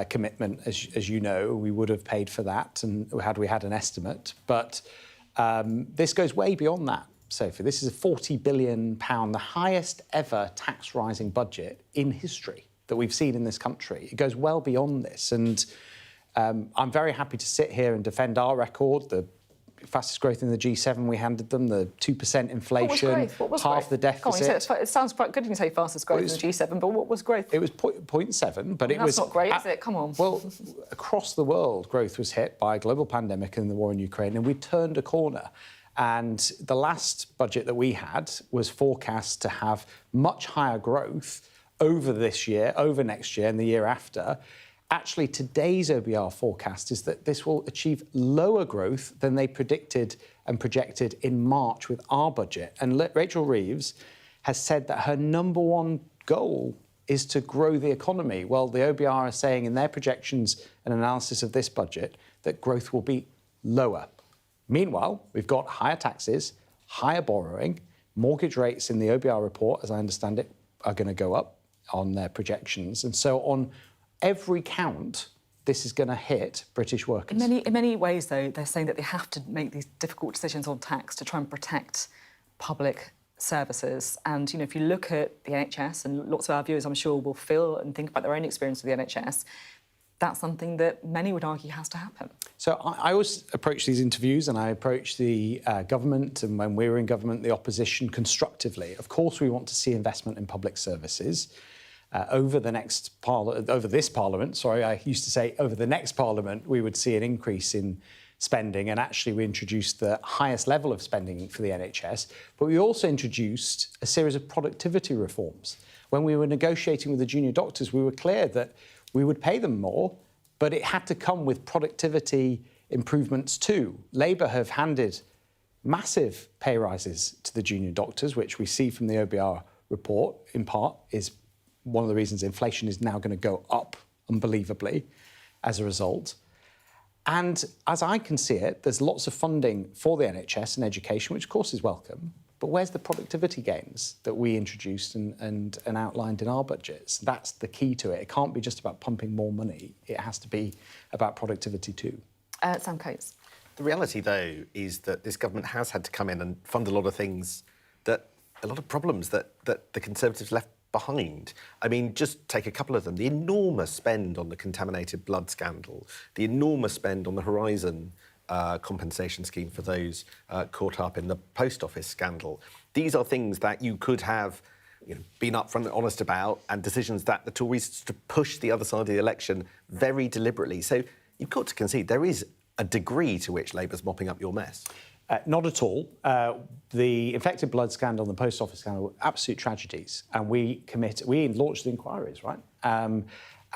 commitment, as you know. We would have paid for that, and had we had an estimate. But this goes way beyond that, Sophie. This is a £40 billion, the highest ever tax rising budget in history that we've seen in this country. It goes well beyond this. And I'm very happy to sit here and defend our record, the fastest growth in the G7 we handed them, the 2% inflation, half the deficit. It sounds quite good when you say fastest growth in the G7, but what was growth? It was 0.7, but it was... That's not great, is it? Come on. Well, across the world, growth was hit by a global pandemic and the war in Ukraine, and we turned a corner. And the last budget that we had was forecast to have much higher growth over this year, over next year and the year after. Actually, today's OBR forecast is that this will achieve lower growth than they predicted and projected in March with our budget. And Rachel Reeves has said that her number one goal is to grow the economy. Well, the OBR are saying in their projections and analysis of this budget that growth will be lower. Meanwhile, we've got higher taxes, higher borrowing, mortgage rates in the OBR report, as I understand it, are going to go up on their projections. And so on every count, this is going to hit British workers. In many ways, though, they're saying that they have to make these difficult decisions on tax to try and protect public services. And, if you look at the NHS, and lots of our viewers, I'm sure, will feel and think about their own experience with the NHS, that's something that many would argue has to happen. So I always approach these interviews and I approach the government, and when we were in government, the opposition, constructively. Of course, we want to see investment in public services. Over this Parliament, I used to say over the next Parliament, we would see an increase in spending, and actually we introduced the highest level of spending for the NHS, but we also introduced a series of productivity reforms. When we were negotiating with the junior doctors, we were clear that we would pay them more, but it had to come with productivity improvements too. Labour have handed massive pay rises to the junior doctors, which we see from the OBR report, in part, is one of the reasons inflation is now going to go up unbelievably as a result. And as I can see it, there's lots of funding for the NHS and education, which of course is welcome. But where's the productivity gains that we introduced and outlined in our budgets? That's the key to it. It can't be just about pumping more money. It has to be about productivity too. Sam Coates. The reality, though, is that this government has had to come in and fund a lot of things a lot of problems that the Conservatives left behind. I mean, just take a couple of them. The enormous spend on the contaminated blood scandal, the enormous spend on the Horizon compensation scheme for those caught up in the post office scandal. These are things that you could have been upfront and honest about, and decisions that the Tories to push the other side of the election very deliberately. So you've got to concede there is a degree to which Labour's mopping up your mess. Not at all. The infected blood scandal and the post office scandal were absolute tragedies, and we launched the inquiries, right? And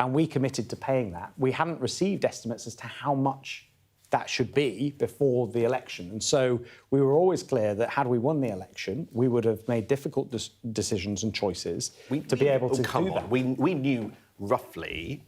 we committed to paying that. We hadn't received estimates as to how much that should be before the election, and so we were always clear that had we won the election, we would have made difficult decisions and choices to be able to do that. We knew roughly.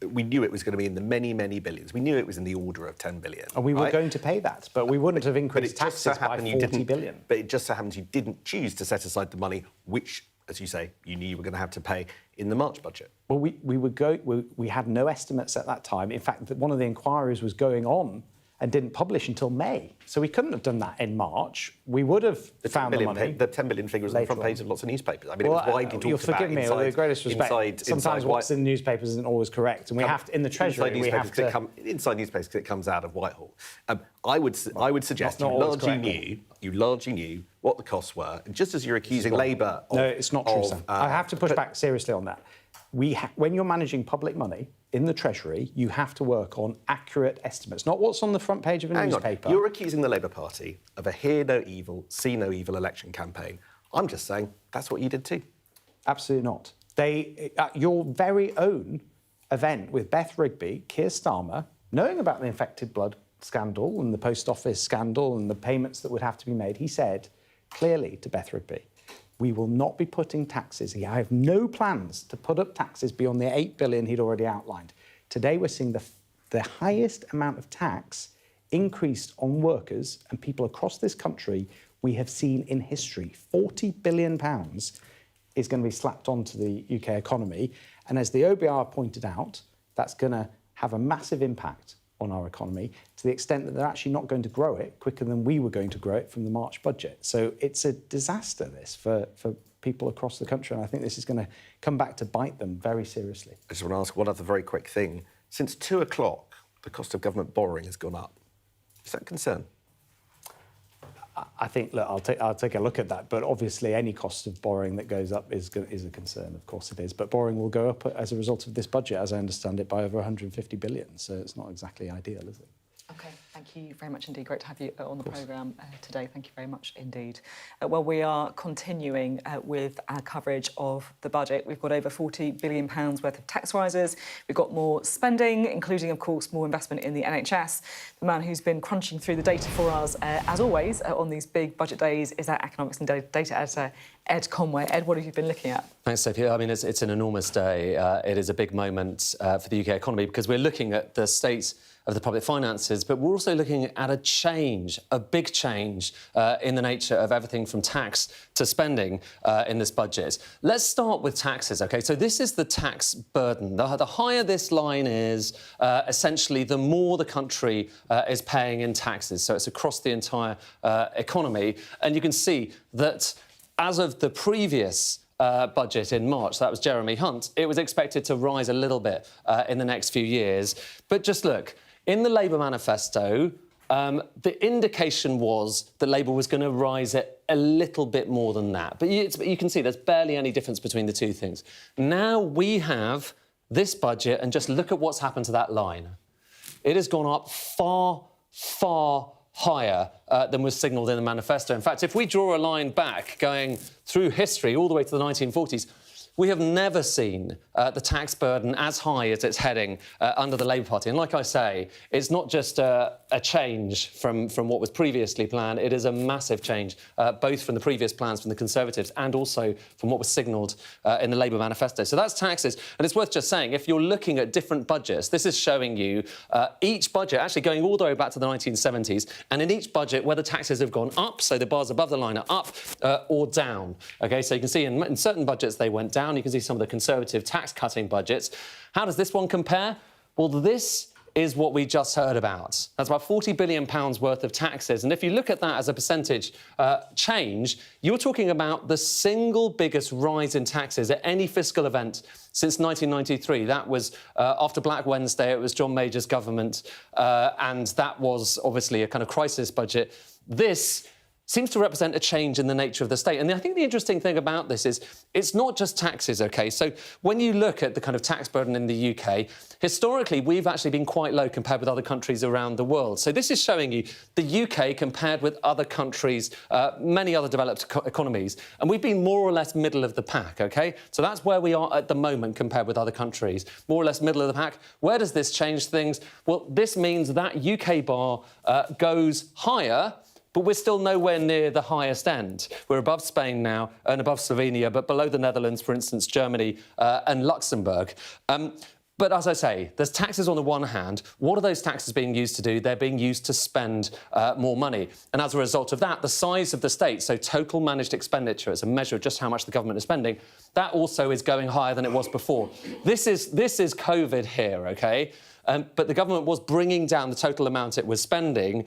We knew it was going to be in the many, many billions. We knew it was in the order of 10 billion. And we were going to pay that, but we wouldn't have increased taxes by 40 billion. But it just so happens you didn't choose to set aside the money, which, as you say, you knew you were going to have to pay in the March budget. Well, we had no estimates at that time. In fact, one of the inquiries was going on and didn't publish until May. So we couldn't have done that in March. We would have found the money. The 10 billion figure was on the front page of lots of newspapers. I mean, it was widely talked about. You'll forgive me, with the greatest respect. Sometimes what's in the newspapers isn't always correct. And we have to, in the Treasury, we have to... Inside newspapers, because it comes out of Whitehall. I would suggest you largely knew what the costs were. And just as you're accusing Labour of... No, it's not true, Sam. I have to push back seriously on that. When you're managing public money in the Treasury, you have to work on accurate estimates, not what's on the front page of a newspaper. You're accusing the Labour Party of a hear no evil, see no evil election campaign. I'm just saying that's what you did too. Absolutely not. Your very own event with Beth Rigby, Keir Starmer, knowing about the infected blood scandal and the post office scandal and the payments that would have to be made, he said clearly to Beth Rigby, we will not be putting taxes. I have no plans to put up taxes beyond the 8 billion he'd already outlined. Today, we're seeing the highest amount of tax increased on workers and people across this country we have seen in history. £40 billion is going to be slapped onto the UK economy. And as the OBR pointed out, that's going to have a massive impact on our economy to the extent that they're actually not going to grow it quicker than we were going to grow it from the March budget. So it's a disaster, this, for people across the country, and I think this is going to come back to bite them very seriously. I just want to ask one other very quick thing. Since 2 o'clock, the cost of government borrowing has gone up. Is that a concern? I think, look, I'll take a look at that, but obviously any cost of borrowing that goes up is a concern, of course it is. But borrowing will go up as a result of this budget, as I understand it, by over 150 billion, so it's not exactly ideal, is it? OK, thank you very much indeed. Great to have you on the programme today. Thank you very much indeed. Well, we are continuing with our coverage of the budget. We've got over £40 billion worth of tax rises. We've got more spending, including, of course, more investment in the NHS. The man who's been crunching through the data for us, as always, on these big budget days is our economics and data editor, Ed Conway. Ed, what have you been looking at? Thanks, Sophie. I mean, it's an enormous day. It is a big moment for the UK economy because we're looking at the state of the public finances, but we're also looking at a big change in the nature of everything from tax to spending in this budget. Let's start with taxes, OK? So this is the tax burden. The higher this line is, essentially, the more the country is paying in taxes. So it's across the entire economy. And you can see that as of the previous budget in March, that was Jeremy Hunt, it was expected to rise a little bit in the next few years. But just look, in the Labour manifesto, the indication was that Labour was going to rise it a little bit more than that. But you can see there's barely any difference between the two things. Now we have this budget, and just look at what's happened to that line. It has gone up far, far higher than was signalled in the manifesto. In fact, if we draw a line back going through history all the way to the 1940s, we have never seen the tax burden as high as it's heading under the Labour Party. And like I say, it's not just a change from what was previously planned. It is a massive change, both from the previous plans from the Conservatives and also from what was signalled in the Labour manifesto. So that's taxes. And it's worth just saying, if you're looking at different budgets, this is showing you each budget actually going all the way back to the 1970s, and in each budget, whether taxes have gone up, so the bars above the line are up, or down. OK, so you can see in certain budgets they went down. You can see some of the Conservative tax-cutting budgets. How does this one compare? Well, this is what we just heard about. That's about £40 billion worth of taxes. And if you look at that as a percentage change, you're talking about the single biggest rise in taxes at any fiscal event since 1993. That was after Black Wednesday. It was John Major's government, and that was obviously a kind of crisis budget. This seems to represent a change in the nature of the state. And I think the interesting thing about this is it's not just taxes, OK? So when you look at the kind of tax burden in the UK, historically, we've actually been quite low compared with other countries around the world. So this is showing you the UK compared with other countries, many other developed economies. And we've been more or less middle of the pack, OK? So that's where we are at the moment compared with other countries. More or less middle of the pack. Where does this change things? Well, this means that UK bar goes higher, but we're still nowhere near the highest end. We're above Spain now and above Slovenia, but below the Netherlands, for instance, Germany and Luxembourg. But as I say, there's taxes on the one hand. What are those taxes being used to do? They're being used to spend more money. And as a result of that, the size of the state, so total managed expenditure, it's a measure of just how much the government is spending, that also is going higher than it was before. This is COVID here, OK? But the government was bringing down the total amount it was spending.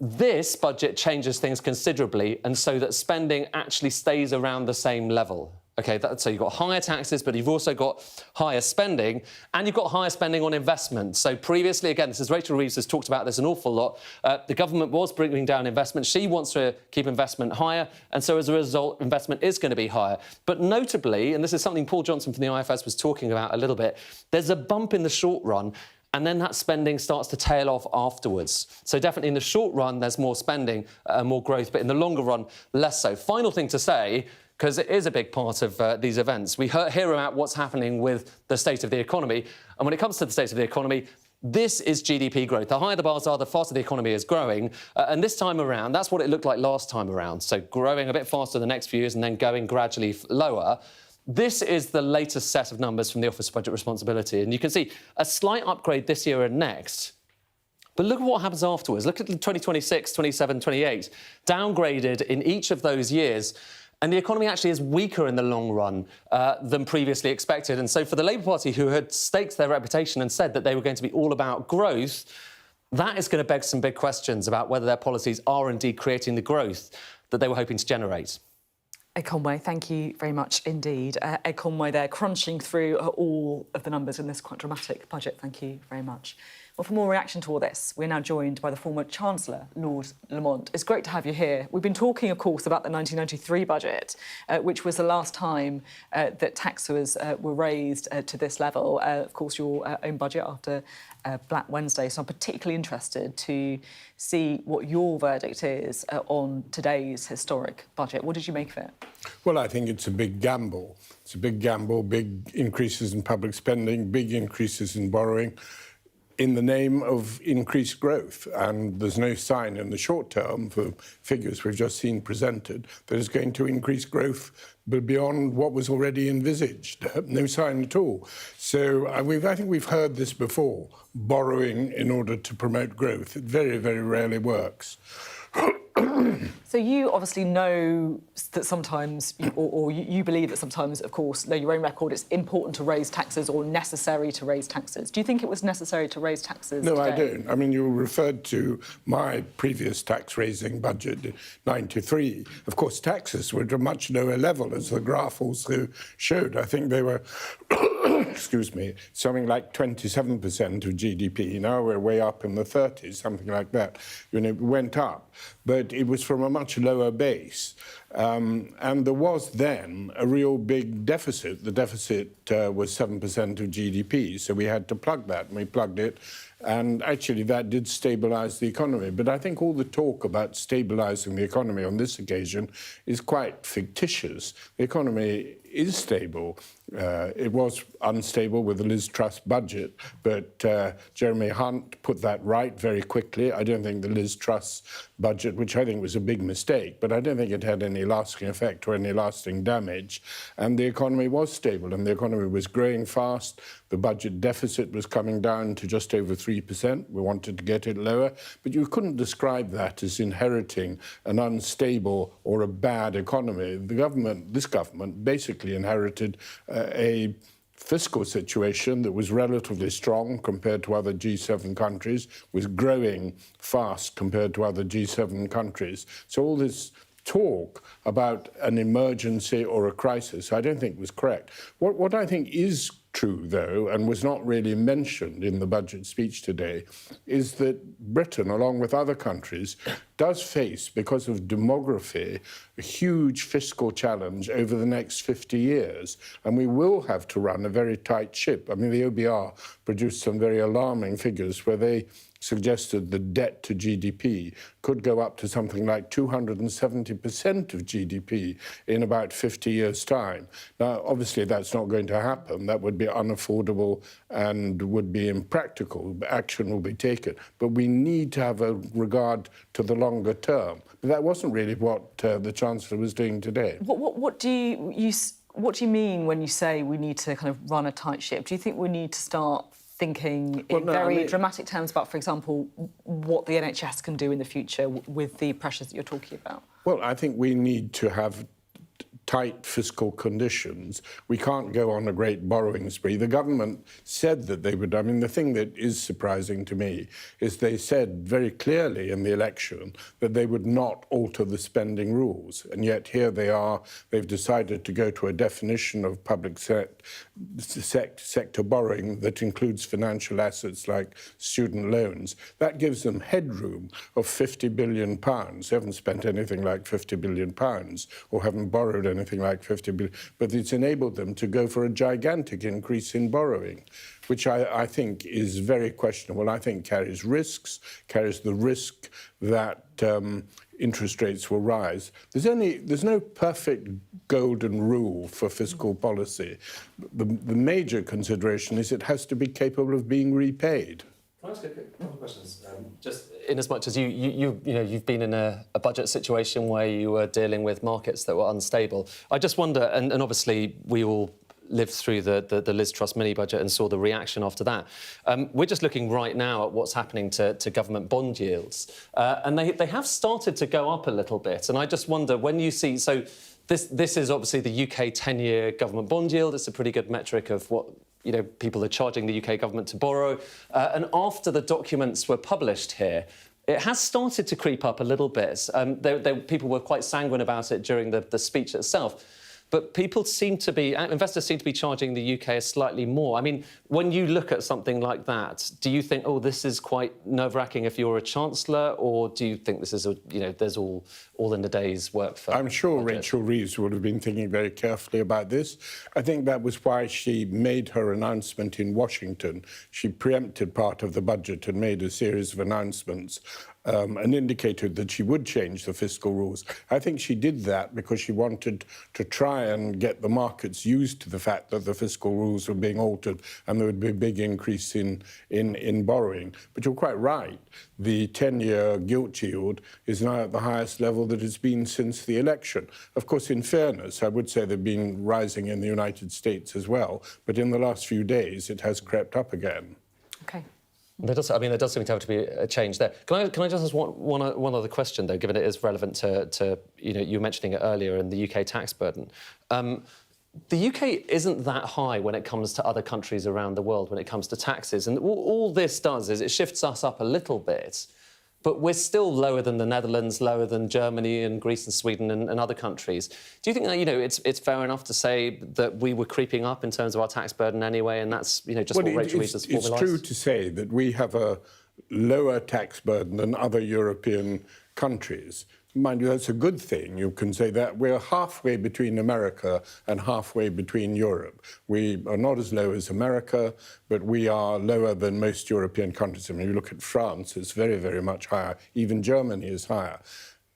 This budget changes things considerably, and so that spending actually stays around the same level. OK, so you've got higher taxes, but you've also got higher spending, and you've got higher spending on investment. So previously, again, this is Rachel Reeves has talked about this an awful lot, the government was bringing down investment. She wants to keep investment higher, and so as a result, investment is going to be higher. But notably, and this is something Paul Johnson from the IFS was talking about a little bit, there's a bump in the short run, and then that spending starts to tail off afterwards. So definitely in the short run, there's more spending, more growth, but in the longer run, less so. Final thing to say, because it is a big part of these events, we hear about what's happening with the state of the economy. And when it comes to the state of the economy, this is GDP growth. The higher the bars are, the faster the economy is growing. And this time around, that's what it looked like last time around. So growing a bit faster the next few years and then going gradually lower. This is the latest set of numbers from the Office of Budget Responsibility. And you can see a slight upgrade this year and next. But look at what happens afterwards. Look at 2026, 27, 28. Downgraded in each of those years. And the economy actually is weaker in the long run than previously expected. And so for the Labour Party, who had staked their reputation and said that they were going to be all about growth, that is going to beg some big questions about whether their policies are indeed creating the growth that they were hoping to generate. Ed Conway, thank you very much indeed. Ed Conway there, crunching through all of the numbers in this quite dramatic budget. Thank you very much. Well, for more reaction to all this, we're now joined by the former Chancellor, Lord Lamont. It's great to have you here. We've been talking, of course, about the 1993 budget, which was the last time that taxes were raised to this level. Of course, your own budget after Black Wednesday. So I'm particularly interested to see what your verdict is on today's historic budget. What did you make of it? Well, I think it's a big gamble. It's a big gamble, big increases in public spending, big increases in borrowing, in the name of increased growth. And there's no sign in the short term, for figures we've just seen presented, that is going to increase growth but beyond what was already envisaged. No sign at all. So I think we've heard this before, borrowing in order to promote growth. It very, very rarely works. So you obviously know that sometimes, or you believe that sometimes, of course, know your own record, it's important to raise taxes or necessary to raise taxes. Do you think it was necessary to raise taxes No, today? I don't. I mean, you referred to my previous tax-raising budget in 93. Of course, taxes were at a much lower level, as the graph also showed. I think they were, excuse me, something like 27% of GDP. Now we're way up in the 30s, something like that. It went up, but it was from a much lower base. And there was then a real big deficit. The deficit was 7% of GDP, so we had to plug that, and we plugged it. And actually, that did stabilise the economy. But I think all the talk about stabilising the economy on this occasion is quite fictitious. The economy is stable. It was unstable with the Liz Truss budget, but Jeremy Hunt put that right very quickly. I don't think the Liz Truss budget, which I think was a big mistake, but I don't think it had any lasting effect or any lasting damage. And the economy was stable, and the economy was growing fast. The budget deficit was coming down to just over 3%. We wanted to get it lower, but you couldn't describe that as inheriting an unstable or a bad economy. This government basically inherited a fiscal situation that was relatively strong compared to other G7 countries, was growing fast compared to other G7 countries. So all this talk about an emergency or a crisis, I don't think was correct. What I think is true, though, and was not really mentioned in the budget speech today, is that Britain, along with other countries, does face, because of demography, a huge fiscal challenge over the next 50 years. And we will have to run a very tight ship. I mean, the OBR produced some very alarming figures where they suggested the debt to GDP could go up to something like 270% of GDP in about 50 years' time. Now, obviously, that's not going to happen. That would be unaffordable and would be impractical. Action will be taken. But we need to have a regard to the longer term. But that wasn't really what the Chancellor was doing today. What do you mean when you say we need to kind of run a tight ship? Do you think we need to start thinking in very dramatic terms about, for example, what the NHS can do in the future with the pressures that you're talking about? Well, I think we need to have tight fiscal conditions. We can't go on a great borrowing spree. The government said that they would. I mean, the thing that is surprising to me is they said very clearly in the election that they would not alter the spending rules. And yet here they are. They've decided to go to a definition of public sector borrowing that includes financial assets like student loans. That gives them headroom of £50 billion. They haven't spent anything like £50 billion or haven't borrowed anything like 50 billion, but it's enabled them to go for a gigantic increase in borrowing, which I think is very questionable. I think carries the risk that interest rates will rise. There's no perfect golden rule for fiscal policy. The major consideration is it has to be capable of being repaid. Can I ask a couple of questions? Just in as much as you've been in a budget situation where you were dealing with markets that were unstable. I just wonder, and obviously we all lived through the Liz Truss mini-budget and saw the reaction after that. We're just looking right now at what's happening to government bond yields. And they have started to go up a little bit. And I just wonder, when you see... So this is obviously the UK 10-year government bond yield. It's a pretty good metric of what people are charging the UK government to borrow. And after the documents were published here, it has started to creep up a little bit. People were quite sanguine about it during the speech itself. But investors seem to be charging the UK slightly more. I mean, when you look at something like that, do you think, oh, this is quite nerve-wracking if you're a Chancellor, or do you think this is, there's all in the day's work for... I'm sure Rachel Reeves would have been thinking very carefully about this. I think that was why she made her announcement in Washington. She preempted part of the budget and made a series of announcements and indicated that she would change the fiscal rules. I think she did that because she wanted to try and get the markets used to the fact that the fiscal rules were being altered and there would be a big increase in borrowing. But you're quite right. The 10-year gilt yield is now at the highest level that it's been since the election. Of course, in fairness, I would say they've been rising in the United States as well, but in the last few days it has crept up again. OK. There does seem to have to be a change there. Can I just ask one other question, though, given it is relevant to you were mentioning it earlier in the UK tax burden. The UK isn't that high when it comes to other countries around the world when it comes to taxes, and all this does is it shifts us up a little bit, but we're still lower than the Netherlands, lower than Germany and Greece and Sweden and other countries. Do you think that it's fair enough to say that we were creeping up in terms of our tax burden anyway, and that's just what Rachel Reeves has formalised? It's true to say that we have a lower tax burden than other European countries. Mind you, that's a good thing. You can say that we're halfway between America and halfway between Europe. We are not as low as America, but we are lower than most European countries. I mean, you look at France, it's very, very much higher. Even Germany is higher.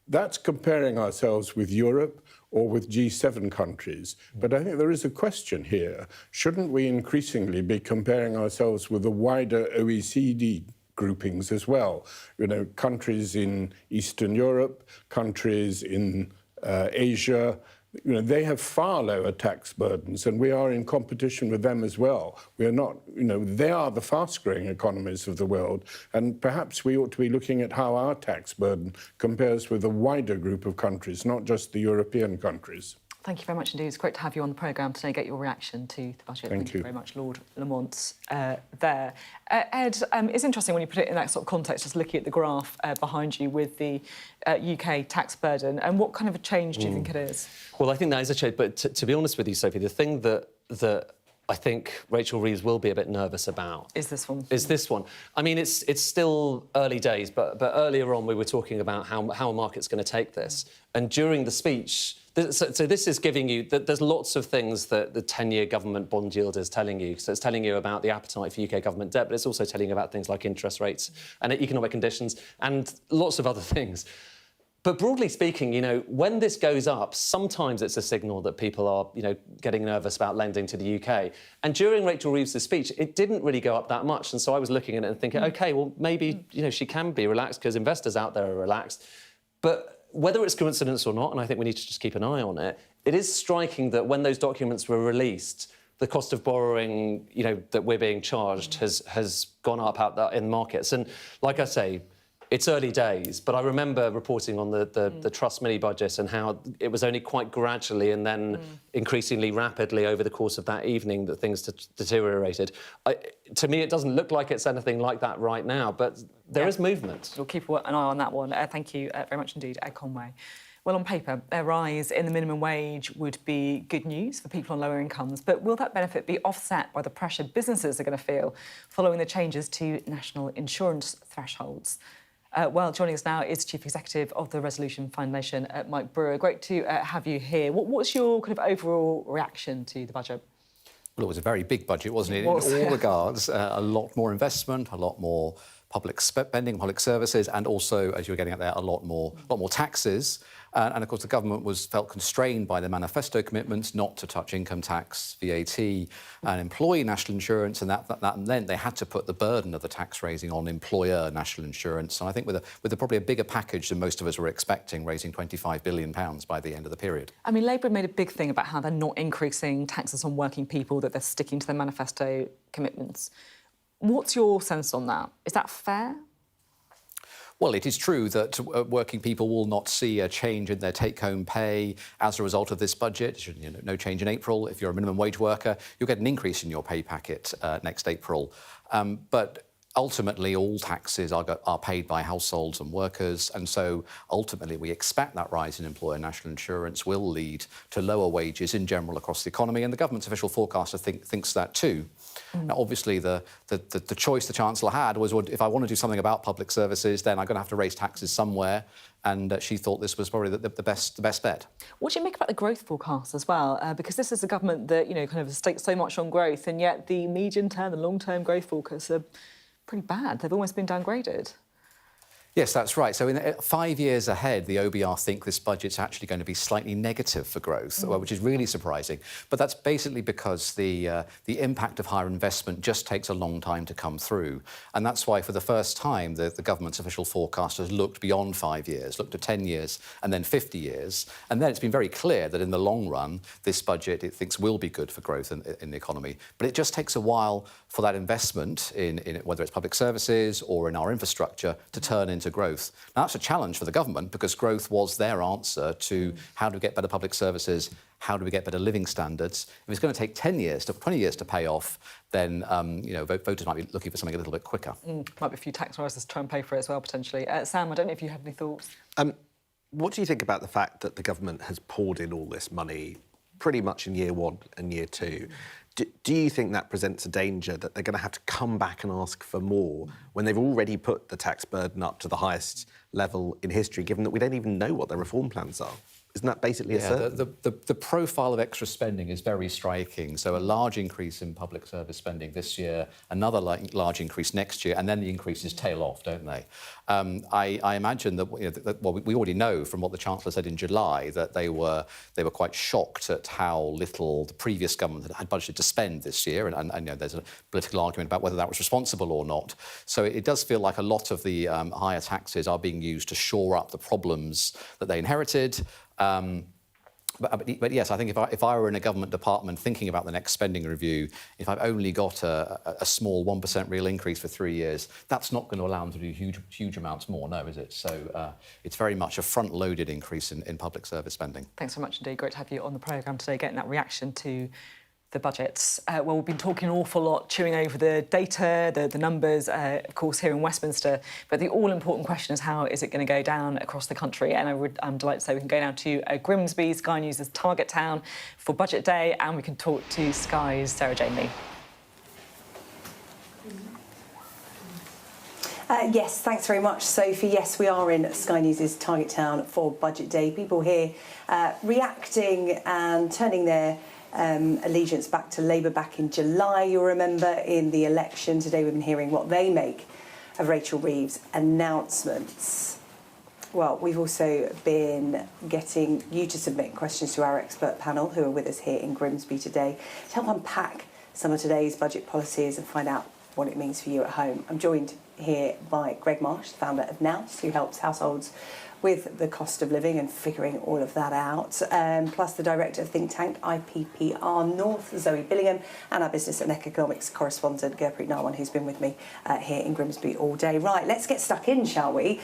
That's comparing ourselves with Europe or with G7 countries. But I think there is a question here. Shouldn't we increasingly be comparing ourselves with the wider OECD groupings as well? You know, countries in Eastern Europe, countries in Asia, you know, they have far lower tax burdens, and we are in competition with them as well. We are not, you know, they are the fast-growing economies of the world, and perhaps we ought to be looking at how our tax burden compares with a wider group of countries, not just the European countries. Thank you very much indeed. It's great to have you on the programme today, get your reaction to the budget. Thank you very much, Lord Lamont, there. Ed, it's interesting when you put it in that sort of context, just looking at the graph behind you with the UK tax burden. And what kind of a change do you think it is? Well, I think that is a change. But to be honest with you, Sophie, the thing that I think Rachel Reeves will be a bit nervous about is this one. I mean, it's still early days, but earlier on we were talking about how a market's going to take this. And during the speech, so this is giving you... There's lots of things that the 10-year government bond yield is telling you. So it's telling you about the appetite for UK government debt, but it's also telling you about things like interest rates and economic conditions and lots of other things. But broadly speaking, you know, when this goes up, sometimes it's a signal that people are, you know, getting nervous about lending to the UK. And during Rachel Reeves' speech, it didn't really go up that much. And so I was looking at it and thinking, OK, well, maybe, you know, she can be relaxed because investors out there are relaxed. But whether it's coincidence or not, and I think we need to just keep an eye on it, it is striking that when those documents were released, the cost of borrowing, you know, that we're being charged has gone up out there in markets. And like I say, it's early days, but I remember reporting on the Trust mini-budget and how it was only quite gradually and then increasingly rapidly over the course of that evening that things deteriorated. To me, it doesn't look like it's anything like that right now, but there is movement. We'll keep an eye on that one. Thank you very much indeed, Ed Conway. Well, on paper, a rise in the minimum wage would be good news for people on lower incomes, but will that benefit be offset by the pressure businesses are going to feel following the changes to national insurance thresholds? Well, joining us now is Chief Executive of the Resolution Foundation, Mike Brewer. Great to have you here. What's your kind of overall reaction to the budget? Well, it was a very big budget, wasn't it? In all regards, a lot more investment, a lot more public spending, public services, and also, as you were getting at there, a lot more taxes. And of course, the government felt constrained by the manifesto commitments not to touch income tax, VAT, and employee national insurance, and that meant they had to put the burden of the tax raising on employer national insurance. And I think with probably a bigger package than most of us were expecting, raising £25 billion by the end of the period. I mean, Labour made a big thing about how they're not increasing taxes on working people, that they're sticking to their manifesto commitments. What's your sense on that? Is that fair? Well, it is true that working people will not see a change in their take-home pay as a result of this budget. You know, no change in April. If you're a minimum wage worker, you'll get an increase in your pay packet next April. But ultimately, all taxes are paid by households and workers, and so ultimately we expect that rise in employer national insurance will lead to lower wages in general across the economy, and the government's official forecaster thinks that too. Now, obviously, the choice the Chancellor had was, well, if I want to do something about public services, then I'm going to have to raise taxes somewhere, and she thought this was probably the best bet. What do you make about the growth forecast as well? Because this is a government that, you know, kind of stakes so much on growth, and yet the medium-term and long-term growth forecasts are pretty bad. They've almost been downgraded. Yes, that's right. So in 5 years ahead, the OBR think this budget's actually going to be slightly negative for growth, which is really surprising. But that's basically because the impact of higher investment just takes a long time to come through. And that's why, for the first time, the government's official forecasters looked beyond 5 years, looked at 10 years and then 50 years. And then it's been very clear that in the long run, this budget, it thinks, will be good for growth in the economy. But it just takes a while for that investment in whether it's public services or in our infrastructure to turn into growth. Now, that's a challenge for the government because growth was their answer to how do we get better public services, how do we get better living standards. If it's going to take 10 years to 20 years to pay off, then you know, voters might be looking for something a little bit quicker. Might be a few tax rises to try and pay for it as well, potentially. Sam, I don't know if you have any thoughts. What do you think about the fact that the government has poured in all this money pretty much in year one and year two? Do you think that presents a danger that they're going to have to come back and ask for more when they've already put the tax burden up to the highest level in history, given that we don't even know what their reform plans are? Isn't that basically a certain? The profile of extra spending is very striking. So a large increase in public service spending this year, another large increase next year, and then the increases tail off, don't they? I imagine that, well, we already know from what the Chancellor said in July that they were quite shocked at how little the previous government had budgeted to spend this year, and there's a political argument about whether that was responsible or not. So it does feel like a lot of the higher taxes are being used to shore up the problems that they inherited. But yes, I think if I were in a government department thinking about the next spending review, if I've only got a small 1% real increase for 3 years, that's not going to allow them to do huge amounts more, no, is it? So it's very much a front-loaded increase in public service spending. Thanks so much indeed. Great to have you on the programme today, getting that reaction to the budgets. Well, we've been talking an awful lot, chewing over the data, the numbers, of course, here in Westminster. But the all-important question is how is it going to go down across the country? And I'm delighted to say we can go down to Grimsby, Sky News' target town, for Budget Day, and we can talk to Sky's Sarah Jane Lee. Yes, thanks very much, Sophie. Yes, we are in Sky News' target town for Budget Day. People here reacting and turning their allegiance back to Labour back in July, you'll remember, in the election. Today we've been hearing what they make of Rachel Reeves' announcements. Well, we've also been getting you to submit questions to our expert panel who are with us here in Grimsby today to help unpack some of today's budget policies and find out what it means for you at home. I'm joined here by Greg Marsh, the founder of Nous, who helps households with the cost of living and figuring all of that out, plus the director of think tank IPPR North, Zoe Billingham, and our business and economics correspondent, Gurpreet Narwan, who's been with me here in Grimsby all day. Right, let's get stuck in, shall we?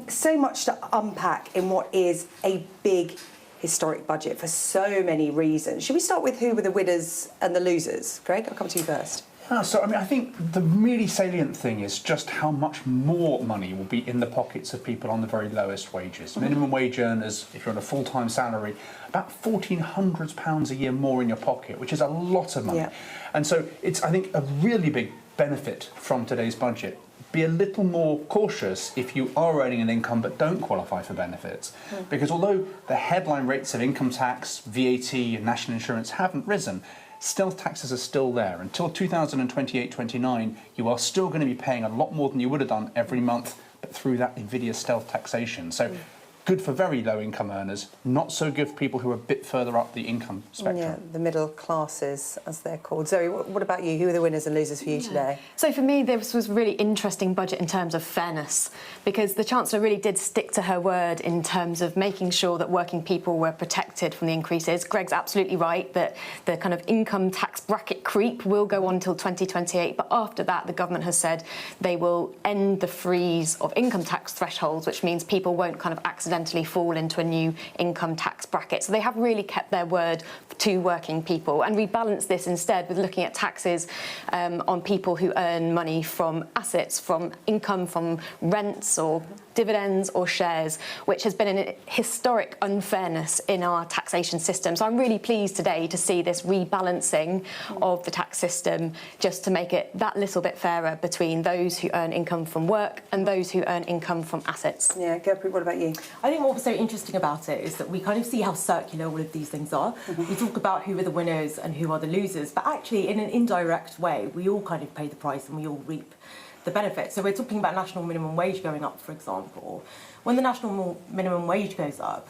So much to unpack in what is a big historic budget for so many reasons. Should we start with who were the winners and the losers? Greg, I'll come to you first. I think the really salient thing is just how much more money will be in the pockets of people on the very lowest wages. Minimum wage earners, if you're on a full-time salary, about £1,400 a year more in your pocket, which is a lot of money. Yeah. And so it's, I think, a really big benefit from today's budget. Be a little more cautious if you are earning an income but don't qualify for benefits. Because although the headline rates of income tax, VAT and national insurance haven't risen, stealth taxes are still there. Until 2028-29, you are still going to be paying a lot more than you would have done every month, but through that invidious stealth taxation. So good for very low income earners, not so good for people who are a bit further up the income spectrum. Yeah, the middle classes, as they're called. Zoe, what about you? Who are the winners and losers for you today? So for me, this was a really interesting budget in terms of fairness, because the Chancellor really did stick to her word in terms of making sure that working people were protected from the increases. Greg's absolutely right that the kind of income tax bracket creep will go on until 2028, but after that, the government has said they will end the freeze of income tax thresholds, which means people won't kind of accidentally fall into a new income tax bracket. So they have really kept their word to working people. And we balance this instead with looking at taxes on people who earn money from assets, from income from rents or dividends or shares, which has been an historic unfairness in our taxation system. So I'm really pleased today to see this rebalancing of the tax system just to make it that little bit fairer between those who earn income from work and those who earn income from assets. Yeah, Gurpreet, what about you? I think what was so interesting about it is that we kind of see how circular all of these things are. We talk about who are the winners and who are the losers, but actually in an indirect way, we all kind of pay the price and we all reap the benefit. So we're talking about national minimum wage going up, for example. When the national minimum wage goes up,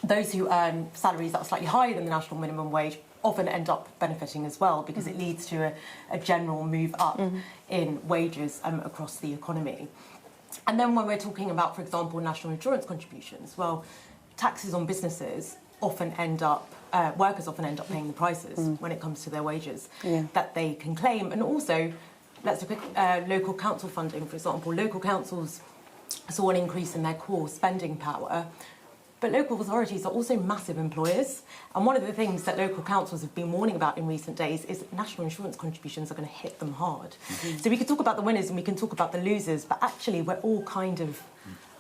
those who earn salaries that are slightly higher than the national minimum wage often end up benefiting as well, because it leads to a general move up in wages across the economy. And then when we're talking about, for example, national insurance contributions, well, taxes on businesses often end up, workers often end up paying the prices when it comes to their wages that they can claim. And also, let's look at local council funding, for example. Local councils saw an increase in their core spending power, but local authorities are also massive employers. And one of the things that local councils have been warning about in recent days is that national insurance contributions are going to hit them hard. So we can talk about the winners and we can talk about the losers, but actually we're all kind of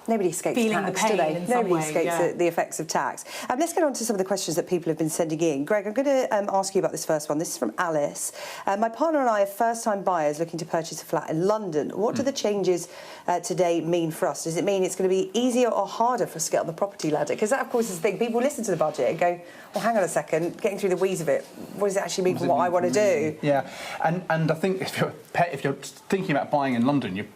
Nobody escapes feeling tax, the pain do they? in some Nobody way, escapes yeah. the effects of tax. Let's get on to some of the questions that people have been sending in. Greg, I'm going to ask you about this first one. This is from Alice. My partner and I are first-time buyers looking to purchase a flat in London. What do the changes today mean for us? Does it mean it's going to be easier or harder for us to get on the property ladder? Because that, of course, is the thing. People listen to the budget and go, well, hang on a second, getting through the weeds of it, what does it actually mean for what I want to do? Yeah, and I think if you're thinking about buying in London, you're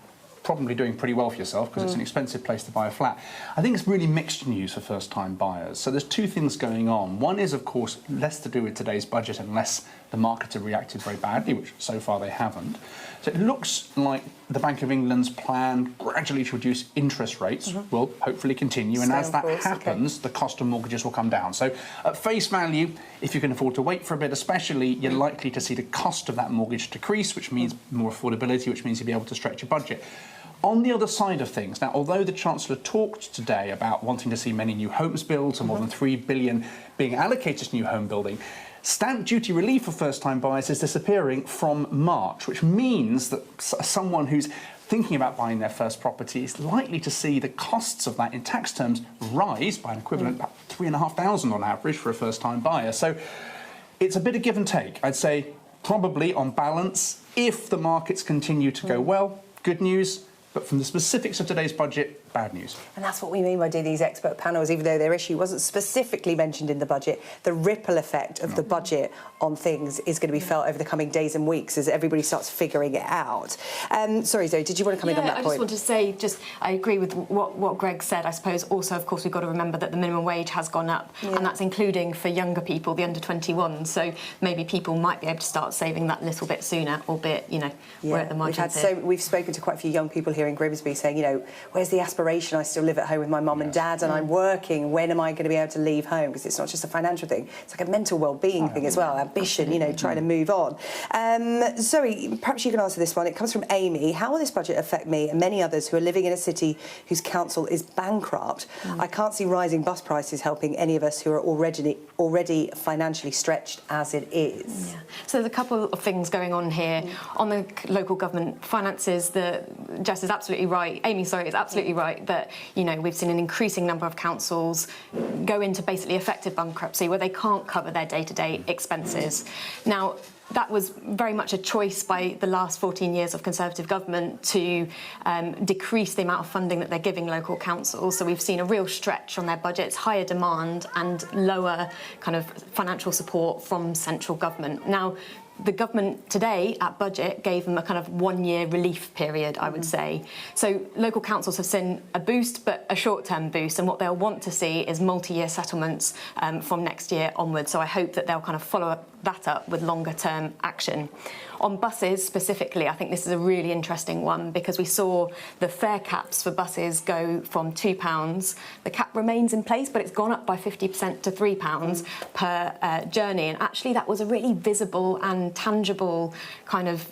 probably doing pretty well for yourself because it's an expensive place to buy a flat. I think it's really mixed news for first-time buyers. So there's two things going on. One is, of course, less to do with today's budget unless the markets have reacted very badly, which so far they haven't. So it looks like the Bank of England's plan gradually to reduce interest rates will hopefully continue, and as that happens, the cost of mortgages will come down. So at face value, if you can afford to wait for a bit especially, you're likely to see the cost of that mortgage decrease, which means more affordability, which means you'll be able to stretch your budget. On the other side of things, now, although the Chancellor talked today about wanting to see many new homes built and more than £3 billion being allocated to new home building, stamp duty relief for first-time buyers is disappearing from March, which means that someone who's thinking about buying their first property is likely to see the costs of that in tax terms rise by an equivalent about £3,500 on average for a first-time buyer. So it's a bit of give and take. I'd say probably on balance, if the markets continue to go well, good news. But from the specifics of today's budget, bad news. And that's what we mean by doing these expert panels, even though their issue wasn't specifically mentioned in the budget. The ripple effect of the budget on things is going to be felt over the coming days and weeks as everybody starts figuring it out. Sorry, Zoe, did you want to come in on that point? I just want to say, I agree with what Greg said. I suppose also, of course, we've got to remember that the minimum wage has gone up, and that's including for younger people, the under 21. So maybe people might be able to start saving that little bit sooner, albeit, we're at the margins. We've spoken to quite a few young people here in Grimsby saying, where's the aspiration? I still live at home with my mum and dad and I'm working. When am I going to be able to leave home? Because it's not just a financial thing. It's like a mental well-being thing as well, ambition, trying to move on. Zoe, perhaps you can answer this one. It comes from Amy. How will this budget affect me and many others who are living in a city whose council is bankrupt? I can't see rising bus prices helping any of us who are already financially stretched as it is. Yeah. So there's a couple of things going on here. On the local government finances, Jess is absolutely right. Amy, sorry, is absolutely right that, we've seen an increasing number of councils go into basically effective bankruptcy where they can't cover their day-to-day expenses. Now, that was very much a choice by the last 14 years of Conservative government to decrease the amount of funding that they're giving local councils. So we've seen a real stretch on their budgets, higher demand and lower kind of financial support from central government. Now, the government today at budget gave them a kind of 1-year relief period, I would say. So local councils have seen a boost, but a short-term boost, and what they'll want to see is multi-year settlements from next year onwards. So I hope that they'll kind of follow that up with longer-term action. On buses specifically, I think this is a really interesting one because we saw the fare caps for buses go from £2. The cap remains in place, but it's gone up by 50% to £3 per journey. And actually, that was a really visible and tangible kind of,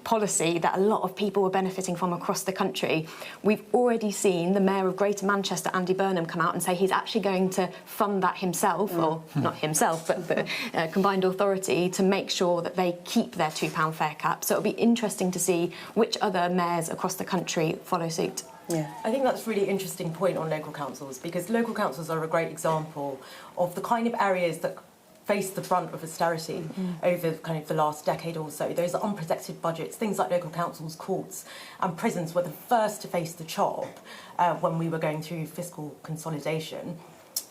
policy that a lot of people were benefiting from across the country. We've already seen the Mayor of Greater Manchester, Andy Burnham, come out and say he's actually going to fund that himself, or not himself, but the combined authority to make sure that they keep their £2 fare cap. So it'll be interesting to see which other mayors across the country follow suit. Yeah. I think that's a really interesting point on local councils because local councils are a great example of the kind of areas that face the brunt of austerity over kind of the last decade or so. Those are unprotected budgets. Things like local councils, courts and prisons were the first to face the chop when we were going through fiscal consolidation.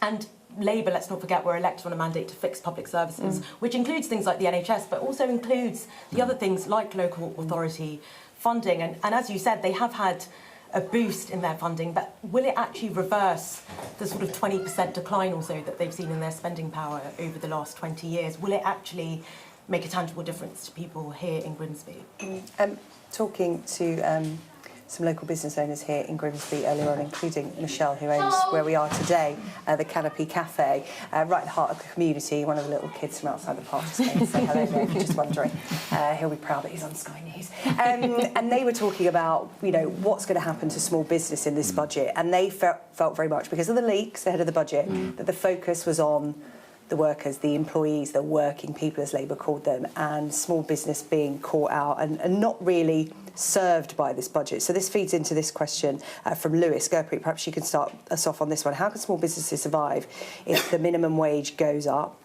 And Labour, let's not forget, were elected on a mandate to fix public services, which includes things like the NHS, but also includes the other things like local authority funding. And as you said, they have had a boost in their funding, but will it actually reverse the sort of 20% decline or so that they've seen in their spending power over the last 20 years? Will it actually make a tangible difference to people here in Grimsby? Talking to some local business owners here in Grimsby earlier on, including Michelle, who owns where we are today, the Canopy Cafe, right in the heart of the community. One of the little kids from outside the park just came to say hello there, if you're just wondering. He'll be proud that he's on Sky News. And they were talking about, what's going to happen to small business in this budget. And they felt very much, because of the leaks ahead of the budget, that the focus was on the workers, the employees, the working people, as Labour called them, and small business being caught out and not really served by this budget. So this feeds into this question from Lewis. Gurpreet, perhaps you can start us off on this one. How can small businesses survive if the minimum wage goes up?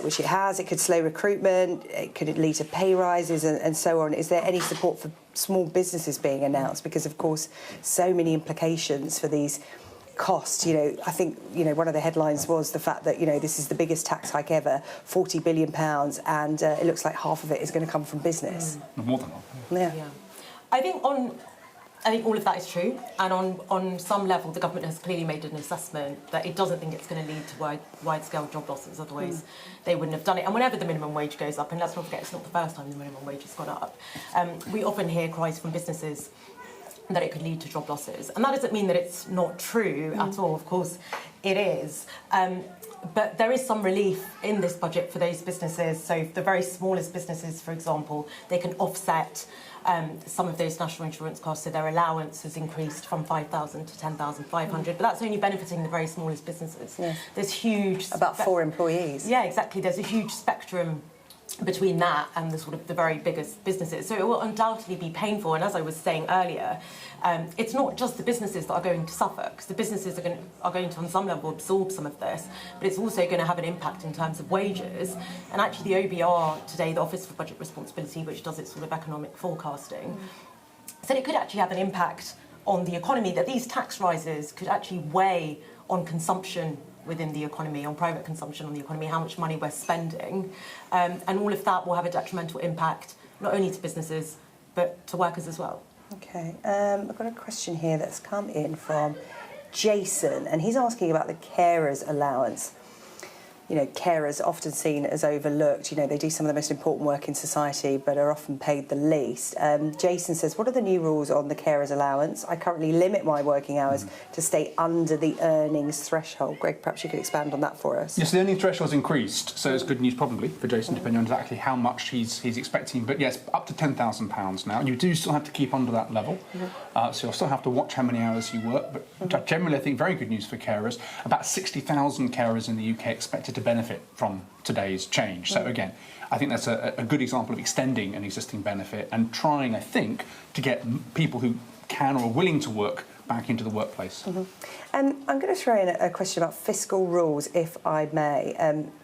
Which it has. It could slow recruitment, it could lead to pay rises and so on. Is there any support for small businesses being announced? Because, of course, so many implications for these costs. You know, I think, you know, one of the headlines was the fact that, you know, this is the biggest tax hike ever, £40 billion, and it looks like half of it is going to come from business. More than half. Yeah. I think all of that is true, and on some level the government has clearly made an assessment that it doesn't think it's going to lead to wide-scale job losses, otherwise they wouldn't have done it. And whenever the minimum wage goes up, and let's not forget it's not the first time the minimum wage has gone up, we often hear cries from businesses that it could lead to job losses. And that doesn't mean that it's not true at all, of course it is. But there is some relief in this budget for those businesses. So the very smallest businesses, for example, they can offset some of those national insurance costs, so their allowance has increased from 5,000 to 10,500, but that's only benefiting the very smallest businesses. Yes. There's huge... About 4 employees. Yeah, exactly. There's a huge spectrum between that and the sort of the very biggest businesses. So it will undoubtedly be painful, and as I was saying earlier, it's not just the businesses that are going to suffer, because the businesses are going to on some level absorb some of this, but it's also going to have an impact in terms of wages. And actually the OBR today, the Office for Budget Responsibility, which does its sort of economic forecasting, said it could actually have an impact on the economy, that these tax rises could actually weigh on consumption within the economy, on private consumption on the economy, how much money we're spending, and all of that will have a detrimental impact not only to businesses but to workers as well. Okay, I've got a question here that's come in from Jason, and he's asking about the carers allowance. You know, carers often seen as overlooked. You know, they do some of the most important work in society but are often paid the least. Jason says, what are the new rules on the carers allowance? I currently limit my working hours to stay under the earnings threshold. Greg, perhaps you could expand on that for us. Yes, the earnings threshold's increased, so it's good news probably for Jason, depending on exactly how much he's expecting. But yes, up to £10,000 now. You do still have to keep under that level, so you'll still have to watch how many hours you work. But generally, I think very good news for carers. About 60,000 carers in the UK expected to benefit from today's change. So again, I think that's a good example of extending an existing benefit and trying, I think, to get people who can or are willing to work back into the workplace. And I'm going to throw in a question about fiscal rules, if I may,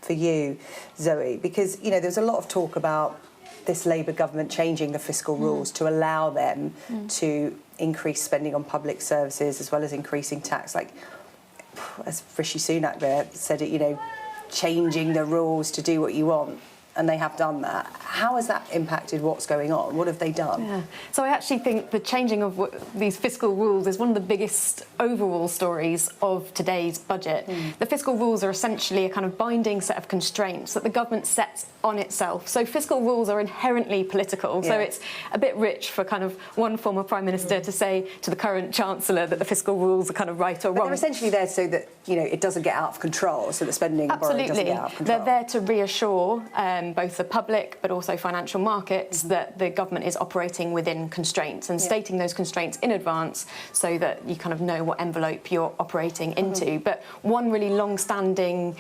for you, Zoe, because, you know, there's a lot of talk about this Labour government changing the fiscal rules to allow them to increase spending on public services as well as increasing tax. Like, as Rishi Sunak there said it, you know, changing the rules to do what you want, and they have done that. How has that impacted what's going on? What have they done? Yeah. So I actually think the changing of these fiscal rules is one of the biggest overall stories of today's budget. The fiscal rules are essentially a kind of binding set of constraints that the government sets on itself. So fiscal rules are inherently political. So it's a bit rich for kind of one former Prime Minister to say to the current Chancellor that the fiscal rules are kind of right or wrong. They're essentially there so that, you know, it doesn't get out of control, so that spending and borrowing doesn't get out of control. They're there to reassure both the public but also financial markets that the government is operating within constraints and stating those constraints in advance so that you kind of know what envelope you're operating into. But one really long-standing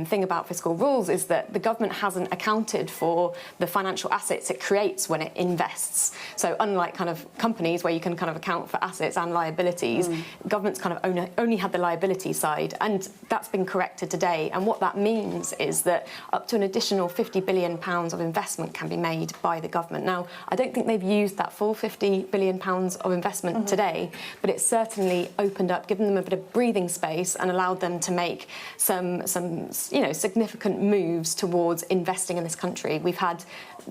thing about fiscal rules is that the government hasn't accounted for the financial assets it creates when it invests. So unlike kind of companies where you can kind of account for assets and liabilities, governments kind of only had the liability side, and that's been corrected today. And what that means is that up to an additional £50 billion of investment can be made by the government. Now, I don't think they've used that full £50 billion of investment today, but it's certainly opened up, given them a bit of breathing space and allowed them to make some you know, significant moves towards investing in this country. We've had,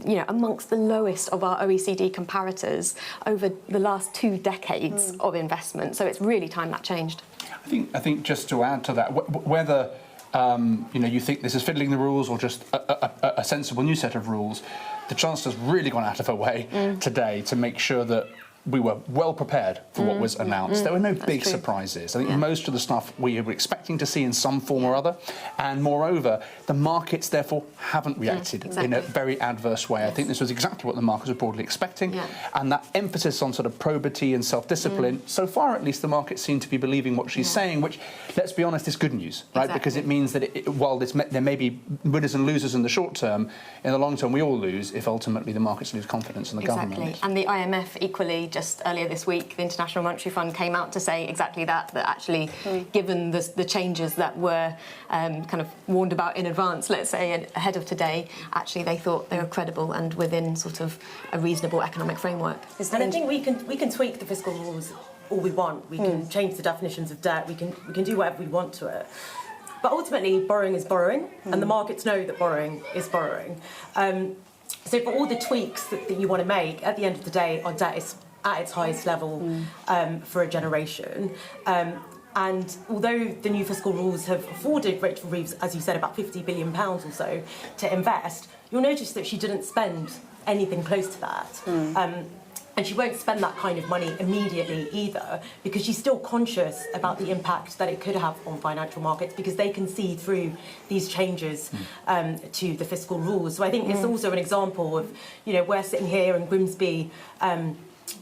you know, amongst the lowest of our OECD comparators over the last 2 decades of investment. So it's really time that changed. I think just to add to that, whether you know, you think this is fiddling the rules or just a sensible new set of rules, the Chancellor's really gone out of her way today to make sure that we were well prepared for what was announced. There were no big true. surprises. I think most of the stuff we were expecting to see in some form or other, and moreover, the markets therefore haven't reacted in a very adverse way. I think this was exactly what the markets were broadly expecting, and that emphasis on sort of probity and self-discipline, so far at least the markets seem to be believing what she's saying, which, let's be honest, is good news, right? Because it means that while there may be winners and losers in the short term, in the long term we all lose if ultimately the markets lose confidence in the government. And the IMF equally, just earlier this week, the International Monetary Fund came out to say exactly that actually, given the changes that were kind of warned about in advance, let's say, ahead of today, actually they thought they were credible and within sort of a reasonable economic framework. And I think we can tweak the fiscal rules all we want. We can change the definitions of debt. We can do whatever we want to it. But ultimately, borrowing is borrowing, and the markets know that borrowing is borrowing. So for all the tweaks that you want to make, at the end of the day, our debt is at its highest level for a generation. And although the new fiscal rules have afforded Rachel Reeves, as you said, about £50 billion or so to invest, you'll notice that she didn't spend anything close to that. And she won't spend that kind of money immediately either, because she's still conscious about the impact that it could have on financial markets, because they can see through these changes to the fiscal rules. So I think it's also an example of, we're sitting here in Grimsby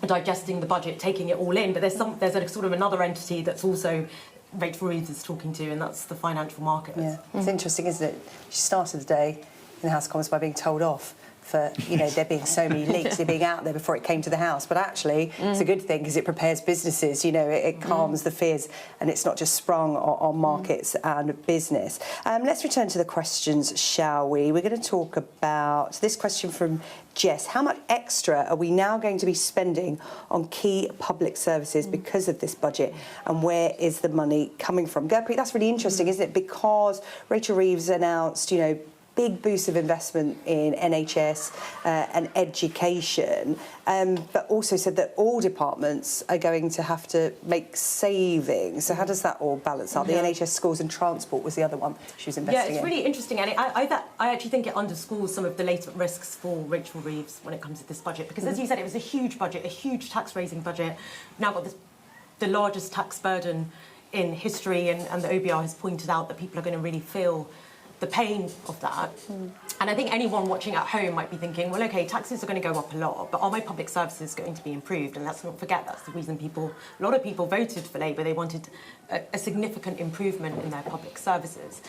digesting the budget, taking it all in, but there's a sort of another entity that's also Rachel Reeves is talking to, and that's the financial markets. Yeah, it's interesting, isn't it? She started the day in the House of Commons by being told off for, there being so many leaks, being out there before it came to the House. But actually, it's a good thing because it prepares businesses, it calms the fears, and it's not just sprung on markets and business. Let's return to the questions, shall we? We're going to talk about this question from Jess. How much extra are we now going to be spending on key public services because of this budget, and where is the money coming from? Gurpreet, that's really interesting, isn't it? Because Rachel Reeves announced, big boost of investment in NHS and education, but also said that all departments are going to have to make savings. So how does that all balance out? The NHS, schools and transport was the other one she was investing in. Yeah, it's really interesting, and I actually think it underscores some of the latent risks for Rachel Reeves when it comes to this budget, because as you said, it was a huge budget, a huge tax-raising budget. We've now got the largest tax burden in history, and the OBR has pointed out that people are going to really feel the pain of that. And I think anyone watching at home might be thinking, well, OK, taxes are going to go up a lot, but are my public services going to be improved? And let's not forget that's the reason a lot of people voted for Labour. They wanted a significant improvement in their public services.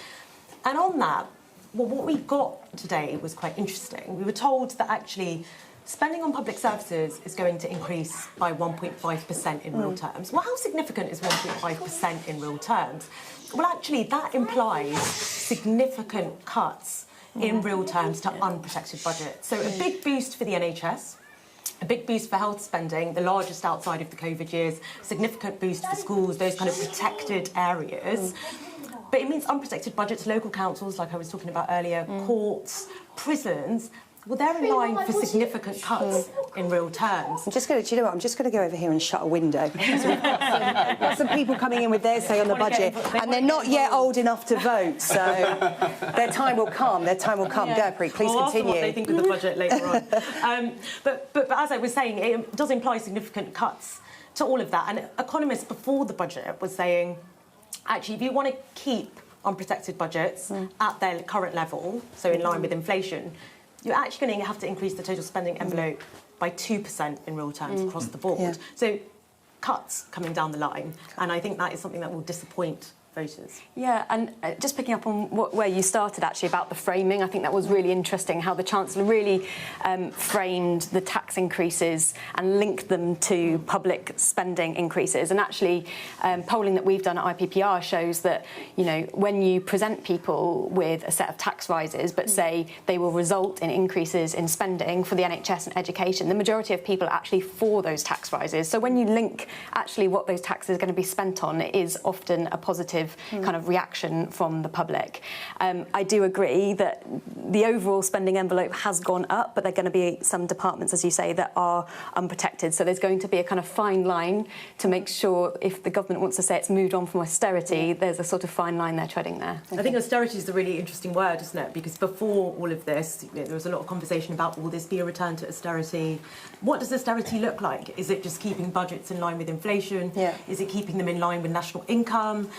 And on that, what we got today was quite interesting. We were told that actually spending on public services is going to increase by 1.5% in real terms. Well, how significant is 1.5% in real terms? Well, actually, that implies significant cuts in real terms to unprotected budgets. So a big boost for the NHS, a big boost for health spending, the largest outside of the COVID years, significant boost for schools, those kind of protected areas. But it means unprotected budgets, local councils, like I was talking about earlier, courts, prisons. Well, they're in line for significant cuts in real terms. I'm just going to, I'm just going to go over here and shut a window. We've got some people coming in with their say on the budget, and they're not yet old enough to vote, so their time will come. Their time will come. Gurpreet, please continue. What they think of the budget later on. But as I was saying, it does imply significant cuts to all of that. And economists before the budget were saying, actually, if you want to keep unprotected budgets at their current level, so in line with inflation, you're actually going to have to increase the total spending envelope by 2% in real terms across the board. Yeah. So cuts coming down the line, and I think that is something that will disappoint voters. Yeah, and just picking up on where you started, actually, about the framing, I think that was really interesting, how the Chancellor really framed the tax increases and linked them to public spending increases. And actually, polling that we've done at IPPR shows that, when you present people with a set of tax rises, but say they will result in increases in spending for the NHS and education, the majority of people are actually for those tax rises. So when you link, actually, what those taxes are going to be spent on, it is often a positive negative kind of reaction from the public. I do agree that the overall spending envelope has gone up, but there are going to be some departments, as you say, that are unprotected. So there's going to be a kind of fine line to make sure if the government wants to say it's moved on from austerity, there's a sort of fine line they're treading there. I think austerity is a really interesting word, isn't it? Because before all of this, there was a lot of conversation about, will this be a return to austerity? What does austerity look like? Is it just keeping budgets in line with inflation? Is it keeping them in line with national income?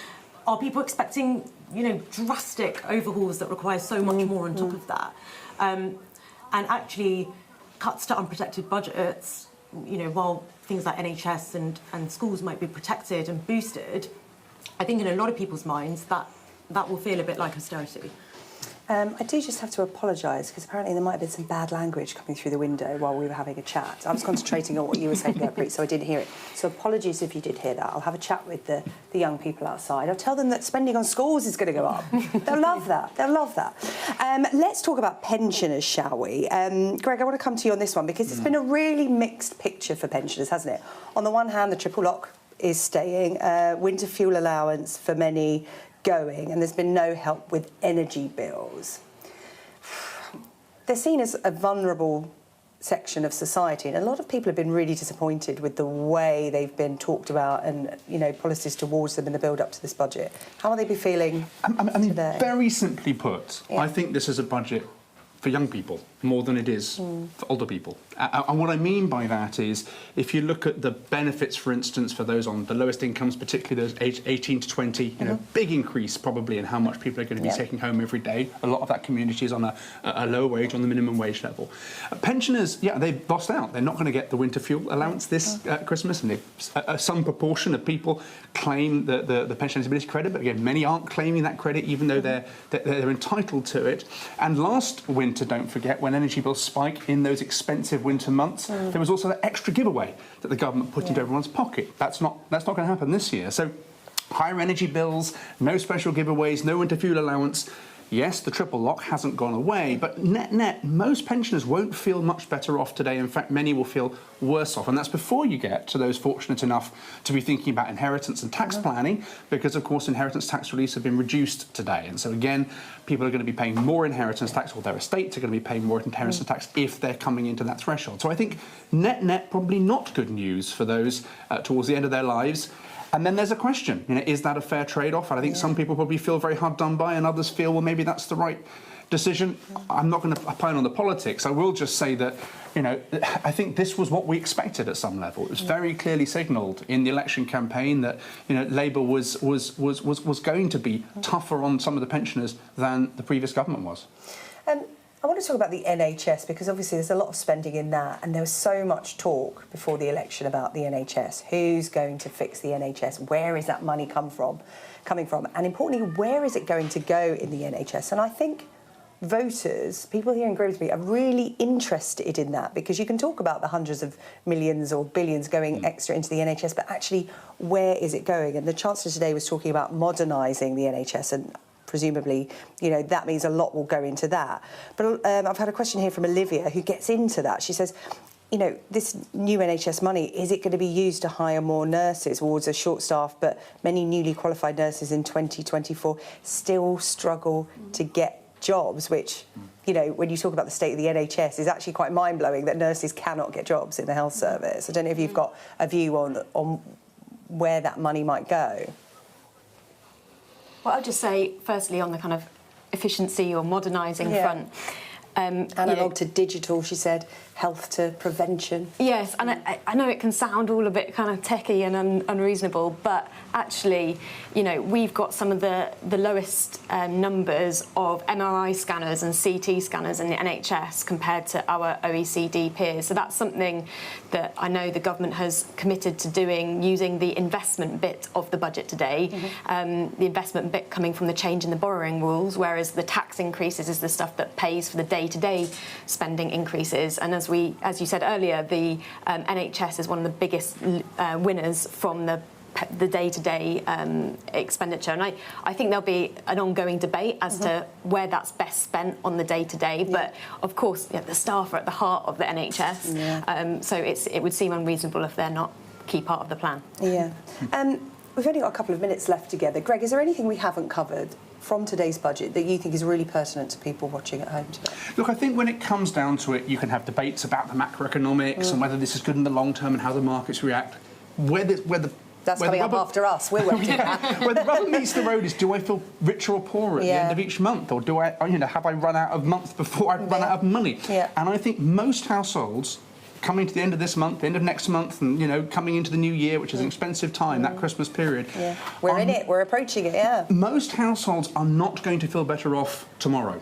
Are people expecting, drastic overhauls that require so much more on top of that? And actually, cuts to unprotected budgets, while things like NHS and schools might be protected and boosted, I think in a lot of people's minds that will feel a bit like austerity. I do just have to apologise because apparently there might have been some bad language coming through the window while we were having a chat. I was concentrating on what you were saying there, Preet, so I didn't hear it. So apologies if you did hear that. I'll have a chat with the young people outside. I'll tell them that spending on schools is going to go up. They'll love that. They'll love that. Let's talk about pensioners, shall we? Greg, I want to come to you on this one because it's been a really mixed picture for pensioners, hasn't it? On the one hand, the triple lock is staying, winter fuel allowance for many going, and there's been no help with energy bills. They're seen as a vulnerable section of society, and a lot of people have been really disappointed with the way they've been talked about and, policies towards them in the build-up to this budget. How will they be feeling today? Very simply put, I think this is a budget for young people more than it is for older people. And what I mean by that is, if you look at the benefits, for instance, for those on the lowest incomes, particularly those aged 18 to 20, big increase probably in how much people are going to be taking home every day. A lot of that community is on a lower wage, on the minimum wage level. Pensioners, they've lost out. They're not going to get the winter fuel allowance this Christmas, and some proportion of people claim the pension eligibility credit, but again, many aren't claiming that credit, even though they're entitled to it. And last winter, don't forget, when energy bills spike in those expensive winter months, there was also that extra giveaway that the government put into everyone's pocket. That's not going to happen this year. So higher energy bills, no special giveaways, no winter fuel allowance. Yes, the triple lock hasn't gone away, but net, most pensioners won't feel much better off today. In fact, many will feel worse off. And that's before you get to those fortunate enough to be thinking about inheritance and tax planning, because, of course, inheritance tax reliefs have been reduced today. And so, again, people are going to be paying more inheritance tax, or their estates are going to be paying more inheritance tax if they're coming into that threshold. So I think net, probably not good news for those towards the end of their lives. And then there's a question, is that a fair trade-off? And I think some people probably feel very hard done by, and others feel, well, maybe that's the right decision. I'm not going to opine on the politics. I will just say that, I think this was what we expected at some level. It was very clearly signalled in the election campaign that, Labour was going to be tougher on some of the pensioners than the previous government was. I want to talk about the NHS because obviously there's a lot of spending in that, and there was so much talk before the election about the NHS. Who's going to fix the NHS? Where is that money coming from? And importantly, where is it going to go in the NHS? And I think voters, people here in Grimsby, are really interested in that, because you can talk about the hundreds of millions or billions going extra into the NHS, but actually, where is it going? And the Chancellor today was talking about modernising the NHS, and presumably, that means a lot will go into that. But I've had a question here from Olivia, who gets into that. She says, this new NHS money, is it going to be used to hire more nurses? Wards are short staffed, but many newly qualified nurses in 2024 still struggle to get jobs, which, when you talk about the state of the NHS, is actually quite mind-blowing that nurses cannot get jobs in the health service. I don't know if you've got a view on where that money might go. Well, I'll just say, firstly, on the kind of efficiency or modernising front. Analog to digital, she said, health to prevention. Yes, and I know it can sound all a bit kind of techie and unreasonable, but actually, we've got some of the lowest numbers of MRI scanners and CT scanners in the NHS compared to our OECD peers. So that's something that I know the government has committed to doing, using the investment bit of the budget today. The investment bit coming from the change in the borrowing rules, whereas the tax increases is the stuff that pays for the day-to-day spending increases. And as you said earlier, the NHS is one of the biggest winners from the day-to-day expenditure. And I think there'll be an ongoing debate as to where that's best spent on the day-to-day. But, of course, the staff are at the heart of the NHS. So it would seem unreasonable if they're not a key part of the plan. Yeah. We've only got a couple of minutes left together. Greg, is there anything we haven't covered from today's budget that you think is really pertinent to people watching at home today? Look, I think when it comes down to it, you can have debates about the macroeconomics and whether this is good in the long term and how the markets react. That's coming up after us. We're working on that. Where the rubber meets the road is, do I feel richer or poorer at the end of each month, or do I, have I run out of month before I run out of money? Yeah. And I think most households, coming to the end of this month, the end of next month, and coming into the new year, which is an expensive time, that Christmas period. Yeah. We're in it. We're approaching it. Yeah. Most households are not going to feel better off tomorrow.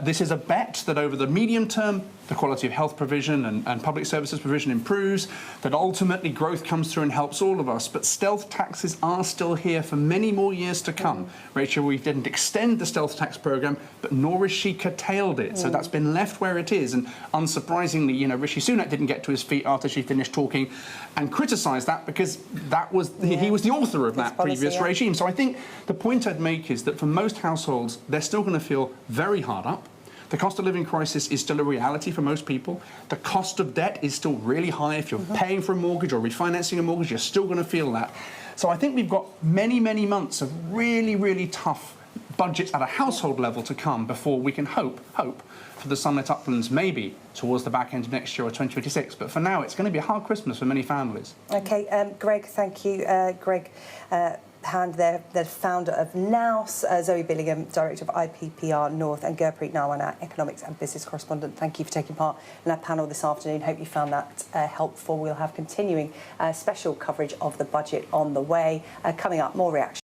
This is a bet that over the medium term, the quality of health provision and public services provision improves, that ultimately growth comes through and helps all of us. But stealth taxes are still here for many more years to come. Rachel Reeves didn't extend the stealth tax programme, but nor has she curtailed it. So that's been left where it is. And unsurprisingly, Rishi Sunak didn't get to his feet after she finished talking and criticised that, because that was he was the author of that previous regime. So I think the point I'd make is that for most households, they're still going to feel very hard up. The cost of living crisis is still a reality for most people. The cost of debt is still really high. If you're paying for a mortgage or refinancing a mortgage, you're still going to feel that. So I think we've got many, many months of really, really tough budgets at a household level to come before we can hope for the sunlit uplands maybe towards the back end of next year or 2026. But for now, it's going to be a hard Christmas for many families. OK, Greg, thank you. Greg Hand, the founder of NOUS, Zoe Billingham, director of IPPR North, and Gurpreet Narwan, our economics and business correspondent. Thank you for taking part in our panel this afternoon. Hope you found that helpful. We'll have continuing special coverage of the budget on the way. Coming up, more reaction.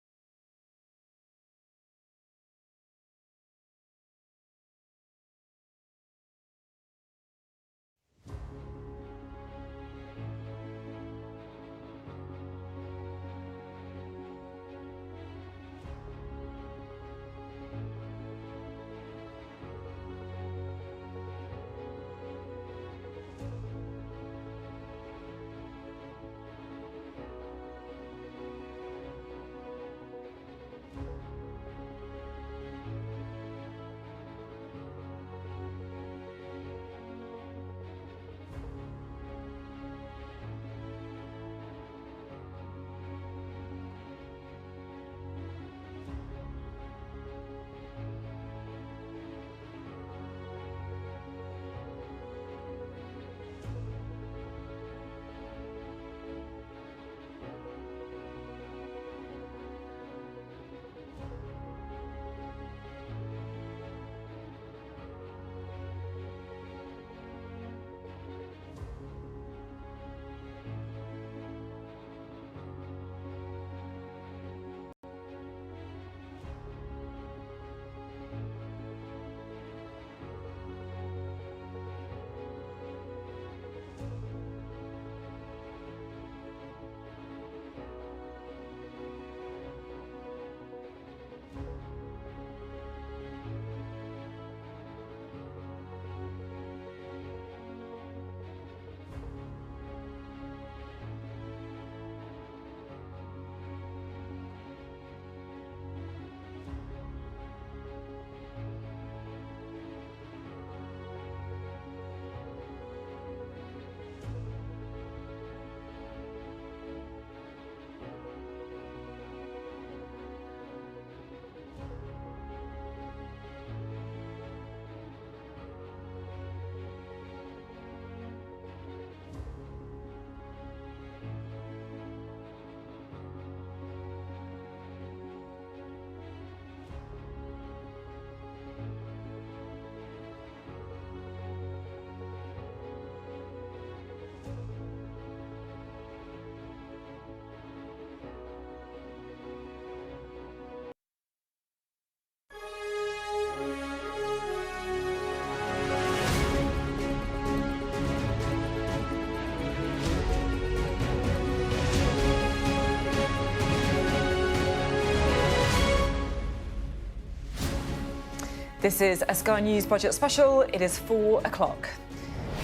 This is a Sky News Budget Special. It is 4 o'clock.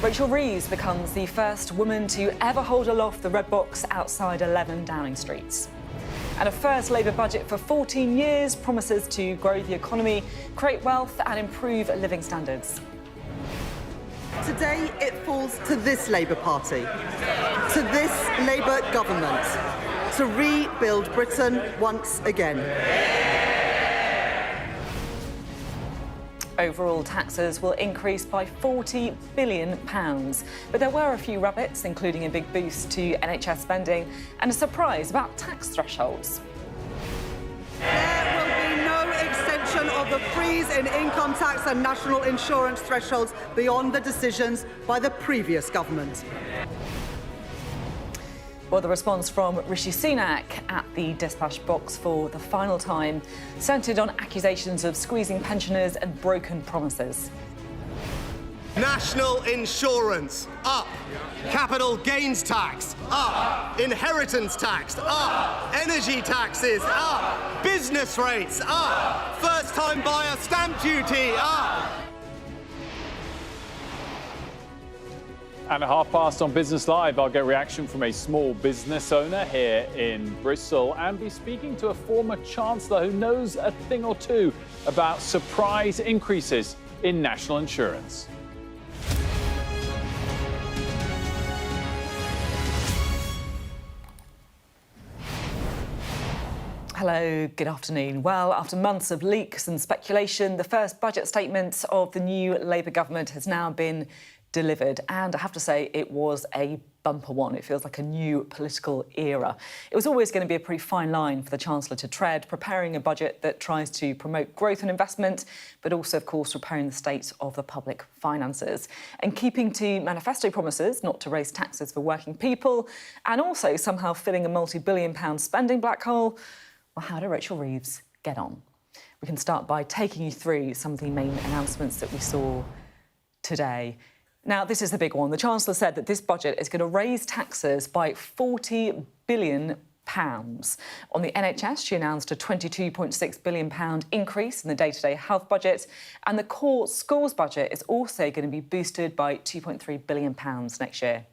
Rachel Reeves becomes the first woman to ever hold aloft the red box outside 11 Downing Street. And a first Labour budget for 14 years promises to grow the economy, create wealth and improve living standards. Today it falls to this Labour Party, to this Labour government, to rebuild Britain once again. Overall taxes will increase by £40 billion. But there were a few rabbits, including a big boost to NHS spending and a surprise about tax thresholds. There will be no extension of the freeze in income tax and national insurance thresholds beyond the decisions by the previous government. Well, the response from Rishi Sunak at the dispatch box for the final time centred on accusations of squeezing pensioners and broken promises. National insurance, up. Capital gains tax, up. Inheritance tax, up. Energy taxes, up. Business rates, up. First-time buyer stamp duty, up. And at 1:30 on Business Live, I'll get reaction from a small business owner here in Bristol and be speaking to a former Chancellor who knows a thing or two about surprise increases in national insurance. Hello, good afternoon. Well, after months of leaks and speculation, the first budget statement of the new Labour government has now been delivered. And I have to say, it was a bumper one. It feels like a new political era. It was always going to be a pretty fine line for the Chancellor to tread, preparing a budget that tries to promote growth and investment, but also, of course, repairing the state of the public finances and keeping to manifesto promises not to raise taxes for working people and also somehow filling a multi-billion-pound spending black hole. Well, how did Rachel Reeves get on? We can start by taking you through some of the main announcements that we saw today. Now, this is the big one. The Chancellor said that this budget is going to raise taxes by £40 billion. On the NHS, she announced a £22.6 billion increase in the day-to-day health budget, and the core schools budget is also going to be boosted by £2.3 billion next year.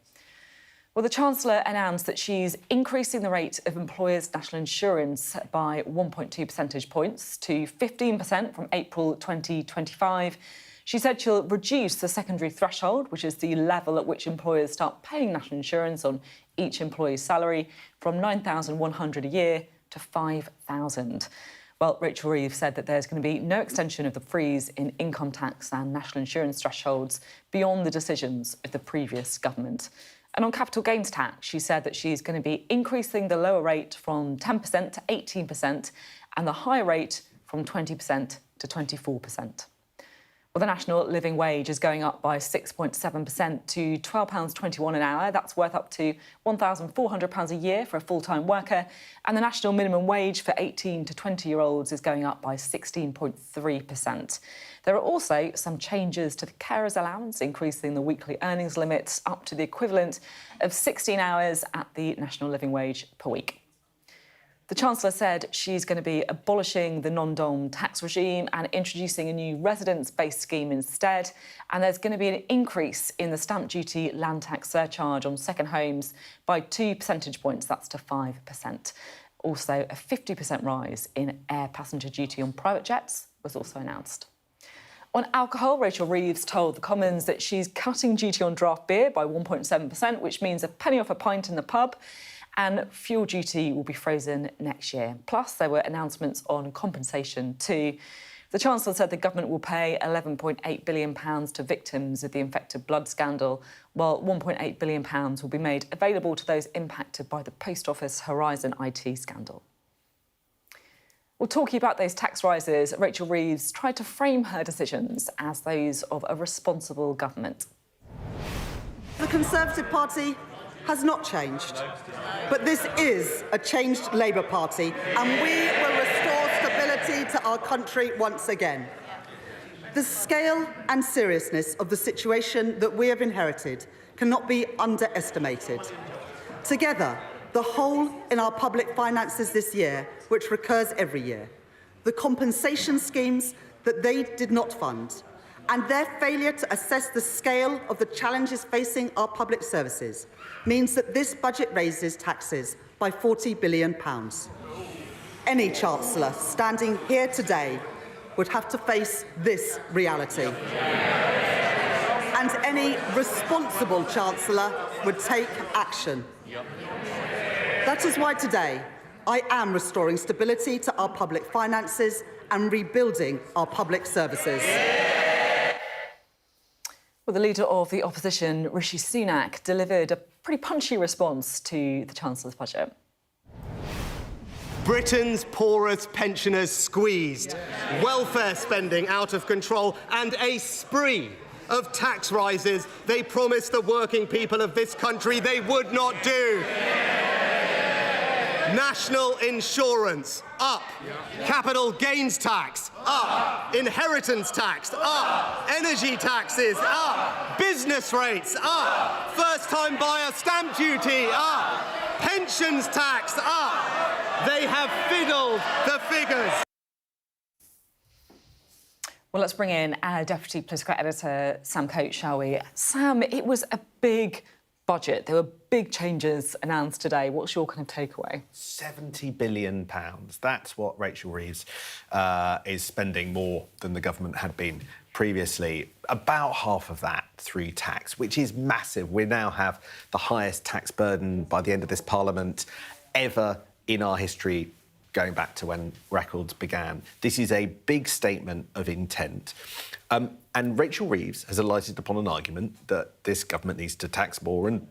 Well, the Chancellor announced that she's increasing the rate of employers' national insurance by 1.2 percentage points to 15% from April 2025. She said she'll reduce the secondary threshold, which is the level at which employers start paying national insurance on each employee's salary, from £9,100 a year to £5,000. Well, Rachel Reeves said that there's going to be no extension of the freeze in income tax and national insurance thresholds beyond the decisions of the previous government. And on capital gains tax, she said that she's going to be increasing the lower rate from 10% to 18% and the higher rate from 20% to 24%. Well, the national living wage is going up by 6.7% to £12.21 an hour. That's worth up to £1,400 a year for a full-time worker. And the national minimum wage for 18 to 20-year-olds is going up by 16.3%. There are also some changes to the carers allowance, increasing the weekly earnings limits up to the equivalent of 16 hours at the national living wage per week. The Chancellor said she's going to be abolishing the non-dom tax regime and introducing a new residence-based scheme instead. And there's going to be an increase in the stamp duty land tax surcharge on second homes by 2 percentage points, that's to 5%. Also, a 50% rise in air passenger duty on private jets was also announced. On alcohol, Rachel Reeves told the Commons that she's cutting duty on draft beer by 1.7%, which means a penny off a pint in the pub. And fuel duty will be frozen next year. Plus, there were announcements on compensation too. The Chancellor said the government will pay £11.8 billion to victims of the infected blood scandal, while £1.8 billion will be made available to those impacted by the Post Office Horizon IT scandal. Well, talking about those tax rises, Rachel Reeves tried to frame her decisions as those of a responsible government. The Conservative Party has not changed. But this is a changed Labour Party, and we will restore stability to our country once again. The scale and seriousness of the situation that we have inherited cannot be underestimated. Together, the hole in our public finances this year, which recurs every year, the compensation schemes that they did not fund, and their failure to assess the scale of the challenges facing our public services means that this budget raises taxes by £40 billion. Any Chancellor standing here today would have to face this reality. And any responsible Chancellor would take action. That is why today I am restoring stability to our public finances and rebuilding our public services. Well, the leader of the opposition, Rishi Sunak, delivered a pretty punchy response to the Chancellor's budget. Britain's poorest pensioners squeezed, welfare spending out of control, and a spree of tax rises they promised the working people of this country they would not do. National insurance, up. Capital gains tax, up. Inheritance tax, up. Energy taxes, up. Business rates, up. First-time buyer stamp duty, up. Pensions tax, up. They have fiddled the figures. Well, let's bring in our Deputy Political Editor, Sam Coates, shall we? Sam, it was a big budget. There were big changes announced today. What's your kind of takeaway? £70 billion. That's what Rachel Reeves is spending more than the government had been previously. About half of that through tax, which is massive. We now have the highest tax burden by the end of this Parliament ever in our history, going back to when records began. This is a big statement of intent. And Rachel Reeves has alighted upon an argument that this government needs to tax more and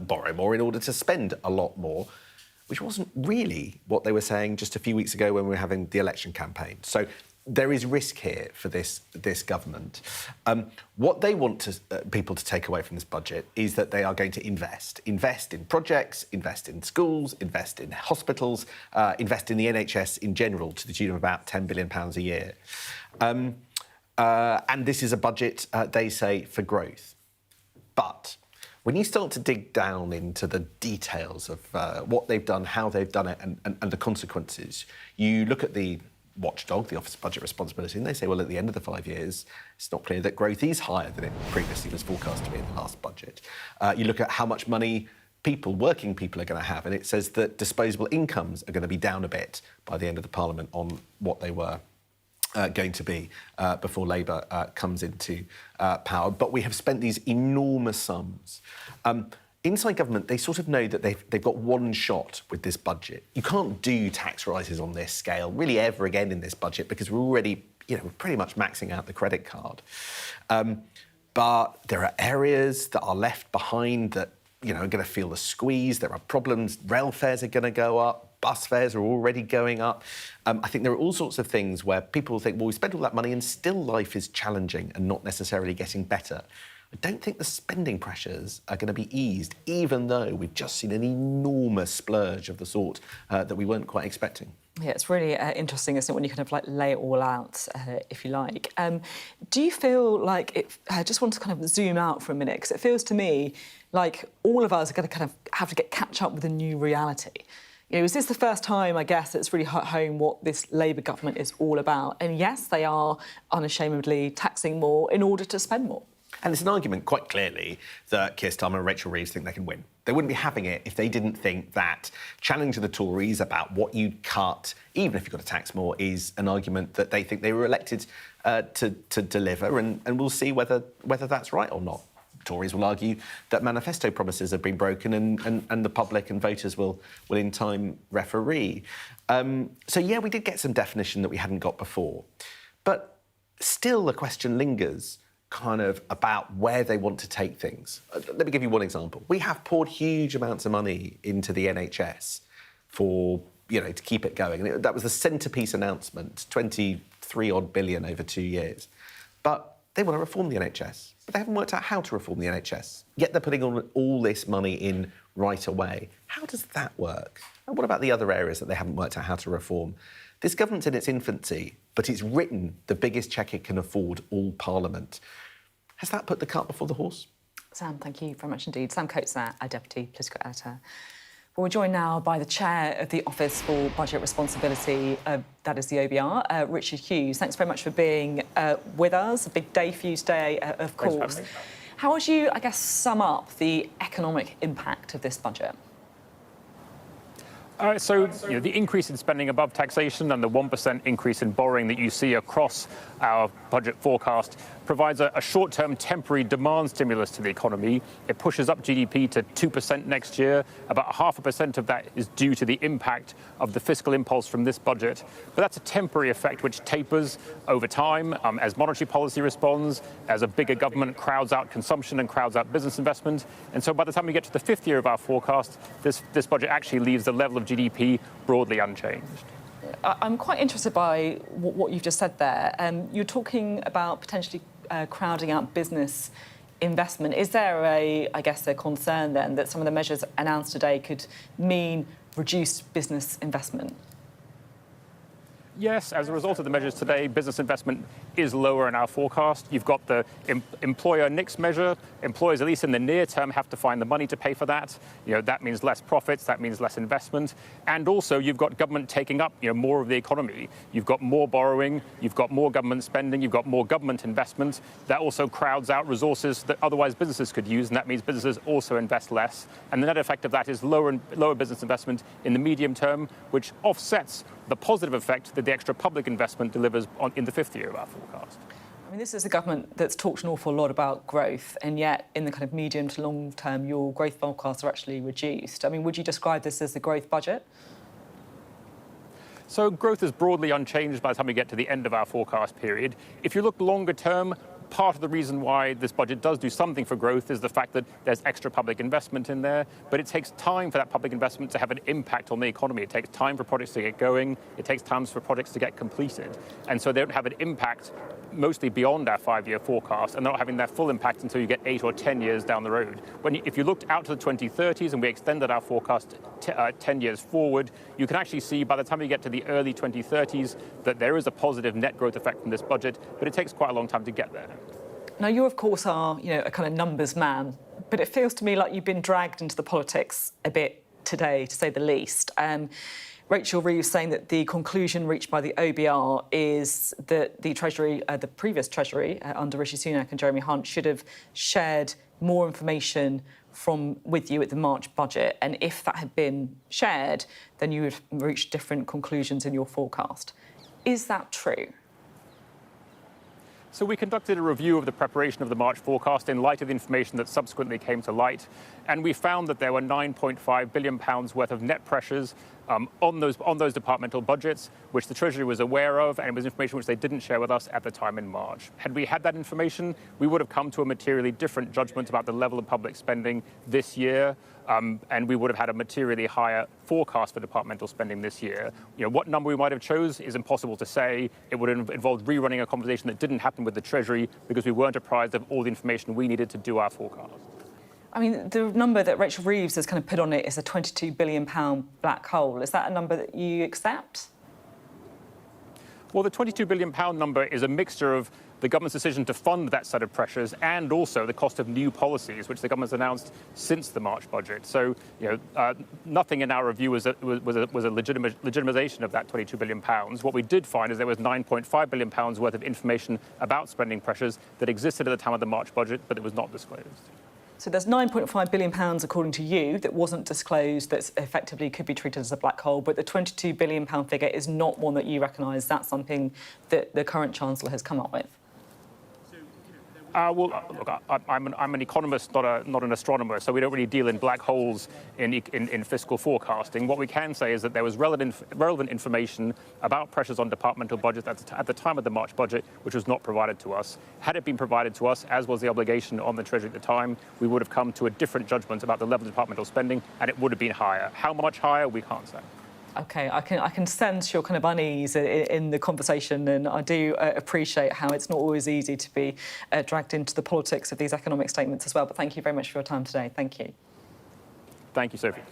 borrow more in order to spend a lot more, which wasn't really what they were saying just a few weeks ago when we were having the election campaign. So there is risk here for this government. What they want people to take away from this budget is that they are going to invest in projects, invest in schools, invest in hospitals, invest in the NHS in general to the tune of about £10 billion a year. And this is a budget, they say, for growth. But when you start to dig down into the details of what they've done, how they've done it, and the consequences, you look at the watchdog, the Office of Budget Responsibility, and they say, well, at the end of the 5 years, it's not clear that growth is higher than it previously was forecast to be in the last budget. You look at how much money working people are going to have, and it says that disposable incomes are going to be down a bit by the end of the Parliament on what they were going to be before Labour comes into power. But we have spent these enormous sums. Inside government, they sort of know that they've got one shot with this budget. You can't do tax rises on this scale really ever again in this budget because we're already, we're pretty much maxing out the credit card. But there are areas that are left behind that, are going to feel the squeeze. There are problems. Rail fares are going to go up. Bus fares are already going up. I think there are all sorts of things where people think, well, we spent all that money and still life is challenging and not necessarily getting better. I don't think the spending pressures are going to be eased, even though we've just seen an enormous splurge of the sort that we weren't quite expecting. Yeah, it's really interesting, isn't it, when you kind of lay it all out, if you like. Do you feel like I just want to kind of zoom out for a minute, because it feels to me like all of us are going to kind of have to catch up with a new reality. Is this the first time, I guess, it's really hit home what this Labour government is all about? And yes, they are unashamedly taxing more in order to spend more. And it's an argument, quite clearly, that Keir Starmer and Rachel Reeves think they can win. They wouldn't be having it if they didn't think that challenging the Tories about what you'd cut, even if you've got to tax more, is an argument that they think they were elected to deliver, and we'll see whether that's right or not. Tories will argue that manifesto promises have been broken and the public and voters will in time referee. So, yeah, we did get some definition that we hadn't got before. But still the question lingers kind of about where they want to take things. Let me give you one example. We have poured huge amounts of money into the NHS for, to keep it going. And that was the centrepiece announcement, 23-odd billion over 2 years. But they want to reform the NHS. But they haven't worked out how to reform the NHS. Yet they're putting all this money in right away. How does that work? And what about the other areas that they haven't worked out how to reform? This government's in its infancy, but it's written the biggest cheque it can afford all Parliament. Has that put the cart before the horse? Sam, thank you very much indeed. Sam Coates, our Deputy Political Editor. Well, we're joined now by the Chair of the Office for Budget Responsibility, that is the OBR, Richard Hughes. Thanks very much for being with us. A big day for you today, of course. How would you, I guess, sum up the economic impact of this budget? The increase in spending above taxation and the 1% increase in borrowing that you see across our budget forecast provides a short-term temporary demand stimulus to the economy. It pushes up GDP to 2% next year. About 0.5% of that is due to the impact of the fiscal impulse from this budget. But that's a temporary effect which tapers over time as monetary policy responds, as a bigger government crowds out consumption and crowds out business investment. And so by the time we get to the fifth year of our forecast, this budget actually leaves the level of GDP broadly unchanged. I'm quite interested by what you've just said there. You're talking about potentially crowding out business investment. Is there a concern then that some of the measures announced today could mean reduced business investment? Yes, as a result of the measures today, business investment is lower in our forecast. You've got the employer NICS measure. Employers, at least in the near term, have to find the money to pay for that. That means less profits, that means less investment. And also, you've got government taking up more of the economy. You've got more borrowing, you've got more government spending, you've got more government investment. That also crowds out resources that otherwise businesses could use, and that means businesses also invest less. And the net effect of that is lower business investment in the medium term, which offsets the positive effect that the extra public investment delivers in the fifth year of our forecast. I mean, this is a government that's talked an awful lot about growth, and yet in the kind of medium to long term, your growth forecasts are actually reduced. I mean, would you describe this as the growth budget? So growth is broadly unchanged by the time we get to the end of our forecast period. If you look longer term, part of the reason why this budget does do something for growth is the fact that there's extra public investment in there, but it takes time for that public investment to have an impact on the economy. It takes time for projects to get going. It takes time for projects to get completed. And so they don't have an impact mostly beyond our 5-year forecast, and they're not having their full impact until you get 8 or 10 years down the road. If you looked out to the 2030s and we extended our forecast 10 years forward, you can actually see by the time you get to the early 2030s that there is a positive net growth effect from this budget, but it takes quite a long time to get there. Now, you, of course, are a kind of numbers man, but it feels to me like you've been dragged into the politics a bit today, to say the least. Rachel Reeves saying that the conclusion reached by the OBR is that the Treasury, the previous Treasury, under Rishi Sunak and Jeremy Hunt, should have shared more information with you at the March budget. And if that had been shared, then you would have reached different conclusions in your forecast. Is that true? So we conducted a review of the preparation of the March forecast in light of the information that subsequently came to light, and we found that there were £9.5 billion worth of net pressures on those departmental budgets, which the Treasury was aware of, and it was information which they didn't share with us at the time in March. Had we had that information, we would have come to a materially different judgment about the level of public spending this year, and we would have had a materially higher forecast for departmental spending this year. What number we might have chose is impossible to say. It would have involved rerunning a conversation that didn't happen with the Treasury because we weren't apprised of all the information we needed to do our forecast. I mean, the number that Rachel Reeves has kind of put on it is a £22 billion black hole. Is that a number that you accept? Well, the £22 billion number is a mixture of the government's decision to fund that set of pressures and also the cost of new policies, which the government's announced since the March budget. So, nothing in our review was a legitimization of that £22 billion. What we did find is there was £9.5 billion worth of information about spending pressures that existed at the time of the March budget, but it was not disclosed. So there's £9.5 billion, according to you, that wasn't disclosed, that effectively could be treated as a black hole, but the £22 billion figure is not one that you recognise. That's something that the current Chancellor has come up with. Well, look, I'm an economist, not an astronomer, so we don't really deal in black holes in fiscal forecasting. What we can say is that there was relevant information about pressures on departmental budgets at the time of the March budget, which was not provided to us. Had it been provided to us, as was the obligation on the Treasury at the time, we would have come to a different judgment about the level of departmental spending, and it would have been higher. How much higher, we can't say. OK, I can sense your kind of unease in the conversation, and I do appreciate how it's not always easy to be dragged into the politics of these economic statements as well. But thank you very much for your time today. Thank you. Thank you, Sophie.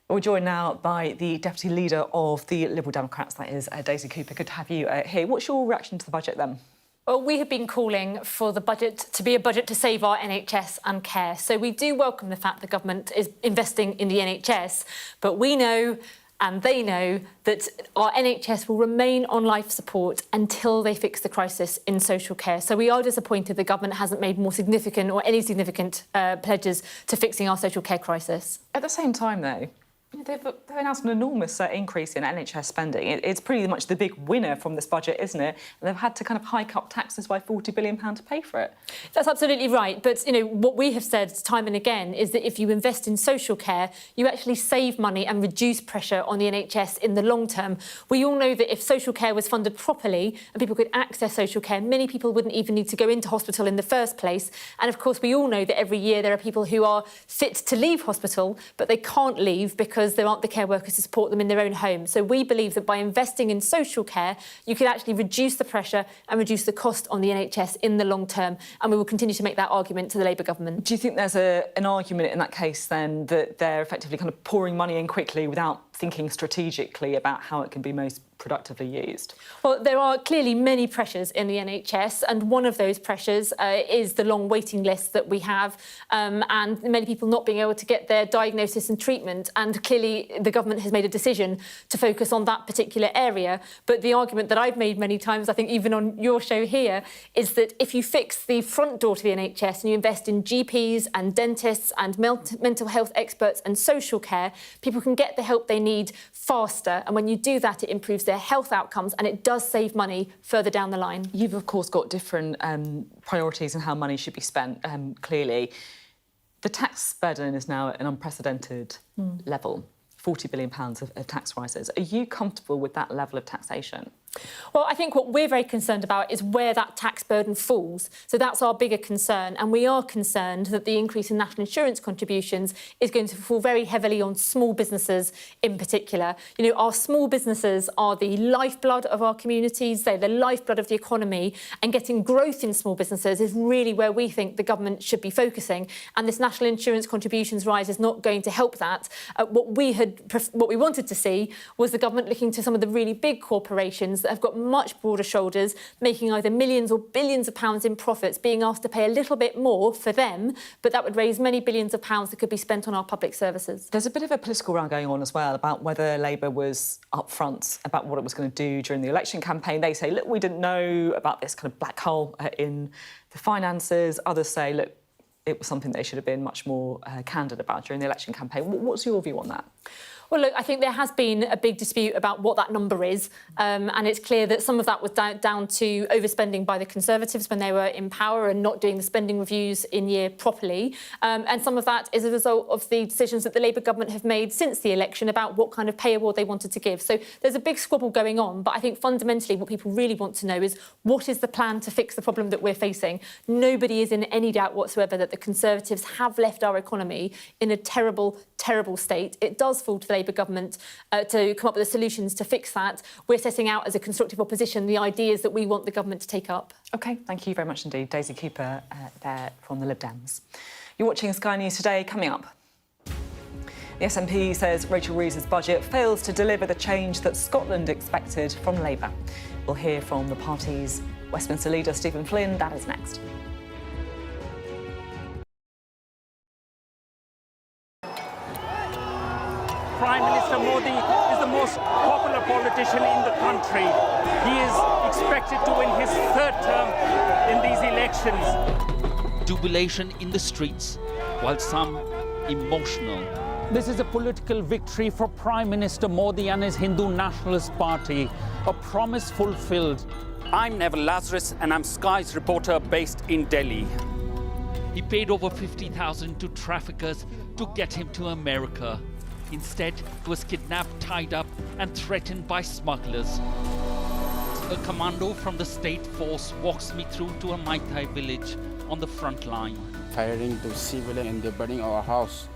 We're joined now by the Deputy Leader of the Liberal Democrats, that is Daisy Cooper. Good to have you here. What's your reaction to the budget then? Well, we have been calling for the budget to be a budget to save our NHS and care. So we do welcome the fact the government is investing in the NHS, but we know and they know that our NHS will remain on life support until they fix the crisis in social care. So we are disappointed the government hasn't made more significant or any significant pledges to fixing our social care crisis. At the same time, though, They've announced an enormous increase in NHS spending. It's pretty much the big winner from this budget, isn't it? And they've had to kind of hike up taxes by £40 billion to pay for it. That's absolutely right. But, what we have said time and again is that if you invest in social care, you actually save money and reduce pressure on the NHS in the long term. We all know that if social care was funded properly and people could access social care, many people wouldn't even need to go into hospital in the first place. And, of course, we all know that every year there are people who are fit to leave hospital, but they can't leave because there aren't the care workers to support them in their own home. So we believe that by investing in social care, you can actually reduce the pressure and reduce the cost on the NHS in the long term. And we will continue to make that argument to the Labour government. Do you think there's an argument in that case, then, that they're effectively kind of pouring money in quickly without thinking strategically about how it can be most productively used? Well, there are clearly many pressures in the NHS, and one of those pressures is the long waiting lists that we have, and many people not being able to get their diagnosis and treatment. And clearly the government has made a decision to focus on that particular area. But the argument that I've made many times, I think even on your show here, is that if you fix the front door to the NHS and you invest in GPs and dentists and mental health experts and social care, people can get the help they need faster. And when you do that, it improves their health outcomes, and it does save money further down the line. You've, of course, got different priorities and how money should be spent, clearly. The tax burden is now at an unprecedented level, £40 billion of tax rises. Are you comfortable with that level of taxation? Well, I think what we're very concerned about is where that tax burden falls. So that's our bigger concern. And we are concerned that the increase in national insurance contributions is going to fall very heavily on small businesses in particular. Our small businesses are the lifeblood of our communities. They're the lifeblood of the economy. And getting growth in small businesses is really where we think the government should be focusing. And this national insurance contributions rise is not going to help that. What we wanted to see was the government looking to some of the really big corporations that have got much broader shoulders, making either millions or billions of pounds in profits, being asked to pay a little bit more for them, but that would raise many billions of pounds that could be spent on our public services. There's a bit of a political round going on as well about whether Labour was upfront about what it was going to do during the election campaign. They say, look, we didn't know about this kind of black hole in the finances. Others say, look, it was something they should have been much more candid about during the election campaign. What's your view on that? Well, look, I think there has been a big dispute about what that number is, and it's clear that some of that was down to overspending by the Conservatives when they were in power and not doing the spending reviews in year properly, and some of that is a result of the decisions that the Labour government have made since the election about what kind of pay award they wanted to give. So there's a big squabble going on, but I think fundamentally what people really want to know is what is the plan to fix the problem that we're facing. Nobody is in any doubt whatsoever that the Conservatives have left our economy in a terrible, terrible state. It does fall to the Labour government to come up with the solutions to fix that. We're setting out as a constructive opposition the ideas that we want the government to take up. OK, thank you very much indeed. Daisy Cooper there from the Lib Dems. You're watching Sky News Today. Coming up, the SNP says Rachel Reeves' budget fails to deliver the change that Scotland expected from Labour. We'll hear from the party's Westminster leader, Stephen Flynn. That is next. Prime Minister Modi is the most popular politician in the country. He is expected to win his third term in these elections. Jubilation in the streets, while some emotional. This is a political victory for Prime Minister Modi and his Hindu Nationalist Party, a promise fulfilled. I'm Neville Lazarus and I'm Sky's reporter based in Delhi. He paid over $50,000 to traffickers to get him to America. Instead, he was kidnapped, tied up, and threatened by smugglers. A commando from the state force walks me through to a Mai Tai village on the front line. Firing to civilians and they're burning our house.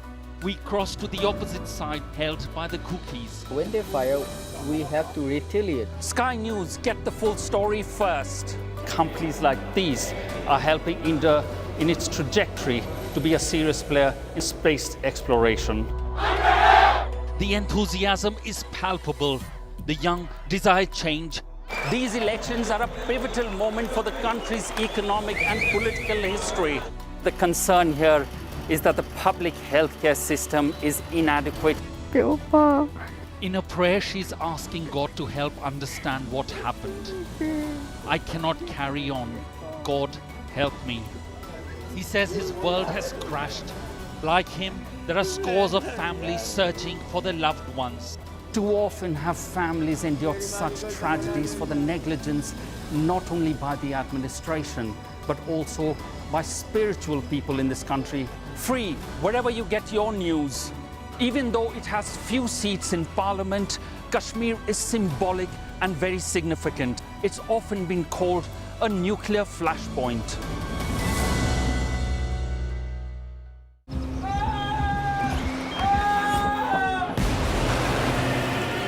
We cross to the opposite side, held by the cookies. When they fire, we have to retaliate. Sky News, get the full story first. Companies like these are helping India in its trajectory to be a serious player in space exploration. The enthusiasm is palpable. The young desire change. These elections are a pivotal moment for the country's economic and political history. The concern here is that the public healthcare system is inadequate. In a prayer, she's asking God to help understand what happened. I cannot carry on. God, help me. He says his world has crashed. Like him, There are scores of families searching for their loved ones. Too often have families endured such tragedies for the negligence not only by the administration, but also by spiritual people in this country. Free wherever you get your news. Even though it has few seats in Parliament, Kashmir is symbolic and very significant. It's often been called a nuclear flashpoint.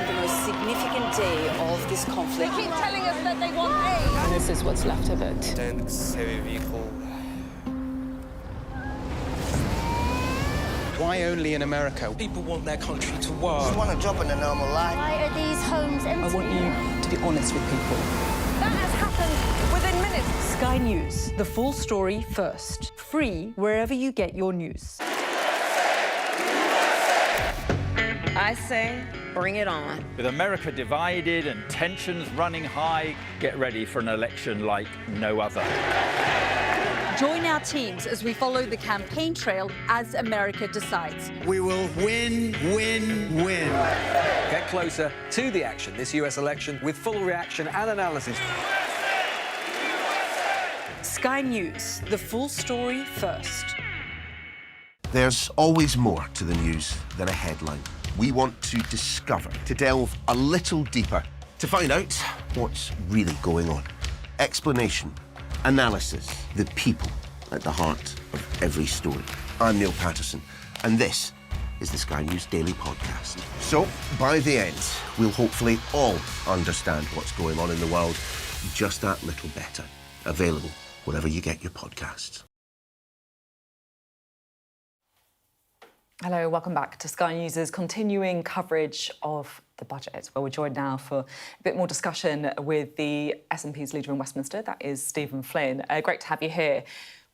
The most significant day of this conflict. They keep telling us that they want aid. And this is what's left of it. Tanks, heavy vehicle. Why only in America? People want their country to work. Just want a job in a normal life. Why are these homes empty? I want you to be honest with people. That has happened within minutes. Sky News, the full story first. Free wherever you get your news. I say, bring it on. With America divided and tensions running high, get ready for an election like no other. Join our teams as we follow the campaign trail as America decides. We will win, win, win. Get closer to the action this US election with full reaction and analysis. Sky News, the full story first. There's always more to the news than a headline. We want to discover, to delve a little deeper, to find out what's really going on. Explanation, analysis, the people at the heart of every story. I'm Neil Patterson, and this is the Sky News Daily Podcast. So, by the end, we'll hopefully all understand what's going on in the world just that little better. Available wherever you get your podcasts. Hello, welcome back to Sky News' continuing coverage of the budget, where we're joined now for a bit more discussion with the SNP's leader in Westminster, that is Stephen Flynn. Great to have you here.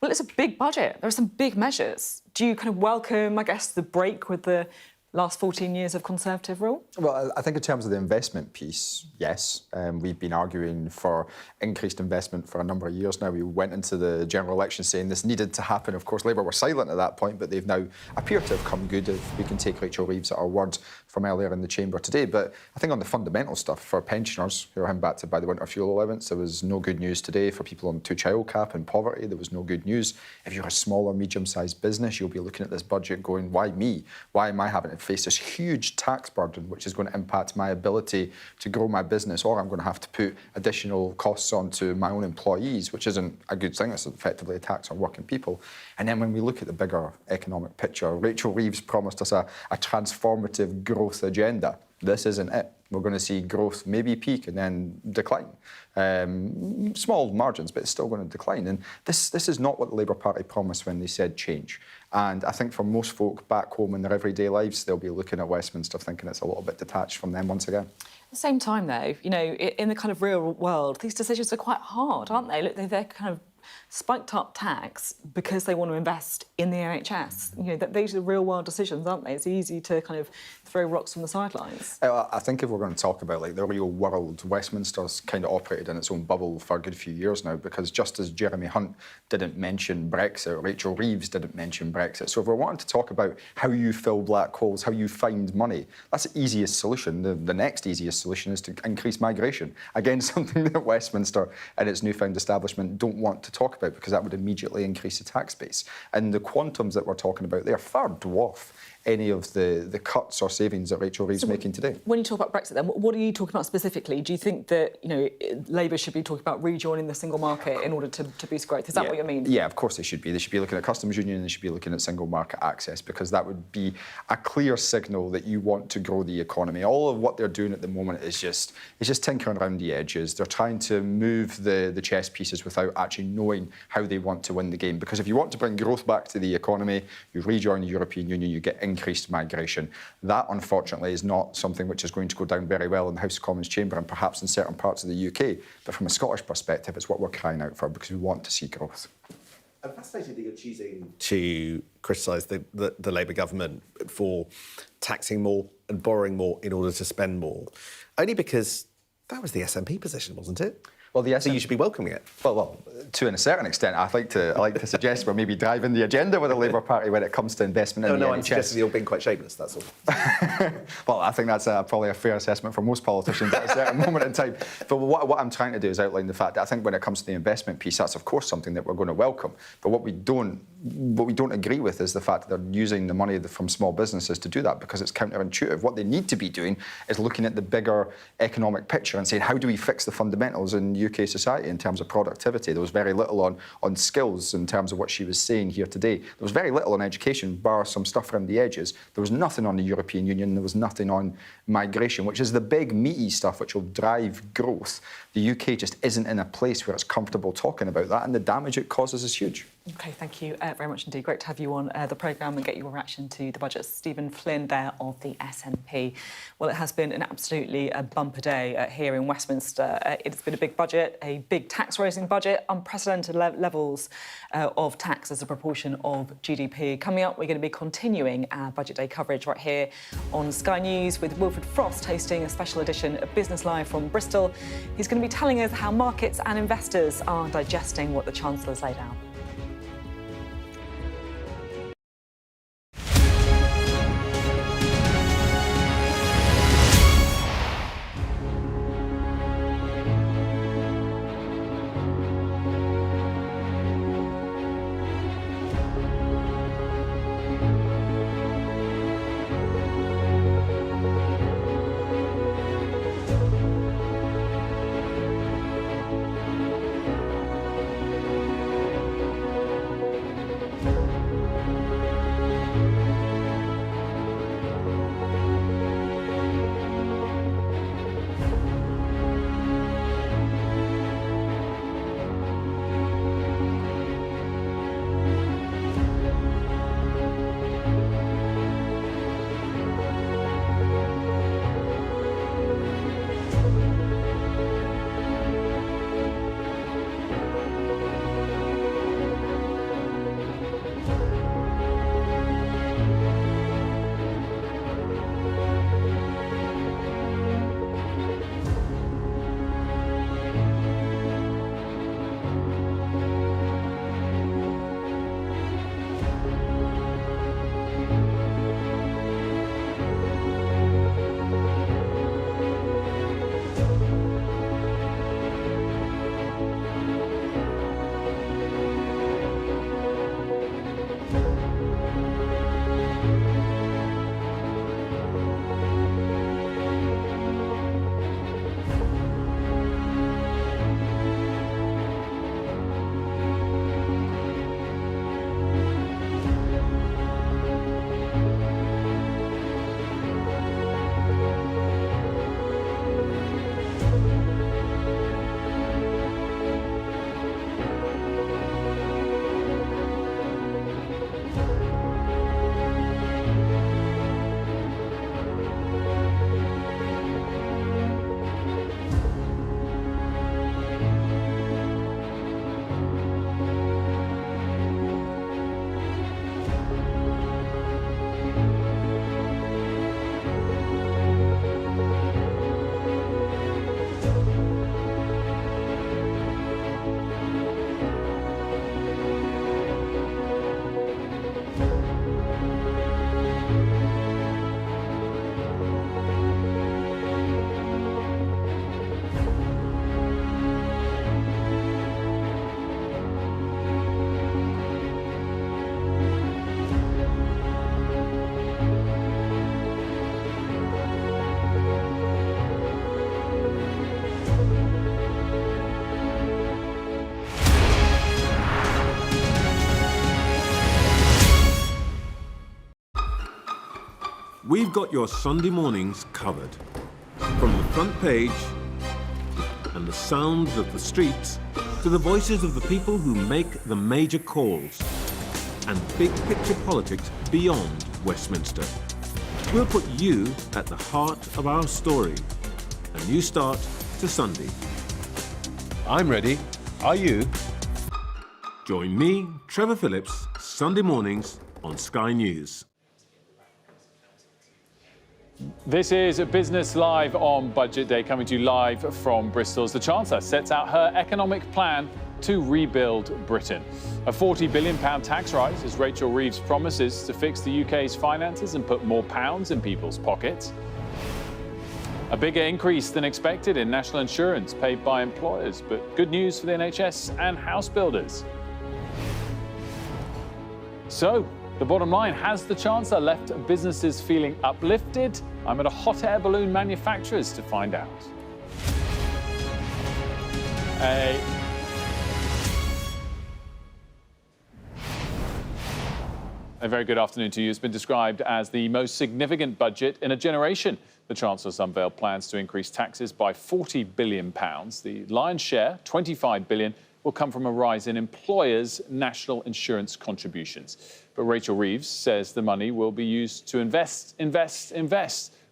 Well, it's a big budget. There are some big measures. Do you kind of welcome, I guess, the break with the last 14 years of Conservative rule? Well, I think in terms of the investment piece, yes. We've been arguing for increased investment for a number of years now. We went into the general election saying this needed to happen. Of course, Labour were silent at that point, but they've now appeared to have come good, if we can take Rachel Reeves at her word from earlier in the chamber today. But I think on the fundamental stuff, for pensioners who are impacted by the winter fuel allowance, there was no good news today. For people on two-child cap and poverty, there was no good news. If you're a small or medium-sized business, you'll be looking at this budget going, why me? Why am I having to face this huge tax burden, which is going to impact my ability to grow my business, or I'm going to have to put additional costs onto my own employees, which isn't a good thing. It's effectively a tax on working people. And then when we look at the bigger economic picture, Rachel Reeves promised us a transformative growth agenda. This isn't it. We're going to see growth maybe peak and then decline. Small margins, but it's still going to decline. And this is not what the Labour Party promised when they said change. And I think for most folk back home in their everyday lives, they'll be looking at Westminster thinking it's a little bit detached from them once again. At the same time, though, you know, in the kind of real world, these decisions are quite hard, aren't they? Look, they're kind of spiked up tax because they want to invest in the NHS. You know, these are real-world decisions, aren't they? It's easy to kind of throw rocks from the sidelines. I think if we're going to talk about like the real world, Westminster's kind of operated in its own bubble for a good few years now, because just as Jeremy Hunt didn't mention Brexit, Rachel Reeves didn't mention Brexit. So if we're wanting to talk about how you fill black holes, how you find money, that's the easiest solution. The next easiest solution is to increase migration. Again, something that Westminster and its newfound establishment don't want to talk about, because that would immediately increase the tax base. And the quantums that we're talking about, they are far dwarf any of the cuts or savings that Rachel Reeves is making today. When you talk about Brexit, then, what are you talking about specifically? Do you think that, you know, Labour should be talking about rejoining the single market in order to boost growth? Is that what you mean? Yeah, of course they should be. They should be looking at customs union and they should be looking at single market access, because that would be a clear signal that you want to grow the economy. All of what they're doing at the moment is just tinkering around the edges. They're trying to move the chess pieces without actually knowing how they want to win the game. Because if you want to bring growth back to the economy, you rejoin the European Union, you get increased migration. That, unfortunately, is not something which is going to go down very well in the House of Commons chamber and perhaps in certain parts of the UK. But from a Scottish perspective, it's what we're crying out for, because we want to see growth. I'm fascinated that you're choosing to criticise the Labour government for taxing more and borrowing more in order to spend more. Only because that was the SNP position, wasn't it? Well, the So you should be welcoming it. Well, to a certain extent, I like to suggest we're maybe driving the agenda with the Labour Party when it comes to investment in the NHS. I'm suggesting you're being quite shameless, that's all. Well, I think that's probably a fair assessment for most politicians at a certain moment in time. But what I'm trying to do is outline the fact that I think when it comes to the investment piece, that's of course something that we're going to welcome. But what we don't agree with is the fact that they're using the money from small businesses to do that, because it's counterintuitive. What they need to be doing is looking at the bigger economic picture and saying, how do we fix the fundamentals in UK society in terms of productivity? There was very little on skills in terms of what she was saying here today. There was very little on education, bar some stuff around the edges. There was nothing on the European Union. There was nothing on migration, which is the big meaty stuff which will drive growth. The UK just isn't in a place where it's comfortable talking about that, and the damage it causes is huge. OK, thank you very much indeed. Great to have you on the programme and get your reaction to the budget. Stephen Flynn there of the SNP. Well, it has been an absolutely bumper day here in Westminster. It's been a big budget, a big tax-raising budget, unprecedented levels of tax as a proportion of GDP. Coming up, we're going to be continuing our budget day coverage right here on Sky News with Wilfred Frost hosting a special edition of Business Live from Bristol. He's going to be telling us how markets and investors are digesting what the Chancellor's laid out. We've got your Sunday mornings covered. From the front page and the sounds of the streets to the voices of the people who make the major calls and big picture politics beyond Westminster. We'll put you at the heart of our story. A new start to Sunday. I'm ready. Are you? Join me, Trevor Phillips, Sunday mornings on Sky News. This is Business Live on Budget Day, coming to you live from Bristol as the Chancellor sets out her economic plan to rebuild Britain. A £40 billion tax rise as Rachel Reeves promises to fix the UK's finances and put more pounds in people's pockets. A bigger increase than expected in national insurance paid by employers, but good news for the NHS and house builders. So, the bottom line, has the Chancellor left businesses feeling uplifted? I'm at a hot air balloon manufacturer's to find out. A very good afternoon to you. It's been described as the most significant budget in a generation. The Chancellor's unveiled plans to increase taxes by £40 billion. The lion's share, £25 billion, will come from a rise in employers' national insurance contributions. But Rachel Reeves says the money will be used to invest,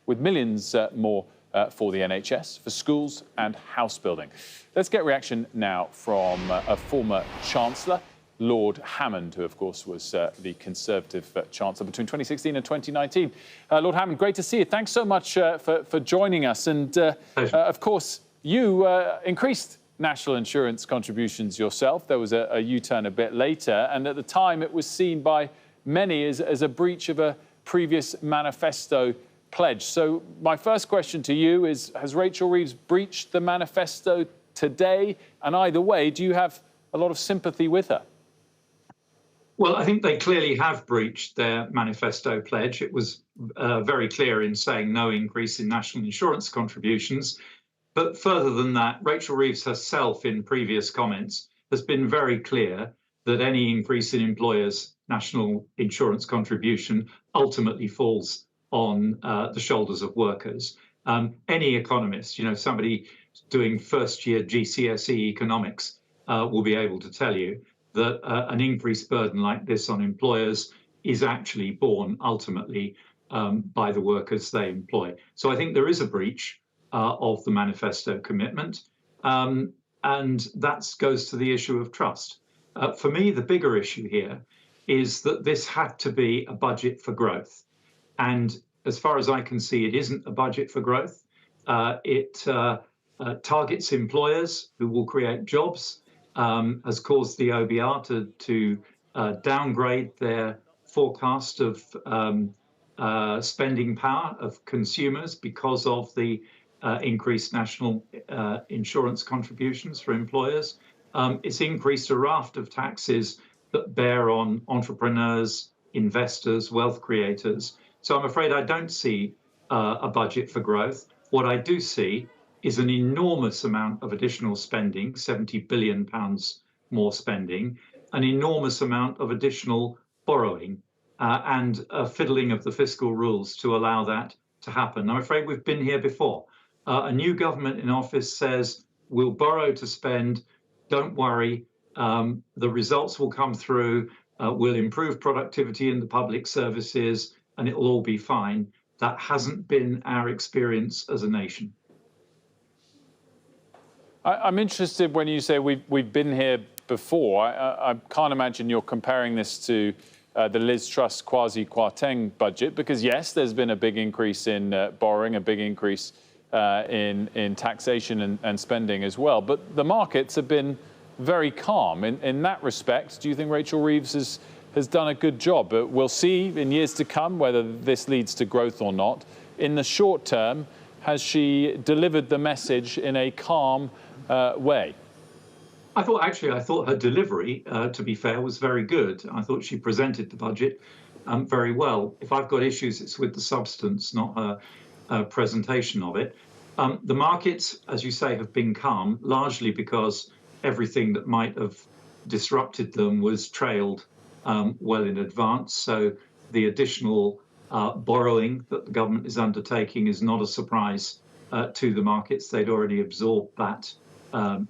with millions more for the NHS, for schools and house building. Let's get reaction now from a former Chancellor, Lord Hammond, who, of course, was the Conservative Chancellor between 2016 and 2019. Lord Hammond, great to see you. Thanks so much for joining us. And, of course, you increased national insurance contributions yourself. There was a U-turn a bit later, and at the time it was seen by many as a breach of a previous manifesto pledge. So my first question to you is, has Rachel Reeves breached the manifesto today? And either way, do you have a lot of sympathy with her? Well, I think they clearly have breached their manifesto pledge. It was very clear in saying no increase in national insurance contributions. But further than that, Rachel Reeves herself in previous comments has been very clear that any increase in employers' national insurance contribution ultimately falls on the shoulders of workers. Any economist, somebody doing first-year GCSE economics will be able to tell you that an increased burden like this on employers is actually borne ultimately by the workers they employ. So I think there is a breach of the manifesto commitment, and that goes to the issue of trust. For me, the bigger issue here is that this had to be a budget for growth. And as far as I can see, it isn't a budget for growth. It targets employers who will create jobs, has caused the OBR to downgrade their forecast of spending power of consumers because of the increased national insurance contributions for employers. It's increased a raft of taxes that bear on entrepreneurs, investors, wealth creators. So I'm afraid I don't see a budget for growth. What I do see is an enormous amount of additional spending, £70 billion more spending, an enormous amount of additional borrowing, and a fiddling of the fiscal rules to allow that to happen. I'm afraid we've been here before. A new government in office says, we'll borrow to spend, don't worry, the results will come through, we'll improve productivity in the public services, and it will all be fine. That hasn't been our experience as a nation. I'm interested when you say we've been here before. I can't imagine you're comparing this to the Liz Truss quasi-Kwarteng budget, because yes, there's been a big increase in borrowing, a big increase in taxation and spending as well. But the markets have been very calm. In that respect, do you think Rachel Reeves has done a good job? But we'll see in years to come whether this leads to growth or not. In the short term, has she delivered the message in a calm way? I thought her delivery, to be fair, was very good. I thought she presented the budget very well. If I've got issues, it's with the substance, not her presentation of it. The markets, as you say, have been calm, largely because everything that might have disrupted them was trailed well in advance. So the additional borrowing that the government is undertaking is not a surprise to the markets. They'd already absorbed that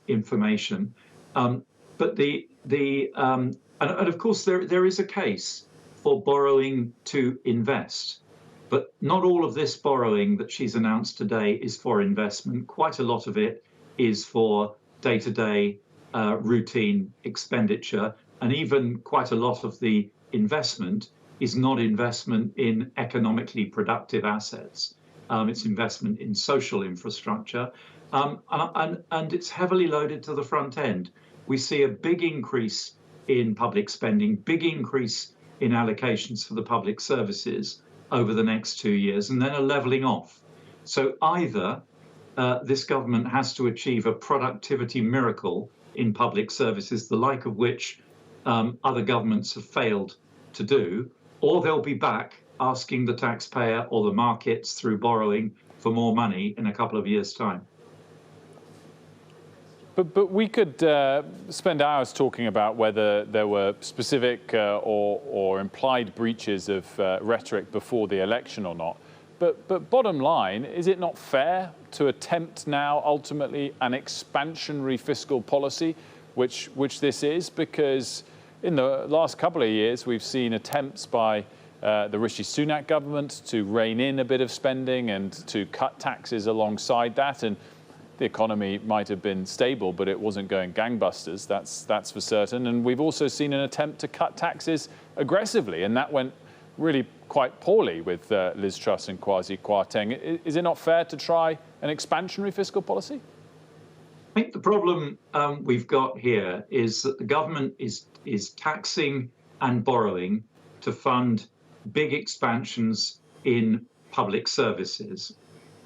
information. But and of course, there is a case for borrowing to invest. But not all of this borrowing that she's announced today is for investment. Quite a lot of it is for day-to-day routine expenditure. And even quite a lot of the investment is not investment in economically productive assets. its investment in social infrastructure, and it's heavily loaded to the front end. We see a big increase in public spending, big increase in allocations for the public services over the next 2 years, and then a levelling off. So either this government has to achieve a productivity miracle in public services, the like of which other governments have failed to do, or they'll be back asking the taxpayer or the markets through borrowing for more money in a couple of years' time. But we could spend hours talking about whether there were specific or implied breaches of rhetoric before the election or not. But bottom line, is it not fair to attempt now ultimately an expansionary fiscal policy, which this is? Because in the last couple of years, we've seen attempts by the Rishi Sunak government to rein in a bit of spending and to cut taxes alongside that. And the economy might have been stable, but it wasn't going gangbusters, that's for certain. And we've also seen an attempt to cut taxes aggressively, and that went really quite poorly with Liz Truss and Kwasi Kwarteng. Is it not fair to try an expansionary fiscal policy? I think the problem we've got here is that the government is taxing and borrowing to fund big expansions in public services.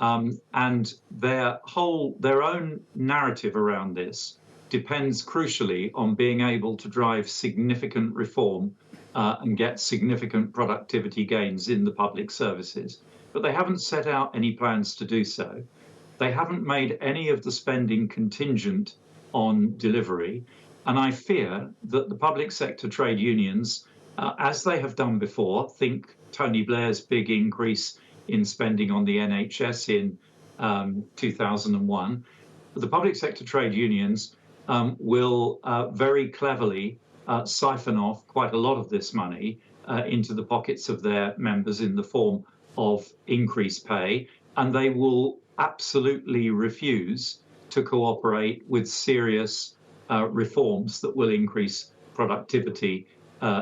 And their own narrative around this depends crucially on being able to drive significant reform and get significant productivity gains in the public services. But they haven't set out any plans to do so. They haven't made any of the spending contingent on delivery. And I fear that the public sector trade unions, as they have done before, think Tony Blair's big increase in spending on the NHS in 2001, the public sector trade unions will very cleverly siphon off quite a lot of this money into the pockets of their members in the form of increased pay, and they will absolutely refuse to cooperate with serious reforms that will increase productivity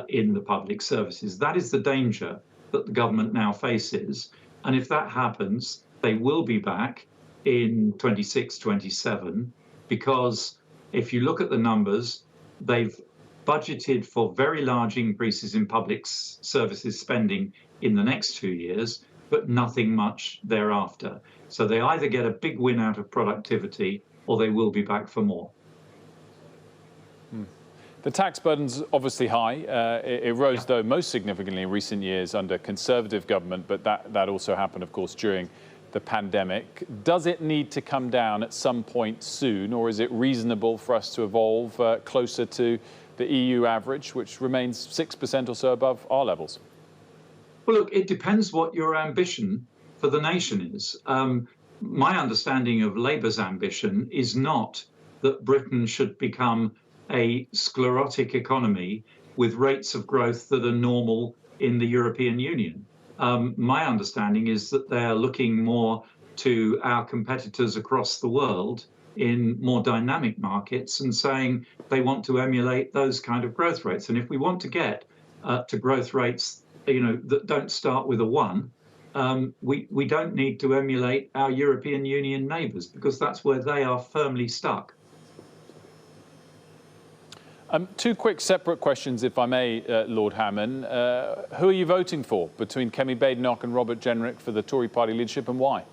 in the public services. That is the danger that the government now faces. And if that happens, they will be back in 26, 27, because if you look at the numbers, they've budgeted for very large increases in public services spending in the next 2 years, but nothing much thereafter. So they either get a big win out of productivity or they will be back for more. The tax burden's obviously high. It rose, though, most significantly in recent years under Conservative government, but that also happened, of course, during the pandemic. Does it need to come down at some point soon, or is it reasonable for us to evolve closer to the EU average, which remains 6% or so above our levels? Well, look, it depends what your ambition for the nation is. My understanding of Labour's ambition is not that Britain should become a sclerotic economy with rates of growth that are normal in the European Union. My understanding is that they're looking more to our competitors across the world in more dynamic markets and saying they want to emulate those kind of growth rates. And if we want to get to growth rates, that don't start with a 1, we don't need to emulate our European Union neighbours, because that's where they are firmly stuck. Two quick separate questions, if I may, Lord Hammond. Who are you voting for between Kemi Badenoch and Robert Jenrick for the Tory party leadership, and why?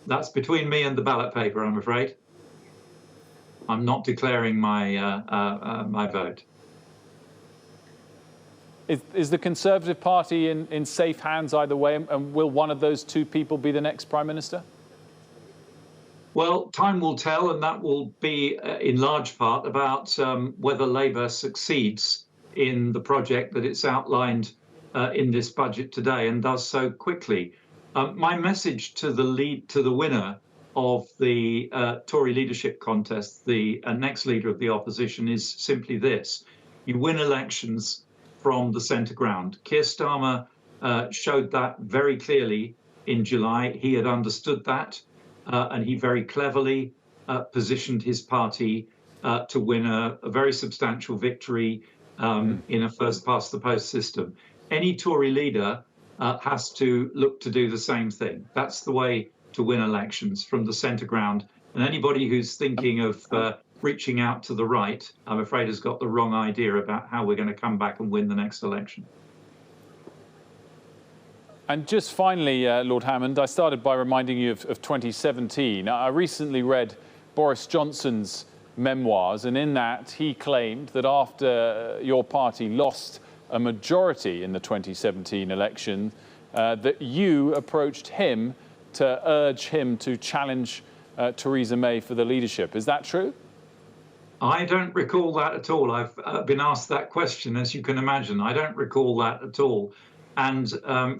That's between me and the ballot paper, I'm afraid. I'm not declaring my my vote. Is the Conservative Party in safe hands either way, and will one of those two people be the next Prime Minister? Well, time will tell, and that will be in large part about whether Labour succeeds in the project that it's outlined in this budget today, and does so quickly. My message to the winner of the Tory leadership contest, the next leader of the opposition, is simply this: you win elections from the centre ground. Keir Starmer showed that very clearly in July. He had understood that. And he very cleverly positioned his party to win a very substantial victory in a first-past-the-post system. Any Tory leader has to look to do the same thing. That's the way to win elections, from the centre ground. And anybody who's thinking of reaching out to the right, I'm afraid has got the wrong idea about how we're going to come back and win the next election. And just finally, Lord Hammond, I started by reminding you of 2017. I recently read Boris Johnson's memoirs, and in that he claimed that after your party lost a majority in the 2017 election, that you approached him to urge him to challenge Theresa May for the leadership. Is that true? I don't recall that at all. I've been asked that question, as you can imagine. I don't recall that at all. And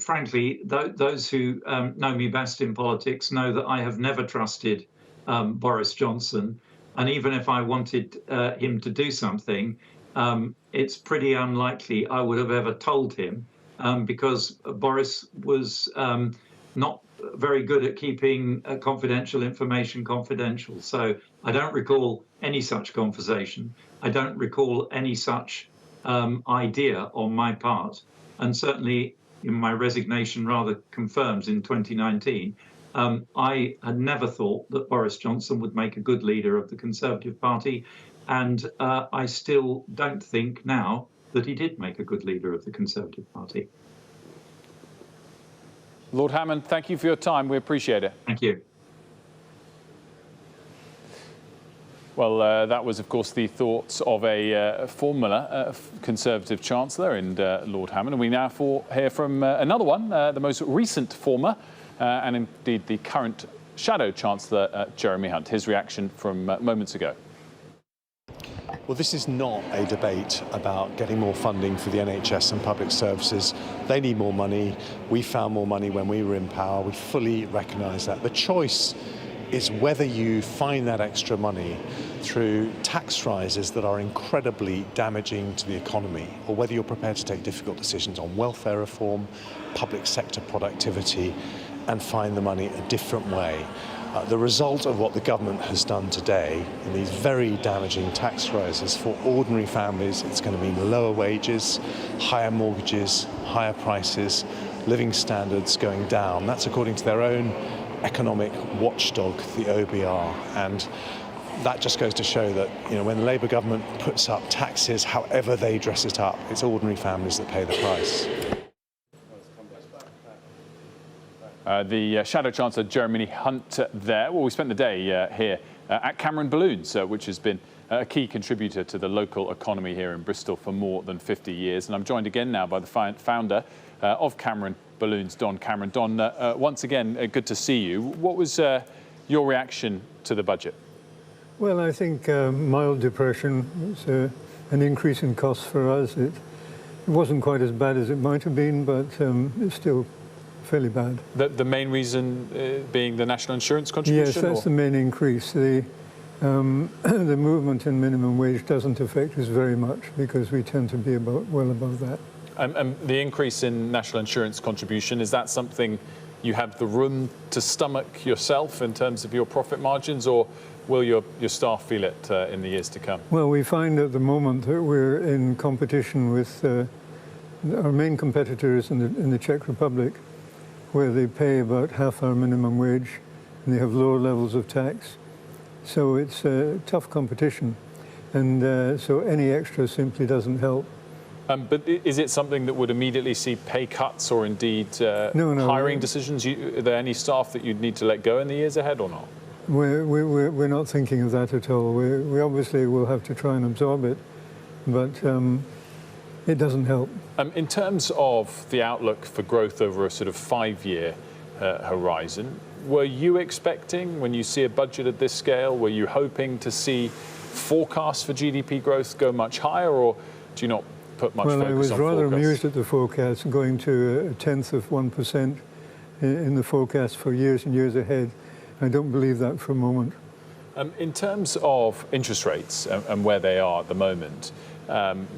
frankly, those who know me best in politics know that I have never trusted Boris Johnson. And even if I wanted him to do something, it's pretty unlikely I would have ever told him, because Boris was not very good at keeping confidential information confidential. So I don't recall any such conversation. I don't recall any such idea on my part. And certainly my resignation rather confirms in 2019, I had never thought that Boris Johnson would make a good leader of the Conservative Party. And I still don't think now that he did make a good leader of the Conservative Party. Lord Hammond, thank you for your time. We appreciate it. Thank you. Well, that was, of course, the thoughts of a former Conservative Chancellor and Lord Hammond. And we now hear from another one, the most recent former and indeed the current Shadow Chancellor, Jeremy Hunt. His reaction from moments ago. Well, this is not a debate about getting more funding for the NHS and public services. They need more money. We found more money when we were in power. We fully recognise that. The choice is whether you find that extra money through tax rises that are incredibly damaging to the economy, or whether you're prepared to take difficult decisions on welfare reform, public sector productivity, and find the money a different way. The result of what the government has done today in these very damaging tax rises for ordinary families, it's going to mean lower wages, higher mortgages, higher prices, living standards going down. That's according to their own economic watchdog, the OBR. And that just goes to show that, when the Labour government puts up taxes, however they dress it up, it's ordinary families that pay the price. The Shadow Chancellor, Jeremy Hunt, there. Well, we spent the day here at Cameron Balloons, which has been a key contributor to the local economy here in Bristol for more than 50 years. And I'm joined again now by the founder of Cameron Balloons, Don Cameron. Don, once again, good to see you. What was your reaction to the budget? Well, I think mild depression was an increase in costs for us. It wasn't quite as bad as it might have been, but it's still fairly bad. The main reason being the national insurance contribution? Yes, that's the main increase. The movement in minimum wage doesn't affect us very much because we tend to be well above that. And the increase in national insurance contribution, is that something you have the room to stomach yourself in terms of your profit margins, or will your staff feel it in the years to come? Well, we find at the moment that we're in competition with our main competitors in the Czech Republic, where they pay about half our minimum wage and they have lower levels of tax. So it's a tough competition. And so any extra simply doesn't help. But is it something that would immediately see pay cuts or indeed hiring decisions? Are there any staff that you'd need to let go in the years ahead or not? We're not thinking of that at all. We obviously will have to try and absorb it, but it doesn't help. In terms of the outlook for growth over a sort of 5-year horizon, were you expecting, when you see a budget at this scale, were you hoping to see forecasts for GDP growth go much higher, or do you not put much focus on forecasts? Well, I was rather amused at the forecast, going to 0.1% in the forecast for years and years ahead. I don't believe that for a moment. In terms of interest rates and where they are at the moment,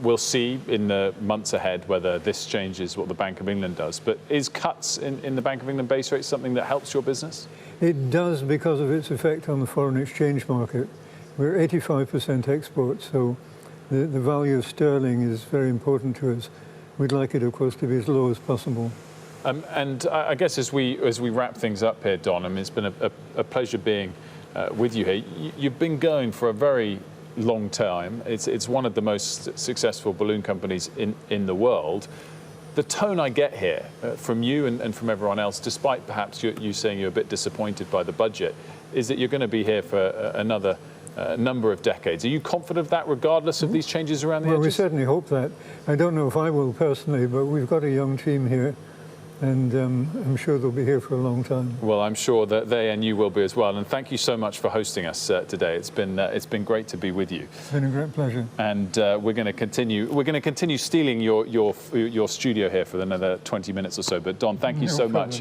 we'll see in the months ahead whether this changes what the Bank of England does. But is cuts in the Bank of England base rate something that helps your business? It does, because of its effect on the foreign exchange market. We're 85% export, so the value of sterling is very important to us. We'd like it, of course, to be as low as possible. And I guess as we wrap things up here, Don, I mean, it's been a pleasure being with you here. You've been going for a very long time. It's one of the most successful balloon companies in the world. The tone I get here from you and from everyone else, despite perhaps you saying you're a bit disappointed by the budget, is that you're going to be here for another number of decades. Are you confident of that, regardless of these changes around the edges? Well, we certainly hope that. I don't know if I will personally, but we've got a young team here, and I'm sure they'll be here for a long time. Well, I'm sure that they and you will be as well. And thank you so much for hosting us today. It's been great to be with you. It's been a great pleasure. And we're going to continue stealing your studio here for another 20 minutes or so. But Don, thank you so much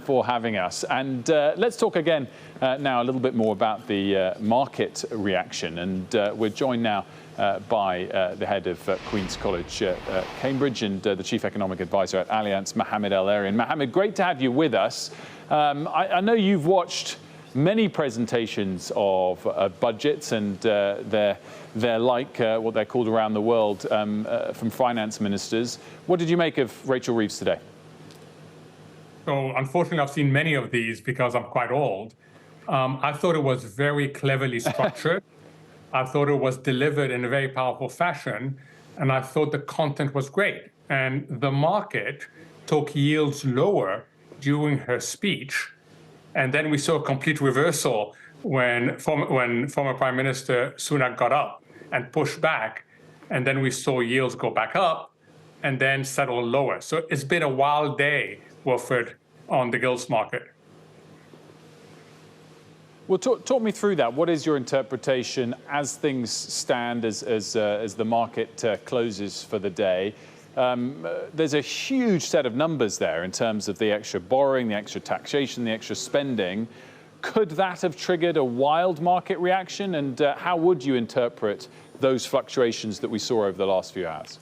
for having us. And let's talk again now a little bit more about the market reaction. And we're joined now by the head of Queen's College, Cambridge, and the Chief Economic Advisor at Allianz, Mohammed El-Arian. Mohammed, great to have you with us. I know you've watched many presentations of budgets, and they're like what they're called around the world from finance ministers. What did you make of Rachel Reeves today? So unfortunately, I've seen many of these because I'm quite old. I thought it was very cleverly structured. I thought it was delivered in a very powerful fashion, and I thought the content was great. And the market took yields lower during her speech, and then we saw a complete reversal when former Prime Minister Sunak got up and pushed back, and then we saw yields go back up and then settle lower. So it's been a wild day, Wilfred, on the gilts market. Well, talk me through that. What is your interpretation as things stand, as the market closes for the day? There's a huge set of numbers there in terms of the extra borrowing, the extra taxation, the extra spending. Could that have triggered a wild market reaction? And how would you interpret those fluctuations that we saw over the last few hours?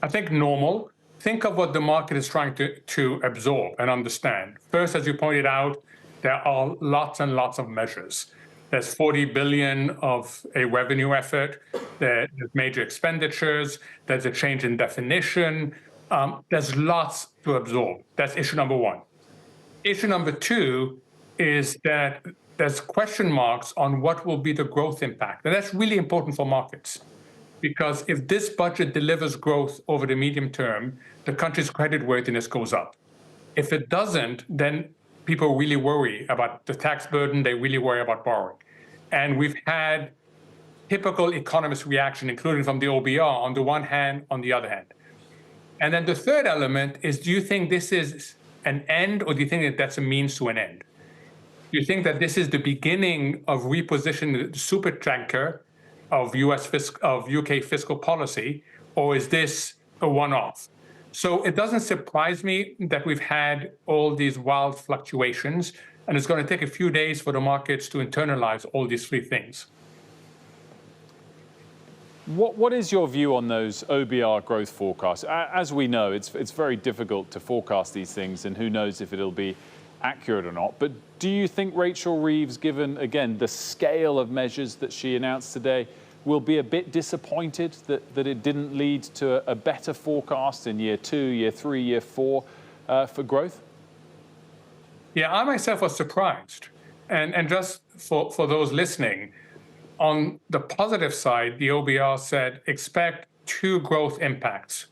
I think normal. Think of what the market is trying to absorb and understand. First, as you pointed out, there are lots and lots of measures. There's 40 billion of a revenue effort. There's major expenditures. There's a change in definition. There's lots to absorb. That's issue number one. Issue number two is that there's question marks on what will be the growth impact. And that's really important for markets, because if this budget delivers growth over the medium term, the country's creditworthiness goes up. If it doesn't, then people really worry about the tax burden, they really worry about borrowing. And we've had typical economist reaction, including from the OBR, on the one hand, on the other hand. And then the third element is, do you think this is an end, or do you think that that's a means to an end? Do you think that this is the beginning of repositioning the supertanker of UK fiscal policy, or is this a one-off? So it doesn't surprise me that we've had all these wild fluctuations, and it's going to take a few days for the markets to internalize all these three things. What is your view on those OBR growth forecasts? As we know, it's very difficult to forecast these things, and who knows if it'll be accurate or not. But do you think Rachel Reeves, given, again, the scale of measures that she announced today, will be a bit disappointed that it didn't lead to a better forecast in year 2, year 3, year 4 for growth? Yeah, I myself was surprised. And just for those listening, on the positive side, the OBR said expect 2 growth impacts,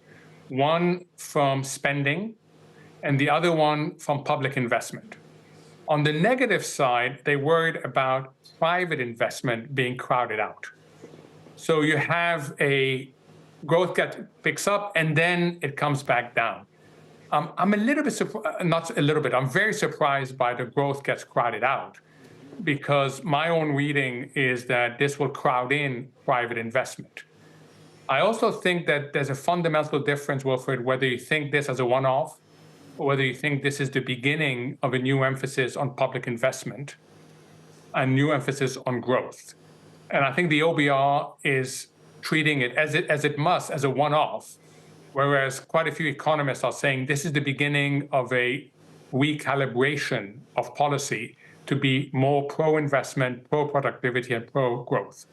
one from spending and the other one from public investment. On the negative side, they worried about private investment being crowded out. So you have a growth that picks up and then it comes back down. I'm a little bit, not a little bit, I'm very surprised by the growth gets crowded out, because my own reading is that this will crowd in private investment. I also think that there's a fundamental difference, Wilfred, whether you think this as a one-off or whether you think this is the beginning of a new emphasis on public investment and new emphasis on growth. And I think the OBR is treating it as it must, as a one-off, whereas quite a few economists are saying this is the beginning of a recalibration of policy to be more pro-investment, pro-productivity, and pro-growth.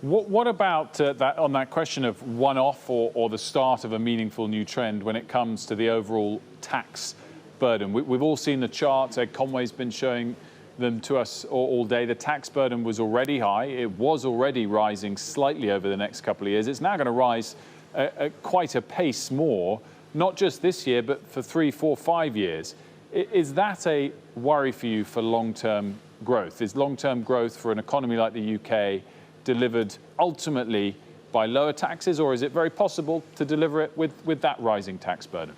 What about that on that question of one-off or the start of a meaningful new trend when it comes to the overall tax burden? We've all seen the charts. Ed Conway's been showing them to us all day. The tax burden was already high. It was already rising slightly over the next couple of years. It's now going to rise at quite a pace more, not just this year, but for 3, 4, 5 years. Is that a worry for you for long-term growth? Is long-term growth for an economy like the UK delivered ultimately by lower taxes, or is it very possible to deliver it with that rising tax burden?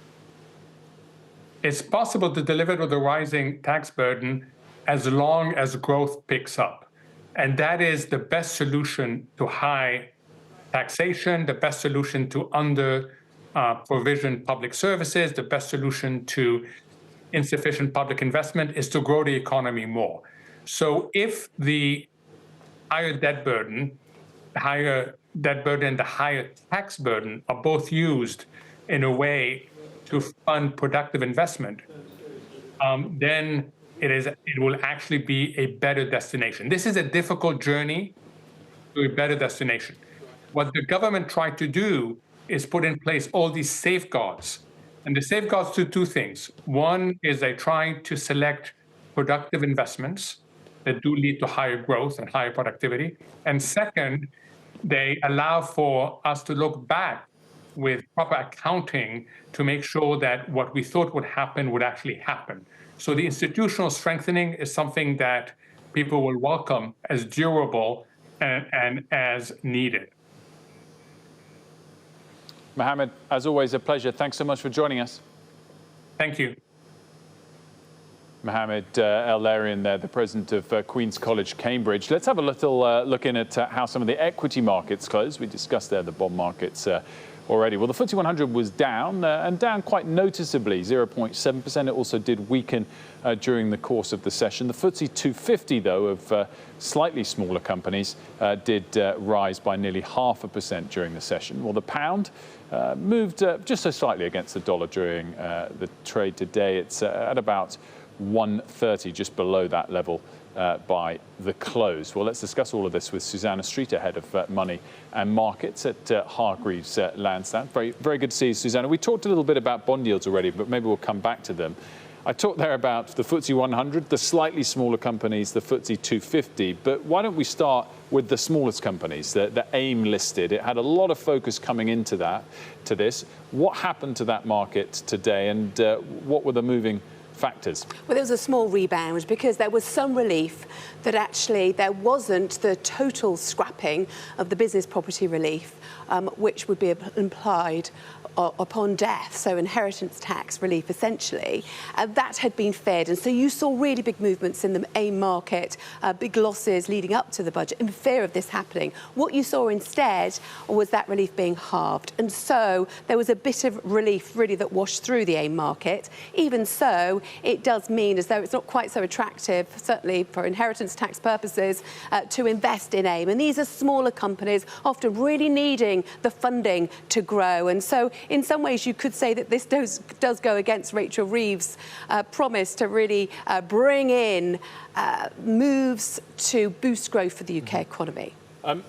It's possible to deliver it with a rising tax burden as long as growth picks up. And that is the best solution to high taxation, the best solution to under-provisioned public services, the best solution to insufficient public investment is to grow the economy more. So if the higher debt burden and the higher tax burden are both used in a way to fund productive investment, then it will actually be a better destination. This is a difficult journey to a better destination. What the government tried to do is put in place all these safeguards. And the safeguards do two things. One is they try to select productive investments that do lead to higher growth and higher productivity. And second, they allow for us to look back with proper accounting to make sure that what we thought would happen would actually happen. So the institutional strengthening is something that people will welcome as durable and as needed. Mohammed, as always, a pleasure. Thanks so much for joining us. Thank you. Mohammed El-Larian there, the president of Queen's College, Cambridge. Let's have a little look in at how some of the equity markets closed. We discussed there the bond markets already. Well, the FTSE 100 was down and down quite noticeably, 0.7%. It also did weaken during the course of the session. The FTSE 250, though, of slightly smaller companies did rise by nearly 0.5% during the session. Well, the pound moved just so slightly against the dollar during the trade today. It's at about 130, just below that level by the close. Well, let's discuss all of this with Susanna Streeter, head of Money and Markets at Hargreaves Lansdown. Very good to see you, Susanna. We talked a little bit about bond yields already, but maybe we'll come back to them. I talked there about the FTSE 100, the slightly smaller companies, the FTSE 250, but why don't we start with the smallest companies, the AIM listed. It had a lot of focus coming into this. What happened to that market today, and what were the moving factors? Well, there was a small rebound because there was some relief that actually there wasn't the total scrapping of the business property relief, which would be implied upon death, so inheritance tax relief essentially. That had been fed, and so you saw really big movements in the AIM market, big losses leading up to the budget in fear of this happening. What you saw instead was that relief being halved, and so there was a bit of relief really that washed through the AIM market. Even so, it does mean as though it's not quite so attractive, certainly for inheritance tax purposes, to invest in AIM. And these are smaller companies, often really needing the funding to grow, and so in some ways, you could say that this does go against Rachel Reeves' promise to really bring in moves to boost growth for the UK economy.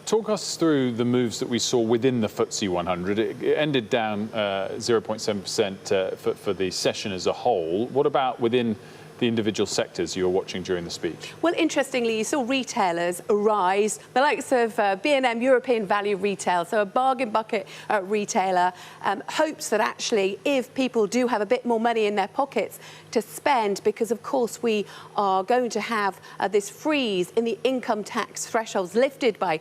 Talk us through the moves that we saw within the FTSE 100. It ended down 0.7% for the session as a whole. What about within the individual sectors you were watching during the speech? Well, interestingly, you saw retailers rise, the likes of B&M European Value Retail, so a bargain bucket retailer, hopes that actually if people do have a bit more money in their pockets to spend, because of course we are going to have this freeze in the income tax thresholds lifted by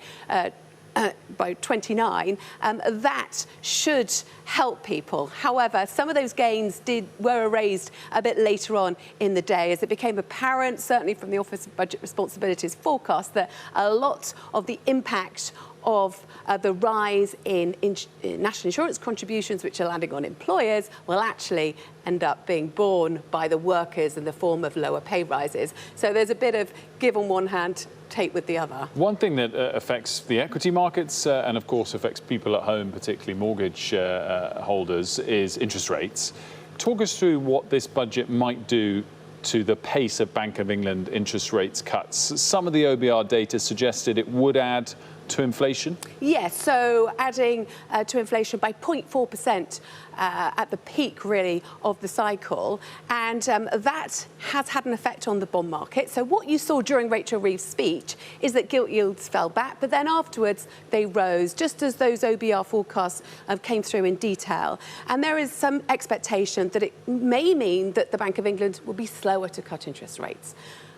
29, that should help people. However, some of those gains were erased a bit later on in the day as it became apparent, certainly from the Office of Budget Responsibilities forecast, that a lot of the impact of the rise in national insurance contributions, which are landing on employers, will actually end up being borne by the workers in the form of lower pay rises. So there's a bit of give on one hand, take with the other. One thing that affects the equity markets and of course affects people at home, particularly mortgage holders, is interest rates. Talk us through what this budget might do to the pace of Bank of England interest rates cuts. Some of the OBR data suggested it would add to inflation? Yes, so adding to inflation by 0.4% at the peak, really, of the cycle. And that has had an effect on the bond market. So what you saw during Rachel Reeves' speech is that gilt yields fell back, but then afterwards they rose, just as those OBR forecasts came through in detail. And there is some expectation that it may mean that the Bank of England will be slower to cut interest rates.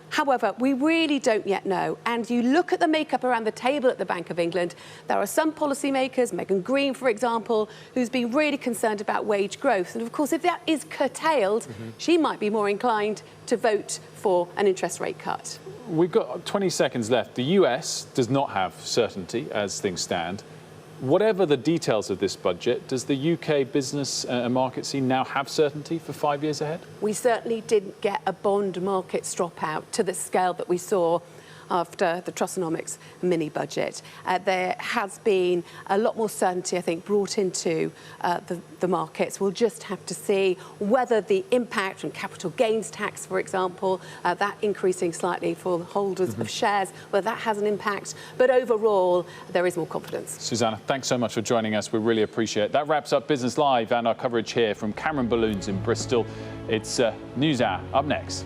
However, we really don't yet know. And you look at the makeup around the table at the Bank of England, there are some policymakers, Megan Green, for example, who's been really concerned about wage growth. And of course, if that is curtailed, she might be more inclined to vote for an interest rate cut. We've got 20 seconds left. The US does not have certainty as things stand. Whatever the details of this budget, does the UK business and market scene now have certainty for 5 years ahead? We certainly didn't get a bond market strop out to the scale that we saw after the Trussonomics mini-budget. There has been a lot more certainty, I think, brought into the markets. We'll just have to see whether the impact from capital gains tax, for example, that increasing slightly for holders of shares, whether that has an impact. But overall, there is more confidence. Susanna, thanks so much for joining us. We really appreciate it. That wraps up Business Live and our coverage here from Cameron Balloons in Bristol. It's News Hour up next.